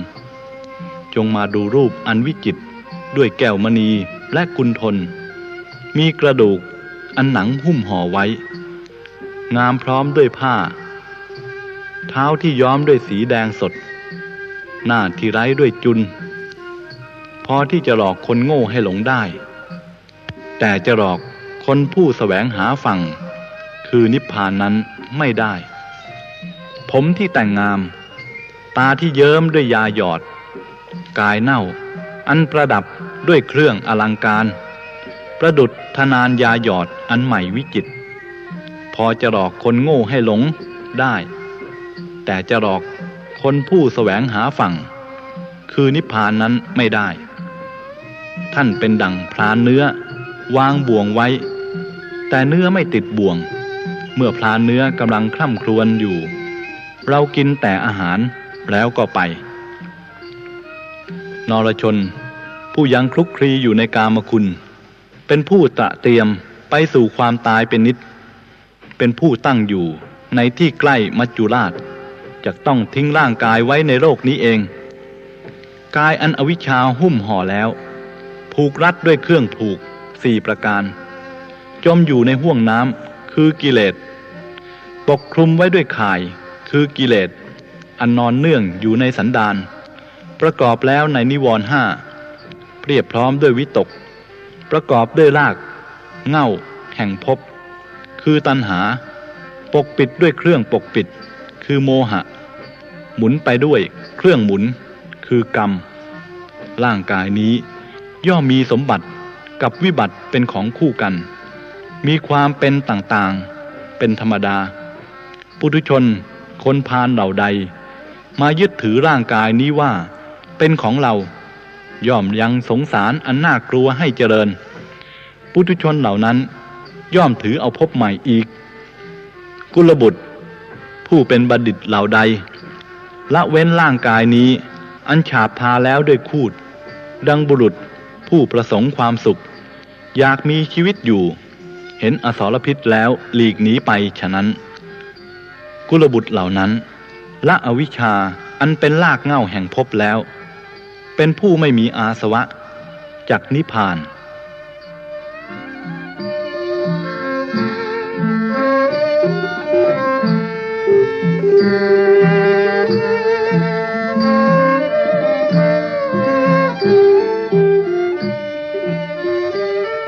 จงมาดูรูปอันวิจิตรด้วยแก้วมณีและกุนทนมีกระดูกอันหนังหุ้มห่อไว้งามพร้อมด้วยผ้าเท้าที่ย้อมด้วยสีแดงสดหน้าที่ไร้ด้วยจุลพอที่จะหลอกคนโง่ให้หลงได้แต่จะหลอกคนผู้แสวงหาฝั่งคือนิพพานนั้นไม่ได้ผมที่แต่งงามตาที่เยิ้มด้วยยาหยอดกายเน่าอันประดับด้วยเครื่องอลังการประดุจธนานยาหยอดอันใหม่วิจิตรพอจะหลอกคนโง่ให้หลงได้แต่จะหลอกคนผู้แสวงหาฝั่งคือนิพพานนั้นไม่ได้ท่านเป็นดั่งพรานเนื้อวางบ่วงไว้แต่เนื้อไม่ติดบ่วงเมื่อพรานเนื้อกำลังคร่ำครวญอยู่เรากินแต่อาหารแล้วก็ไปนรชนผู้ยังคลุกคลีอยู่ในกามคุณเป็นผู้ตระเตรียมไปสู่ความตายเป็นนิจเป็นผู้ตั้งอยู่ในที่ใกล้มัจจุราชจะต้องทิ้งร่างกายไว้ในโลกนี้เองกายอันอวิชชาหุ้มห่อแล้วผูกรัดด้วยเครื่องผูก4ประการจมอยู่ในห้วงน้ำคือกิเลสปกคลุมไว้ด้วยข่ายคือกิเลสอันนอนเนื่องอยู่ในสันดานประกอบแล้วในนิวรณ์5เพียบพร้อมด้วยวิตกประกอบด้วยรากเหง้าแห่งภพคือตัณหาปกปิดด้วยเครื่องปกปิดคือโมหะหมุนไปด้วยเครื่องหมุนคือกรรมร่างกายนี้ย่อมมีสมบัติกับวิบัติเป็นของคู่กันมีความเป็นต่างๆเป็นธรรมดาปุถุชนคนพาลเหล่าใดมายึดถือร่างกายนี้ว่าเป็นของเราย่อมยังสงสารอันน่ากลัวให้เจริญปุถุชนเหล่านั้นย่อมถือเอาภพใหม่อีกกุลบุตรผู้เป็นบัณฑิตเหล่าใดละเว้นร่างกายนี้อันฉาบทาแล้วด้วยคูดดังบุรุษผู้ประสงค์ความสุขอยากมีชีวิตอยู่เห็นอสรพิษแล้วหลีกหนีไปฉะนั้นกุลบุตรเหล่านั้นละอวิชชาอันเป็นรากเหง้าแห่งภพแล้วเป็นผู้ไม่มีอาสวะจักนิพพาน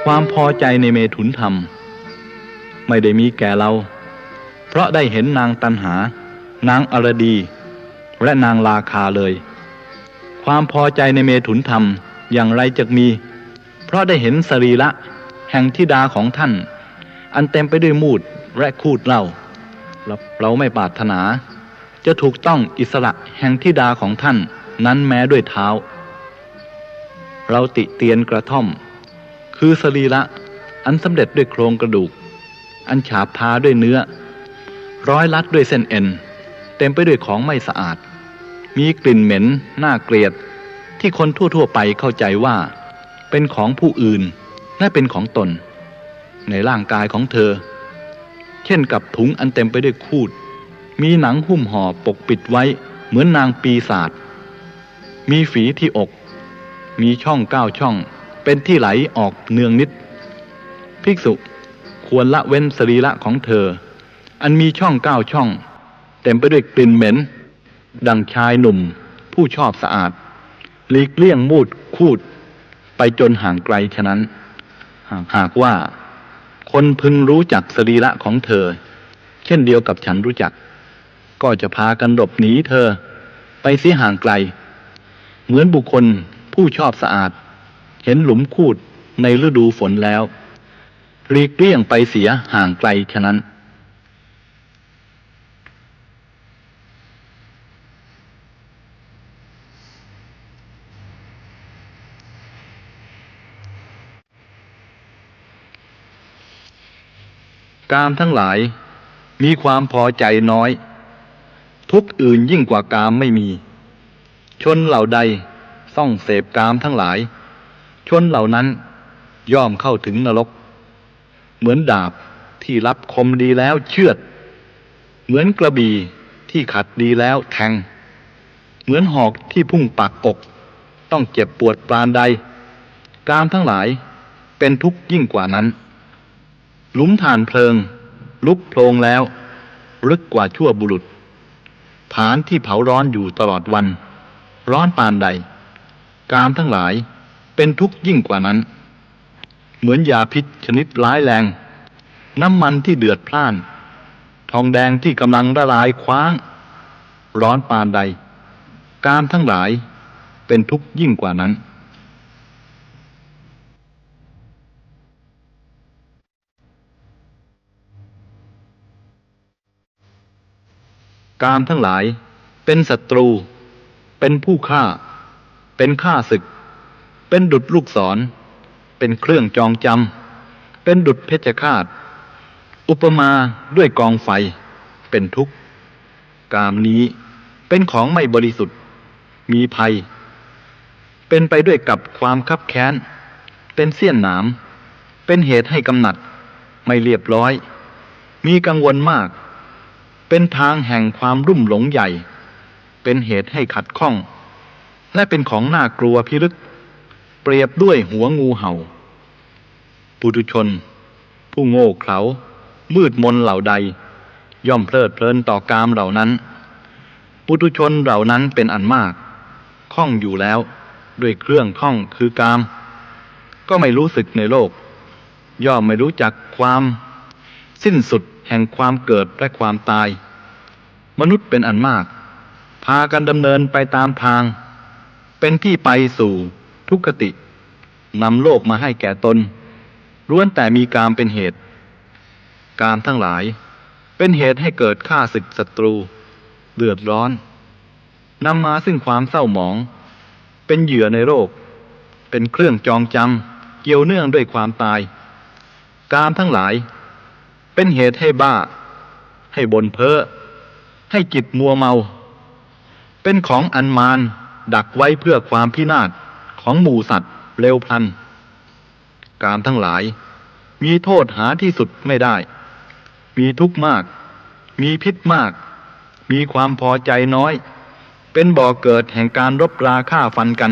ความพอใจในเมถุนธรรมไม่ได้มีแก่เราเพราะได้เห็นนางตัณหานางอรดีและนางราคาเลยความพอใจในเมถุนธรรมอย่างไรจะมีเพราะได้เห็นสรีระแห่งธิดาของท่านอันเต็มไปด้วยมูดและคูดเหล้าเราไม่ปรารถนาจะถูกต้องอิสระแห่งธิดาของท่านนั้นแม้ด้วยเท้าเราติเตียนกระท่อมคือสรีระอันสำเร็จด้วยโครงกระดูกอันฉาบทาด้วยเนื้อร้อยลัดด้วยเส้นเอ็นเต็มไปด้วยของไม่สะอาดมีกลิ่นเหม็นน่าเกลียดที่คนทั่วๆไปเข้าใจว่าเป็นของผู้อื่น และเป็นของตนในร่างกายของเธอเช่นกับถุงอันเต็มไปด้วยคูดมีหนังหุ้มห่อปกปิดไว้เหมือนนางปีศาจมีฝีที่อกมีช่อง9 ช่องเป็นที่ไหลออกเนืองนิดภิกษุควรละเว้นสรีระของเธออันมีช่อง9 ช่องเต็มไปด้วยกลิ่นเหม็นดังชายหนุ่มผู้ชอบสะอาดหลีกเลี่ยงมูดคูดไปจนห่างไกลฉะนั้นหากว่าคนพึงรู้จักสรีระของเธอเช่นเดียวกับฉันรู้จักก็จะพากันหลบหนีเธอไปเสียห่างไกลเหมือนบุคคลผู้ชอบสะอาดเห็นหลุมคูดในฤดูฝนแล้วหลีกเลี่ยงไปเสียห่างไกลฉะนั้นกามทั้งหลายมีความพอใจน้อยทุกข์อื่นยิ่งกว่ากามไม่มีชนเหล่าใดส่องเสพกามทั้งหลายชนเหล่านั้นย่อมเข้าถึงนรกเหมือนดาบที่รับคมดีแล้วเชือดเหมือนกระบี่ที่ขัดดีแล้วแทงเหมือนหอกที่พุ่งปักอกต้องเจ็บปวดปานใดกามทั้งหลายเป็นทุกข์ยิ่งกว่านั้นหลุมถ่านเพลิงลุกโพลงแล้วลึกกว่าชั่วบุรุษผานที่เผาร้อนอยู่ตลอดวันร้อนปานใดกามทั้งหลายเป็นทุกข์ยิ่งกว่านั้นเหมือนยาพิษชนิดร้ายแรงน้ำมันที่เดือดพล่านทองแดงที่กำลังละลายคว้างร้อนปานใดกามทั้งหลายเป็นทุกข์ยิ่งกว่านั้นกามทั้งหลายเป็นศัตรูเป็นผู้ฆ่าเป็นข้าศึกเป็นดุจลูกศรเป็นเครื่องจองจำเป็นดุจเพชฌฆาตอุปมาด้วยกองไฟเป็นทุกข์กามนี้เป็นของไม่บริสุทธิ์มีภัยเป็นไปด้วยกับความคับแค้นเป็นเสี้ยนหนามเป็นเหตุให้กำหนัดไม่เรียบร้อยมีกังวลมากเป็นทางแห่งความรุ่มหลงใหญ่เป็นเหตุให้ขัดข้องและเป็นของน่ากลัวพิรึกเปรียบด้วยหัวงูเห่าปุถุชนผู้โง่เขลามืดมนเหล่าใดย่อมเพลิดเพลินต่อกามเหล่านั้นปุถุชนเหล่านั้นเป็นอันมากข้องอยู่แล้วด้วยเครื่องข้องคือกามก็ไม่รู้สึกในโลกย่อมไม่รู้จักความสิ้นสุดแห่งความเกิดและความตายมนุษย์เป็นอันมากพากันดำเนินไปตามทางเป็นที่ไปสู่ทุกขตินำโลกมาให้แก่ตนล้วนแต่มีกามเป็นเหตุกามทั้งหลายเป็นเหตุให้เกิดฆ่าศึกศัตรูเดือดร้อนนำมาซึ่งความเศร้าหมองเป็นเหยื่อในโรคเป็นเครื่องจองจำเกี่ยวเนื่องด้วยความตายกามทั้งหลายเป็นเหตุให้บ้าให้บ่นเพ้อให้จิตมัวเมาเป็นของอันมารดักไว้เพื่อความพินาศของหมู่สัตว์เร็วพลันกามทั้งหลายมีโทษหาที่สุดไม่ได้มีทุกข์มากมีพิษมากมีความพอใจน้อยเป็นบ่อเกิดแห่งการรบราฆ่าฟันกัน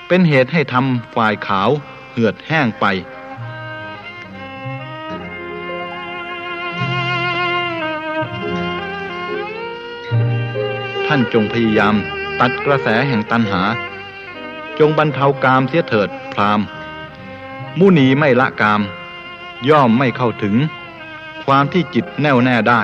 เป็นเหตุให้ทำฝ่ายขาวเหือดแห้งไปท่านจงพยายามตัดกระแสแห่งตัณหาจงบรรเทากามเสียเถิดพราหมณ์มุนีไม่ละกามย่อมไม่เข้าถึงความที่จิตแน่วแน่ได้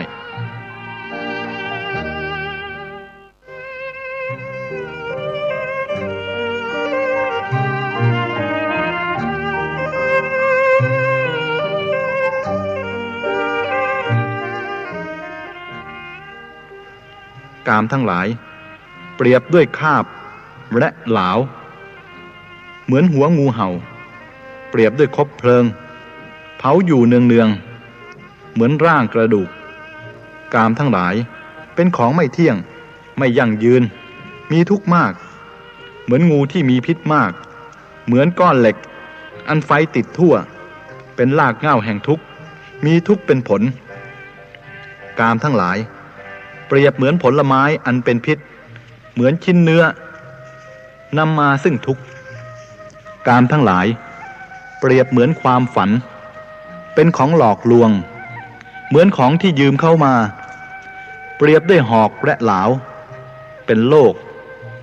กามทั้งหลายเปรียบด้วยคาบและหลาวเหมือนหัวงูเห่าเปรียบด้วยคบเพลิงเผาอยู่เนืองๆเหมือนร่างกระดูกกามทั้งหลายเป็นของไม่เที่ยงไม่ยั่งยืนมีทุกข์มากเหมือนงูที่มีพิษมากเหมือนก้อนเหล็ก อันไฟติดทั่วเป็นรากเหง้าแห่งทุกข์มีทุกข์เป็นผลกามทั้งหลายเปรียบเหมือนผลไม้อันเป็นพิษเหมือนชิ้นเนื้อนำมาซึ่งทุกข์กามทั้งหลายเปรียบเหมือนความฝันเป็นของหลอกลวงเหมือนของที่ยืมเข้ามาเปรียบด้วยหอกและหลาวเป็นโลก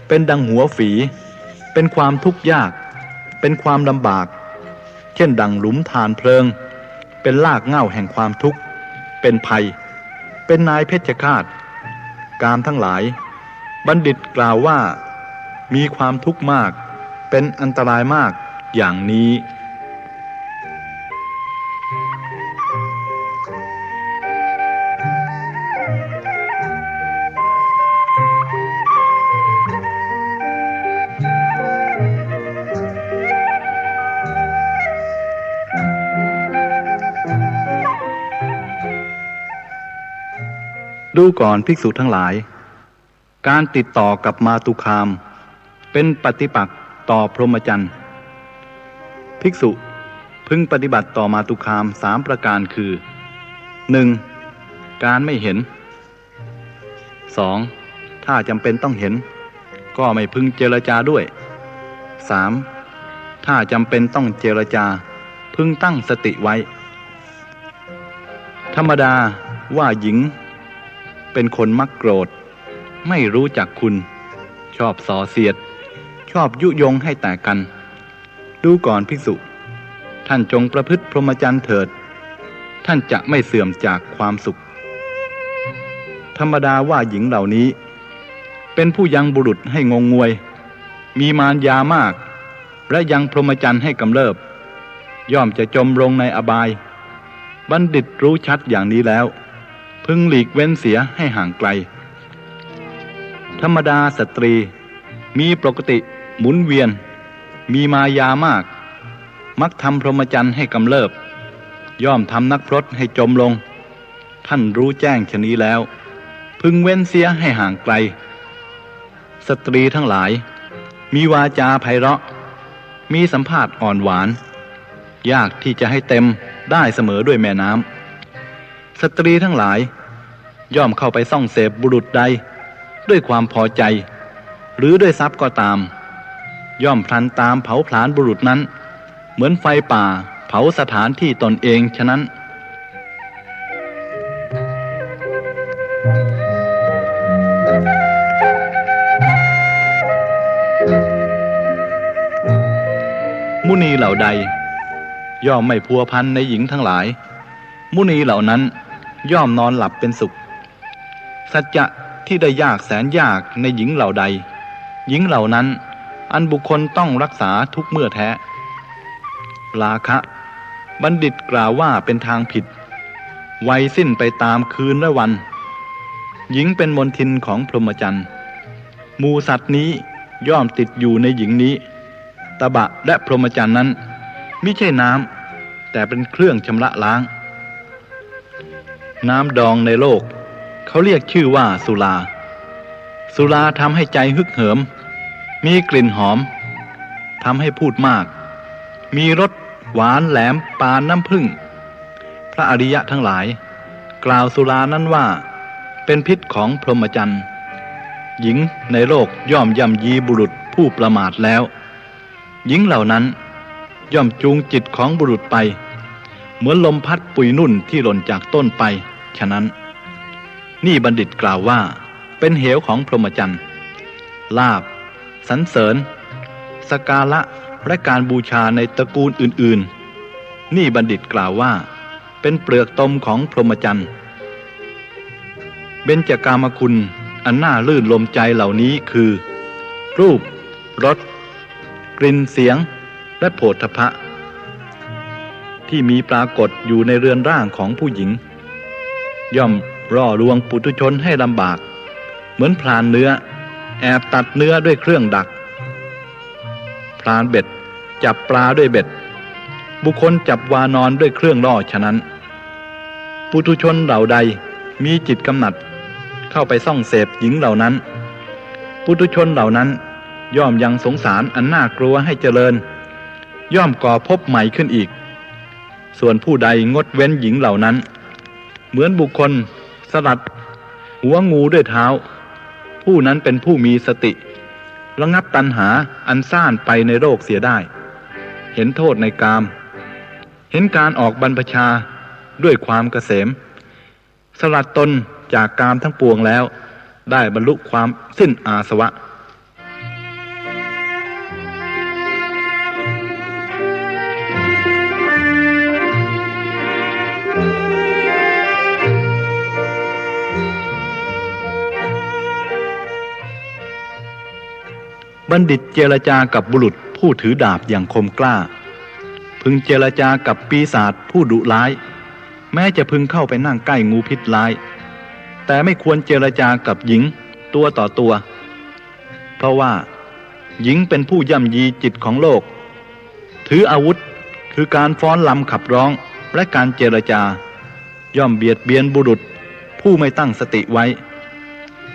เป็นดังหัวฝีเป็นความทุกข์ยากเป็นความลำบากเช่นดังหลุมฐานเพลิงเป็นรากเหง้าแห่งความทุกข์เป็นภัยเป็นนายเพชฌฆาตกามทั้งหลายบัณฑิตกล่าวว่ามีความทุกข์มากเป็นอันตรายมากอย่างนี้ดูก่อนภิกษุทั้งหลายการติดต่อกับมาตุคามเป็นปฏิปักษ์ต่อพรหมจรรย์ภิกษุพึงปฏิบัติต่อมาตุคาม3ประการคือ 1. การไม่เห็น 2. ถ้าจำเป็นต้องเห็นก็ไม่พึงเจรจาด้วย 3. ถ้าจำเป็นต้องเจรจาพึงตั้งสติไว้ธรรมดาว่าหญิงเป็นคนมักโกรธไม่รู้จักคุณชอบส่อเสียดชอบยุยงให้แตกกันดูก่อนภิกษุท่านจงประพฤติพรหมจรรย์เถิดท่านจะไม่เสื่อมจากความสุขธรรมดาว่าหญิงเหล่านี้เป็นผู้ยังบุรุษให้งงงวยมีมารยามากและยังพรหมจรรย์ให้กำเริบย่อมจะจมลงในอบายบัณฑิตรู้ชัดอย่างนี้แล้วพึงหลีกเว้นเสียให้ห่างไกลธรรมดาสตรีมีปกติหมุนเวียนมีมายามากมักทำพรหมจรรย์ให้กำเริบย่อมทำนักพรตให้จมลงท่านรู้แจ้งชนี้แล้วพึงเว้นเสียให้ห่างไกลสตรีทั้งหลายมีวาจาไพเราะมีสัมภาษณ์อ่อนหวานยากที่จะให้เต็มได้เสมอด้วยแม่น้ำสตรีทั้งหลายย่อมเข้าไปส่องเสพบุรุษใดด้วยความพอใจหรือด้วยทรัพย์ก็ตามย่อมพลันตามเผาผลาญบุรุษนั้นเหมือนไฟป่าเผาสถานที่ตนเองฉะนั้นมุนีเหล่าใดย่อมไม่พัวพันในหญิงทั้งหลายมุนีเหล่านั้นย่อมนอนหลับเป็นสุขสัจจะที่ได้ยากแสนยากในหญิงเหล่าใดหญิงเหล่านั้นอันบุคคลต้องรักษาทุกเมื่อแท้ราคะบัณฑิตกล่าวว่าเป็นทางผิดไวสิ้นไปตามคืนและวันหญิงเป็นมนทินของพรหมจรรย์หมู่สัตว์นี้ย่อมติดอยู่ในหญิงนี้ตบะและพรหมจรรย์นั้นมิใช่น้ำแต่เป็นเครื่องชำระล้างน้ำดองในโลกเขาเรียกชื่อว่าสุราสุราทำให้ใจฮึกเหิมมีกลิ่นหอมทำให้พูดมากมีรสหวานแหลมปานน้ำผึ้งพระอริยะทั้งหลายกล่าวสุรานั้นว่าเป็นพิษของพรหมจรรย์หญิงในโลกย่อมย่ำยีบุรุษผู้ประมาทแล้วหญิงเหล่านั้นย่อมจูงจิตของบุรุษไปเหมือนลมพัดปุยนุ่นที่หล่นจากต้นไปฉะนั้นนี่บัณฑิตกล่าวว่าเป็นเหวของพรหมจรรย์ลาภสรรเสริญสการะและการบูชาในตระกูลอื่นๆนี่บัณฑิตกล่าวว่าเป็นเปลือกตมของพรหมจรรย์เบญจกามคุณอันน่าลื่นลมใจเหล่านี้คือรูปรสกลิ่นเสียงและโผฏฐัพพะที่มีปรากฏอยู่ในเรือนร่างของผู้หญิงย่อมร่อลวงปุถุชนให้ลำบากเหมือนพรานเนื้อแอบตัดเนื้อด้วยเครื่องดักพรานเบ็ดจับปลาด้วยเบ็ดบุคคลจับวานอนด้วยเครื่องล่อฉะนั้นปุถุชนเหล่าใดมีจิตกำหนัดเข้าไปส่องเสพหญิงเหล่านั้นปุถุชนเหล่านั้นย่อมยังสงสารอันน่ากลัวให้เจริญ ย่อมก่อภพใหม่ขึ้นอีกส่วนผู้ใดงดเว้นหญิงเหล่านั้นเหมือนบุคคลสลัดหัวงูด้วยเท้าผู้นั้นเป็นผู้มีสติระงับตัณหาอันซ่านไปในโลกเสียได้เห็นโทษในกามเห็นการออกบรรพชาด้วยความเกษมสลัดตนจากกามทั้งปวงแล้วได้บรรลุความสิ้นอาสวะบัณฑิตเจรจากับบุรุษผู้ถือดาบอย่างคมกล้าพึงเจรจากับปีศาจผู้ดุร้ายแม้จะพึงเข้าไปนั่งใกล้งูพิษร้ายแต่ไม่ควรเจรจากับหญิงตัวต่อตัวเพราะว่าหญิงเป็นผู้ย่ำยีจิตของโลกถืออาวุธคือการฟ้อนรำขับร้องและการเจรจาย่อมเบียดเบียนบุรุษผู้ไม่ตั้งสติไว้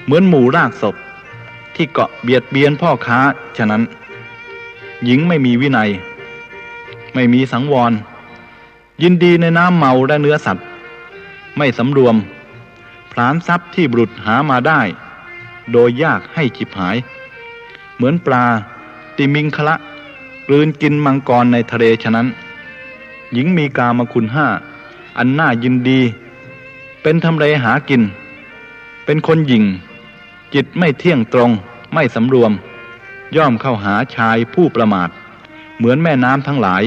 เหมือนหมู่รากศพที่เกาะเบียดเบียนพ่อค้าฉะนั้นหญิงไม่มีวินัยไม่มีสังวรยินดีในน้ำเมาและเนื้อสัตว์ไม่สำรวมพลานทรัพย์ที่บุรุษหามาได้โดยยากให้ฉิบหายเหมือนปลาติมิงคละกลืนกินมังกรในทะเลฉะนั้นหญิงมีกามคุณห้าอันน่ายินดีเป็นทำเลหากินเป็นคนหยิ่งจิตไม่เที่ยงตรงไม่สำรวมย่อมเข้าหาชายผู้ประมาทเหมือนแม่น้ำทั้งหลาย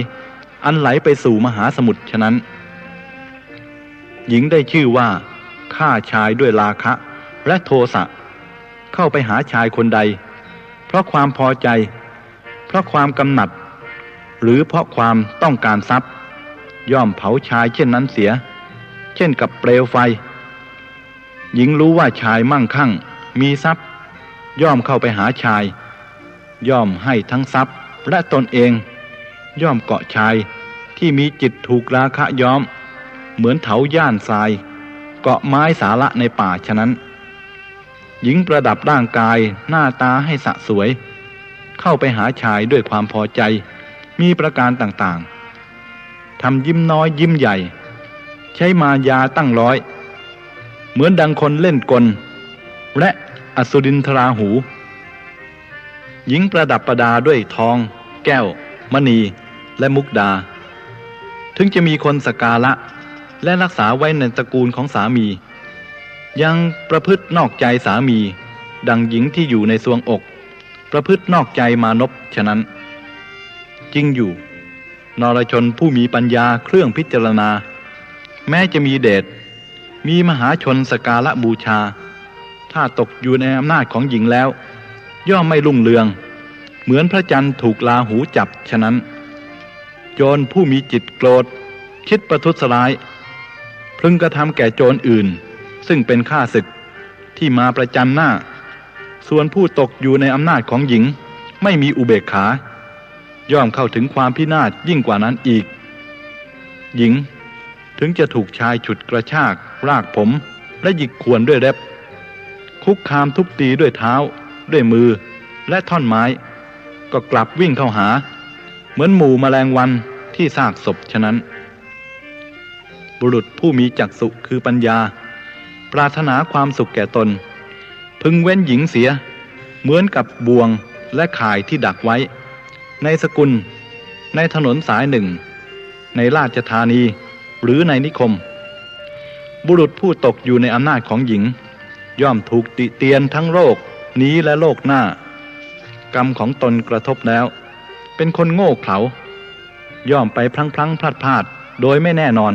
อันไหลไปสู่มหาสมุทรฉะนั้นหญิงได้ชื่อว่าฆ่าชายด้วยราคะและโทสะเข้าไปหาชายคนใดเพราะความพอใจเพราะความกำหนัดหรือเพราะความต้องการทรัพย์ย่อมเผาชายเช่นนั้นเสียเช่นกับเปลวไฟหญิงรู้ว่าชายมั่งคั่งมีทรัพย์ย่อมเข้าไปหาชายย่อมให้ทั้งทรัพย์และตนเองย่อมเกาะชายที่มีจิตถูกราคะย้อมเหมือนเถาย่านทรายเกาะไม้สาระในป่าฉะนั้นหญิงประดับร่างกายหน้าตาให้สะสวยเข้าไปหาชายด้วยความพอใจมีประการต่างๆทำยิ้มน้อยยิ้มใหญ่ใช้มายาตั้งร้อยเหมือนดังคนเล่นกลและอสุรินทราหูหญิงประดับประดาด้วยทองแก้วมณีและมุกดาถึงจะมีคนสักการะและรักษาไว้ในตระกูลของสามียังประพฤตินอกใจสามีดังหญิงที่อยู่ในทรวงอกประพฤตินอกใจมานพฉะนั้นจริงอยู่นรชนผู้มีปัญญาเครื่องพิจารณาแม้จะมีเดชมีมหาชนสักการะบูชาถ้าตกอยู่ในอำนาจของหญิงแล้วย่อมไม่รุ่งเรืองเหมือนพระจันทร์ถูกราหูจับฉะนั้นโจรผู้มีจิตโกรธคิดประทุษร้ายพึงกระทำแก่โจรอื่นซึ่งเป็นข้าศึกที่มาประจันหน้าส่วนผู้ตกอยู่ในอำนาจของหญิงไม่มีอุเบกขาย่อมเข้าถึงความพินาศยิ่งกว่านั้นอีกหญิงถึงจะถูกชายฉุดกระชากรากผมและหยิกข่วนด้วยเล็บคุกคามทุบตีด้วยเท้าด้วยมือและท่อนไม้ก็กลับวิ่งเข้าหาเหมือนหมู่แมลงวันที่ซากศพฉะนั้นบุรุษผู้มีจักษุคือปัญญาปรารถนาความสุขแก่ตนพึงเว้นหญิงเสียเหมือนกับบ่วงและข่ายที่ดักไว้ในสกุลในถนนสายหนึ่งในราชธานีหรือในนิคมบุรุษผู้ตกอยู่ในอำนาจของหญิงย่อมถูกติเตียนทั้งโลกนี้และโลกหน้ากรรมของตนกระทบแล้วเป็นคนโง่เขลาย่อมไปพลั้งพลาดโดยไม่แน่นอน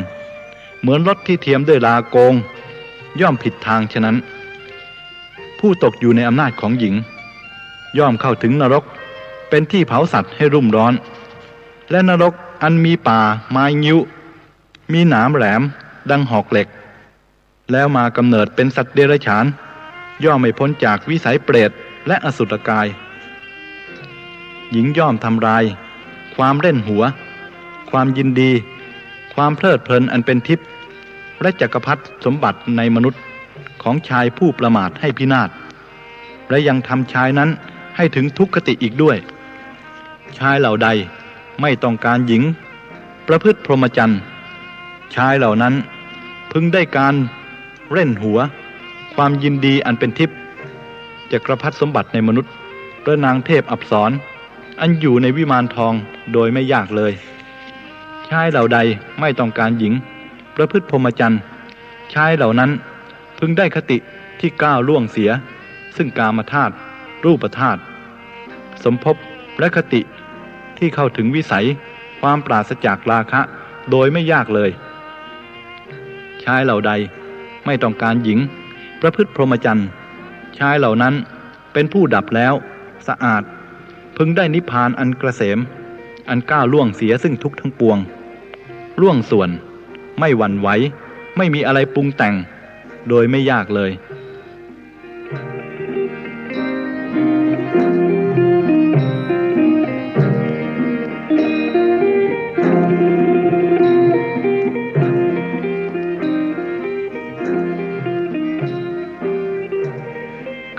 เหมือนรถที่เทียมด้วยลาโกงย่อมผิดทางฉะนั้นผู้ตกอยู่ในอำนาจของหญิงย่อมเข้าถึงนรกเป็นที่เผาสัตว์ให้รุ่มร้อนและนรกอันมีป่าไม้งิ้วมีหนามแหลมดังหอกเหล็กแล้วมากำเนิดเป็นสัตว์เดรัจฉานย่อมไม่พ้นจากวิสัยเปรตและอสุรกายหญิงย่อมทำลายความเล่นหัวความยินดีความเพลิดเพลินอันเป็นทิพย์และจักรพรรดิสมบัติในมนุษย์ของชายผู้ประมาทให้พินาศและยังทำชายนั้นให้ถึงทุกขติอีกด้วยชายเหล่าใด ไม่ต้องการหญิงประพฤติพรหมจรรย์ชายเหล่านั้นพึงได้การเล่นหัวความยินดีอันเป็นทิพย์จักรพรรดิสมบัติในมนุษย์พระนางเทพอัปสรอันอยู่ในวิมานทองโดยไม่ยากเลยชายเหล่าใดไม่ต้องการหญิงประพฤติพรหมจรรย์ชายเหล่านั้นพึงได้คติที่ก้าวล่วงเสียซึ่งกามธาตุรูปธาตุสมภพและคติที่เข้าถึงวิสัยความปราศจากราคะโดยไม่ยากเลยชายเหล่าใดไม่ต้องการหญิงประพฤติพรหมจรรย์ชายเหล่านั้นเป็นผู้ดับแล้วสะอาดพึงได้นิพพานอันเกษมอันก้าวล่วงเสียซึ่งทุกข์ทั้งปวงล่วงส่วนไม่หวั่นไหวไม่มีอะไรปรุงแต่งโดยไม่ยากเลย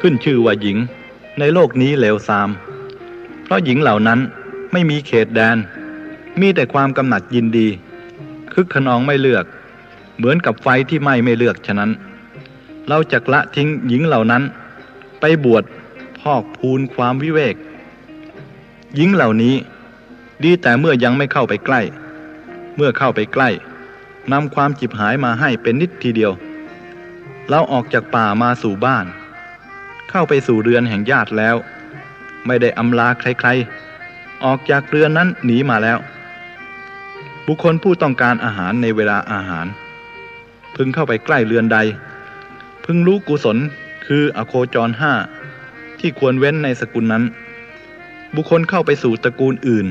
ขึ้นชื่อว่าหญิงในโลกนี้เลวทรามเพราะหญิงเหล่านั้นไม่มีเขตแดนมีแต่ความกำหนัดยินดีคึกขนองไม่เลือกเหมือนกับไฟที่ไหม้ไม่เลือกฉะนั้นเราจักละทิ้งหญิงเหล่านั้นไปบวชพอกพูนความวิเวกหญิงเหล่านี้ดีแต่เมื่อยังไม่เข้าไปใกล้เมื่อเข้าไปใกล้นำความจิบหายมาให้เป็นนิดทีเดียวเราออกจากป่ามาสู่บ้านเข้าไปสู่เรือนแห่งญาติแล้วไม่ได้อำลาใครๆออกจากเรือนนั้นหนีมาแล้วบุคคลผู้ต้องการอาหารในเวลาอาหารพึงเข้าไปใกล้เรือนใดพึงรู้กุศลคืออโคจรห้าที่ควรเว้นในสกุลนั้นบุคคลเข้าไปสู่ตระกูลอื่น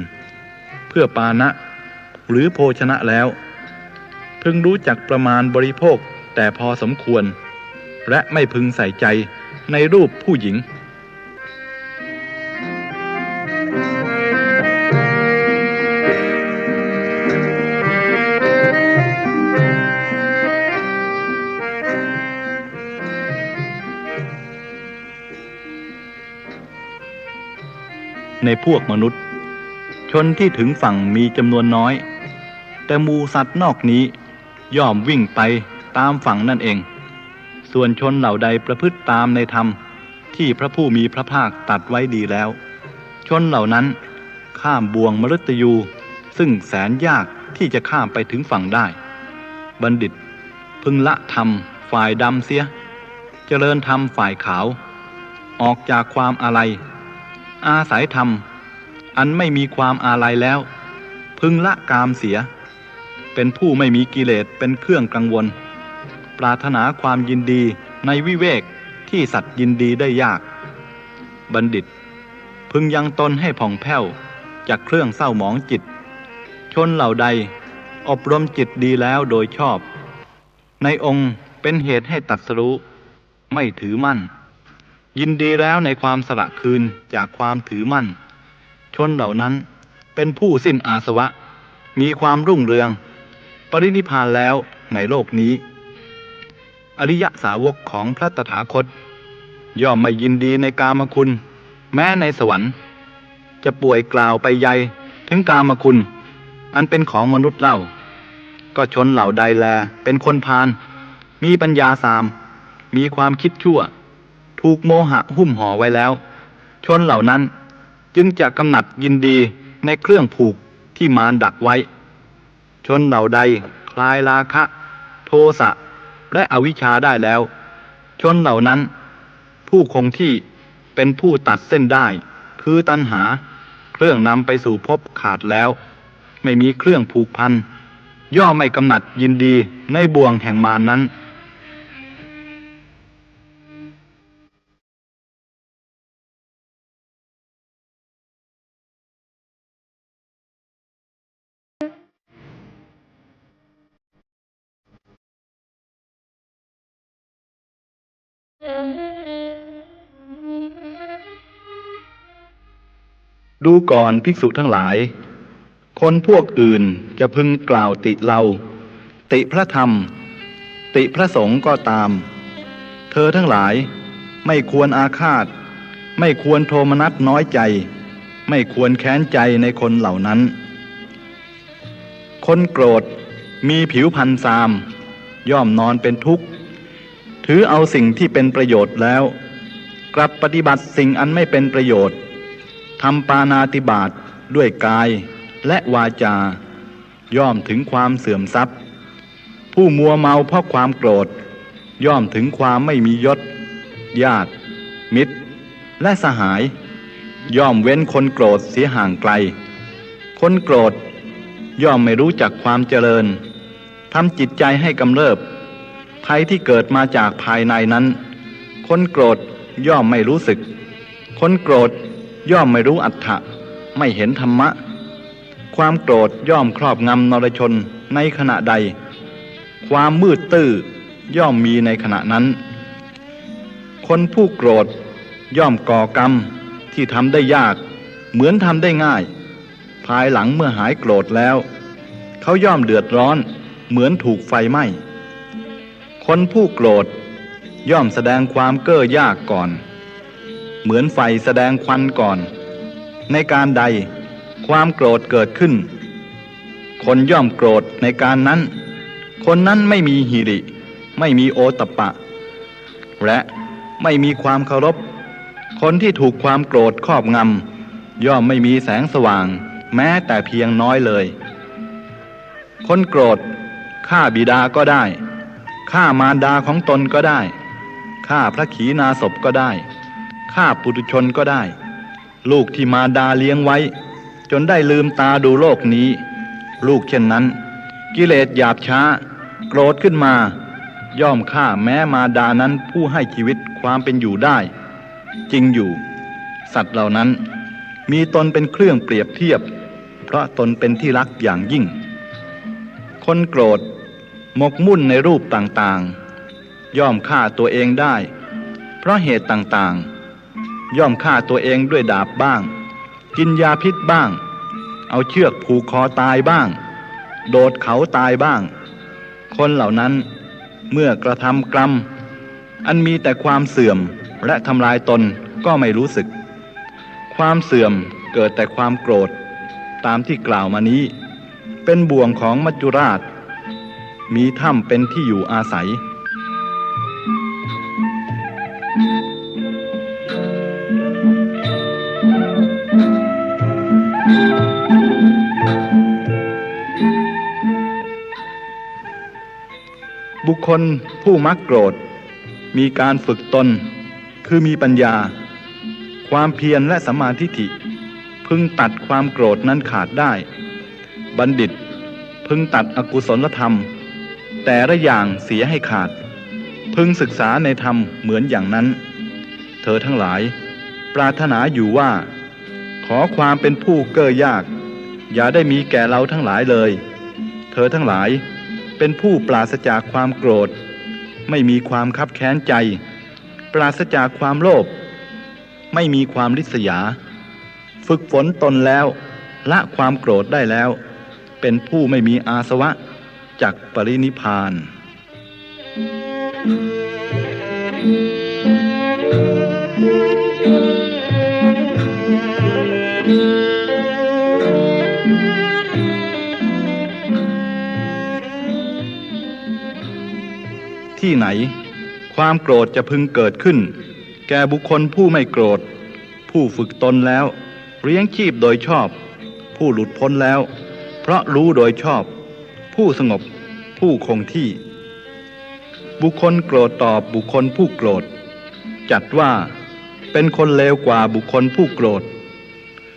เพื่อปานะหรือโภชนะแล้วพึงรู้จักประมาณบริโภคแต่พอสมควรและไม่พึงใส่ใจในรูปผู้หญิงในพวกมนุษย์ชนที่ถึงฝั่งมีจำนวนน้อยแต่หมู่สัตว์นอกนี้ย่อมวิ่งไปตามฝั่งนั่นเองส่วนชนเหล่าใดประพฤติตามในธรรมที่พระผู้มีพระภาคตรัสไว้ดีแล้วชนเหล่านั้นข้ามบ่วงมฤตยูซึ่งแสนยากที่จะข้ามไปถึงฝั่งได้บัณฑิตพึงละธรรมฝ่ายดำเสียเจริญธรรมฝ่ายขาวออกจากความอาลัยอาศัยธรรมอันไม่มีความอาลัยแล้วพึงละกามเสียเป็นผู้ไม่มีกิเลสเป็นเครื่องกังวลปรารถนาความยินดีในวิเวกที่สัตว์ยินดีได้ยากบัณฑิตพึงยังตนให้ผ่องแผ้วจากเครื่องเศร้าหมองจิตชนเหล่าใดอบรมจิตดีแล้วโดยชอบในองค์เป็นเหตุให้ตรัสรู้ไม่ถือมั่นยินดีแล้วในความสละคืนจากความถือมั่นชนเหล่านั้นเป็นผู้สิ้นอาสวะมีความรุ่งเรืองปรินิพพานแล้วในโลกนี้อริยสาวกของพระตถาคตย่อมไม่ยินดีในกามคุณแม้ในสวรรค์จะป่วยกล่าวไปใหญ่ถึงกามคุณอันเป็นของมนุษย์เล่าก็ชนเหล่าใดแลเป็นคนพาลมีปัญญาสามมีความคิดชั่วถูกโมหะหุ้มห่อไว้แล้วชนเหล่านั้นจึงจะกำหนัดยินดีในเครื่องผูกที่มารดักไว้ชนเหล่าใดคลายราคะโทสะและอวิชชาได้แล้วชนเหล่านั้นผู้คงที่เป็นผู้ตัดเส้นได้คือตัณหาเครื่องนำไปสู่ภพขาดแล้วไม่มีเครื่องผูกพันย่อมไม่กำหนัดยินดีในบ่วงแห่งมารนั้นดูก่อนภิกษุทั้งหลายคนพวกอื่นจะพึงกล่าวติเราติพระธรรมติพระสงฆ์ก็ตามเธอทั้งหลายไม่ควรอาฆาตไม่ควรโทมนัสน้อยใจไม่ควรแค้นใจในคนเหล่านั้น คนโกรธมีผิวพรรณทรามย่อมนอนเป็นทุกข์ถือเอาสิ่งที่เป็นประโยชน์แล้วกลับปฏิบัติสิ่งอันไม่เป็นประโยชน์ทำปาณาติบาตด้วยกายและวาจาย่อมถึงความเสื่อมทรัพย์ผู้มัวเมาเพราะความโกรธย่อมถึงความไม่มียศญาติมิตรและสหายย่อมเว้นคนโกรธเสียห่างไกลคนโกรธย่อมไม่รู้จักความเจริญทำจิตใจให้กำเริบภัยที่เกิดมาจากภายในนั้นคนโกรธย่อมไม่รู้สึกคนโกรธย่อมไม่รู้อัตถะไม่เห็นธรรมะความโกรธย่อมครอบงำนรชนในขณะใดความมืดตื้อย่อมมีในขณะนั้นคนผู้โกรธย่อมก่อกรรมที่ทำได้ยากเหมือนทำได้ง่ายภายหลังเมื่อหายโกรธแล้วเขาย่อมเดือดร้อนเหมือนถูกไฟไหม้คนผู้โกรธย่อมแสดงความเก้อยากก่อนเหมือนไฟแสดงควันก่อนในการใดความโกรธเกิดขึ้นคนย่อมโกรธในการนั้นคนนั้นไม่มีหิริไม่มีโอตตัปปะและไม่มีความเคารพคนที่ถูกความโกรธครอบงำย่อมไม่มีแสงสว่างแม้แต่เพียงน้อยเลยคนโกรธฆ่าบิดาก็ได้ฆ่ามารดาของตนก็ได้ฆ่าพระขีณาสพก็ได้ฆ่าปุถุชนก็ได้ลูกที่มารดาเลี้ยงไว้จนได้ลืมตาดูโลกนี้ลูกเช่นนั้นกิเลสหยาบช้าโกรธขึ้นมาย่อมฆ่าแม้มารดานั้นผู้ให้ชีวิตความเป็นอยู่ได้จริงอยู่สัตว์เหล่านั้นมีตนเป็นเครื่องเปรียบเทียบเพราะตนเป็นที่รักอย่างยิ่งคนโกรธหมกมุ่นในรูปต่างๆย่อมฆ่าตัวเองได้เพราะเหตุต่างๆย่อมฆ่าตัวเองด้วยดาบบ้างกินยาพิษบ้างเอาเชือกผูกคอตายบ้างโดดเขาตายบ้างคนเหล่านั้นเมื่อกระทำกรรมอันมีแต่ความเสื่อมและทำลายตนก็ไม่รู้สึกความเสื่อมเกิดแต่ความโกรธตามที่กล่าวมานี้เป็นบ่วงของมัจจุราชมีถ้ำเป็นที่อยู่อาศัยบุคคลผู้มักโกรธมีการฝึกตนคือมีปัญญาความเพียรและสัมมาทิฏฐิพึงตัดความโกรธนั้นขาดได้บัณฑิตพึงตัดอกุศลธรรมแต่ละอย่างเสียให้ขาดพึงศึกษาในธรรมเหมือนอย่างนั้นเธอทั้งหลายปรารถนาอยู่ว่าขอความเป็นผู้เก้อยากอย่าได้มีแก่เราทั้งหลายเลยเธอทั้งหลายเป็นผู้ปราศจากความโกรธไม่มีความคับแค้นใจปราศจากความโลภไม่มีความริษยาฝึกฝนตนแล้วละความโกรธได้แล้วเป็นผู้ไม่มีอาสวะจักปรินิพพานที่ไหนความโกรธจะพึงเกิดขึ้นแก่บุคคลผู้ไม่โกรธผู้ฝึกตนแล้วเลี้ยงชีพโดยชอบผู้หลุดพ้นแล้วเพราะรู้โดยชอบผู้สงบผู้คงที่บุคคลโกรธตอบบุคคลผู้โกรธจัดว่าเป็นคนเลวกว่าบุคคลผู้โกรธ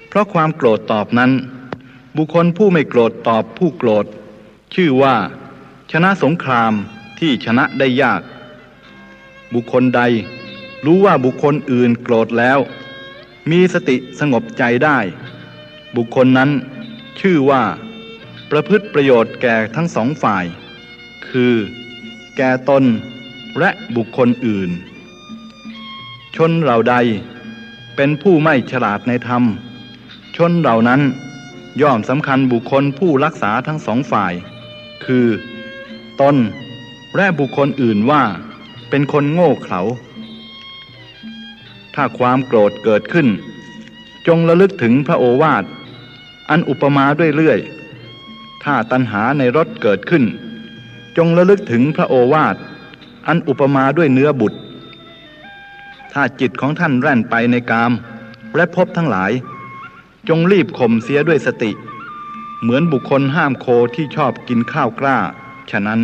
เพราะความโกรธตอบนั้นบุคคลผู้ไม่โกรธตอบผู้โกรธชื่อว่าชนะสงครามที่ชนะได้ยากบุคคลใดรู้ว่าบุคคลอื่นโกรธแล้วมีสติสงบใจได้บุคคลนั้นชื่อว่าประพฤติประโยชน์แก่ทั้งสองฝ่ายคือแก่ตนและบุคคลอื่นชนเหล่าใดเป็นผู้ไม่ฉลาดในธรรมชนเหล่านั้นย่อมสำคัญบุคคลผู้รักษาทั้งสองฝ่ายคือตนและบุคคลอื่นว่าเป็นคนโง่เขลาถ้าความโกรธเกิดขึ้นจงระลึกถึงพระโอวาทอันอุปมาด้วยเลื่อย ถ้าตัณหาในรสเกิดขึ้นจงระลึกถึงพระโอวาทอันอุปมาด้วยเนื้อบุตรถ้าจิตของท่านแล่นไปในกามและภพทั้งหลายจงรีบข่มเสียด้วยสติเหมือนบุคคลห้ามโคที่ชอบกินข้าวกล้าฉะนั้น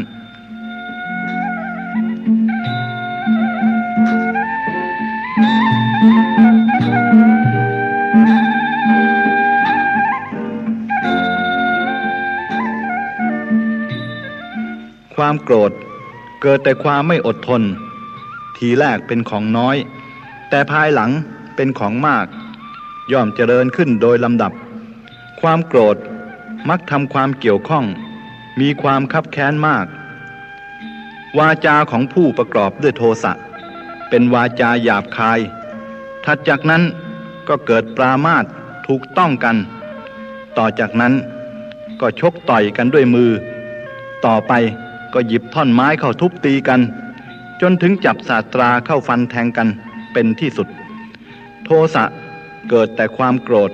ความโกรธเกิดแต่ความไม่อดทนทีแรกเป็นของน้อยแต่ภายหลังเป็นของมากย่อมเจริญขึ้นโดยลำดับความโกรธมักทำความเกี่ยวข้องมีความคับแค้นมากวาจาของผู้ประกอบด้วยโทสะเป็นวาจาหยาบคายถัดจากนั้นก็เกิดปรามาสถูกต้องกันต่อจากนั้นก็ชกต่อยกันด้วยมือต่อไปก็หยิบท่อนไม้เข้าทุบตีกันจนถึงจับศาสตราเข้าฟันแทงกันเป็นที่สุดโทสะเกิดแต่ความโกรธ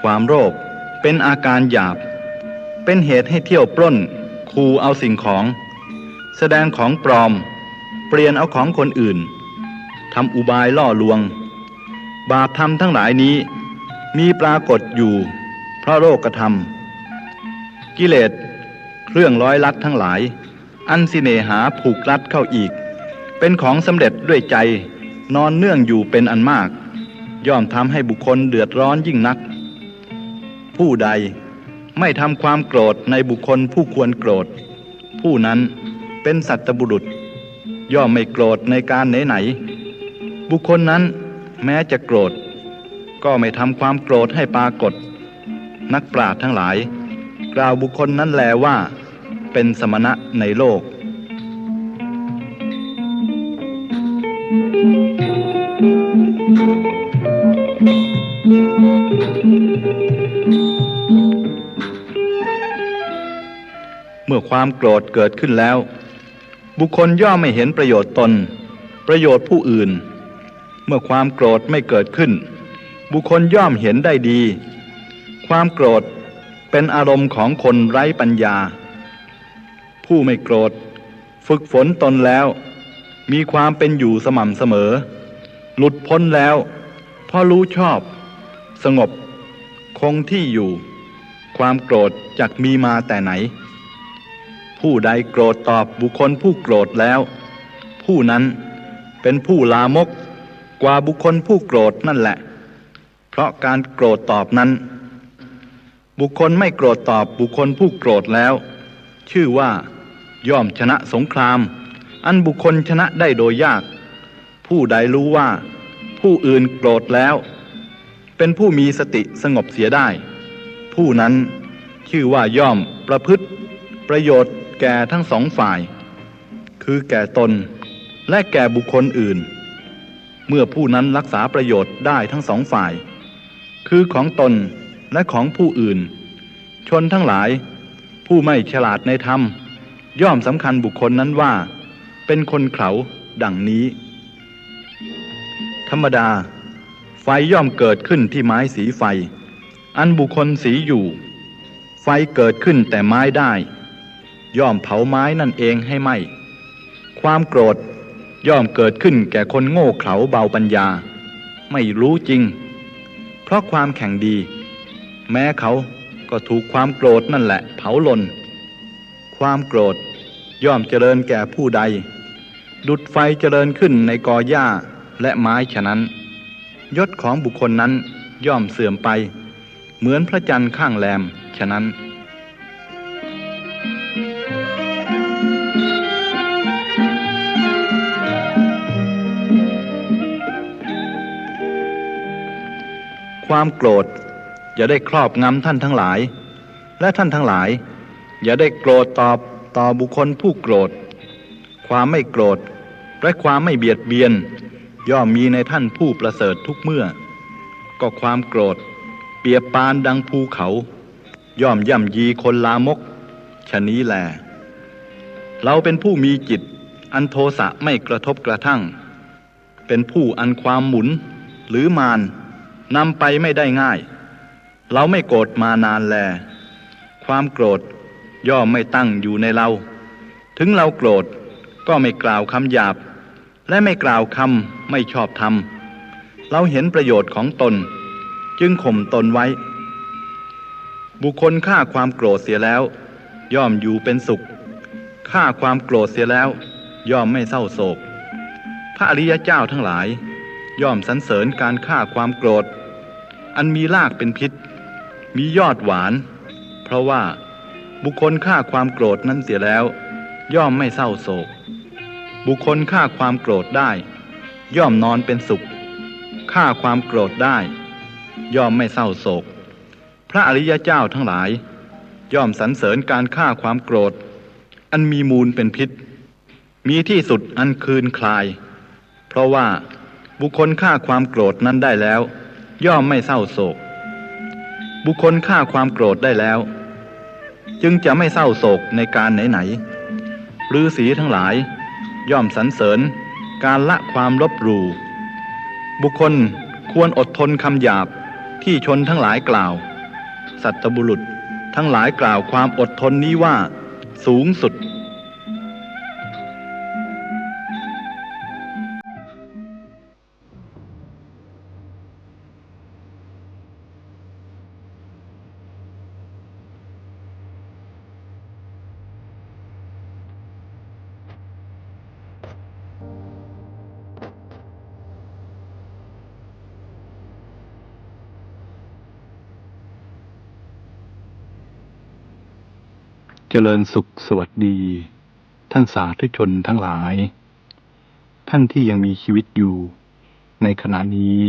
ความโลภเป็นอาการหยาบเป็นเหตุให้เที่ยวปล้นขู่เอาสิ่งของแสดงของปลอมเปลี่ยนเอาของคนอื่นทำอุบายล่อลวงบาปธรรมทั้งหลายนี้มีปรากฏอยู่เพราะโลกธรรมกิเลสเครื่องร้อยลัดทั้งหลายอันสิเนหาผูกรัดเข้าอีกเป็นของสำเร็จด้วยใจนอนเนื่องอยู่เป็นอันมากย่อมทำให้บุคคลเดือดร้อนยิ่งนักผู้ใดไม่ทำความโกรธในบุคคลผู้ควรโกรธผู้นั้นเป็นสัตบุรุษย่อมไม่โกรธในการไหนๆบุคคลนั้นแม้จะโกรธก็ไม่ทำความโกรธให้ปรากฏนักปราชญ์ทั้งหลายกล่าวบุคคลนั้นแลว่าเป็นสมณะในโลกเมื่อความโกรธเกิดขึ้นแล้วบุคคลย่อมไม่เห็นประโยชน์ตนประโยชน์ผู้อื่นเมื่อความโกรธไม่เกิดขึ้นบุคคลย่อมเห็นได้ดีความโกรธเป็นอารมณ์ของคนไร้ปัญญาผู้ไม่โกรธฝึกฝนตนแล้วมีความเป็นอยู่สม่ำเสมอหลุดพ้นแล้วเพราะรู้ชอบสงบคงที่อยู่ความโกรธจักมีมาแต่ไหนผู้ใดโกรธตอบบุคคลผู้โกรธแล้วผู้นั้นเป็นผู้ลามกกว่าบุคคลผู้โกรธนั่นแหละเพราะการโกรธตอบนั้นบุคคลไม่โกรธตอบบุคคลผู้โกรธแล้วชื่อว่าย่อมชนะสงครามอันบุคคลชนะได้โดยยากผู้ใดรู้ว่าผู้อื่นโกรธแล้วเป็นผู้มีสติสงบเสียได้ผู้นั้นชื่อว่าย่อมประพฤติประโยชน์แก่ทั้งสองฝ่ายคือแก่ตนและแก่บุคคลอื่นเมื่อผู้นั้นรักษาประโยชน์ได้ทั้งสองฝ่ายคือของตนและของผู้อื่นชนทั้งหลายผู้ไม่ฉลาดในธรรมย่อมสำคัญบุคคลนั้นว่าเป็นคนเขลาดังนี้ธรรมดาไฟย่อมเกิดขึ้นที่ไม้สีไฟอันบุคคลสีอยู่ไฟเกิดขึ้นแต่ไม้ได้ย่อมเผาไม้นั่นเองให้ไหม้ความโกรธย่อมเกิดขึ้นแก่คนโง่เขลาเบาปัญญาไม่รู้จริงเพราะความแข่งดีแม้เขาก็ถูกความโกรธนั่นแหละเผาลนความโกรธย่อมเจริญแก่ผู้ใดดุจไฟเจริญขึ้นในกอหญ้าและไม้ฉะนั้นยศของบุคคลนั้นย่อมเสื่อมไปเหมือนพระจันทร์ข้างแรมฉะนั้นความโกรธอย่าได้ครอบงำท่านทั้งหลายและท่านทั้งหลายอย่าได้โกรธต่อบุคคลผู้โกรธความไม่โกรธและความไม่เบียดเบียนย่อมมีในท่านผู้ประเสริฐทุกเมื่อก็ความโกรธเปรียบปานดังภูเขาย่อมย่ำยีคนลามกฉะนี้แลเราเป็นผู้มีจิตอันโทสะไม่กระทบกระทั่งเป็นผู้อันความหมุนหรือมารนำไปไม่ได้ง่ายเราไม่โกรธมานานแล ความโกรธย่อมไม่ตั้งอยู่ในเราถึงเราโกรธก็ไม่กล่าวคำหยาบและไม่กล่าวคำไม่ชอบธรรมเราเห็นประโยชน์ของตนจึงข่มตนไว้บุคคลฆ่าความโกรธเสียแล้วย่อมอยู่เป็นสุขฆ่าความโกรธเสียแล้วย่อมไม่เศร้าโศกพระอริยเจ้าทั้งหลายย่อมสรรเสริญการฆ่าความโกรธอันมีรากเป็นพิษมียอดหวานเพราะว่าบุคคลฆ่าความโกรธนั้นเสียแล้วย่อมไม่เศร้าโศกบุคคลฆ่าความโกรธได้ย่อมนอนเป็นสุขฆ่าความโกรธได้ย่อมไม่เศร้าโศกพระอริยเจ้าทั้งหลายย่อมสรรเสริญการฆ่าความโกรธอันมีมูลเป็นพิษมีที่สุดอันคืนคลายเพราะว่าบุคคลฆ่าความโกรธนั้นได้แล้วย่อมไม่เศร้าโศกบุคคลฆ่าความโกรธได้แล้วจึงจะไม่เศร้าโศกในการไหนๆฤาษีทั้งหลายย่อมสรรเสริญการละความลบหลู่บุคคลควรอดทนคำหยาบที่ชนทั้งหลายกล่าวสัตบุรุษทั้งหลายกล่าวความอดทนนี้ว่าสูงสุดเจริญสุขสวัสดีท่านสาธุชนทั้งหลายท่านที่ยังมีชีวิตอยู่ในขณะนี้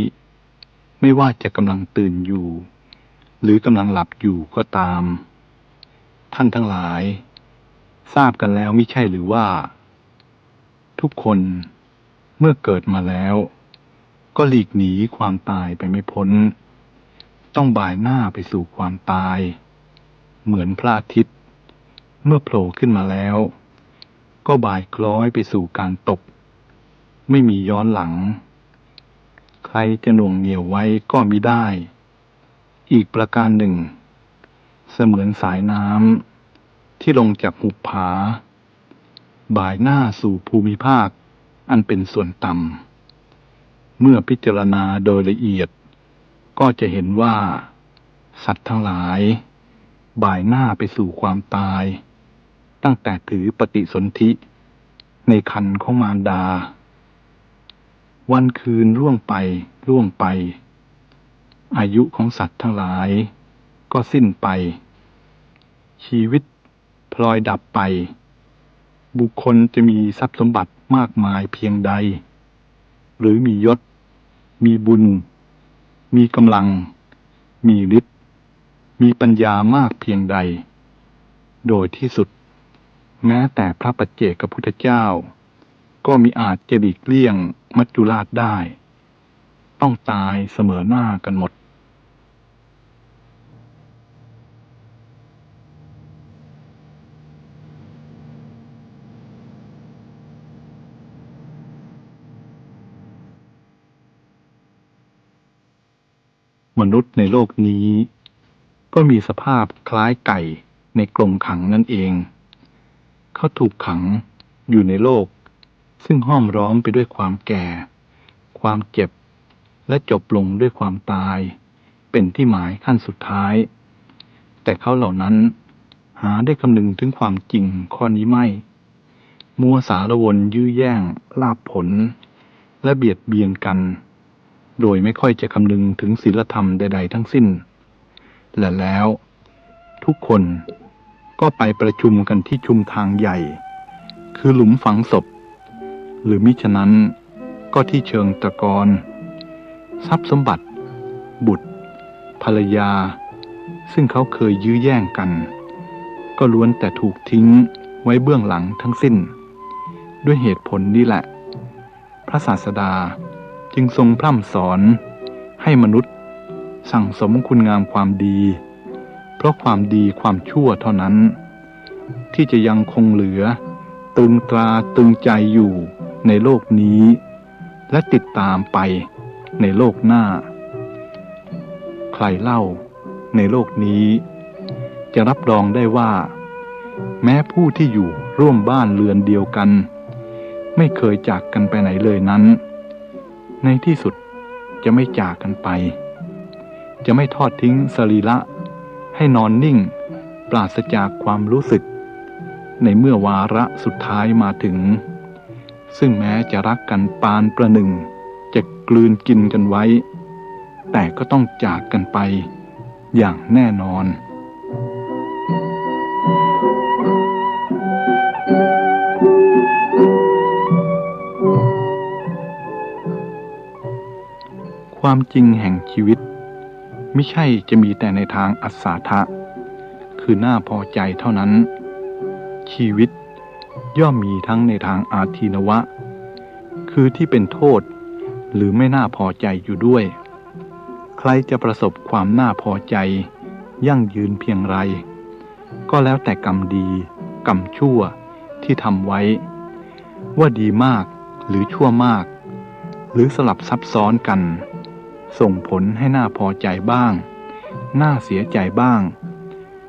ไม่ว่าจะกำลังตื่นอยู่หรือกำลังหลับอยู่ก็ตามท่านทั้งหลายทราบกันแล้วมิใช่หรือว่าทุกคนเมื่อเกิดมาแล้วก็หลีกหนีความตายไปไม่พ้นต้องบ่ายหน้าไปสู่ความตายเหมือนพระอาทิตย์เมื่อโผล่ขึ้นมาแล้วก็บ่ายคล้อยไปสู่การตกไม่มีย้อนหลังใครจะหน่วงเหนี่ยวไว้ก็มิได้อีกประการหนึ่งเสมือนสายน้ำที่ลงจากหุบผาบ่ายหน้าสู่ภูมิภาคอันเป็นส่วนต่ำเมื่อพิจารณาโดยละเอียดก็จะเห็นว่าสัตว์ทั้งหลายบ่ายหน้าไปสู่ความตายตั้งแต่ถือปฏิสนธิในครรภ์ของมารดาวันคืนล่วงไปอายุของสัตว์ทั้งหลายก็สิ้นไปชีวิตพลอยดับไปบุคคลจะมีทรัพย์สมบัติมากมายเพียงใดหรือมียศมีบุญมีกำลังมีฤทธิ์มีปัญญามากเพียงใดโดยที่สุดแม้แต่พระปัจเจกพุทธเจ้าก็มิอาจจะหลีกเลี่ยงมัจจุราชได้ต้องตายเสมอหน้ากันหมดมนุษย์ในโลกนี้ก็มีสภาพคล้ายไก่ในกรงขังนั่นเองเขาถูกขังอยู่ในโลกซึ่งห้อมล้อมไปด้วยความแก่ความเจ็บและจบลงด้วยความตายเป็นที่หมายขั้นสุดท้ายแต่เขาเหล่านั้นหาได้คำนึงถึงความจริงข้อนี้ไม่มัวสารวนยื้อแย่งลาภผลและเบียดเบียนกันโดยไม่ค่อยจะคำนึงถึงศีลธรรมใดๆทั้งสิ้นและแล้วทุกคนก็ไปประชุมกันที่ชุมทางใหญ่คือหลุมฝังศพหรือมิฉะนั้นก็ที่เชิงตะกอนทรัพย์สมบัติบุตรภรรยาซึ่งเขาเคยยื้อแย่งกันก็ล้วนแต่ถูกทิ้งไว้เบื้องหลังทั้งสิ้นด้วยเหตุผลนี้แหละพระศาสดาจึงทรงพร่ำสอนให้มนุษย์สั่งสมคุณงามความดีเพราะความดีความชั่วเท่านั้นที่จะยังคงเหลือตึงตราตึงใจอยู่ในโลกนี้และติดตามไปในโลกหน้าใครเล่าในโลกนี้ จะรับรองได้ว่าแม้ผู้ที่อยู่ร่วมบ้านเรือนเดียวกันไม่เคยจากกันไปไหนเลยนั้นในที่สุดจะไม่จากกันไปจะไม่ทอดทิ้งสรีระให้นอนนิ่งปราศจากความรู้สึกในเมื่อวาระสุดท้ายมาถึงซึ่งแม้จะรักกันปานประหนึ่งจะกลืนกินกันไว้แต่ก็ต้องจากกันไปอย่างแน่นอนความจริงแห่งชีวิตไม่ใช่จะมีแต่ในทางอัศทะคือน่าพอใจเท่านั้นชีวิตย่อมมีทั้งในทางอาทินวะคือที่เป็นโทษหรือไม่น่าพอใจอยู่ด้วยใครจะประสบความน่าพอใจยั่งยืนเพียงไรก็แล้วแต่กรรมดีกรรมชั่วที่ทำไว้ว่าดีมากหรือชั่วมากหรือสลับซับซ้อนกันส่งผลให้น่าพอใจบ้างน่าเสียใจบ้าง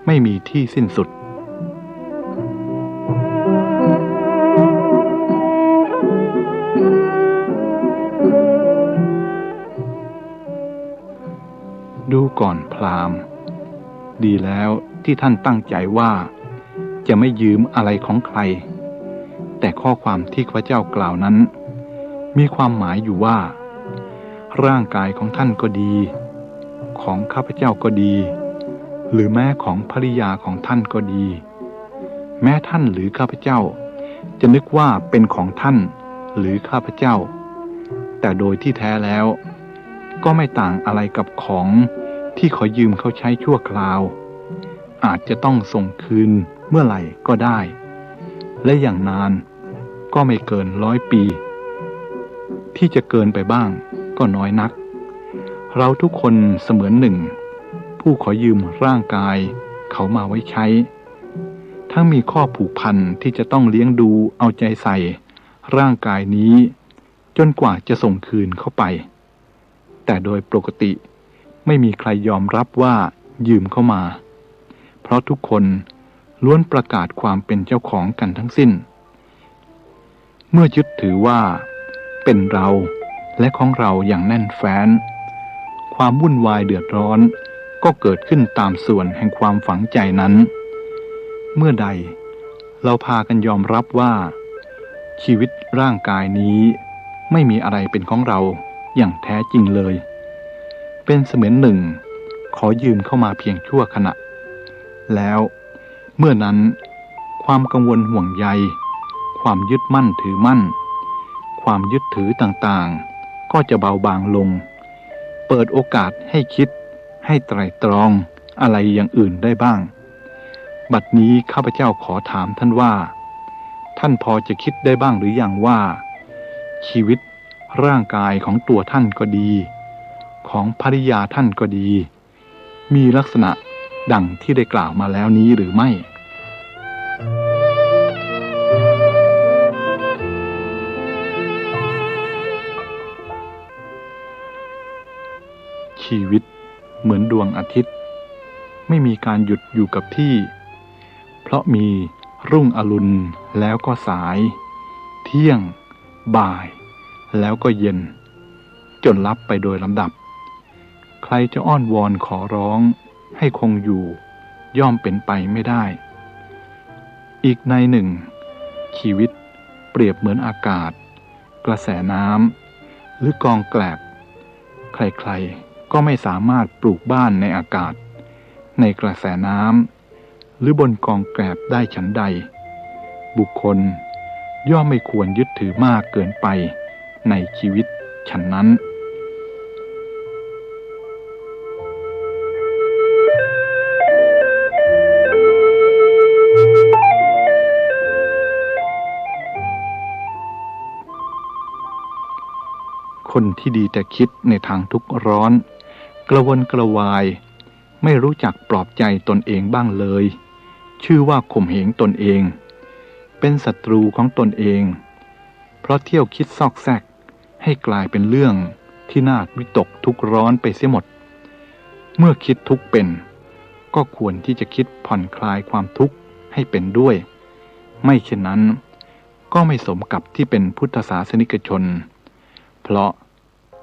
ไม่มีที่สิ้นสุดดูก่อนพราหมณ์ดีแล้วที่ท่านตั้งใจว่าจะไม่ยืมอะไรของใครแต่ข้อความที่ข้าพเจ้ากล่าวนั้นมีความหมายอยู่ว่าร่างกายของท่านก็ดีของข้าพเจ้าก็ดีหรือแม้ของภริยาของท่านก็ดีแม้ท่านหรือข้าพเจ้าจะนึกว่าเป็นของท่านหรือข้าพเจ้าแต่โดยที่แท้แล้วก็ไม่ต่างอะไรกับของที่ขอยืมเขาใช้ชั่วคราวอาจจะต้องส่งคืนเมื่อไหร่ก็ได้และอย่างนานก็ไม่เกิน100 ปีที่จะเกินไปบ้างก็น้อยนักเราทุกคนเสมือนหนึ่งผู้ขอยืมร่างกายเขามาไว้ใช้ทั้งมีข้อผูกพันที่จะต้องเลี้ยงดูเอาใจใส่ร่างกายนี้จนกว่าจะส่งคืนเข้าไปแต่โดยปกติไม่มีใครยอมรับว่ายืมเข้ามาเพราะทุกคนล้วนประกาศความเป็นเจ้าของกันทั้งสิ้นเมื่อยึดถือว่าเป็นเราและของเราอย่างแน่นแฟ้นความวุ่นวายเดือดร้อนก็เกิดขึ้นตามส่วนแห่งความฝังใจนั้นเมื่อใดเราพากันยอมรับว่าชีวิตร่างกายนี้ไม่มีอะไรเป็นของเราอย่างแท้จริงเลยเป็นเสมือนหนึ่งขอยืมเข้ามาเพียงชั่วขณะแล้วเมื่อนั้นความกังวลห่วงใยความยึดมั่นถือมั่นความยึดถือต่างๆก็จะเบาบางลงเปิดโอกาสให้คิดให้ไตร่ตรองอะไรอย่างอื่นได้บ้างบัดนี้ข้าพเจ้าขอถามท่านว่าท่านพอจะคิดได้บ้างหรือยังว่าชีวิตร่างกายของตัวท่านก็ดีของภริยาท่านก็ดีมีลักษณะดังที่ได้กล่าวมาแล้วนี้หรือไม่ชีวิตเหมือนดวงอาทิตย์ไม่มีการหยุดอยู่กับที่เพราะมีรุ่งอรุณแล้วก็สายเที่ยงบ่ายแล้วก็เย็นจนลับไปโดยลำดับใครจะอ้อนวอนขอร้องให้คงอยู่ย่อมเป็นไปไม่ได้อีกในหนึ่งชีวิตเปรียบเหมือนอากาศกระแสน้ำหรือกองแกลบใครๆก็ไม่สามารถปลูกบ้านในอากาศในกระแสน้ำหรือบนกองแกลบได้ฉันใดบุคคลย่อมไม่ควรยึดถือมากเกินไปในชีวิตฉันนั้นคนที่ดีแต่คิดในทางทุกข์ร้อนกระวนกระวายไม่รู้จักปลอบใจตนเองบ้างเลยชื่อว่าข่มเหงตนเองเป็นศัตรูของตนเองเพราะเที่ยวคิดซอกแซกให้กลายเป็นเรื่องที่น่าวิตกทุกข์ร้อนไปเสียหมดเมื่อคิดทุกข์เป็น ก็ควรที่จะคิดผ่อนคลายความทุกข์ให้เป็นด้วย ไม่เช่นนั้นก็ไม่สมกับที่เป็นพุทธศาสนิกชนเพราะ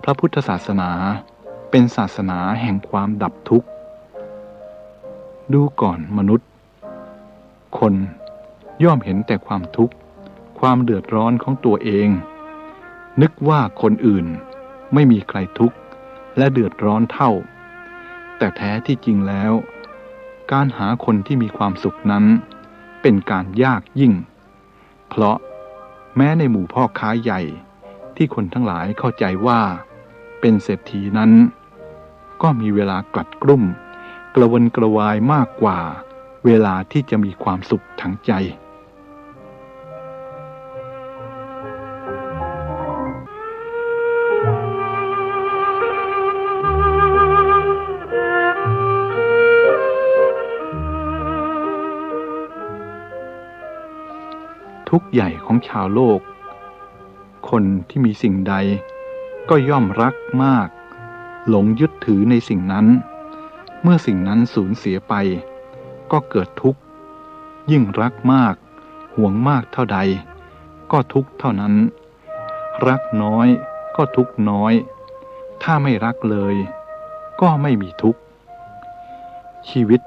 พระพุทธศาสนาเป็นศาสนาแห่งความดับทุกข์ดูก่อนมนุษย์คนย่อมเห็นแต่ความทุกข์ความเดือดร้อนของตัวเองนึกว่าคนอื่นไม่มีใครทุกข์และเดือดร้อนเท่าแต่แท้ที่จริงแล้วการหาคนที่มีความสุขนั้นเป็นการยากยิ่งเพราะแม้ในหมู่พ่อค้าใหญ่ที่คนทั้งหลายเข้าใจว่าเป็นเศรษฐีนั้นก็มีเวลากลัดกลุ้มกระวนกระวายมากกว่าเวลาที่จะมีความสุขทางใจทุกข์ใหญ่ของชาวโลกคนที่มีสิ่งใดก็ย่อมรักมากหลงยึดถือในสิ่งนั้นเมื่อสิ่งนั้นสูญเสียไปก็เกิดทุกข์ยิ่งรักมากห่วงมากเท่าใดก็ทุกข์เท่านั้นรักน้อยก็ทุกข์น้อยถ้าไม่รักเลยก็ไม่มีทุกข์ชีวิต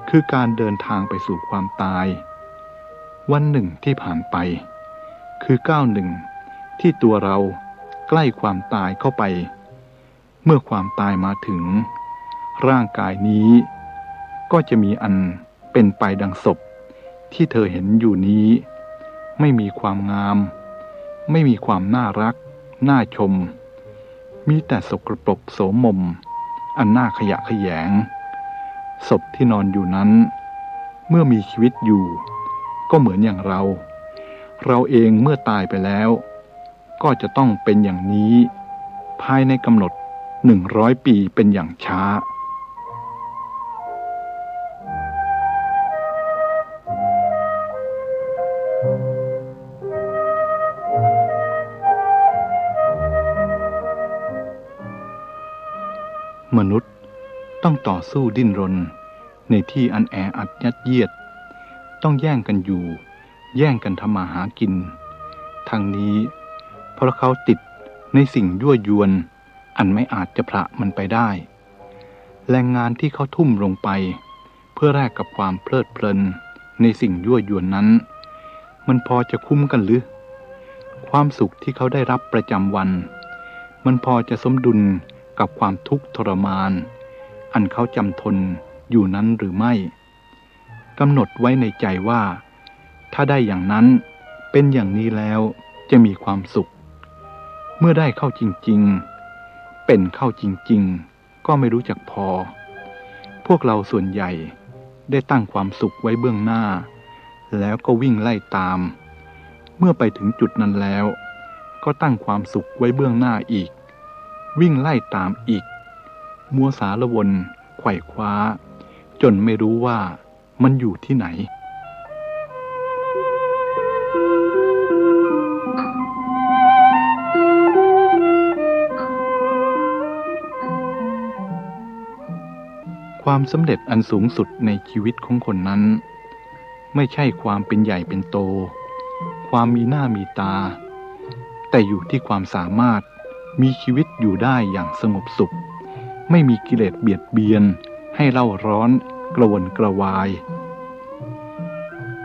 คือการเดินทางไปสู่ความตายวันหนึ่งที่ผ่านไปคือก้าวหนึ่งที่ตัวเราใกล้ความตายเข้าไปเมื่อความตายมาถึงร่างกายนี้ก็จะมีอันเป็นไปดังศพที่เธอเห็นอยู่นี้ไม่มีความงามไม่มีความน่ารักน่าชมมีแต่สกปรกโสมมอันน่าขยะแขยงศพที่นอนอยู่นั้นเมื่อมีชีวิตอยู่ก็เหมือนอย่างเราเองเมื่อตายไปแล้วก็จะต้องเป็นอย่างนี้ภายในกำหนด100 ปีเป็นอย่างช้ามนุษย์ต้องต่อสู้ดิ้นรนในที่อันแออัดยัดเยียดต้องแย่งกันอยู่แย่งกันทำมาหากินทางนี้เพราะเขาติดในสิ่งยั่วยวนอันไม่อาจจะผละมันไปได้แรงงานที่เขาทุ่มลงไปเพื่อแลกกับความเพลิดเพลินในสิ่งยั่วยวนนั้นมันพอจะคุ้มกันหรือความสุขที่เขาได้รับประจำวันมันพอจะสมดุลกับความทุกข์ทรมานอันเขาจำทนอยู่นั้นหรือไม่กำหนดไว้ในใจว่าถ้าได้อย่างนั้นเป็นอย่างนี้แล้วจะมีความสุขเมื่อได้เข้าจริงๆเป็นเข้าจริงๆก็ไม่รู้จักพอพวกเราส่วนใหญ่ได้ตั้งความสุขไว้เบื้องหน้าแล้วก็วิ่งไล่ตามเมื่อไปถึงจุดนั้นแล้วก็ตั้งความสุขไว้เบื้องหน้าอีกวิ่งไล่ตามอีกมัวสารวนไขว่คว้าจนไม่รู้ว่ามันอยู่ที่ไหนความสำเร็จอันสูงสุดในชีวิตของคนนั้นไม่ใช่ความเป็นใหญ่เป็นโตความมีหน้ามีตาแต่อยู่ที่ความสามารถมีชีวิตอยู่ได้อย่างสงบสุขไม่มีกิเลสเบียดเบียนให้เล่าร้อนกระวนกระวาย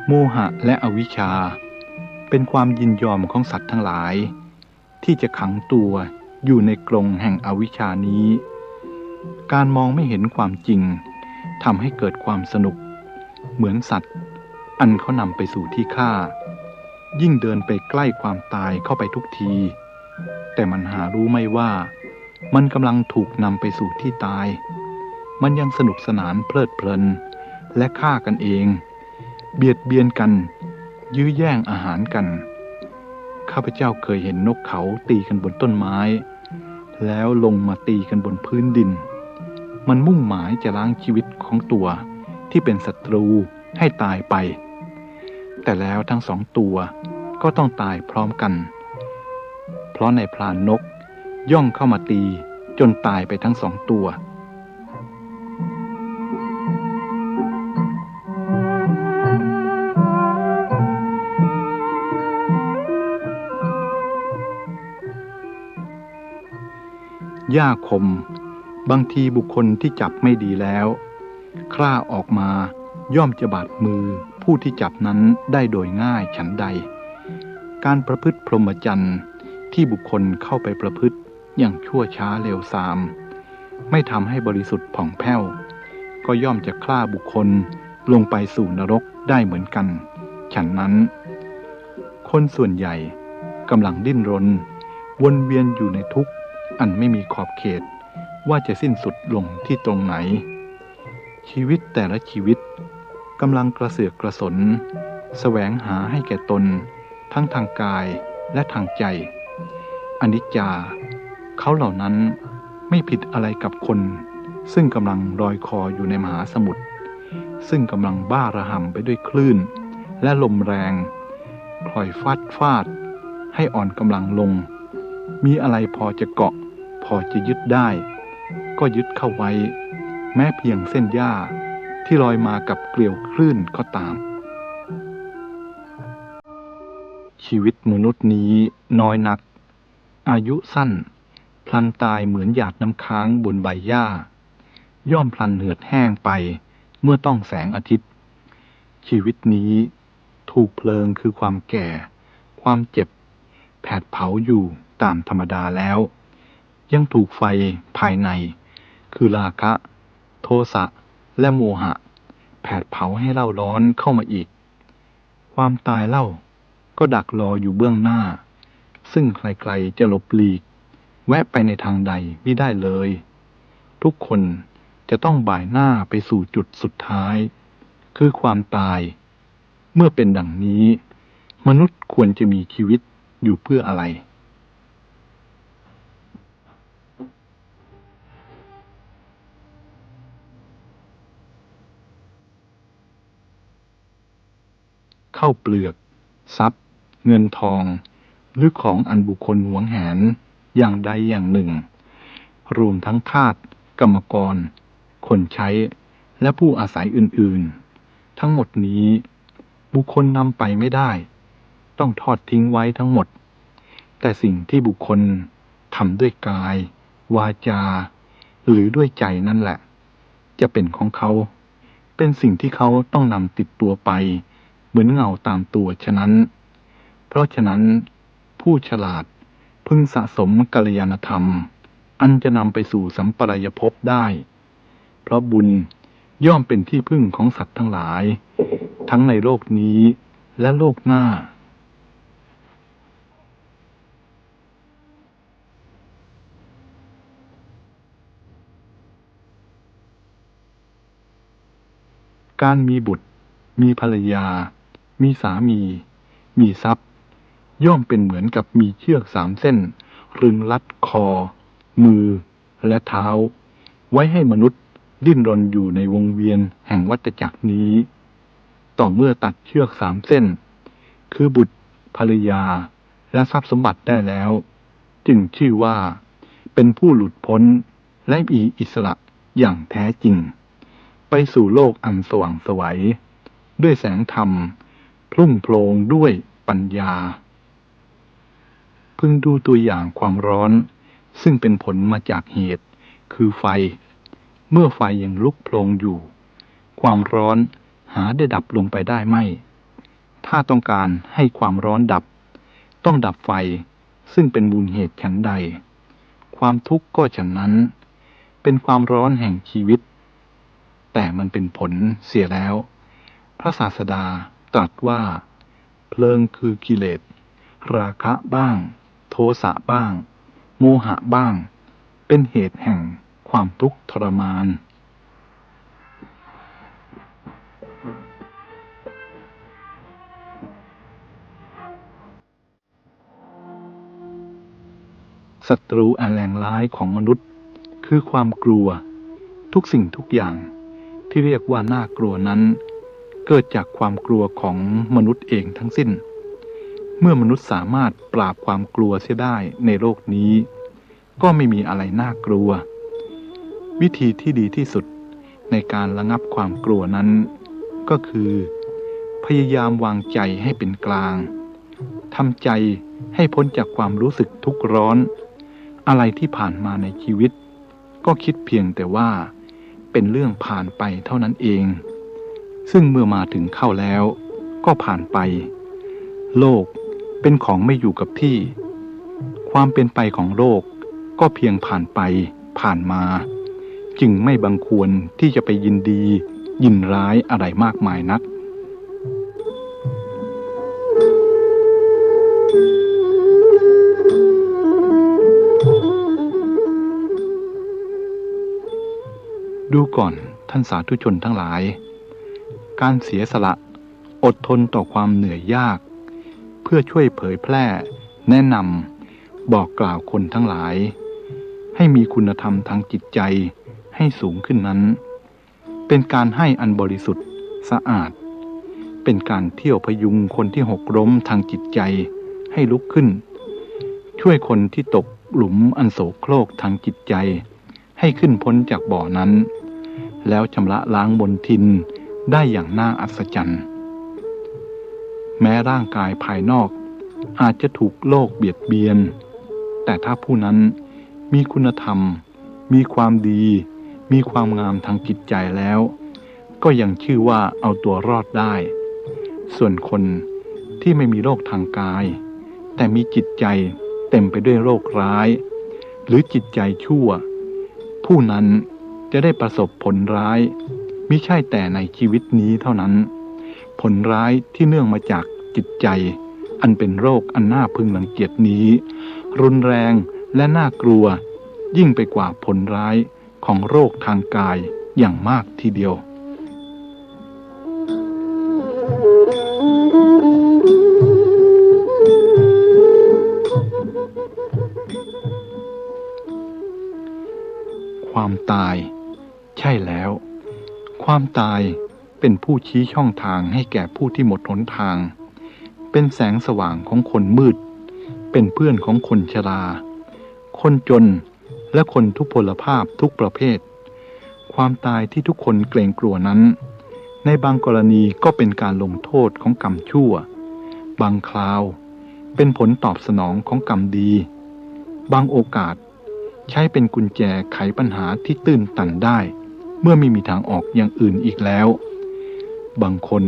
โมหะและอวิชชาเป็นความยินยอมของสัตว์ทั้งหลายที่จะขังตัวอยู่ในกรงแห่งอวิชชานี้การมองไม่เห็นความจริงทำให้เกิดความสนุกเหมือนสัตว์อันเขานำไปสู่ที่ฆ่ายิ่งเดินไปใกล้ความตายเข้าไปทุกทีแต่มันหารู้ไม่ว่ามันกำลังถูกนำไปสู่ที่ตายมันยังสนุกสนานเพลิดเพลินและฆ่ากันเองเบียดเบียนกันยื้อแย่งอาหารกันข้าพเจ้าเคยเห็นนกเขาตีกันบนต้นไม้แล้วลงมาตีกันบนพื้นดินมันมุ่งหมายจะล้างชีวิตของตัวที่เป็นศัตรูให้ตายไปแต่แล้วทั้งสองตัวก็ต้องตายพร้อมกันเพราะในพรานนกย่องเข้ามาตีจนตายไปทั้งสองตัว หญ้าคมบางทีบุคคลที่จับไม่ดีแล้วคร่าออกมาย่อมจะบาดมือผู้ที่จับนั้นได้โดยง่ายฉันใดการประพฤติพรหมจรรย์ที่บุคคลเข้าไปประพฤติอย่างชั่วช้าเร็วทรามไม่ทำให้บริสุทธิ์ผ่องแผ้วก็ย่อมจะฆ่าบุคคลลงไปสู่นรกได้เหมือนกันฉันนั้นคนส่วนใหญ่กำลังดิ้นรนวนเวียนอยู่ในทุกข์อันไม่มีขอบเขตว่าจะสิ้นสุดลงที่ตรงไหนชีวิตแต่ละชีวิตกำลังกระเสือกกระสนแสวงหาให้แก่ตนทั้งทางกายและทางใจอนิจจาเขาเหล่านั้นไม่ผิดอะไรกับคนซึ่งกำลังลอยคออยู่ในมหาสมุทรซึ่งกำลังบ้าระห่ำไปด้วยคลื่นและลมแรงคอยฟาดให้อ่อนกำลังลงมีอะไรพอจะเกาะพอจะยึดได้ก็ยึดเข้าไว้แม้เพียงเส้นหญ้าที่ลอยมากับเกลียวคลื่นก็ตามชีวิตมนุษย์นี้น้อยนักอายุสั้นพลันตายเหมือนหยาดน้ำค้างบนใบหญ้าย่อมพลันเหือดแห้งไปเมื่อต้องแสงอาทิตย์ชีวิตนี้ถูกเพลิงคือความแก่ความเจ็บแผดเผาอยู่ตามธรรมดาแล้วยังถูกไฟภายในคือราคะโทสะและโมหะแผดเผาให้เล่าร้อนเข้ามาอีกความตายเล่าก็ดักรออยู่เบื้องหน้าซึ่งใครๆจะหลบหลีกแวะไปในทางใดไม่ได้เลยทุกคนจะต้องบ่ายหน้าไปสู่จุดสุดท้ายคือความตายเมื่อเป็นดังนี้มนุษย์ควรจะมีชีวิตอยู่เพื่ออะไรข้าวเปลือกทรัพย์เงินทองหรือของอันบุคคลหวงแหนอย่างใดอย่างหนึ่งรวมทั้งทาสกรรมกรคนใช้และผู้อาศัยอื่นๆทั้งหมดนี้บุคคลนำไปไม่ได้ต้องทอดทิ้งไว้ทั้งหมดแต่สิ่งที่บุคคลทำด้วยกายวาจาหรือด้วยใจนั่นแหละจะเป็นของเขาเป็นสิ่งที่เขาต้องนำติดตัวไปเหมือนเงาตามตัวฉะนั้นเพราะฉะนั้นผู้ฉลาดพึงสะสมกัลยาณธรรมอันจะนำไปสู่สัมปรายภพได้เพราะบุญย่อมเป็นที่พึ่งของสัตว์ทั้งหลายทั้งในโลกนี้และโลกหน้าการมีบุตรมีภรรยามีสามีมีทรัพย์ย่อมเป็นเหมือนกับมีเชือก3 เส้นรึงรัดคอมือและเท้าไว้ให้มนุษย์ดิ้นรนอยู่ในวงเวียนแห่งวัฏจักรนี้ต่อเมื่อตัดเชือก3 เส้นคือบุตรภรรยาและทรัพย์สมบัติได้แล้วจึงชื่อว่าเป็นผู้หลุดพ้นและมีอิสระอย่างแท้จริงไปสู่โลกอันสว่างไสวด้วยแสงธรรมพรุ่งโพลงด้วยปัญญาพึงดูตัวอย่างความร้อนซึ่งเป็นผลมาจากเหตุคือไฟเมื่อไฟยังลุกโพลงอยู่ความร้อนหาได้ดับลงไปได้ไม่ถ้าต้องการให้ความร้อนดับต้องดับไฟซึ่งเป็นมูลเหตุฉันใดความทุกข์ก็ฉันนั้นเป็นความร้อนแห่งชีวิตแต่มันเป็นผลเสียแล้วพระศาสดาตรัสว่าเพลิงคือกิเลสราคะบ้างโทสะบ้างโมหะบ้างเป็นเหตุแห่งความทุกข์ทรมานศัตรูอันแรงร้ายของมนุษย์คือความกลัวทุกสิ่งทุกอย่างที่เรียกว่าน่ากลัวนั้นเกิดจากความกลัวของมนุษย์เองทั้งสิ้นเมื่อมนุษย์สามารถปราบความกลัวเสียได้ในโลกนี้ก็ไม่มีอะไรน่ากลัววิธีที่ดีที่สุดในการระงับความกลัวนั้นก็คือพยายามวางใจให้เป็นกลางทำใจให้พ้นจากความรู้สึกทุกข์ร้อน อะไรที่ผ่านมาในชีวิตก็คิดเพียงแต่ว่าเป็นเรื่องผ่านไปเท่านั้นเองซึ่งเมื่อมาถึงเข้าแล้วก็ผ่านไปโลกเป็นของไม่อยู่กับที่ความเป็นไปของโลกก็เพียงผ่านไปผ่านมาจึงไม่บังควรที่จะไปยินดียินร้ายอะไรมากมายนักดูก่อนท่านสาธุชนทั้งหลายการเสียสละอดทนต่อความเหนื่อยยากเพื่อช่วยเผยแพร่แนะนำบอกกล่าวคนทั้งหลายให้มีคุณธรรมทางจิตใจให้สูงขึ้นนั้นเป็นการให้อันบริสุทธิ์สะอาดเป็นการเที่ยวพยุงคนที่หกล้มทางจิตใจให้ลุกขึ้นช่วยคนที่ตกหลุมอันโสโครกทางจิตใจให้ขึ้นพ้นจากบ่อนั้นแล้วชำระล้างมลทินได้อย่างน่าอัศจรรย์แม้ร่างกายภายนอกอาจจะถูกโลกเบียดเบียนแต่ถ้าผู้นั้นมีคุณธรรมมีความดีมีความงามทางจิตใจแล้วก็ยังชื่อว่าเอาตัวรอดได้ส่วนคนที่ไม่มีโรคทางกายแต่มีจิตใจเต็มไปด้วยโรคร้ายหรือจิตใจชั่วผู้นั้นจะได้ประสบผลร้ายมิใช่แต่ในชีวิตนี้เท่านั้นผลร้ายที่เนื่องมาจากจิตใจอันเป็นโรคอันน่าพึงรังเกียจนี้รุนแรงและน่ากลัวยิ่งไปกว่าผลร้ายของโรคทางกายอย่างมากทีเดียวความตายใช่แล้วความตายเป็นผู้ชี้ช่องทางให้แก่ผู้ที่หมดหนทางเป็นแสงสว่างของคนมืดเป็นเพื่อนของคนชราคนจนและคนทุพพลภาพทุกประเภทความตายที่ทุกคนเกรงกลัวนั้นในบางกรณีก็เป็นการลงโทษของกรรมชั่วบางคราวเป็นผลตอบสนองของกรรมดีบางโอกาสใช้เป็นกุญแจไขปัญหาที่ตื้นตันได้เมื่อไม่มีทางออกอย่างอื่นอีกแล้วบางคน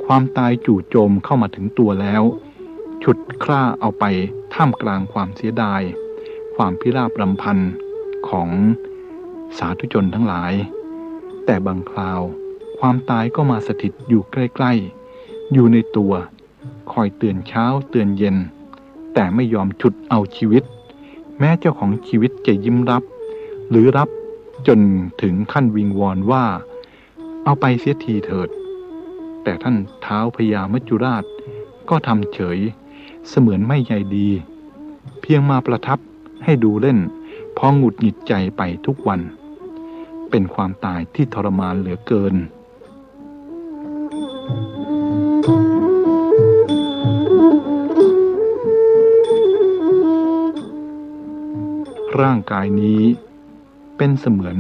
ความตายจู่โจมเข้ามาถึงตัวแล้วฉุดคร่าเอาไปท่ามกลางความเสียดายความพิราบรำพันของสาธุชนทั้งหลายแต่บางคราวความตายก็มาสถิตอยู่ใกล้ๆอยู่ในตัวคอยเตือนเช้าเตือนเย็นแต่ไม่ยอมฉุดเอาชีวิตแม้เจ้าของชีวิตจะยิ้มรับหรือรับจนถึงขั้นวิงวอนว่าเอาไปเสียทีเถิดแต่ท่านท้าวพญามัจจุราชก็ทำเฉยเสมือนไม่ใยดีเพียงมาประทับให้ดูเล่นพอหงุดหงิดใจไปทุกวันเป็นความตายที่ทรมานเหลือเกินร่างกายนี้เป็นเสมือน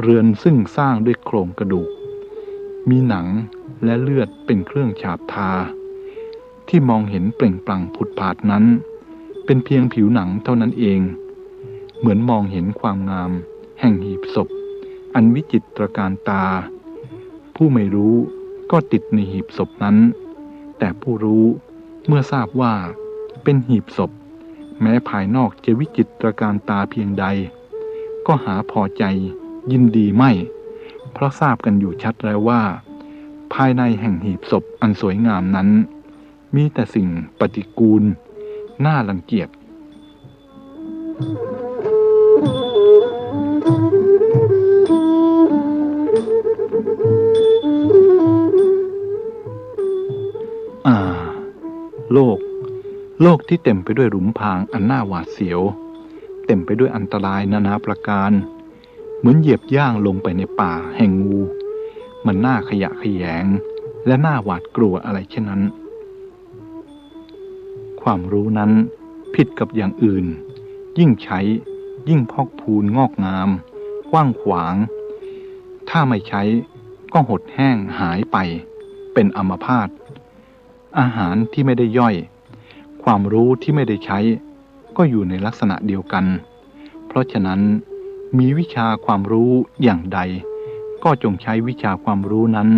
เรือนซึ่งสร้างด้วยโครงกระดูกมีหนังและเลือดเป็นเครื่องฉาบทาที่มองเห็นเปล่งปลั่งผุดผาดนั้นเป็นเพียงผิวหนังเท่านั้นเองเหมือนมองเห็นความงามแห่งหีบศพอันวิจิตรการตาผู้ไม่รู้ก็ติดในหีบศพนั้นแต่ผู้รู้เมื่อทราบว่าเป็นหีบศพแม้ภายนอกจะวิจิตรการตาเพียงใดก็หาพอใจยินดีไม่เพราะทราบกันอยู่ชัดแล้วว่าภายในแห่งหีบศพอันสวยงามนั้นมีแต่สิ่งปฏิกูลน่ารังเกียจโลกที่เต็มไปด้วยหลุมพรางอันน่าหวาดเสียวเต็มไปด้วยอันตรายนานาประการเหมือนเหยียบย่างลงไปในป่าแห่งงูมันน่าขยะแขยงและน่าหวาดกลัวอะไรเช่นนั้นความรู้นั้นผิดกับอย่างอื่นยิ่งใช้ยิ่งพอกพูนงอกงามกว้างขวางถ้าไม่ใช้ก็หดแห้งหายไปเป็นอัมพาตอาหารที่ไม่ได้ย่อยความรู้ที่ไม่ได้ใช้ก็อยู่ในลักษณะเดียวกัน เพราะฉะนั้นมีวิชาความรู้อย่างใดก็จงใช้วิชาความรู้นั้น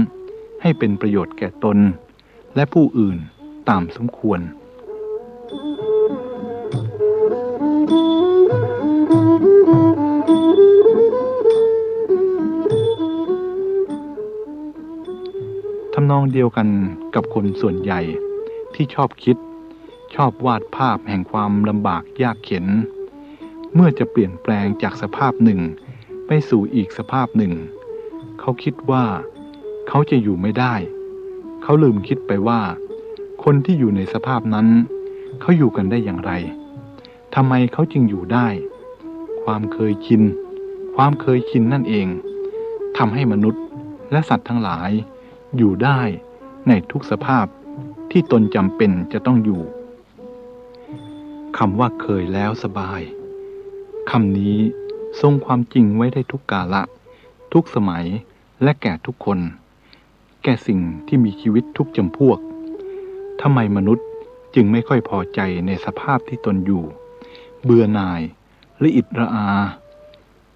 ให้เป็นประโยชน์แก่ตนและผู้อื่นตามสมควรทำนองเดียวกันกับคนส่วนใหญ่ที่ชอบคิดชอบวาดภาพแห่งความลำบากยากเข็ญเมื่อจะเปลี่ยนแปลงจากสภาพหนึ่งไปสู่อีกสภาพหนึ่งเขาคิดว่าเขาจะอยู่ไม่ได้เขาลืมคิดไปว่าคนที่อยู่ในสภาพนั้นเขาอยู่กันได้อย่างไรทำไมเขาจึงอยู่ได้ความเคยชินนั่นเองทำให้มนุษย์และสัตว์ทั้งหลายอยู่ได้ในทุกสภาพที่ตนจำเป็นจะต้องอยู่คำว่าเคยแล้วสบายคำนี้ทรงความจริงไว้ได้ทุกกาลทุกสมัยและแก่ทุกคนแก่สิ่งที่มีชีวิตทุกจำพวกทำไมมนุษย์จึงไม่ค่อยพอใจในสภาพที่ตนอยู่เบื่อหน่ายและอิจระอา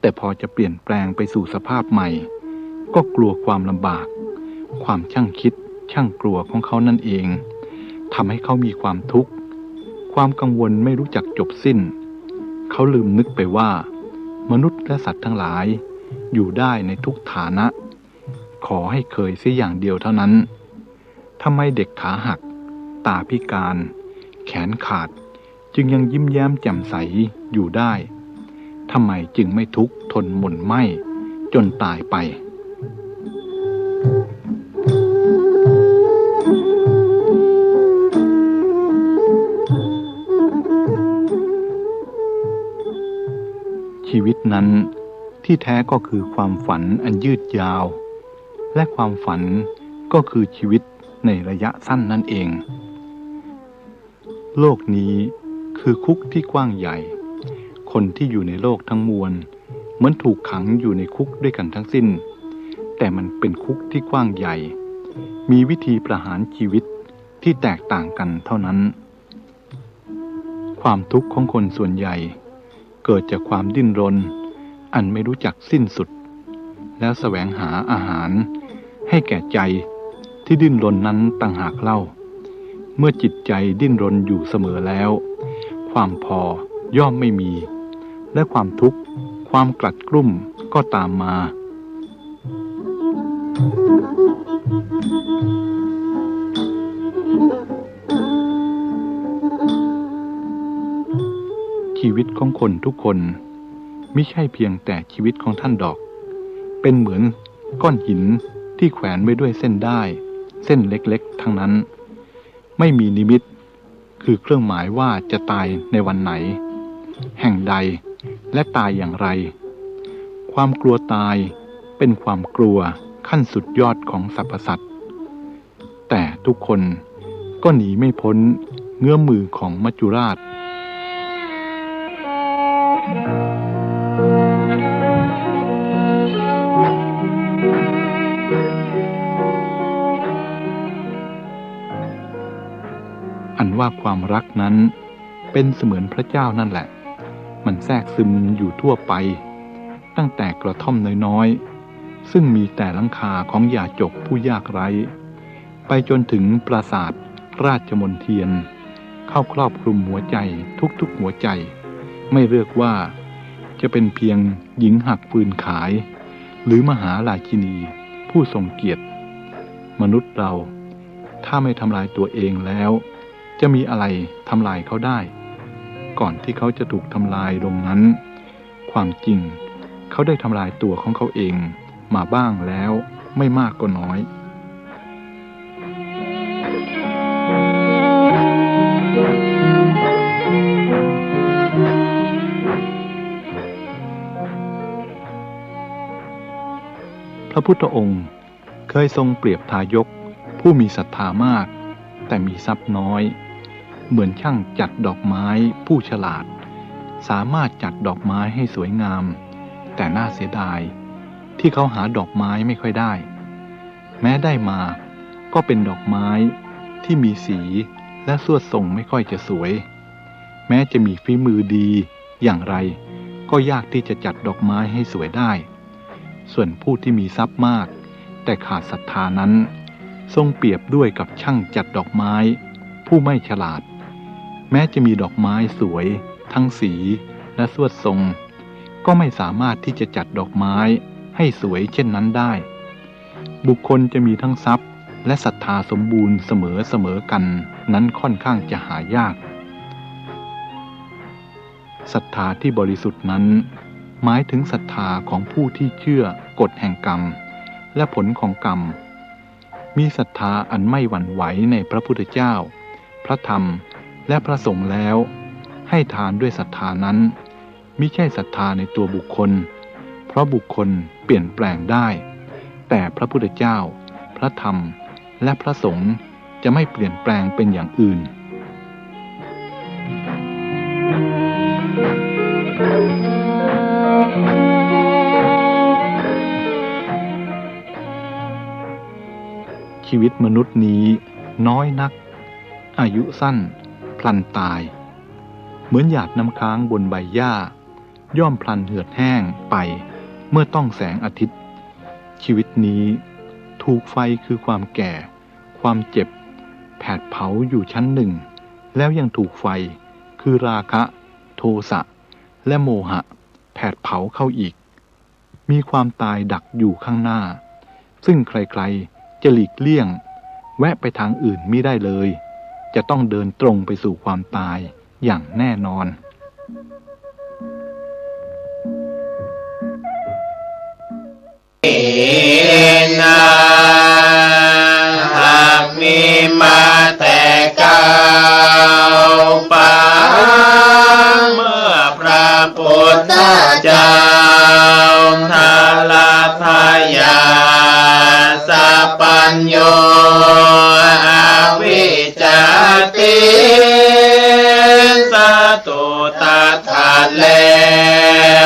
แต่พอจะเปลี่ยนแปลงไปสู่สภาพใหม่ก็กลัวความลำบากความช่างคิดช่างกลัวของเขานั่นเองทำให้เขามีความทุกข์ความกังวลไม่รู้จักจบสิ้นเขาลืมนึกไปว่ามนุษย์และสัตว์ทั้งหลายอยู่ได้ในทุกฐานะขอให้เคยเสียอย่างเดียวเท่านั้นทำไมเด็กขาหักตาพิการแขนขาดจึงยังยิ้มแย้มแจ่มใสอยู่ได้ทำไมจึงไม่ทุกข์ทนหม่นไหม้จนตายไปชีวิตนั้นที่แท้ก็คือความฝันอันยืดยาวและความฝันก็คือชีวิตในระยะสั้นนั่นเองโลกนี้คือคุกที่กว้างใหญ่คนที่อยู่ในโลกทั้งมวลเหมือนถูกขังอยู่ในคุกด้วยกันทั้งสิ้นแต่มันเป็นคุกที่กว้างใหญ่มีวิธีประหารชีวิตที่แตกต่างกันเท่านั้นความทุกข์ของคนส่วนใหญ่เกิดจากความดิ้นรนอันไม่รู้จักสิ้นสุดแล้วแสวงหาอาหารให้แก่ใจที่ดิ้นรนนั้นต่างหากเล่าเมื่อจิตใจดิ้นรนอยู่เสมอแล้วความพอย่อมไม่มีและความทุกข์ความกลัดกลุ้มก็ตามมาชีวิตของคนทุกคนไม่ใช่เพียงแต่ชีวิตของท่านดอกเป็นเหมือนก้อนหินที่แขวนไว้ด้วยเส้นด้ายเส้นเล็กๆทั้งนั้นไม่มีนิมิตคือเครื่องหมายว่าจะตายในวันไหนแห่งใดและตายอย่างไรความกลัวตายเป็นความกลัวขั้นสุดยอดของสรรพสัตว์แต่ทุกคนก็หนีไม่พ้นเงื้อมมือของมัจจุราชอันว่าความรักนั้นเป็นเสมือนพระเจ้านั่นแหละมันแทรกซึมอยู่ทั่วไปตั้งแต่กระท่อมน้อยๆซึ่งมีแต่หลังคาของยาจกผู้ยากไร้ไปจนถึงปราสาทราชมนเทียนเข้าครอบคลุมหัวใจทุกๆหัวใจไม่เลือกว่าจะเป็นเพียงหญิงหักฟืนขายหรือมหาราชินีผู้ทรงเกียรติมนุษย์เราถ้าไม่ทำลายตัวเองแล้วจะมีอะไรทำลายเขาได้ก่อนที่เขาจะถูกทำลายลงนั้นความจริงเขาได้ทำลายตัวของเขาเองมาบ้างแล้วไม่มากก็น้อยพระพุทธองค์เคยทรงเปรียบทายกผู้มีศรัทธามากแต่มีทรัพย์น้อยเหมือนช่างจัดดอกไม้ผู้ฉลาดสามารถจัดดอกไม้ให้สวยงามแต่น่าเสียดายที่เขาหาดอกไม้ไม่ค่อยได้แม้ได้มาก็เป็นดอกไม้ที่มีสีและสวดทรงไม่ค่อยจะสวยแม้จะมีฝีมือดีอย่างไร ก็ยากที่จะจัดดอกไม้ให้สวยได้ส่วนผู้ที่มีทรัพย์มากแต่ขาดศรัทธานั้นทรงเปรียบด้วยกับช่างจัดดอกไม้ผู้ไม่ฉลาดแม้จะมีดอกไม้สวยทั้งสีและสวดทรงก็ไม่สามารถที่จะจัดดอกไม้ให้สวยเช่นนั้นได้บุคคลจะมีทั้งทรัพย์และศรัทธาสมบูรณ์เสมอกันนั้นค่อนข้างจะหายากศรัทธาที่บริสุทธิ์นั้นหมายถึงศรัทธาของผู้ที่เชื่อกฎแห่งกรรมและผลของกรรมมีศรัทธาอันไม่หวั่นไหวในพระพุทธเจ้าพระธรรมและพระสงฆ์แล้วให้ทานด้วยศรัทธานั้นมิใช่ศรัทธาในตัวบุคคลเพราะบุคคลเปลี่ยนแปลงได้แต่พระพุทธเจ้าพระธรรมและพระสงฆ์จะไม่เปลี่ยนแปลงเป็นอย่างอื่นชีวิตมนุษย์นี้น้อยนักอายุสั้นพลันตายเหมือนหยาดน้ำค้างบนใบหญ้าย่อมพลันเหือดแห้งไปเมื่อต้องแสงอาทิตย์ชีวิตนี้ถูกไฟคือความแก่ความเจ็บแผดเผาอยู่ชั้นหนึ่งแล้วยังถูกไฟคือราคะโทสะและโมหะแผดเผาเข้าอีกมีความตายดักอยู่ข้างหน้าซึ่งใครๆจะหลีกเลี่ยงแวะไปทางอื่นมิได้เลยจะต้องเดินตรงไปสู่ความตายอย่างแน่นอนนาหากมีมาแต่เก่าปางเมื่อพระพุทธเจ้าทาลาพยาสัพพัญโยอวิจจติสัตุตถาแล้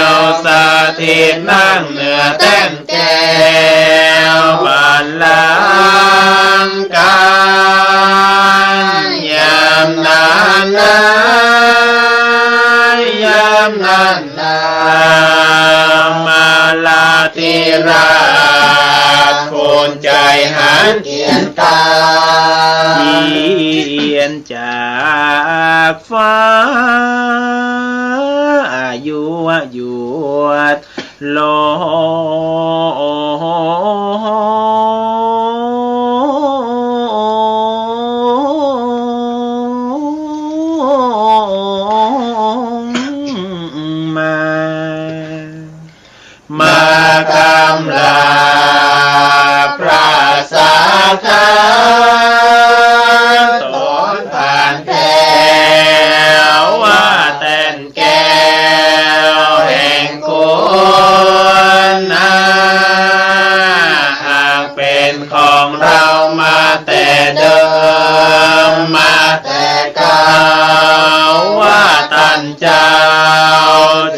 วสถิตนั่งเหนือแท่นแก้วบัลลังก์การยามนั้นมาลาธิราชโคนใจหันเทียนตาเทียนจากฟ้าอยู่โลมากำลาพระสาธาตนผ่านแก้วว่าแต่นแก้วแห่งคุณนาหากเป็นของเรามาแต่เดิมมาแต่เก่าว่าตันเจ้า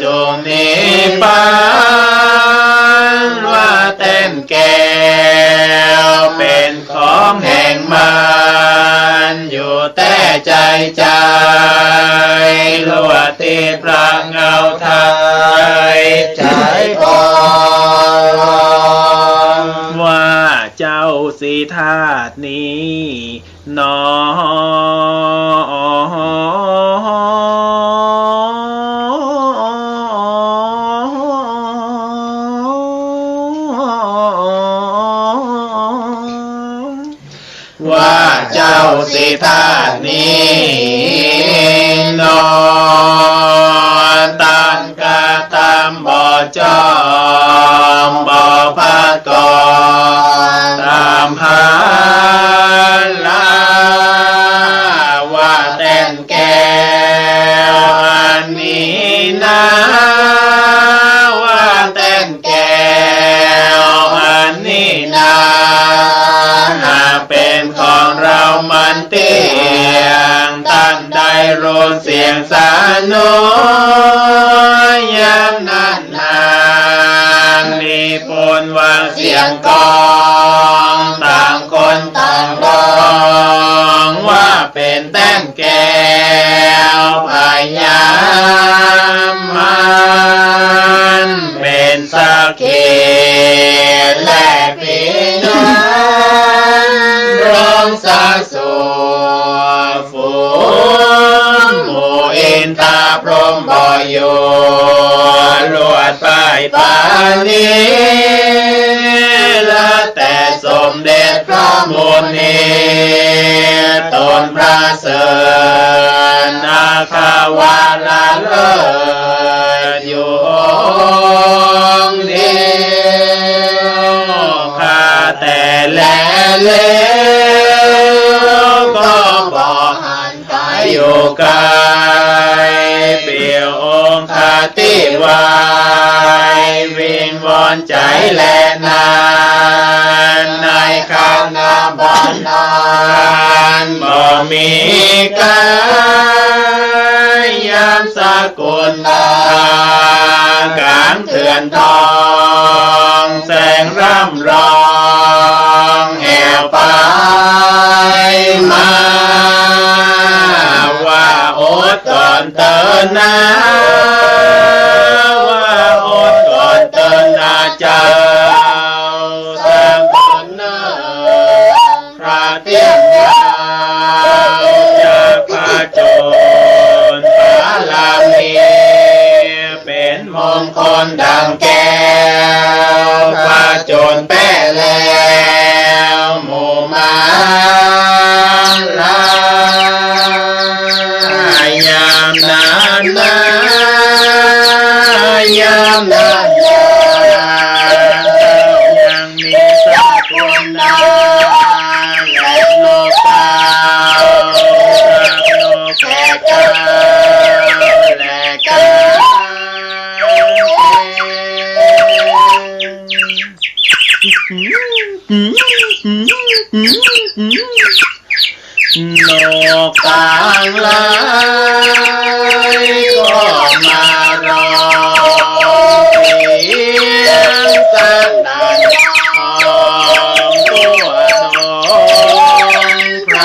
จงนิพพานว่าเต้นแก้วเป็นของแห่งมันอยู่แต่ใจลวดติดพระเงาไทยใจอ่อนว่าเจ้าสิธาตุนี้นอว่าเจ้าสิธาตุนี้นอนตันกะตามบ่จอมบ่พากรตามหาลาว่าแต่นแก้วอันนี้นะว่าแต่นแก้วอันนี้นะหากเป็นของเรามันเตียงตั้งใดรู้เสียงสานุยามนั้นนางมีปนวางเสียงกองต่างคนต่างร้องว่าเป็นแต้มแก้วพยามมา ปานนี้ละแต่สมเด็จพระมุนีตนพระเสริญนาคาวาลาเลิศอยู่องค์เดียวข้าแต่แลเลี้ยวก็บอกหันไปอยู่ไกลเปี่ยวองค์คติวายวิงวอนใจแลนานในคณะบันดาลบ่มีกายยามสกุลตาการเถื่อนทองแสงร่ำรองแอวไปมาว่าอดก่อนเตือนนะว่าอดก่อนเตือนนะเจ้าสร้างคนเนิ่นพระเทียมยาวจากพระโจรพระลามีเป็นมงคลดังแก้วพระโจรแป้แล้วหมู่มาลายามนานนายามนานยังมีสักคนนาและโลกาโลกแก่กาและกาโลกต่างหลายก็มารอเพียงสักนานของตัวทรงใคร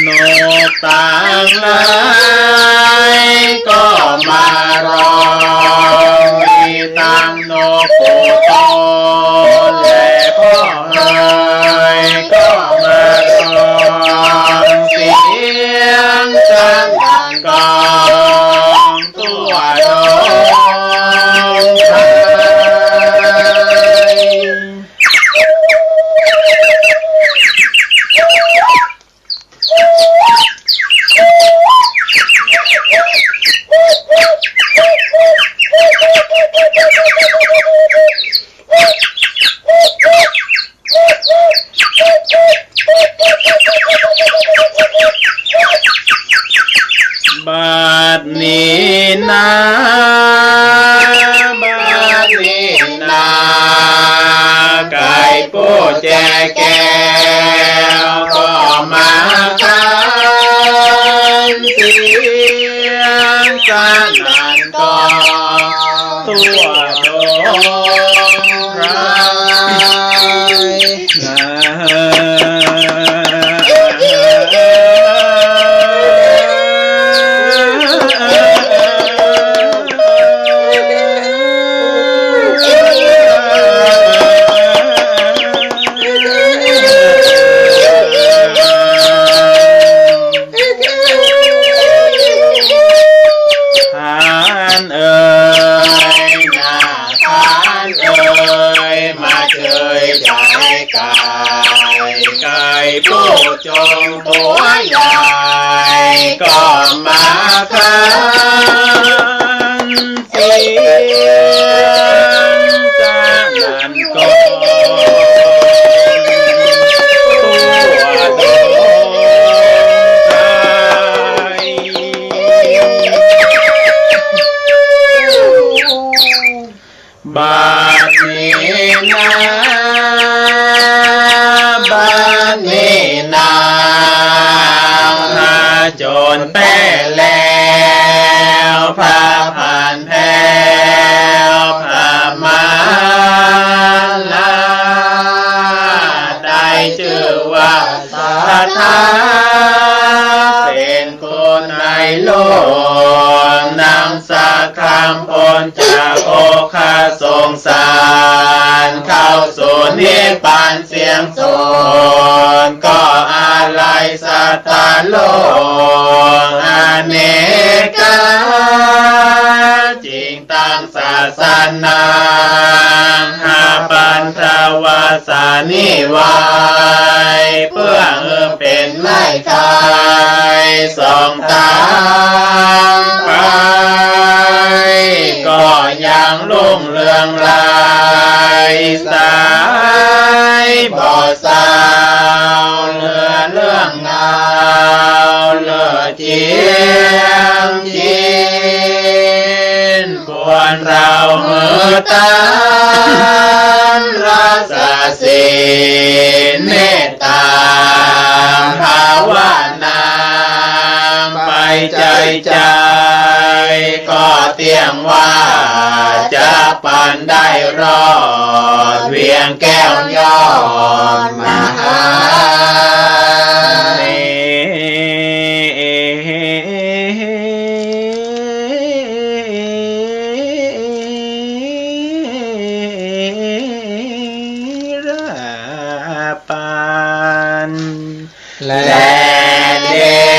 โนต่างหลายก็มารอมีตั้งโนกุโตและพ่อเอ๋ยก็มารอเสียงจันดังกองตัวโนไทยบัดนี้นะบัดนี้นะไก่ปูแจแก้วก็มากันเสียงจันนันก็ตัวโดนร้ไก่ผู้จงตัวใหญ่ก็มาคันเสียงจันนันก็ตัวโดนบาดนี้นะบัดนี้นาโจรแป้แล้วพระผ่านแพ้พระมาลาได้ชื่อว่าสัทธาเ นเสียงโสนก็อาลัยสัตตโลกอเนกาจริงตั้งศาสนาหาปันทวาสานิวายเพื่อเป็นไม้กายส่องตามไปก็ยังรุ่งเรืองรายสายบ่อสาวเลือเรื่องงาวเลือเทียงชินควรเรามือตามรักษาศีลเมตตาภาวนาไปใจก็เตียงว่าจะปันได้รอดเวียงแก้วยอดมหาปันและเด